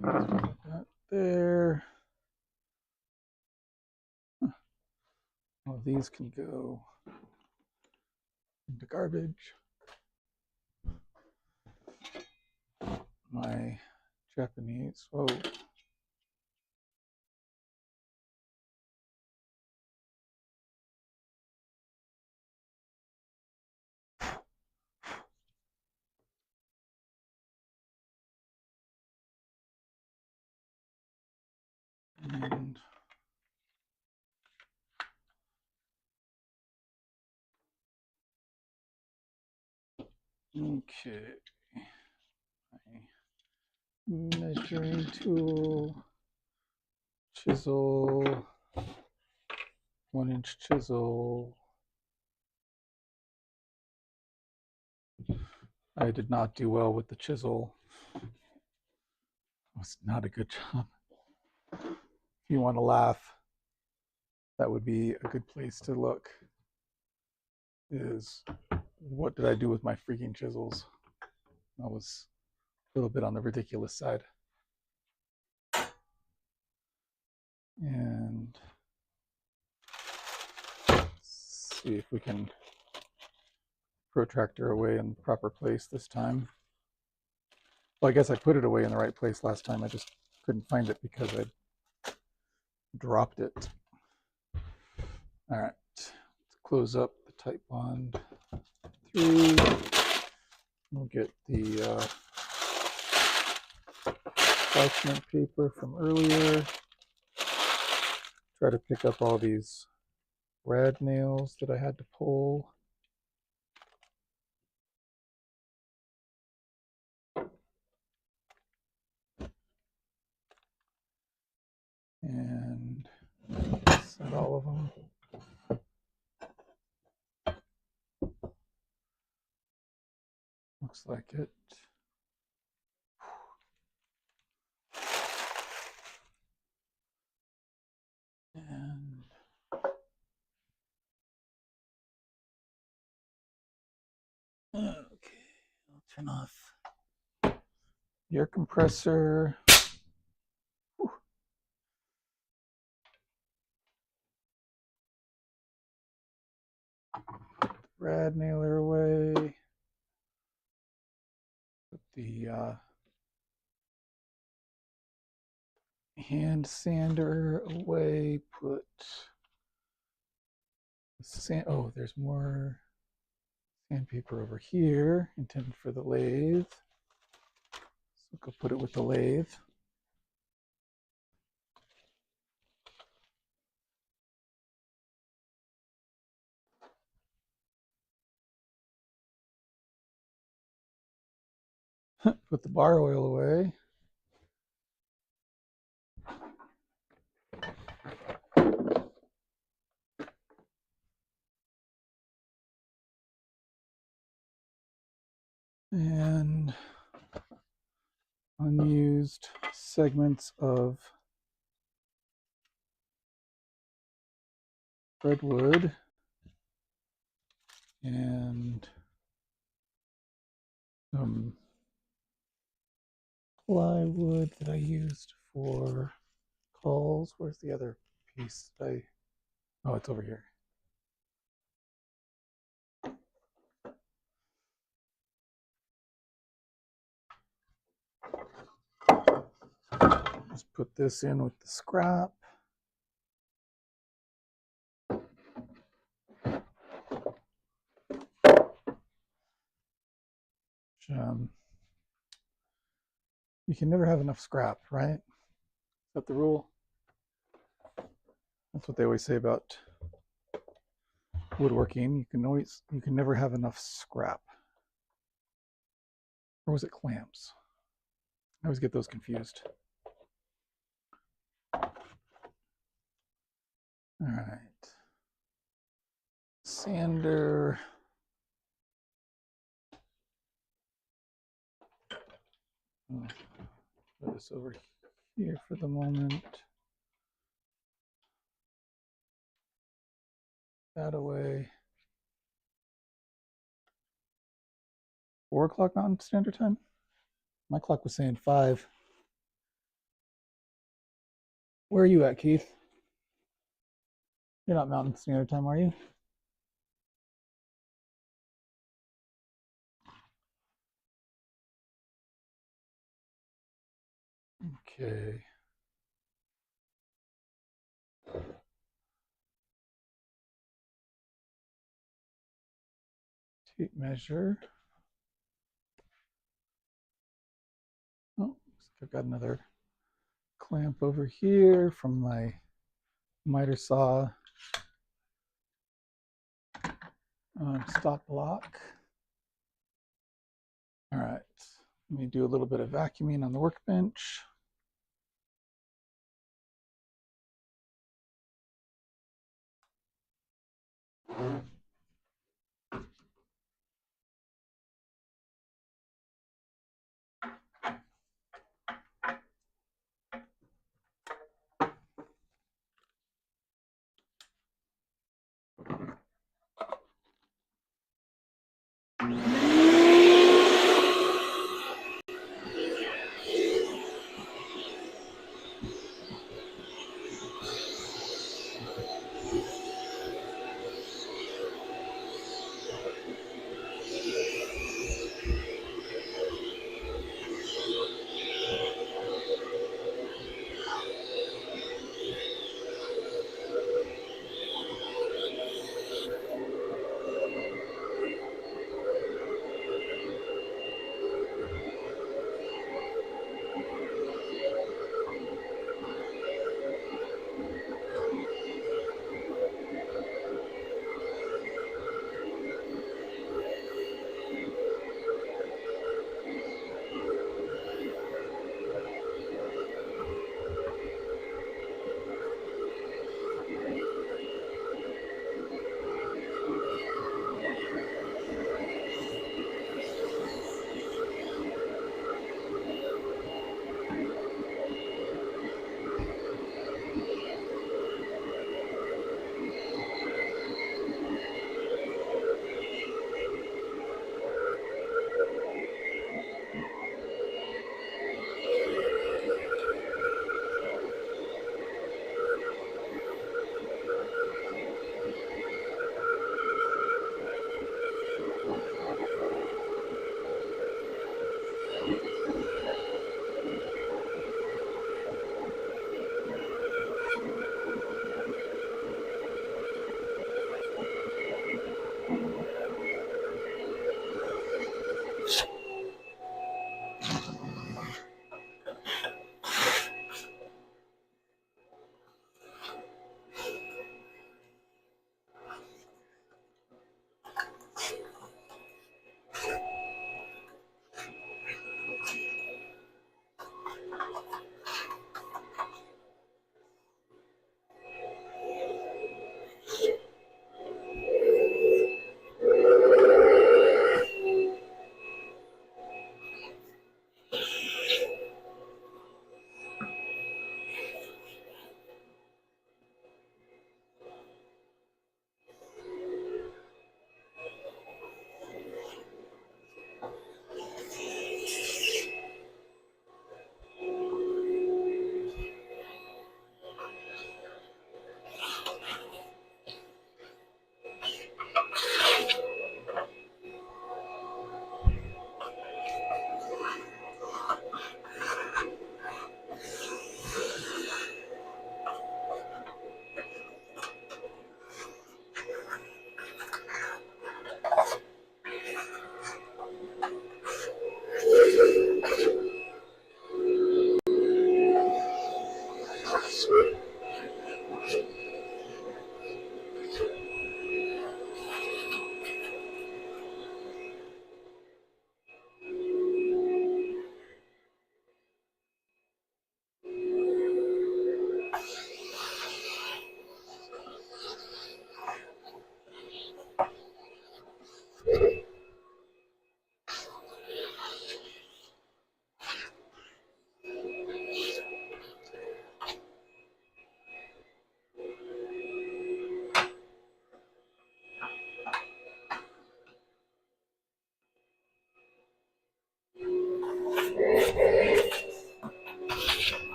That there. All these can go into garbage. My Japanese. Whoa. And okay. My measuring tool, chisel, 1-inch chisel. I did not do well with the chisel. It was not a good job. If you want to laugh, that would be a good place to look. Is what did I do with my freaking chisels? That was a little bit on the ridiculous side. And let's see if we can protractor away in the proper place this time. Well, I guess I put it away in the right place last time. I just couldn't find it because I dropped it. All right, let's close up the tight bond 3. We'll get the parchment paper from earlier. Try to pick up all these rad nails that I had to pull. And set all of them. Looks like it. And okay, I'll turn off the air compressor. Whew. Rad nailer away. Put the hand sander away. Put the sand. Oh, there's more sandpaper over here, intended for the lathe. So go put it with the lathe. Put the bar oil away. And unused segments of redwood and some plywood that I used for calls. Where's the other piece that oh, it's over here. Just put this in with the scrap. You can never have enough scrap, right? Is that the rule? That's what they always say about woodworking. You can never have enough scrap. Or was it clamps? I always get those confused. All right. Sander. Put this over here for the moment. That away. 4 o'clock Mountain Standard Time? My clock was saying 5. Where are you at, Keith? You're not Mountain Standard Time, are you? Okay. Tape measure. Oh, I've got another clamp over here from my miter saw stop block. All right, let me do a little bit of vacuuming on the workbench.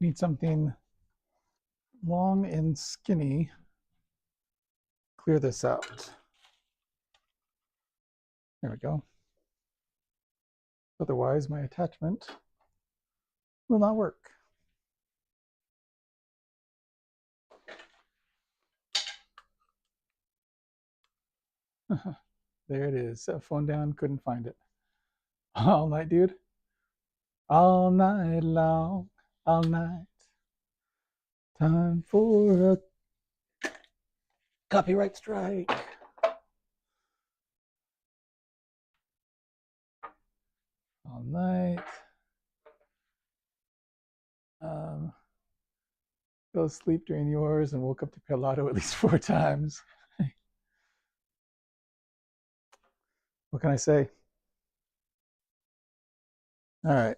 Need something long and skinny. Clear this out. There we go. Otherwise, my attachment will not work. There it is. Phone down, couldn't find it. All night, dude. All night long, all night. Time for a copyright strike. All night. Fell asleep during yours and woke up to Pelado at least 4 times. What can I say? All right.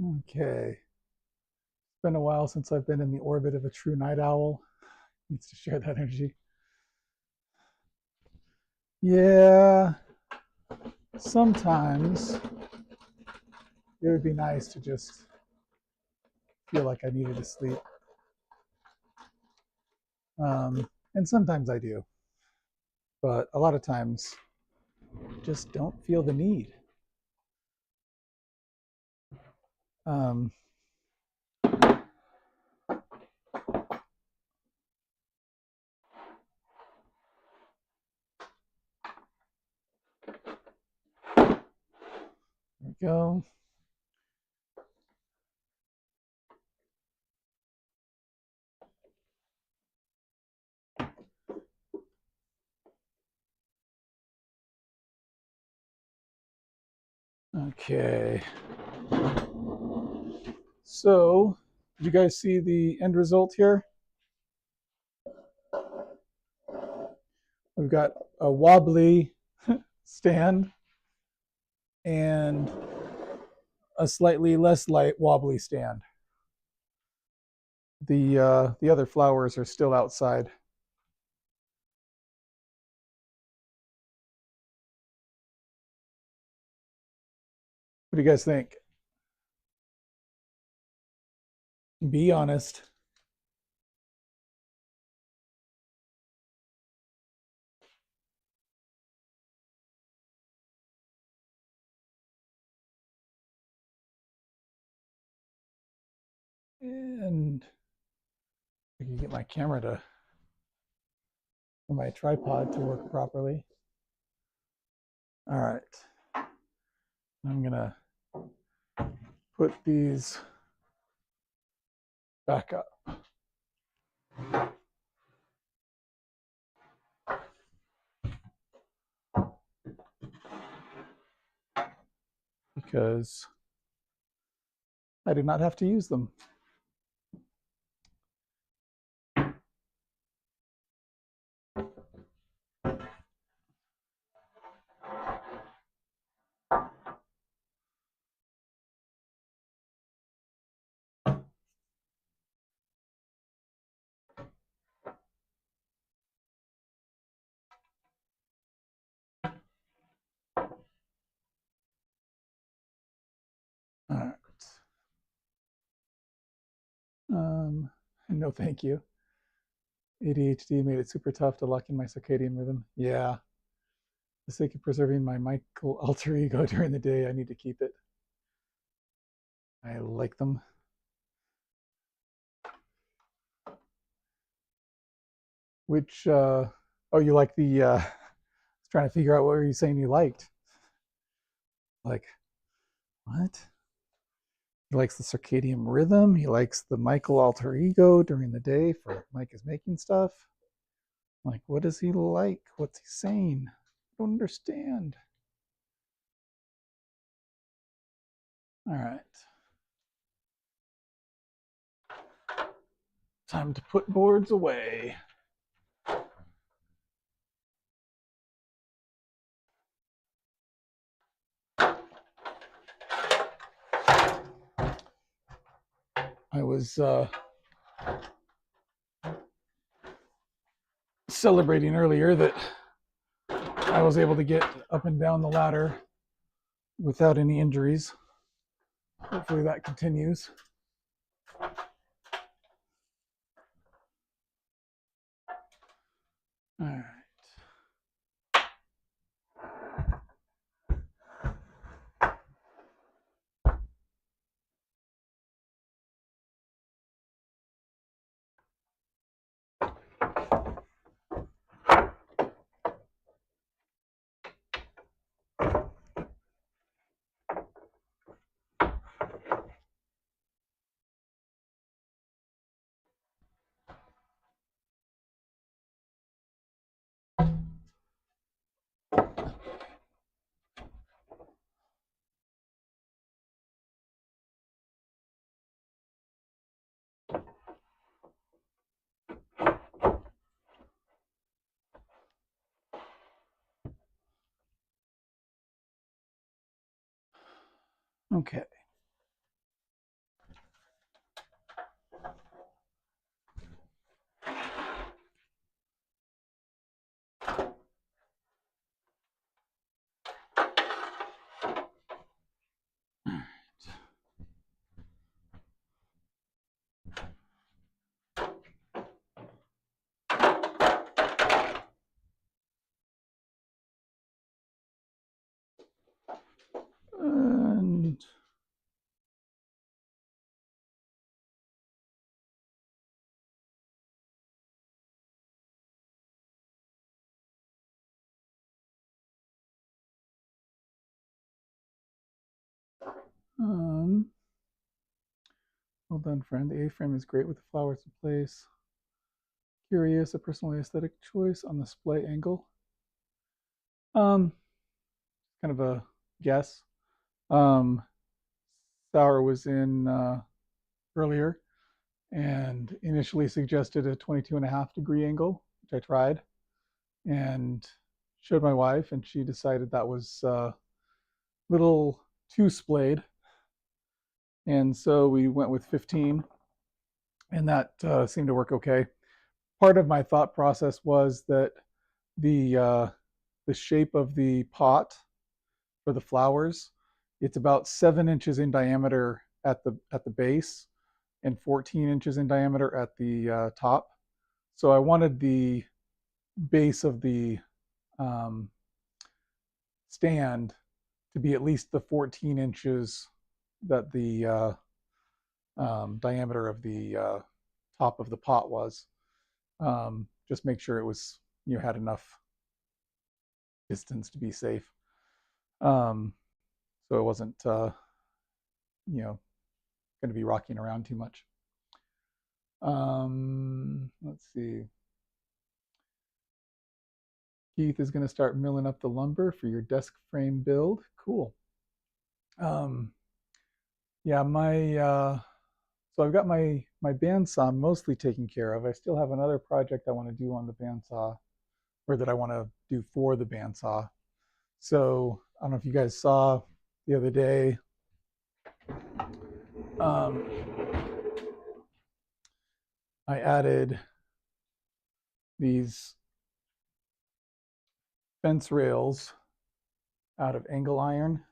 Okay. It's been a while since I've been in the orbit of a true night owl. Needs to share that energy. Yeah, sometimes it would be nice to just feel like I needed to sleep. And sometimes I do, but a lot of times just don't feel the need. Um, there we go. Okay. So, did you guys see the end result here? We've got a wobbly stand and a slightly less light wobbly stand. The other flowers are still outside. What do you guys think? Be honest. And I can get my camera to, or my tripod to work properly. All right. I'm gonna put these back up. Because I did not have to use them. All right. No, thank you. ADHD made it super tough to lock in my circadian rhythm. Yeah. For the sake of preserving my Michael alter ego during the day, I need to keep it. I like them. Which, oh, you like the, I was trying to figure out what were you saying you liked. Like, what? He likes the circadian rhythm. He likes the Michael alter ego during the day for Mike is making stuff. Like, what does he like? What's he saying? I don't understand. All right. Time to put boards away. I was celebrating earlier that I was able to get up and down the ladder without any injuries. Hopefully that continues. All right. Okay. And well done, friend. The A-frame is great with the flowers in place. Curious, a personal aesthetic choice on the display angle. Kind of a guess. Sauer was in earlier and initially suggested a 22.5-degree angle, which I tried and showed my wife, and she decided that was a little too splayed. And so we went with 15, and that seemed to work okay. Part of my thought process was that the shape of the pot for the flowers, it's about 7 inches in diameter at the base and 14 inches in diameter at the top. So I wanted the base of the stand to be at least the 14 inches that the diameter of the top of the pot was. Just make sure it was, had enough distance to be safe. So it wasn't, going to be rocking around too much. Let's see. Keith is going to start milling up the lumber for your desk frame build. Cool. Yeah, so I've got my bandsaw mostly taken care of. I still have another project I want to do on the bandsaw, or that I want to do for the bandsaw. So I don't know if you guys saw the other day. I added these fence rails out of angle iron.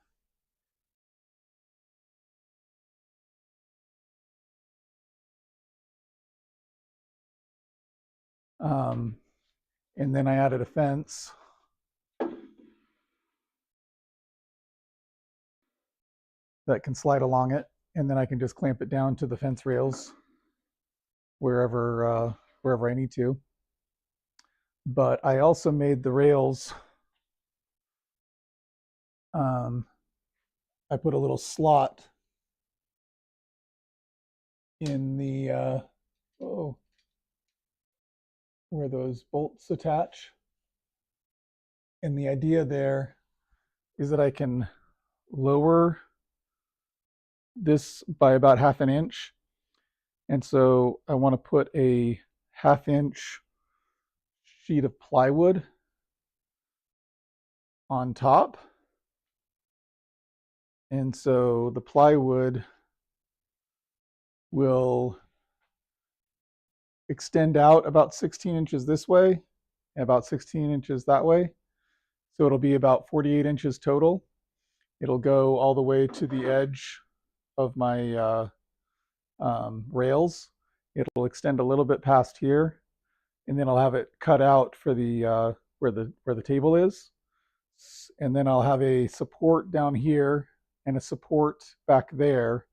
And then I added a fence that can slide along it, and then I can just clamp it down to the fence rails wherever I need to. But I also made the rails, I put a little slot in the where those bolts attach. And the idea there is that I can lower this by about 1/2 inch. And so I want to put a 1/2 inch sheet of plywood on top. And so the plywood will extend out about 16 inches this way and about 16 inches that way. So it'll be about 48 inches total. It'll go all the way to the edge of my rails. It'll extend a little bit past here, and then I'll have it cut out for the where the table is. And then I'll have a support down here and a support back there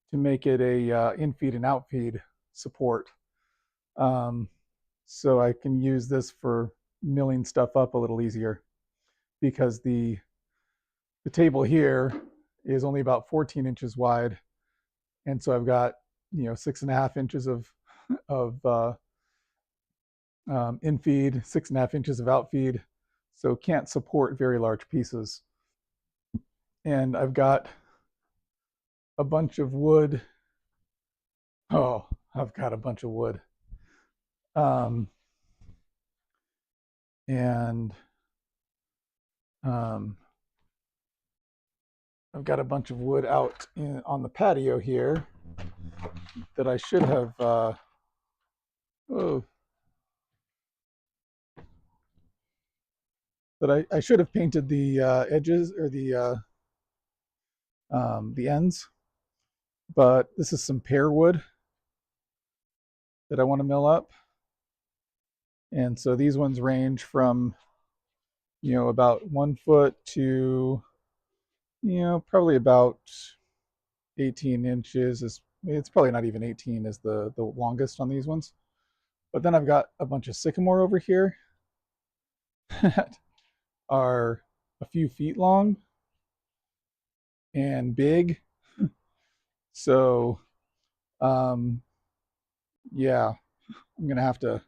to make it a in-feed and out-feed support. So I can use this for milling stuff up a little easier, because the table here is only about 14 inches wide, and so I've got 6.5 inches of in-feed, 6.5 inches of out-feed, so can't support very large pieces. And I've got a bunch of wood. Oh, I've got a bunch of wood. I've got a bunch of wood out on the patio here that I should have I should have painted the edges, or the ends. But this is some pear wood that I want to mill up. And so these ones range from, you know, about 1 foot to, you know, probably about 18 inches is, it's probably not even 18 is the longest on these ones. But then I've got a bunch of sycamore over here that are a few feet long and big. So, um, yeah, I'm gonna have to.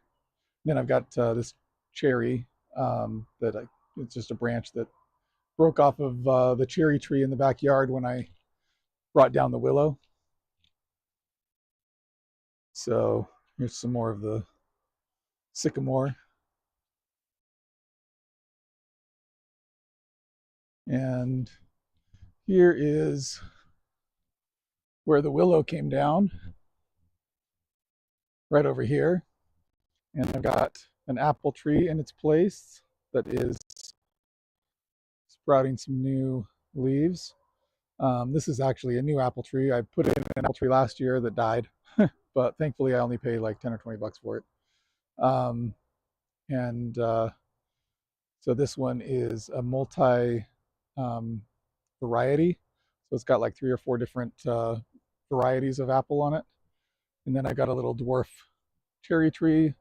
Then I've got this cherry that it's just a branch that broke off of the cherry tree in the backyard when I brought down the willow. So here's some more of the sycamore. And here is where the willow came down, right over here. And I've got an apple tree in its place that is sprouting some new leaves. This is actually a new apple tree. I put in an apple tree last year that died, but thankfully I only paid like 10 or 20 bucks for it. And so this one is a multi variety. So it's got like 3 or 4 different varieties of apple on it. And then I got a little dwarf cherry tree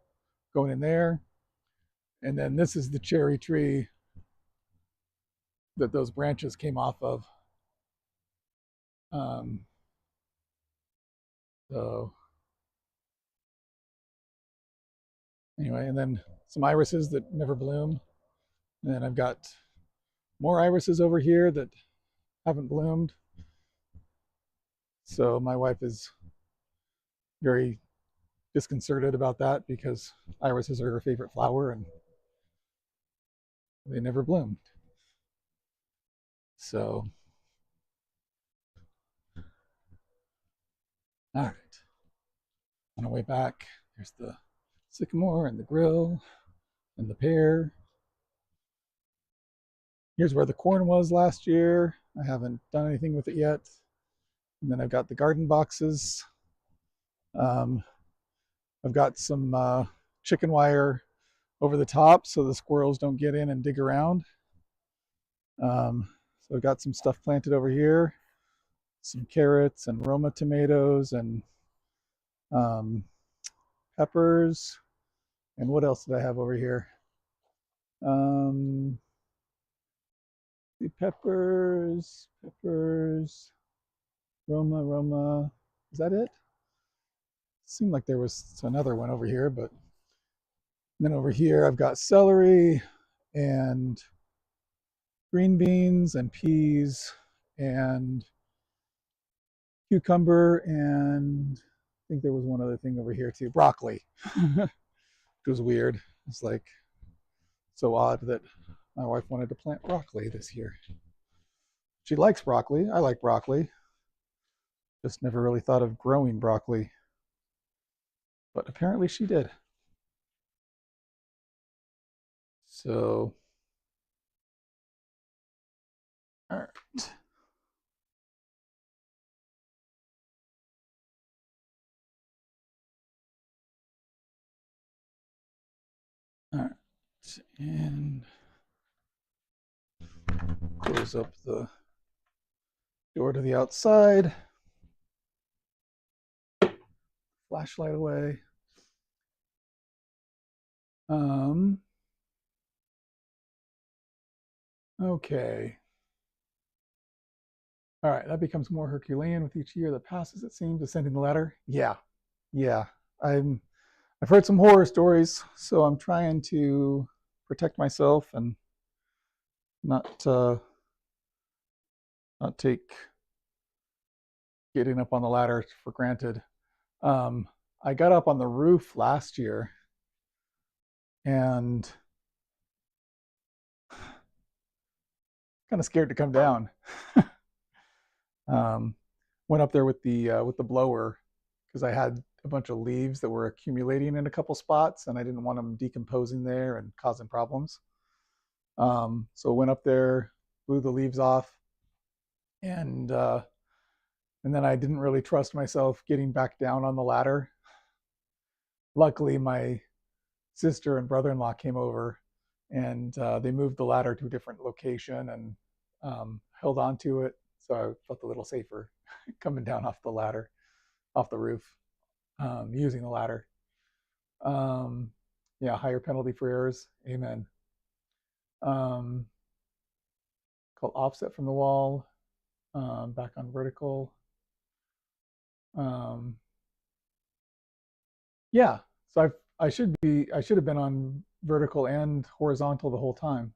going in there. And then this is the cherry tree that those branches came off of. So anyway, and then some irises that never bloom. And then I've got more irises over here that haven't bloomed. So my wife is very disconcerted about that because irises are her favorite flower and they never bloomed. So, all right. On our way back, there's the sycamore and the grill and the pear. Here's where the corn was last year. I haven't done anything with it yet. And then I've got the garden boxes. I've got some chicken wire over the top so the squirrels don't get in and dig around. So I've got some stuff planted over here, some carrots and Roma tomatoes and peppers. And what else did I have over here? The peppers, Roma. Is that it? Seemed like there was another one over here, but then over here I've got celery and green beans and peas and cucumber, and I think there was one other thing over here too, broccoli. Which was weird. It's like so odd that my wife wanted to plant broccoli this year. She likes broccoli. I like broccoli. Just never really thought of growing broccoli. But apparently she did. So, all right. All right. And close up the door to the outside. Flashlight away. Okay. All right, that becomes more Herculean with each year that passes, it seems, ascending the ladder. Yeah, yeah. I've heard some horror stories, so I'm trying to protect myself and not not take getting up on the ladder for granted. I got up on the roof last year and kind of scared to come down. Went up there with the blower because I had a bunch of leaves that were accumulating in a couple spots and I didn't want them decomposing there and causing problems. So went up there, blew the leaves off, and then I didn't really trust myself getting back down on the ladder. Luckily, my sister and brother-in-law came over and they moved the ladder to a different location and held on to it, so I felt a little safer coming down off the ladder, off the roof, using the ladder. Yeah, higher penalty for errors. Amen. Called offset from the wall. Back on vertical. Yeah, so I should have been on vertical and horizontal the whole time.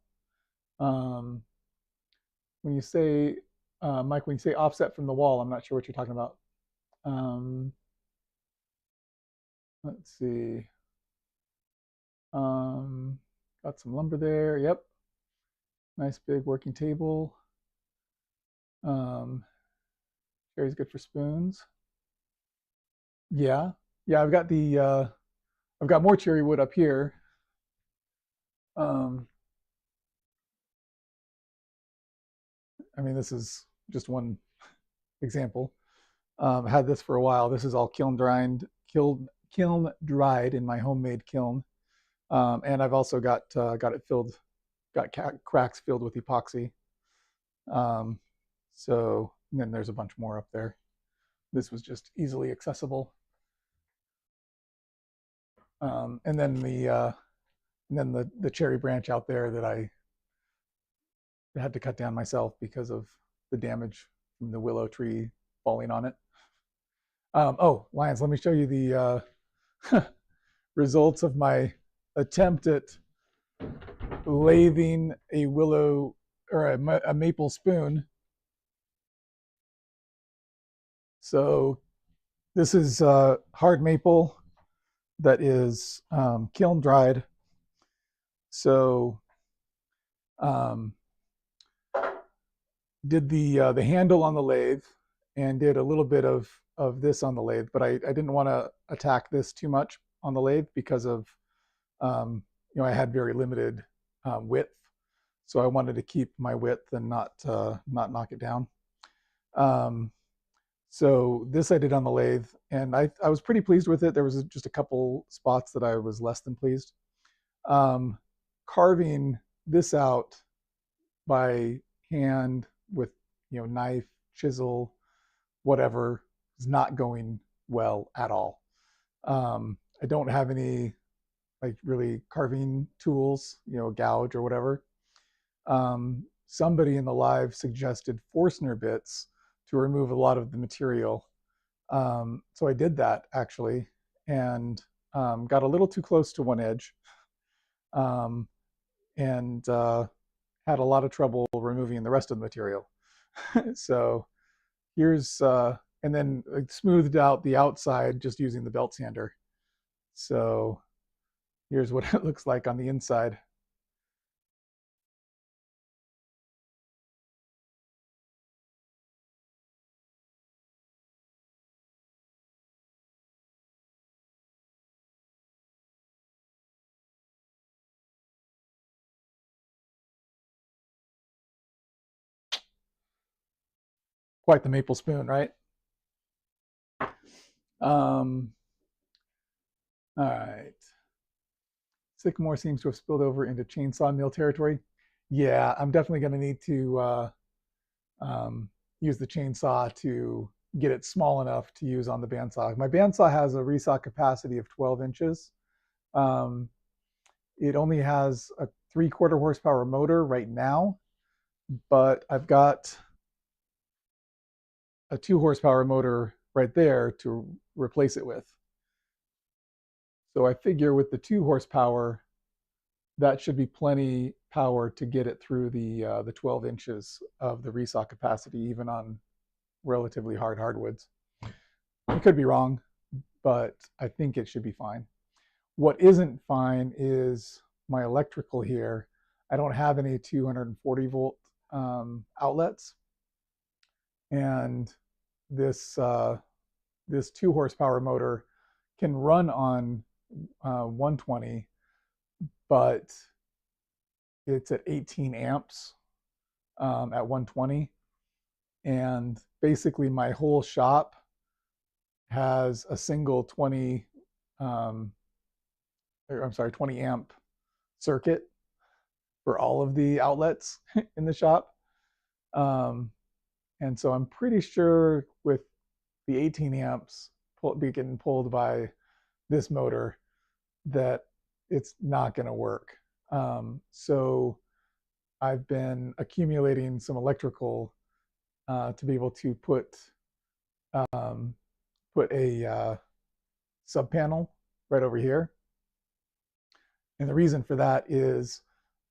When you say, Mike, when you say offset from the wall, I'm not sure what you're talking about. Let's see. Got some lumber there. Yep. Nice big working table. Cherry's good for spoons. Yeah. Yeah, I've got more cherry wood up here. I mean, this is just one example. Had this for a while. This is all kiln dried in my homemade kiln, and I've also got it filled, got cracks filled with epoxy. So and then there's a bunch more up there. This was just easily accessible. And then the cherry branch out there that I had to cut down myself because of the damage from the willow tree falling on it. Oh, Lions, let me show you the results of my attempt at lathing a willow or a maple spoon. So this is hard maple that is kiln dried. So did the handle on the lathe and did a little bit of this on the lathe, but I didn't want to attack this too much on the lathe because of I had very limited width, so I wanted to keep my width and not knock it down. So this I did on the lathe, and I was pretty pleased with it. There was just a couple spots that I was less than pleased. Carving this out by hand with knife, chisel, whatever, is not going well at all. I don't have any like really carving tools, gouge or whatever. Somebody in the live suggested Forstner bits to remove a lot of the material. So I did that actually, and got a little too close to one edge, and had a lot of trouble removing the rest of the material. So here's, and then smoothed out the outside just using the belt sander. So here's what it looks like on the inside. Quite the maple spoon, right? All right. Sycamore seems to have spilled over into chainsaw mill territory. Yeah, I'm definitely going to need to use the chainsaw to get it small enough to use on the bandsaw. My bandsaw has a resaw capacity of 12 inches. It only has a 3/4 horsepower motor right now, but I've got a 2 horsepower motor right there to replace it with. So I figure with the 2 horsepower, that should be plenty power to get it through the 12 inches of the resaw capacity, even on relatively hard hardwoods. I could be wrong, but I think it should be fine. What isn't fine is my electrical here. I don't have any 240 volt outlets, and this 2 horsepower motor can run on 120, but it's at 18 amps at 120, and basically my whole shop has a single 20 amp circuit, for all of the outlets in the shop. And so I'm pretty sure with the 18 amps getting pulled by this motor that it's not going to work. So I've been accumulating some electrical to be able to put a sub panel right over here. And the reason for that is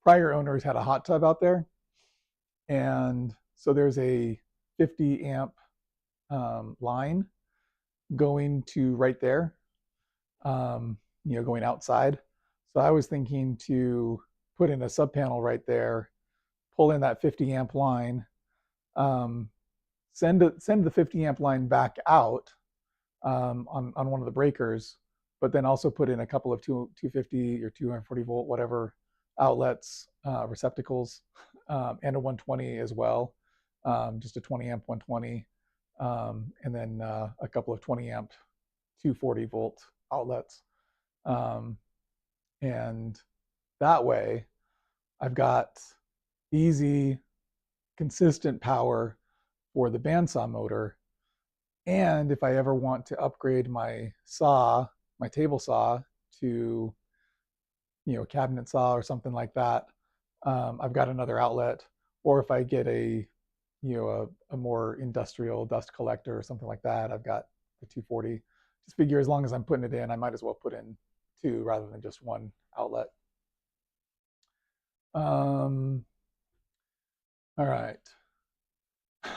prior owners had a hot tub out there, and so there's a 50 amp line going to right there, going outside. So I was thinking to put in a sub panel right there, pull in that 50 amp line, send the 50 amp line back out on one of the breakers, but then also put in a couple of 250 or 240 volt whatever outlets, receptacles, and a 120 as well, just a 20 amp 120, and then a couple of 20 amp 240 volt outlets, and that way I've got easy, consistent power for the bandsaw motor. And if I ever want to upgrade my saw, my table saw, to cabinet saw or something like that, I've got another outlet. Or if I get a more industrial dust collector or something like that, I've got the 240. Just figure as long as I'm putting it in, I might as well put in two rather than just one outlet. All right.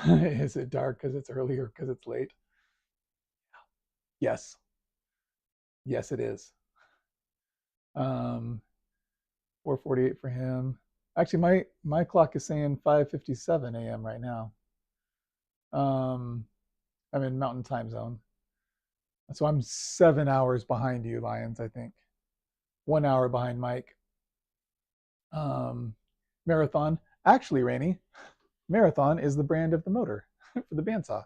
Is it dark because it's early or because it's late? Yes. Yes, it is. 4:48 for him. Actually, my clock is saying 5:57 a.m. right now. I'm in Mountain Time Zone, so I'm 7 hours behind you, Lions. I think 1 hour behind Mike. Marathon. Actually, Rainey, Marathon is the brand of the motor for the bandsaw.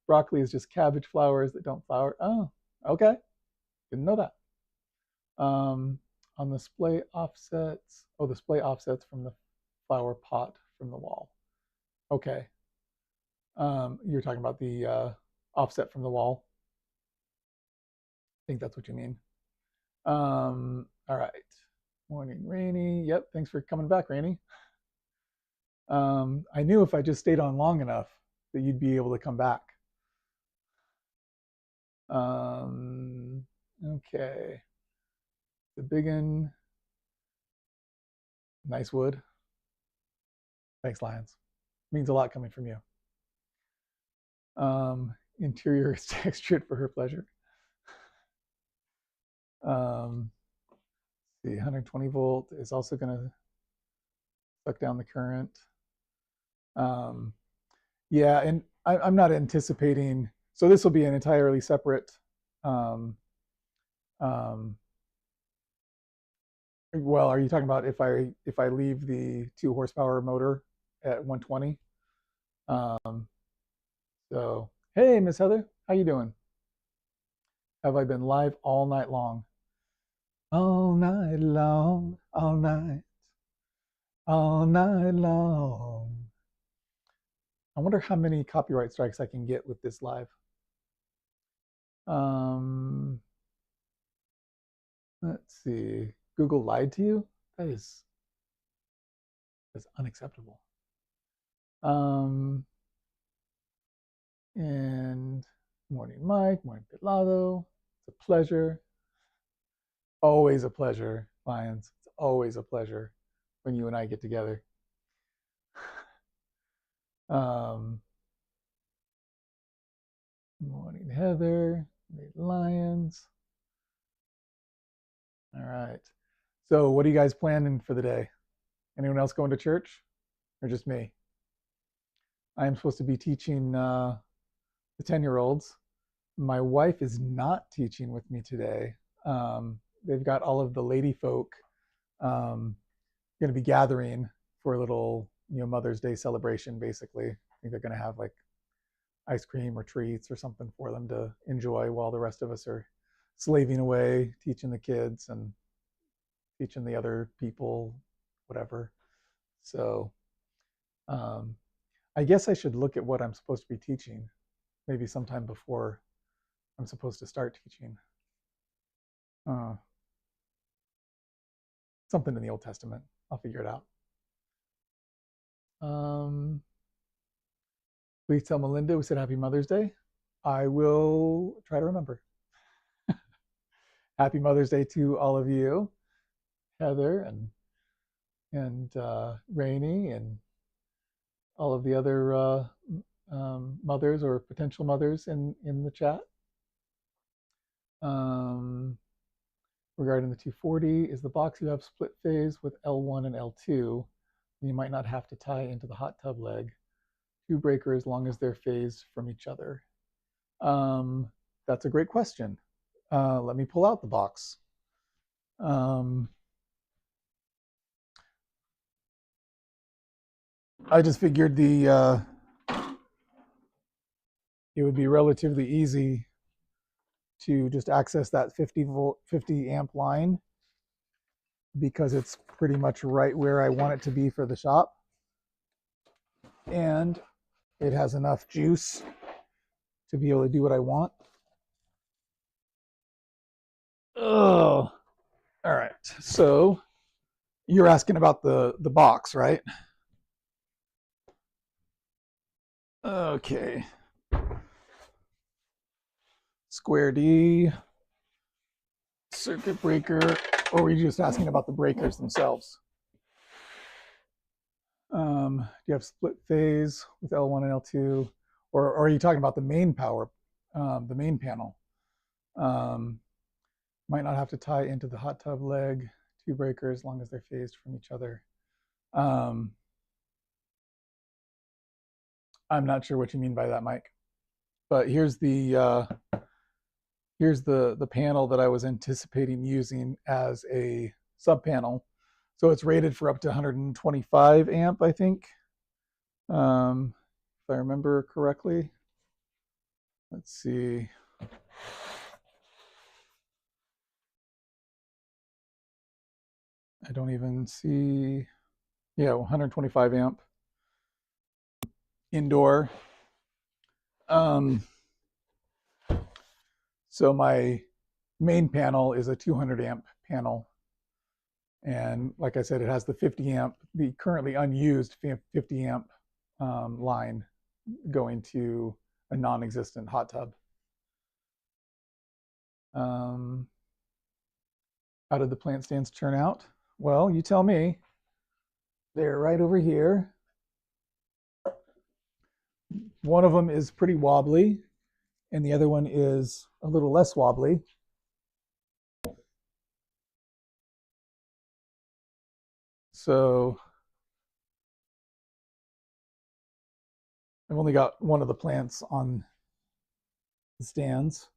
Broccoli is just cabbage flowers that don't flower. Oh, okay. Didn't know that. On the splay offsets. Oh, the splay offsets from the flower pot from the wall. Okay. You're talking about the offset from the wall. I think that's what you mean. All right. Morning, Rainy. Yep. Thanks for coming back, Rainy. I knew if I just stayed on long enough that you'd be able to come back. Okay. The big one. Nice wood. Thanks, Lions. Means a lot coming from you. Interior is textured for her pleasure. The 120 volt is also going to suck down the current. Yeah, and I'm not anticipating, so this will be an entirely separate well, are you talking about if I leave the 2 horsepower motor at 120? So hey, Miss Heather, how you doing? Have I been live all night long? All night long, all night long. I wonder how many copyright strikes I can get with this live. Let's see. Google lied to you? That's unacceptable. And morning, Mike. Morning, Pelado. It's a pleasure. Always a pleasure, Lions. It's always a pleasure when you and I get together. Morning, Heather. Lions. All right. So what are you guys planning for the day? Anyone else going to church or just me? I am supposed to be teaching the 10-year-olds. My wife is not teaching with me today. They've got all of the lady folk going to be gathering for a little, Mother's Day celebration, basically. I think they're going to have like ice cream or treats or something for them to enjoy while the rest of us are slaving away, teaching the kids. And teaching the other people, whatever. So I guess I should look at what I'm supposed to be teaching, maybe sometime before I'm supposed to start teaching. Something in the Old Testament. I'll figure it out. Please tell Melinda we said Happy Mother's Day. I will try to remember. Happy Mother's Day to all of you, Heather and Rainey and all of the other mothers or potential mothers in the chat. Regarding the 240, is the box you have split phase with L1 and L2? You might not have to tie into the hot tub leg. Two breaker as long as they're phased from each other. That's a great question. Let me pull out the box. I just figured it would be relatively easy to just access that 50 amp line because it's pretty much right where I want it to be for the shop. And it has enough juice to be able to do what I want. Oh, all right. So you're asking about the box, right? Okay. Square D, circuit breaker, or were you just asking about the breakers themselves? Do you have split phase with L1 and L2, or are you talking about the main power, the main panel? Might not have to tie into the hot tub leg, two breakers, as long as they're phased from each other. I'm not sure what you mean by that, Mike. But here's the panel that I was anticipating using as a sub panel. So it's rated for up to 125 amp, I think, if I remember correctly. Let's see. I don't even see. Yeah, 125 amp indoor. So my main panel is a 200 amp panel. And like I said, it has the 50 amp, the currently unused 50 amp line going to a non-existent hot tub. How did the plant stands turn out? Well, you tell me. They're right over here. One of them is pretty wobbly, and the other one is a little less wobbly. So I've only got one of the plants on the stands.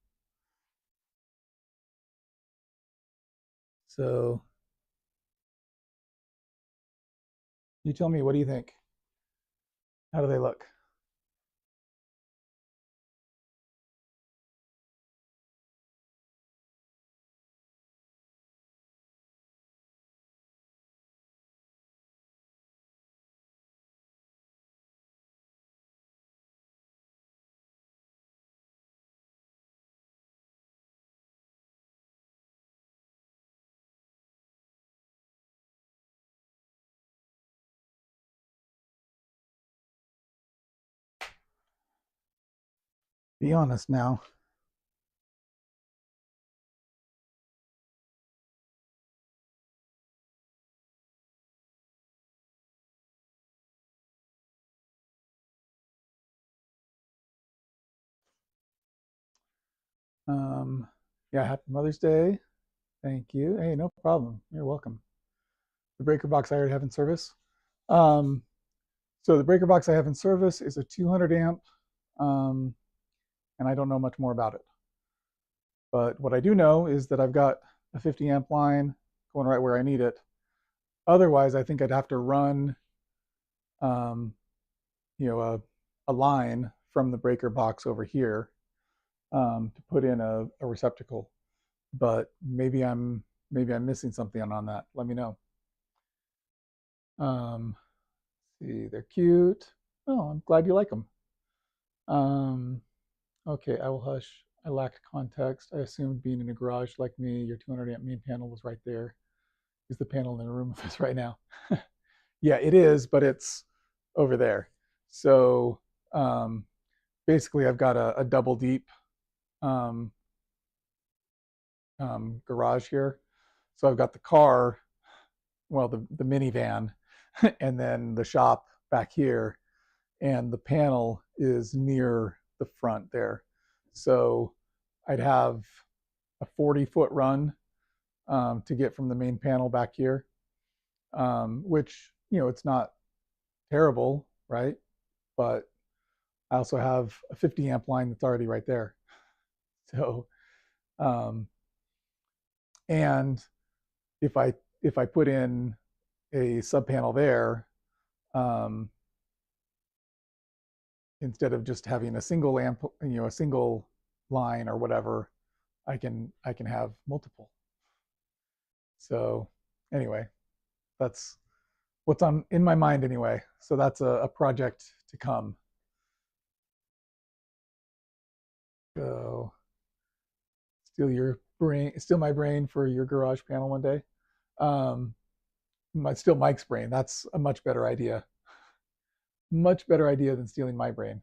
So you tell me, what do you think? How do they look? Be honest now. Yeah, happy Mother's Day. Thank you. Hey, no problem. You're welcome. The breaker box I already have in service. So the breaker box I have in service is a 200 amp, and I don't know much more about it. But what I do know is that I've got a 50 amp line going right where I need it. Otherwise, I think I'd have to run, a line from the breaker box over here to put in a receptacle. But maybe I'm maybe I'm missing something on that. Let me know. See, they're cute. Oh, I'm glad you like them. Okay, I will hush. I lack context. I assumed being in a garage like me, your 200 amp main panel was right there. Is the panel in the room with us right now? Yeah, it is, but it's over there. So basically, I've got a double deep um, garage here. So I've got the car, well, the minivan, and then the shop back here, and the panel is near the front there. So I'd have a 40-foot run to get from the main panel back here, which, you know, it's not terrible, right? But I also have a 50 amp line that's already right there. So, and if I put in a sub panel there, instead of just having a single amp, you know, a single line or whatever, I can have multiple. So anyway, that's what's on in my mind anyway. So that's a project to come. So steal my brain for your garage panel one day. Steal Mike's brain. That's a much better idea. Much better idea than stealing my brain.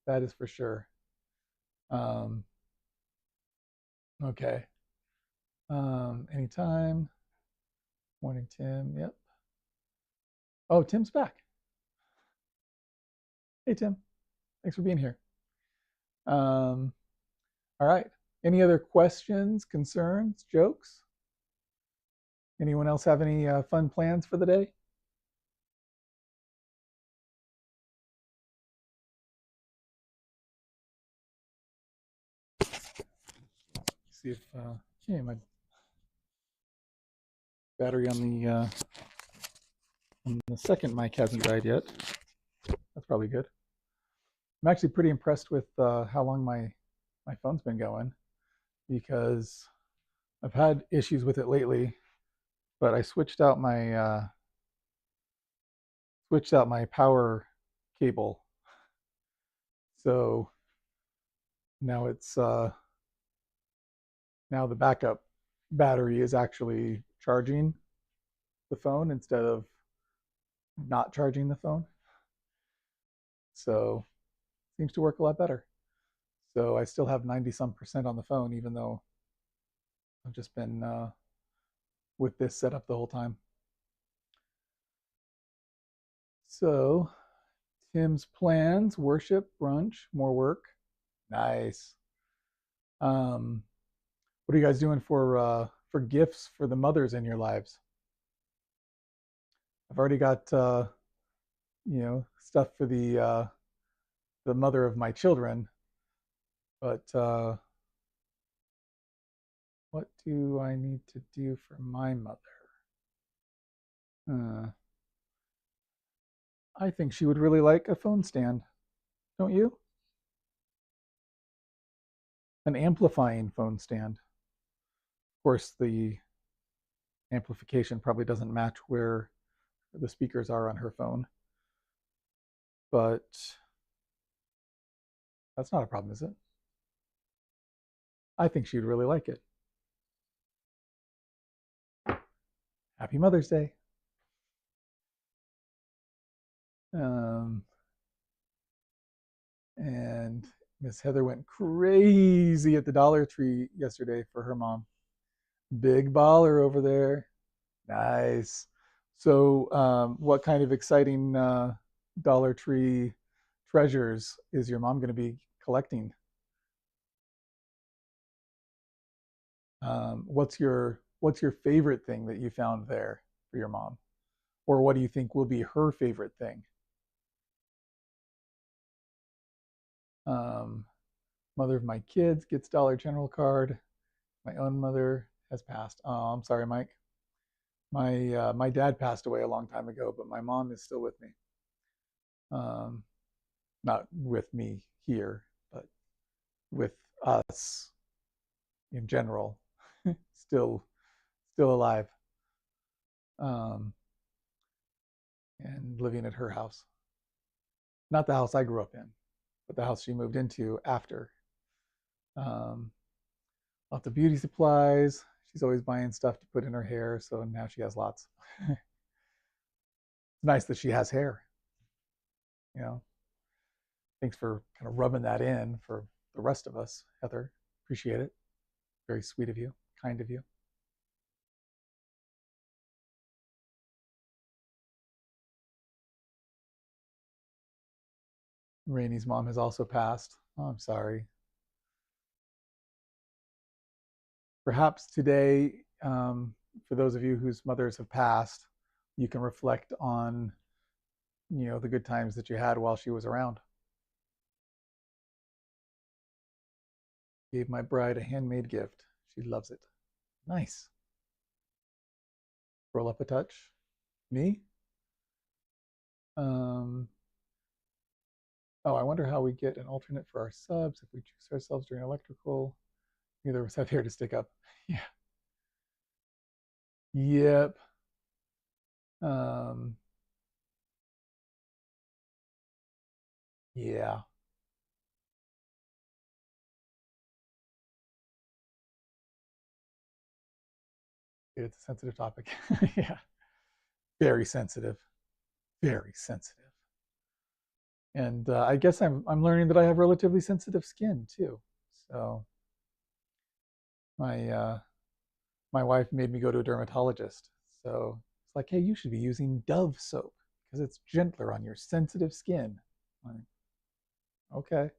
That is for sure. Okay. Anytime. Morning, Tim. Yep. Oh, Tim's back. Hey, Tim. Thanks for being here. All right. Any other questions, concerns, jokes? Anyone else have any fun plans for the day? See if hey, my battery on the second mic hasn't died yet. That's probably good. I'm actually pretty impressed with how long my phone's been going, because I've had issues with it lately, but I switched out my power cable, so now it's now the backup battery is actually charging the phone instead of not charging the phone. So seems to work a lot better. So I still have 90-some% on the phone, even though I've just been with this setup the whole time. So Tim's plans: worship, brunch, more work. Nice. What are you guys doing for gifts for the mothers in your lives? I've already got you know, stuff for the mother of my children, but what do I need to do for my mother? I think she would really like a phone stand, don't you? An amplifying phone stand. Of course, the amplification probably doesn't match where the speakers are on her phone, but that's not a problem, is it? I think she'd really like it. Happy Mother's Day. And Miss Heather went crazy at the Dollar Tree yesterday for her mom. Big baller over there. Nice. So, what kind of exciting Dollar Tree treasures is your mom going to be collecting? What's your favorite thing that you found there for your mom, or what do you think will be her favorite thing? Um, Mother of my kids gets Dollar General card. My own mother has passed. Oh, I'm sorry, Mike. My dad passed away a long time ago, but my mom is still with me. Not with me here, but with us in general. still still alive, um, and living at her house. Not the house I grew up in, but the house she moved into after. Um, Lots of beauty supplies. She's always buying stuff to put in her hair, so now she has lots. It's nice that she has hair. You know, thanks for kind of rubbing that in for the rest of us, Heather. Appreciate it. Very sweet of you, kind of you. Rainey's mom has also passed. Oh, I'm sorry. Perhaps today, for those of you whose mothers have passed, you can reflect on, the good times that you had while she was around. Gave my bride a handmade gift. She loves it. Nice. Roll up a touch. Me? Oh, I wonder how we get an alternate for our subs if we choose ourselves during electrical. Neither of us have hair to stick up. Yeah. Yep. Um, yeah. It's a sensitive topic. Yeah. Very sensitive. Very sensitive. And I guess I'm learning that I have relatively sensitive skin too. So my my wife made me go to a dermatologist. So it's like, hey, you should be using Dove soap because it's gentler on your sensitive skin. I'm like, okay.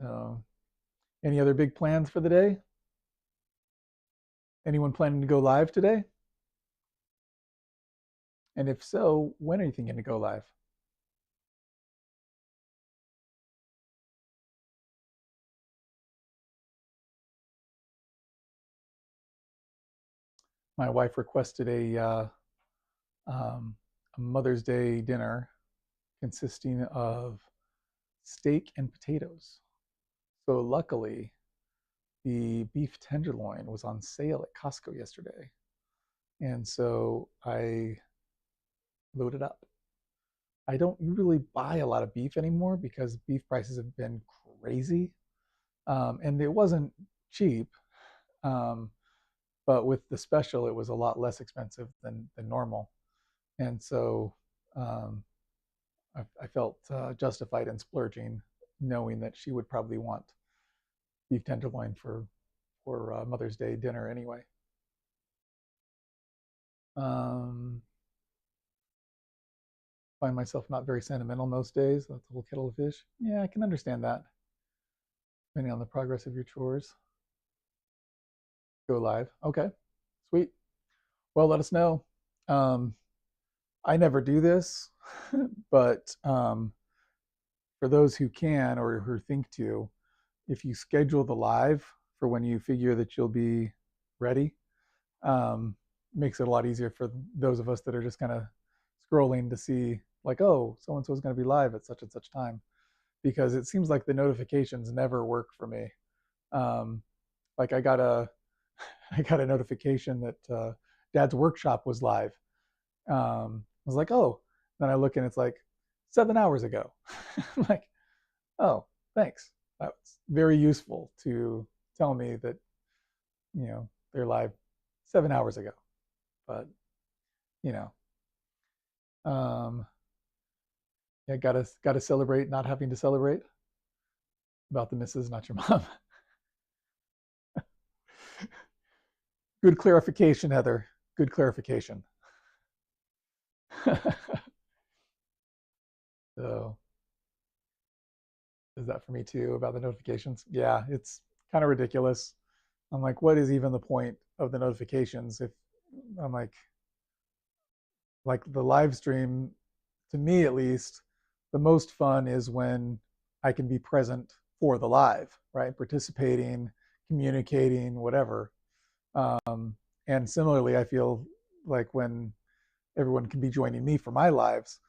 So, any other big plans for the day? Anyone planning to go live today? And if so, when are you thinking to go live? My wife requested a Mother's Day dinner consisting of steak and potatoes. So luckily, the beef tenderloin was on sale at Costco yesterday. And so I loaded up. I don't really buy a lot of beef anymore because beef prices have been crazy. And it wasn't cheap. Um, but with the special, it was a lot less expensive than normal. And so um, I felt justified in splurging, knowing that she would probably want beef tenderloin for Mother's Day dinner anyway. Um, find myself not very sentimental most days. That's a whole kettle of fish. Yeah, I can understand that, depending on the progress of your chores. Go live. Okay, sweet. Well, let us know. Um, I never do this, but for those who can or who think to, if you schedule the live for when you figure that you'll be ready, um, makes it a lot easier for those of us that are just kind of scrolling to see, like, oh, so and so is going to be live at such and such time, because it seems like the notifications never work for me. Like I got a I got a notification that Dad's workshop was live. I was like, oh, then I look and it's like 7 hours ago. I'm like, oh, thanks. That was very useful to tell me that they're live 7 hours ago. But you know, um, yeah, gotta celebrate not having to celebrate about the missus, not your mom. Good clarification, Heather. Good clarification. So is that for me too about the notifications? Yeah, it's kind of ridiculous. I'm like, what is even the point of the notifications if I'm like the live stream, to me at least, the most fun is when I can be present for the live, right? Participating, communicating, whatever. And similarly, I feel like when everyone can be joining me for my lives,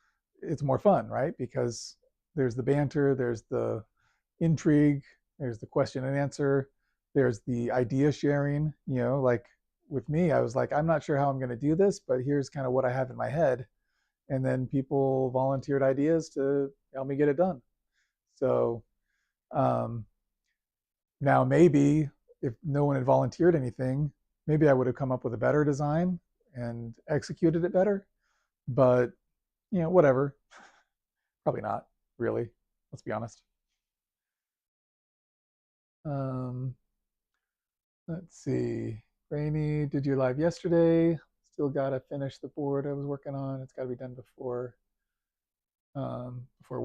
it's more fun, right? Because there's the banter, there's the intrigue, There's the question and answer. There's the idea sharing. You know, like with me, I was like, I'm not sure how I'm going to do this, but here's kind of what I have in my head. And then people volunteered ideas to help me get it done. So um, now maybe if no one had volunteered anything, maybe I would have come up with a better design and executed it better. But you know, whatever. Probably not really. Let's be honest. Um, let's see. Rainy, did you live yesterday? Still gotta finish the board I was working on. It's gotta be done before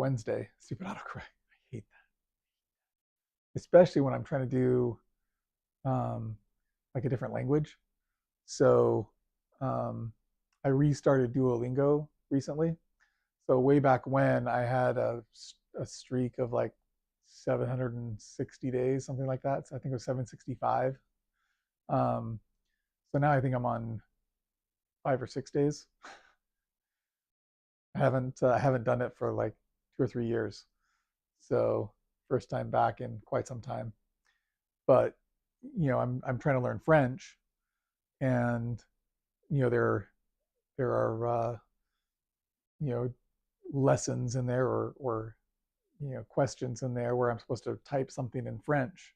Wednesday. Stupid autocorrect. I hate that. Especially when I'm trying to do um, like a different language. So um, I restarted Duolingo recently. So way back when I had a streak of like 760 days, something like that. So I think it was 765. Um, so now I think I'm on 5 or 6 days. I haven't done it for like 2 or 3 years. So first time back in quite some time. But you know, I'm trying to learn French, and you know there are you know lessons in there or you know questions in there where I'm supposed to type something in French,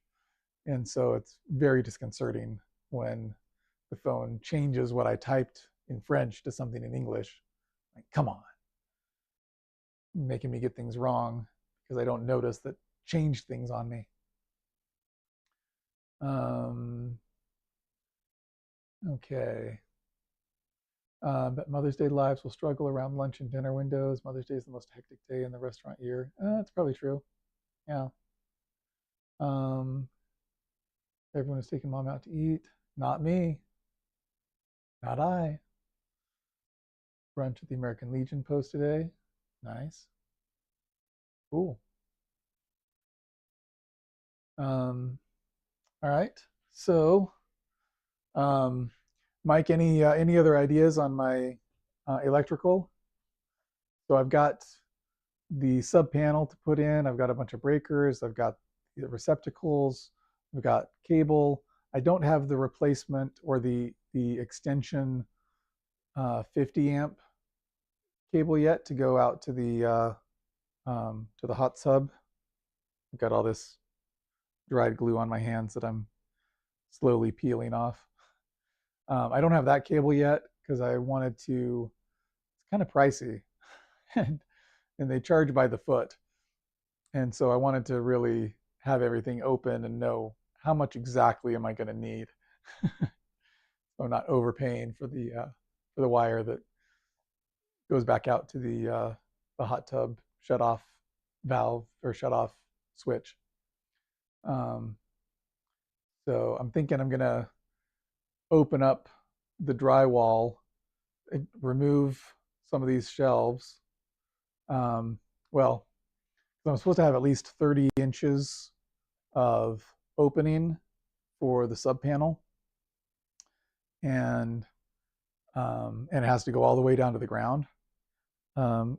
and so it's very disconcerting when the phone changes what I typed in French to something in English. Like, come on, making me get things wrong because I don't notice that changed things on me. Um, okay. But Mother's Day lives will struggle around lunch and dinner windows. Mother's Day is the most hectic day in the restaurant year. That's probably true. Yeah. Um, everyone is taking mom out to eat. Not me. Not I. Brunch at the American Legion post today. Nice. Cool. All right. So, um, Mike, any other ideas on my electrical? So I've got the sub panel to put in. I've got a bunch of breakers. I've got the receptacles. I've got cable. I don't have the replacement or the extension 50 amp cable yet to go out to the hot sub. I've got all this dried glue on my hands that I'm slowly peeling off. I don't have that cable yet because I wanted to. It's kind of pricey, and they charge by the foot, and so I wanted to really have everything open and know how much exactly am I going to need. So I'm not overpaying for the wire that goes back out to the hot tub shut off valve or shut off switch. Um, so I'm thinking I'm gonna open up the drywall, remove some of these shelves. Well, I'm supposed to have at least 30 inches of opening for the sub panel, and it has to go all the way down to the ground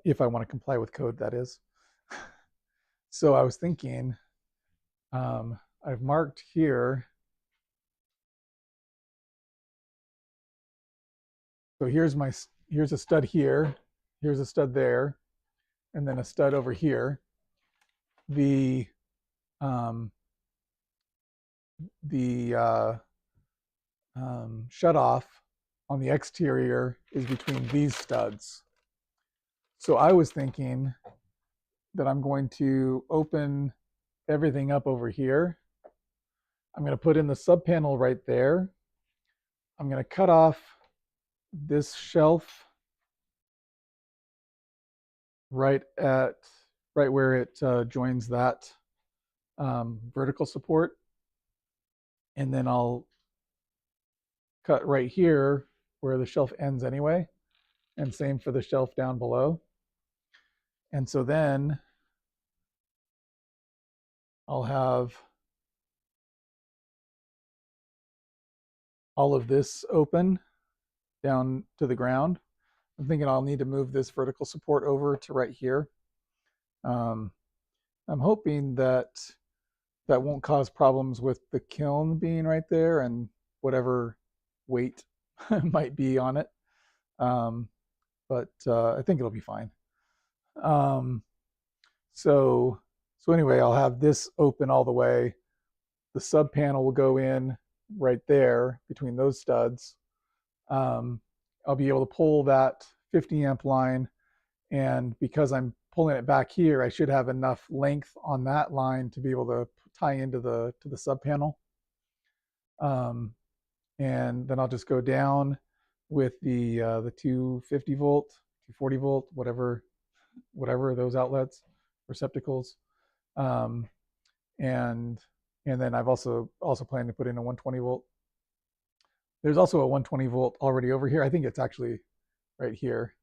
if I want to comply with code, that is. So I was thinking, I've marked here. So here's a stud here, here's a stud there, and then a stud over here. The um, shut off on the exterior is between these studs. So I was thinking that I'm going to open everything up over here. I'm going to put in the sub panel right there. I'm going to cut off this shelf right where it joins that vertical support, and then I'll cut right here where the shelf ends anyway, and same for the shelf down below. And so then I'll have all of this open down to the ground. I'm thinking I'll need to move this vertical support over to right here. I'm hoping that that won't cause problems with the kiln being right there and whatever weight might be on it. Um, but I think it'll be fine. Um, so so anyway, I'll have this open all the way. The sub panel will go in right there between those studs. I'll be able to pull that 50 amp line, and because I'm pulling it back here, I should have enough length on that line to be able to tie into the sub panel. And then I'll just go down with the 250 volt, 240 volt, whatever those outlets, receptacles, um, and then I've also planned to put in a 120 volt. There's also a 120 volt already over here. I think it's actually right here,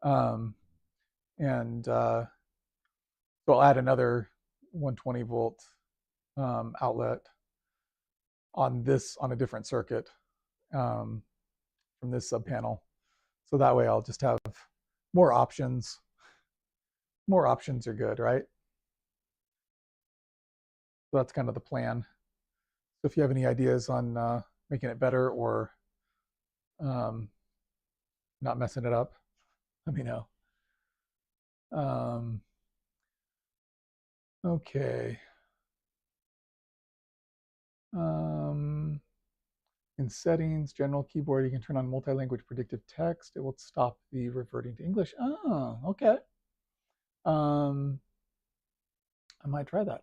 and so I'll add another 120 volt outlet on a different circuit from this sub panel. So that way I'll just have more options. More options are good, right? So that's kind of the plan. So if you have any ideas on making it better or not messing it up, let me know. Okay. In settings, general keyboard, you can turn on multi-language predictive text. It will stop the reverting to English. Oh, okay. I might try that.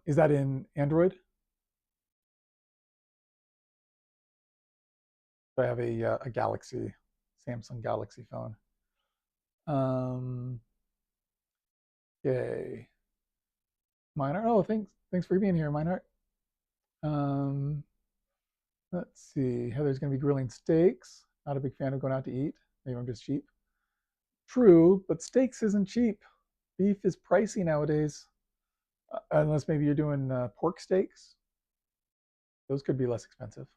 Is that in Android? I have a Galaxy, Samsung Galaxy phone. Okay. Minor. Oh, thanks for being here, Minor. Let's see. Heather's going to be grilling steaks. Not a big fan of going out to eat. Maybe I'm just cheap. True, but steaks isn't cheap. Beef is pricey nowadays. Unless maybe you're doing pork steaks. Those could be less expensive.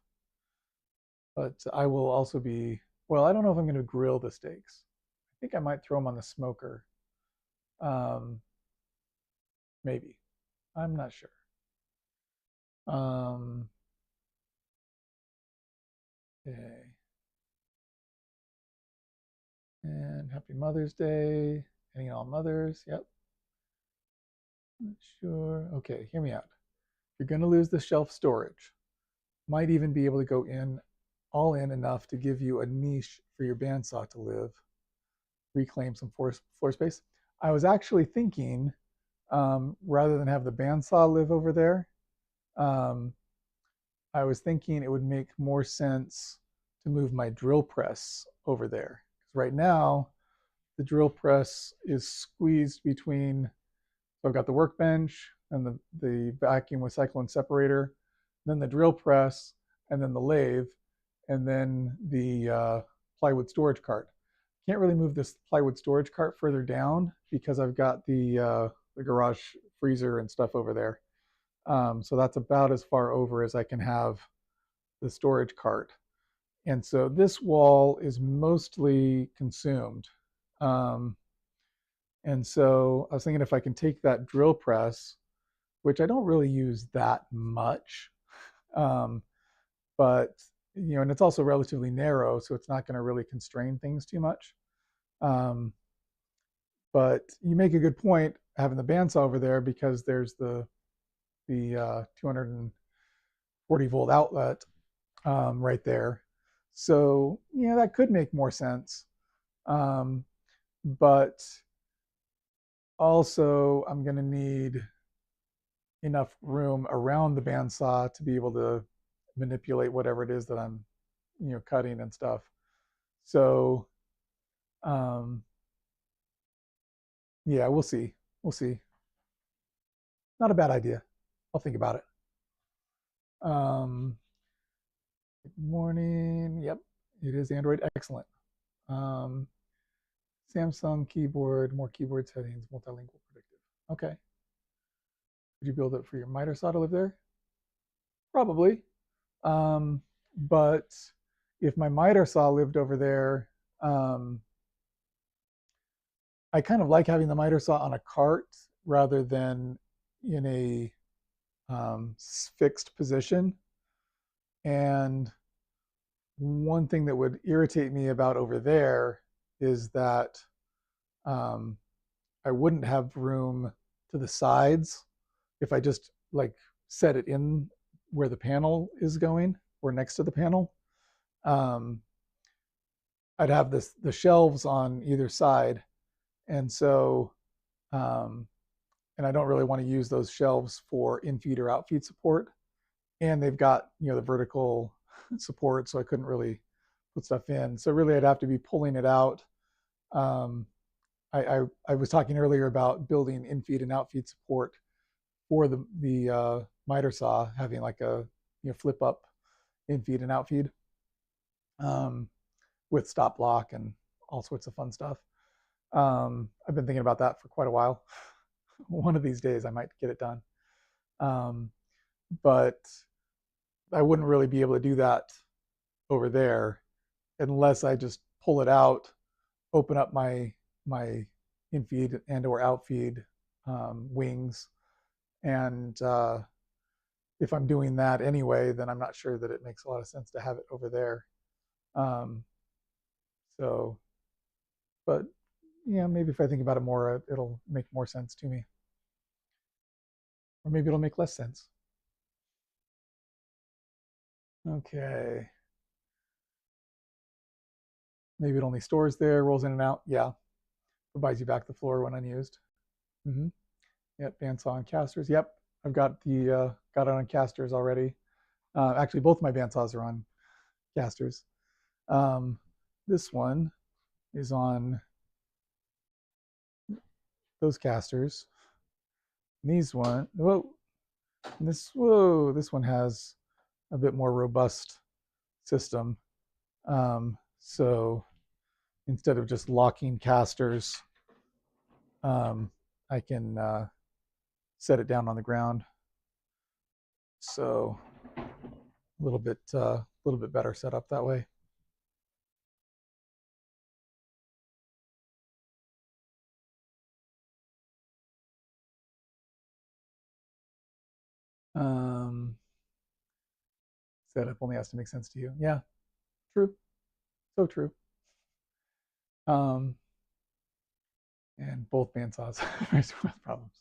But I will also be, well, I don't know if I'm going to grill the steaks. I think I might throw them on the smoker. Maybe. I'm not sure. Okay. And happy Mother's Day. Any all mothers. Yep. Not sure. Okay, hear me out. You're going to lose the shelf storage. Might even be able to go in all in enough to give you a niche for your bandsaw to live. Reclaim some floor space. I was actually thinking, rather than have the bandsaw live over there, I was thinking it would make more sense to move my drill press over there. Because right now, the drill press is squeezed between, so I've got the workbench and the vacuum with cyclone separator, then the drill press, and then the lathe, and then the plywood storage cart. Can't really move this plywood storage cart further down because I've got the garage freezer and stuff over there. So that's about as far over as I can have the storage cart. And so this wall is mostly consumed. And so I was thinking if I can take that drill press, which I don't really use that much, but you know, and it's also relatively narrow, so it's not going to really constrain things too much. But you make a good point having the bandsaw over there because there's the 240 volt outlet right there. So yeah, that could make more sense. But also I'm going to need enough room around the bandsaw to be able to manipulate whatever it is that I'm, you know, cutting and stuff. So yeah, we'll see. We'll see. Not a bad idea. I'll think about it. Good morning. Yep, it is Android. Excellent. Samsung keyboard, more keyboard settings, multilingual predictive. Okay. Would you build it for your miter saw to live there? Probably. But if my miter saw lived over there, I kind of like having the miter saw on a cart rather than in a fixed position. And one thing that would irritate me about over there is that I wouldn't have room to the sides if I just like set it in where the panel is going or next to the panel. I'd have the shelves on either side, and so and I don't really want to use those shelves for in-feed or out-feed support. And they've got the vertical support, so I couldn't really put stuff in. So really, I'd have to be pulling it out. Um, I was talking earlier about building in-feed and out-feed support for the miter saw, having like a flip up in-feed and out-feed with stop block and all sorts of fun stuff. I've been thinking about that for quite a while. One of these days, I might get it done. But I wouldn't really be able to do that over there unless I just pull it out, open up my in-feed and or out-feed wings. And if I'm doing that anyway, then I'm not sure that it makes a lot of sense to have it over there. So, but yeah, maybe if I think about it more, it'll make more sense to me. Or maybe it'll make less sense. Okay. Maybe it only stores there, rolls in and out. Yeah. It buys you back the floor when unused. Mm-hmm. Yep, bandsaw and casters. Yep, I've got the got it on casters already. Actually, both my bandsaws are on casters. This one is on those casters. And these one, this one has a bit more robust system. So instead of just locking casters, I can set it down on the ground. So a little bit better setup that way. Setup only has to make sense to you. Yeah, true. So true. And both bandsaws with problems.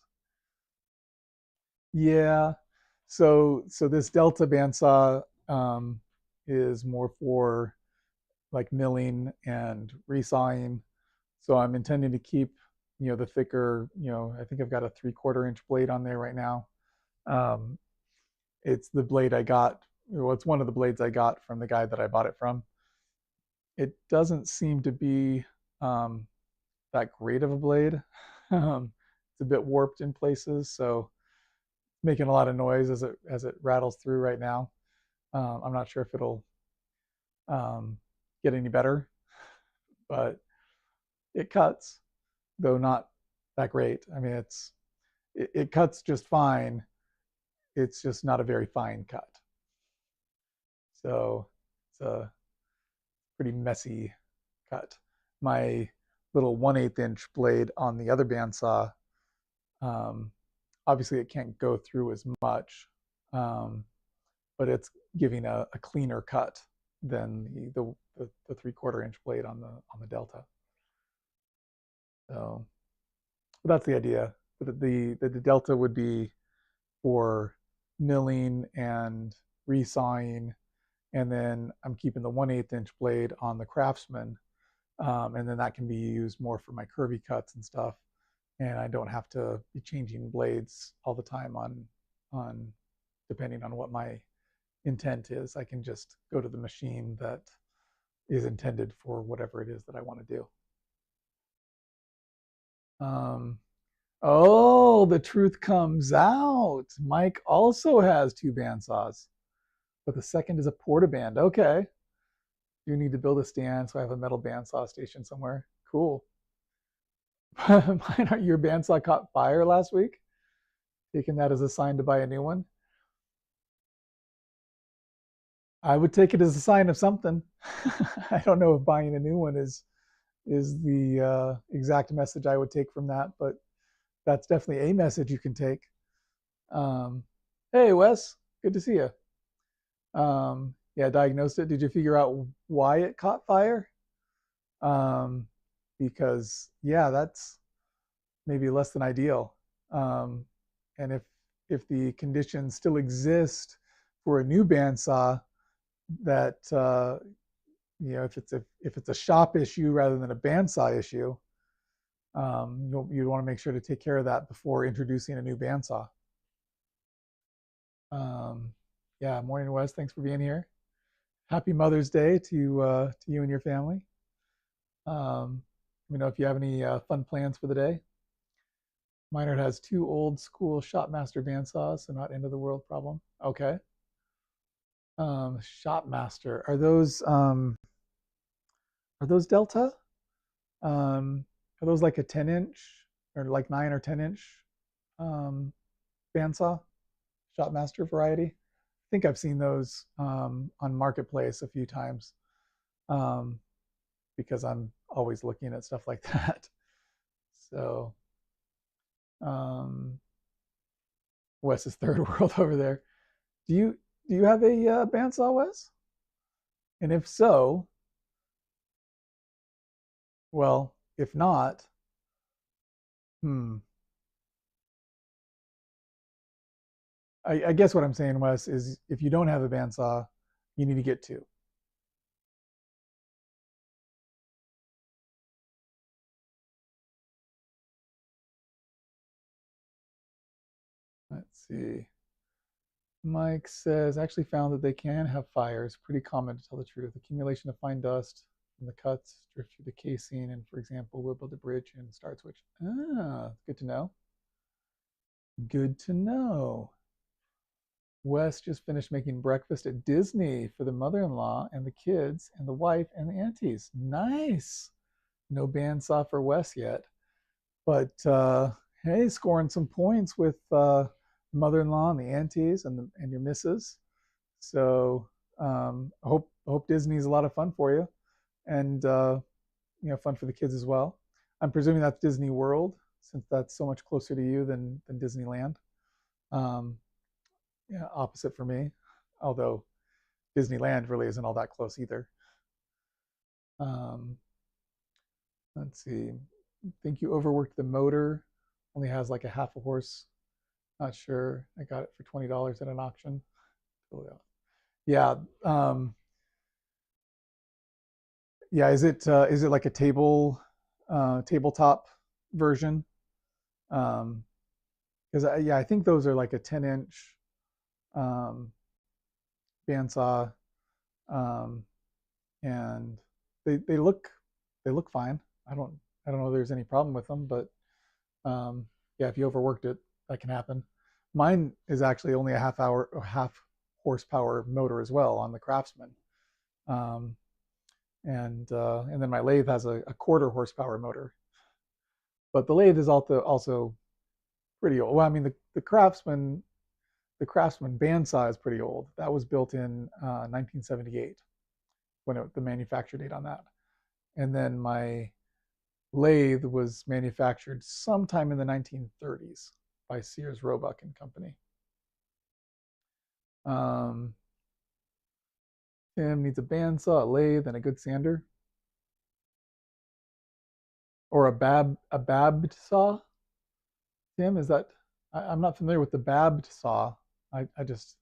Yeah. So this Delta bandsaw is more for like milling and resawing. So I'm intending to keep the thicker. I think I've got a 3/4 inch blade on there right now. It's the blade I got. Well, it's one of the blades I got from the guy that I bought it from. It doesn't seem to be that great of a blade. It's a bit warped in places, so making a lot of noise as it rattles through right now. I'm not sure if it'll get any better, but it cuts, though not that great. I mean, it cuts just fine. It's just not a very fine cut. So it's a pretty messy cut. My little 1/8 inch blade on the other bandsaw, obviously it can't go through as much, but it's giving a cleaner cut than the 3/4 inch blade on the Delta. So that's the idea. The Delta would be for milling and resawing, and then I'm keeping the 1/8 inch blade on the Craftsman, and then that can be used more for my curvy cuts and stuff. And I don't have to be changing blades all the time on depending on what my intent is. I can just go to the machine that is intended for whatever it is that I want to do. Oh, the truth comes out. Mike also has 2 bandsaws, but the second is a portaband. Okay. You need to build a stand, so I have a metal bandsaw station somewhere. Cool. Your bandsaw caught fire last week. Taking that as a sign to buy a new one. I would take it as a sign of something. I don't know if buying a new one is the exact message I would take from that, but that's definitely a message you can take. Hey, Wes. Good to see you. Yeah, diagnosed it. Did you figure out why it caught fire? Um, because yeah, that's maybe less than ideal. Um, and if the conditions still exist for a new bandsaw, that if it's a shop issue rather than a bandsaw issue, you'd want to make sure to take care of that before introducing a new bandsaw. Um, yeah, morning, Wes. Thanks for being here. Happy Mother's Day to you and your family. Let me know if you have any fun plans for the day. Minard has two old school Shopmaster bandsaws, so not end of the world problem. Okay. Shopmaster. Are those Delta? Um, are those like a 10-inch or like 9 or 10-inch bandsaw? Shopmaster variety? I think I've seen those on Marketplace a few times um, because I'm always looking at stuff like that. So um, Wes's third world over there. Do you have a bandsaw, Wes? And if so, well, if not, hmm. I guess what I'm saying, Wes, is if you don't have a bandsaw, you need to get two. Let's see. Mike says, actually found that they can have fires. Pretty common to tell the truth. Accumulation of fine dust from the cuts drift through the casing and, for example, will build a bridge and start switch. Ah, good to know. Good to know. Wes just finished making breakfast at Disney for the mother-in-law and the kids and the wife and the aunties. Nice. No bandsaw for Wes yet. But hey, scoring some points with mother-in-law and the aunties and your missus. So I hope Disney's a lot of fun for you, and fun for the kids as well. I'm presuming that's Disney World, since that's so much closer to you than Disneyland. Um, yeah, opposite for me, although Disneyland really isn't all that close either. Um, let's see. I think you overworked the motor. Only has like a half a horse. Not sure. I got it for $20 at an auction. Yeah. Yeah. Is it like a tabletop version? Because yeah, I think those are like a 10-inch um, bandsaw, um, and they look fine. I don't know if there's any problem with them, but yeah, if you overworked it, that can happen. Mine is actually only a half horsepower motor as well on the Craftsman, um, and then my lathe has a quarter horsepower motor. But the lathe is also pretty old. Well, I mean the Craftsman bandsaw is pretty old. That was built in 1978 the manufacture date on that. And then my lathe was manufactured sometime in the 1930s by Sears Roebuck and Company. Tim needs a bandsaw, a lathe, and a good sander, or a babbed saw. Tim, is that? I'm not familiar with the babbed saw. I just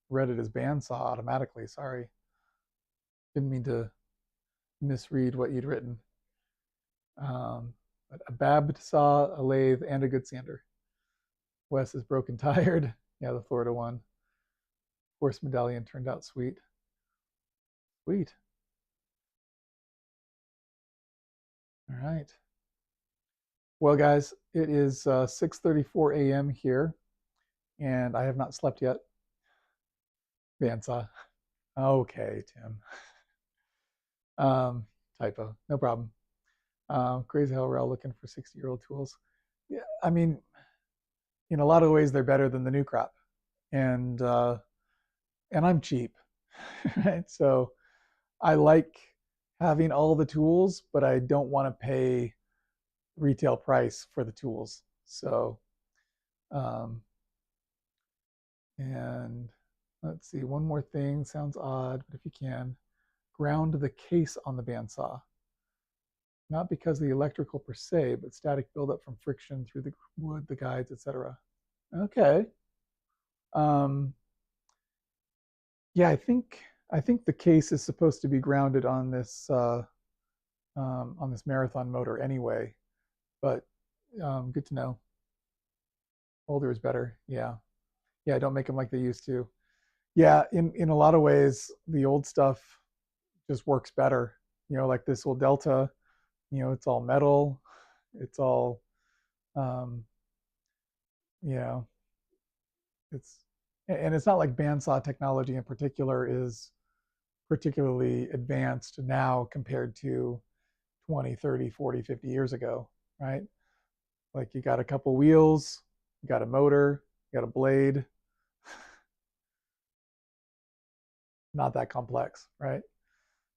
read it as bandsaw automatically. Sorry, didn't mean to misread what you'd written. But a babbed saw, a lathe, and a good sander. Wes is broken tired. Yeah, the Florida one. Horse medallion turned out sweet. Sweet. All right. Well, guys, it is 6:34 a.m. here, and I have not slept yet. Bandsaw. Okay, Tim. Typo. No problem. Crazy how we're all looking for 60-year-old tools. Yeah, I mean, in a lot of ways, they're better than the new crop, and I'm cheap, right? So I like having all the tools, but I don't want to pay retail price for the tools. So, um, And let's see, one more thing, sounds odd, but if you can, ground the case on the bandsaw. Not because of the electrical per se, but static buildup from friction through the wood, the guides, etc. Okay. Yeah, I think the case is supposed to be grounded on this marathon motor anyway. But good to know. Older is better. Yeah, yeah. Don't make them like they used to. Yeah, in a lot of ways, the old stuff just works better. Like this old Delta. It's all metal. It's all um, you know, it's and it's not like bandsaw technology in particular is particularly advanced now compared to 20, 30, 40, 50 years ago, right? Like you got a couple wheels, you got a motor, you got a blade, not that complex, right?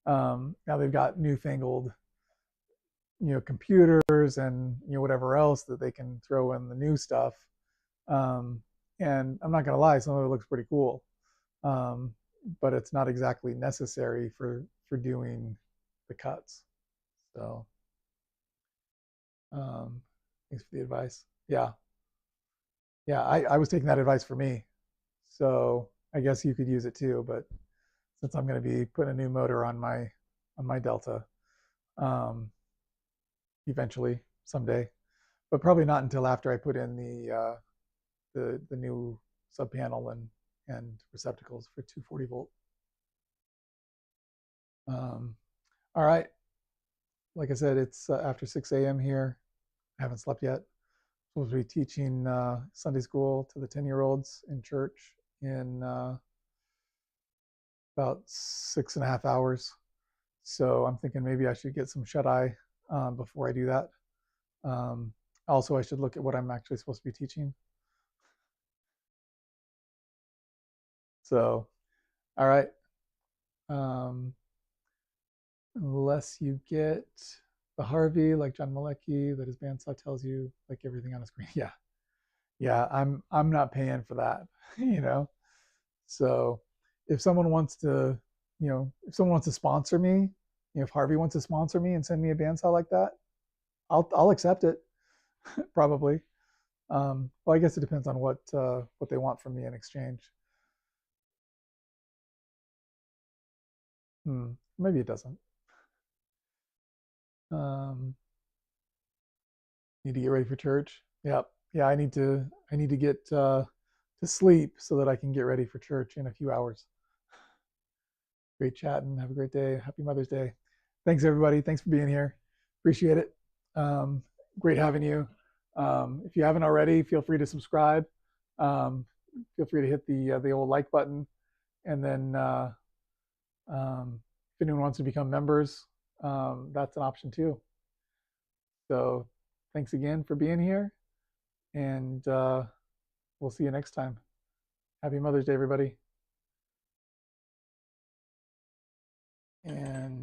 Now they've got newfangled, computers and whatever else that they can throw in the new stuff. Um, and I'm not gonna lie, some of it looks pretty cool, um, but it's not exactly necessary for doing the cuts. So thanks for the advice. Yeah, yeah, I was taking that advice for me, so I guess you could use it too. But since I'm going to be putting a new motor on my Delta, um, eventually someday, but probably not until after I put in the new sub panel and receptacles for 240 volt. All right, like I said, it's after 6 a.m. here. I haven't slept yet. I'm supposed to be teaching Sunday school to the 10-year-olds in church in about 6.5 hours. So I'm thinking maybe I should get some shut eye before I do that. Also, I should look at what I'm actually supposed to be teaching. So, all right. Um, unless you get the Harvey, like John Malecki, that his bandsaw tells you, like everything on a screen. Yeah, yeah. I'm not paying for that, you know. So, if someone wants to, if someone wants to sponsor me, if Harvey wants to sponsor me and send me a bandsaw like that, I'll accept it, probably. Well, I guess it depends on what they want from me in exchange. Maybe it doesn't. Um, Need to get ready for church. Yep. Yeah, I need to get to sleep so that I can get ready for church in a few hours. Great chatting. Have a great day. Happy Mother's Day. Thanks everybody. Thanks for being here. Appreciate it. Um, Great having you. If you haven't already, feel free to subscribe. Um, Feel free to hit the old like button, and then if anyone wants to become members, that's an option too. So thanks again for being here, and we'll see you next time. Happy Mother's Day, everybody. And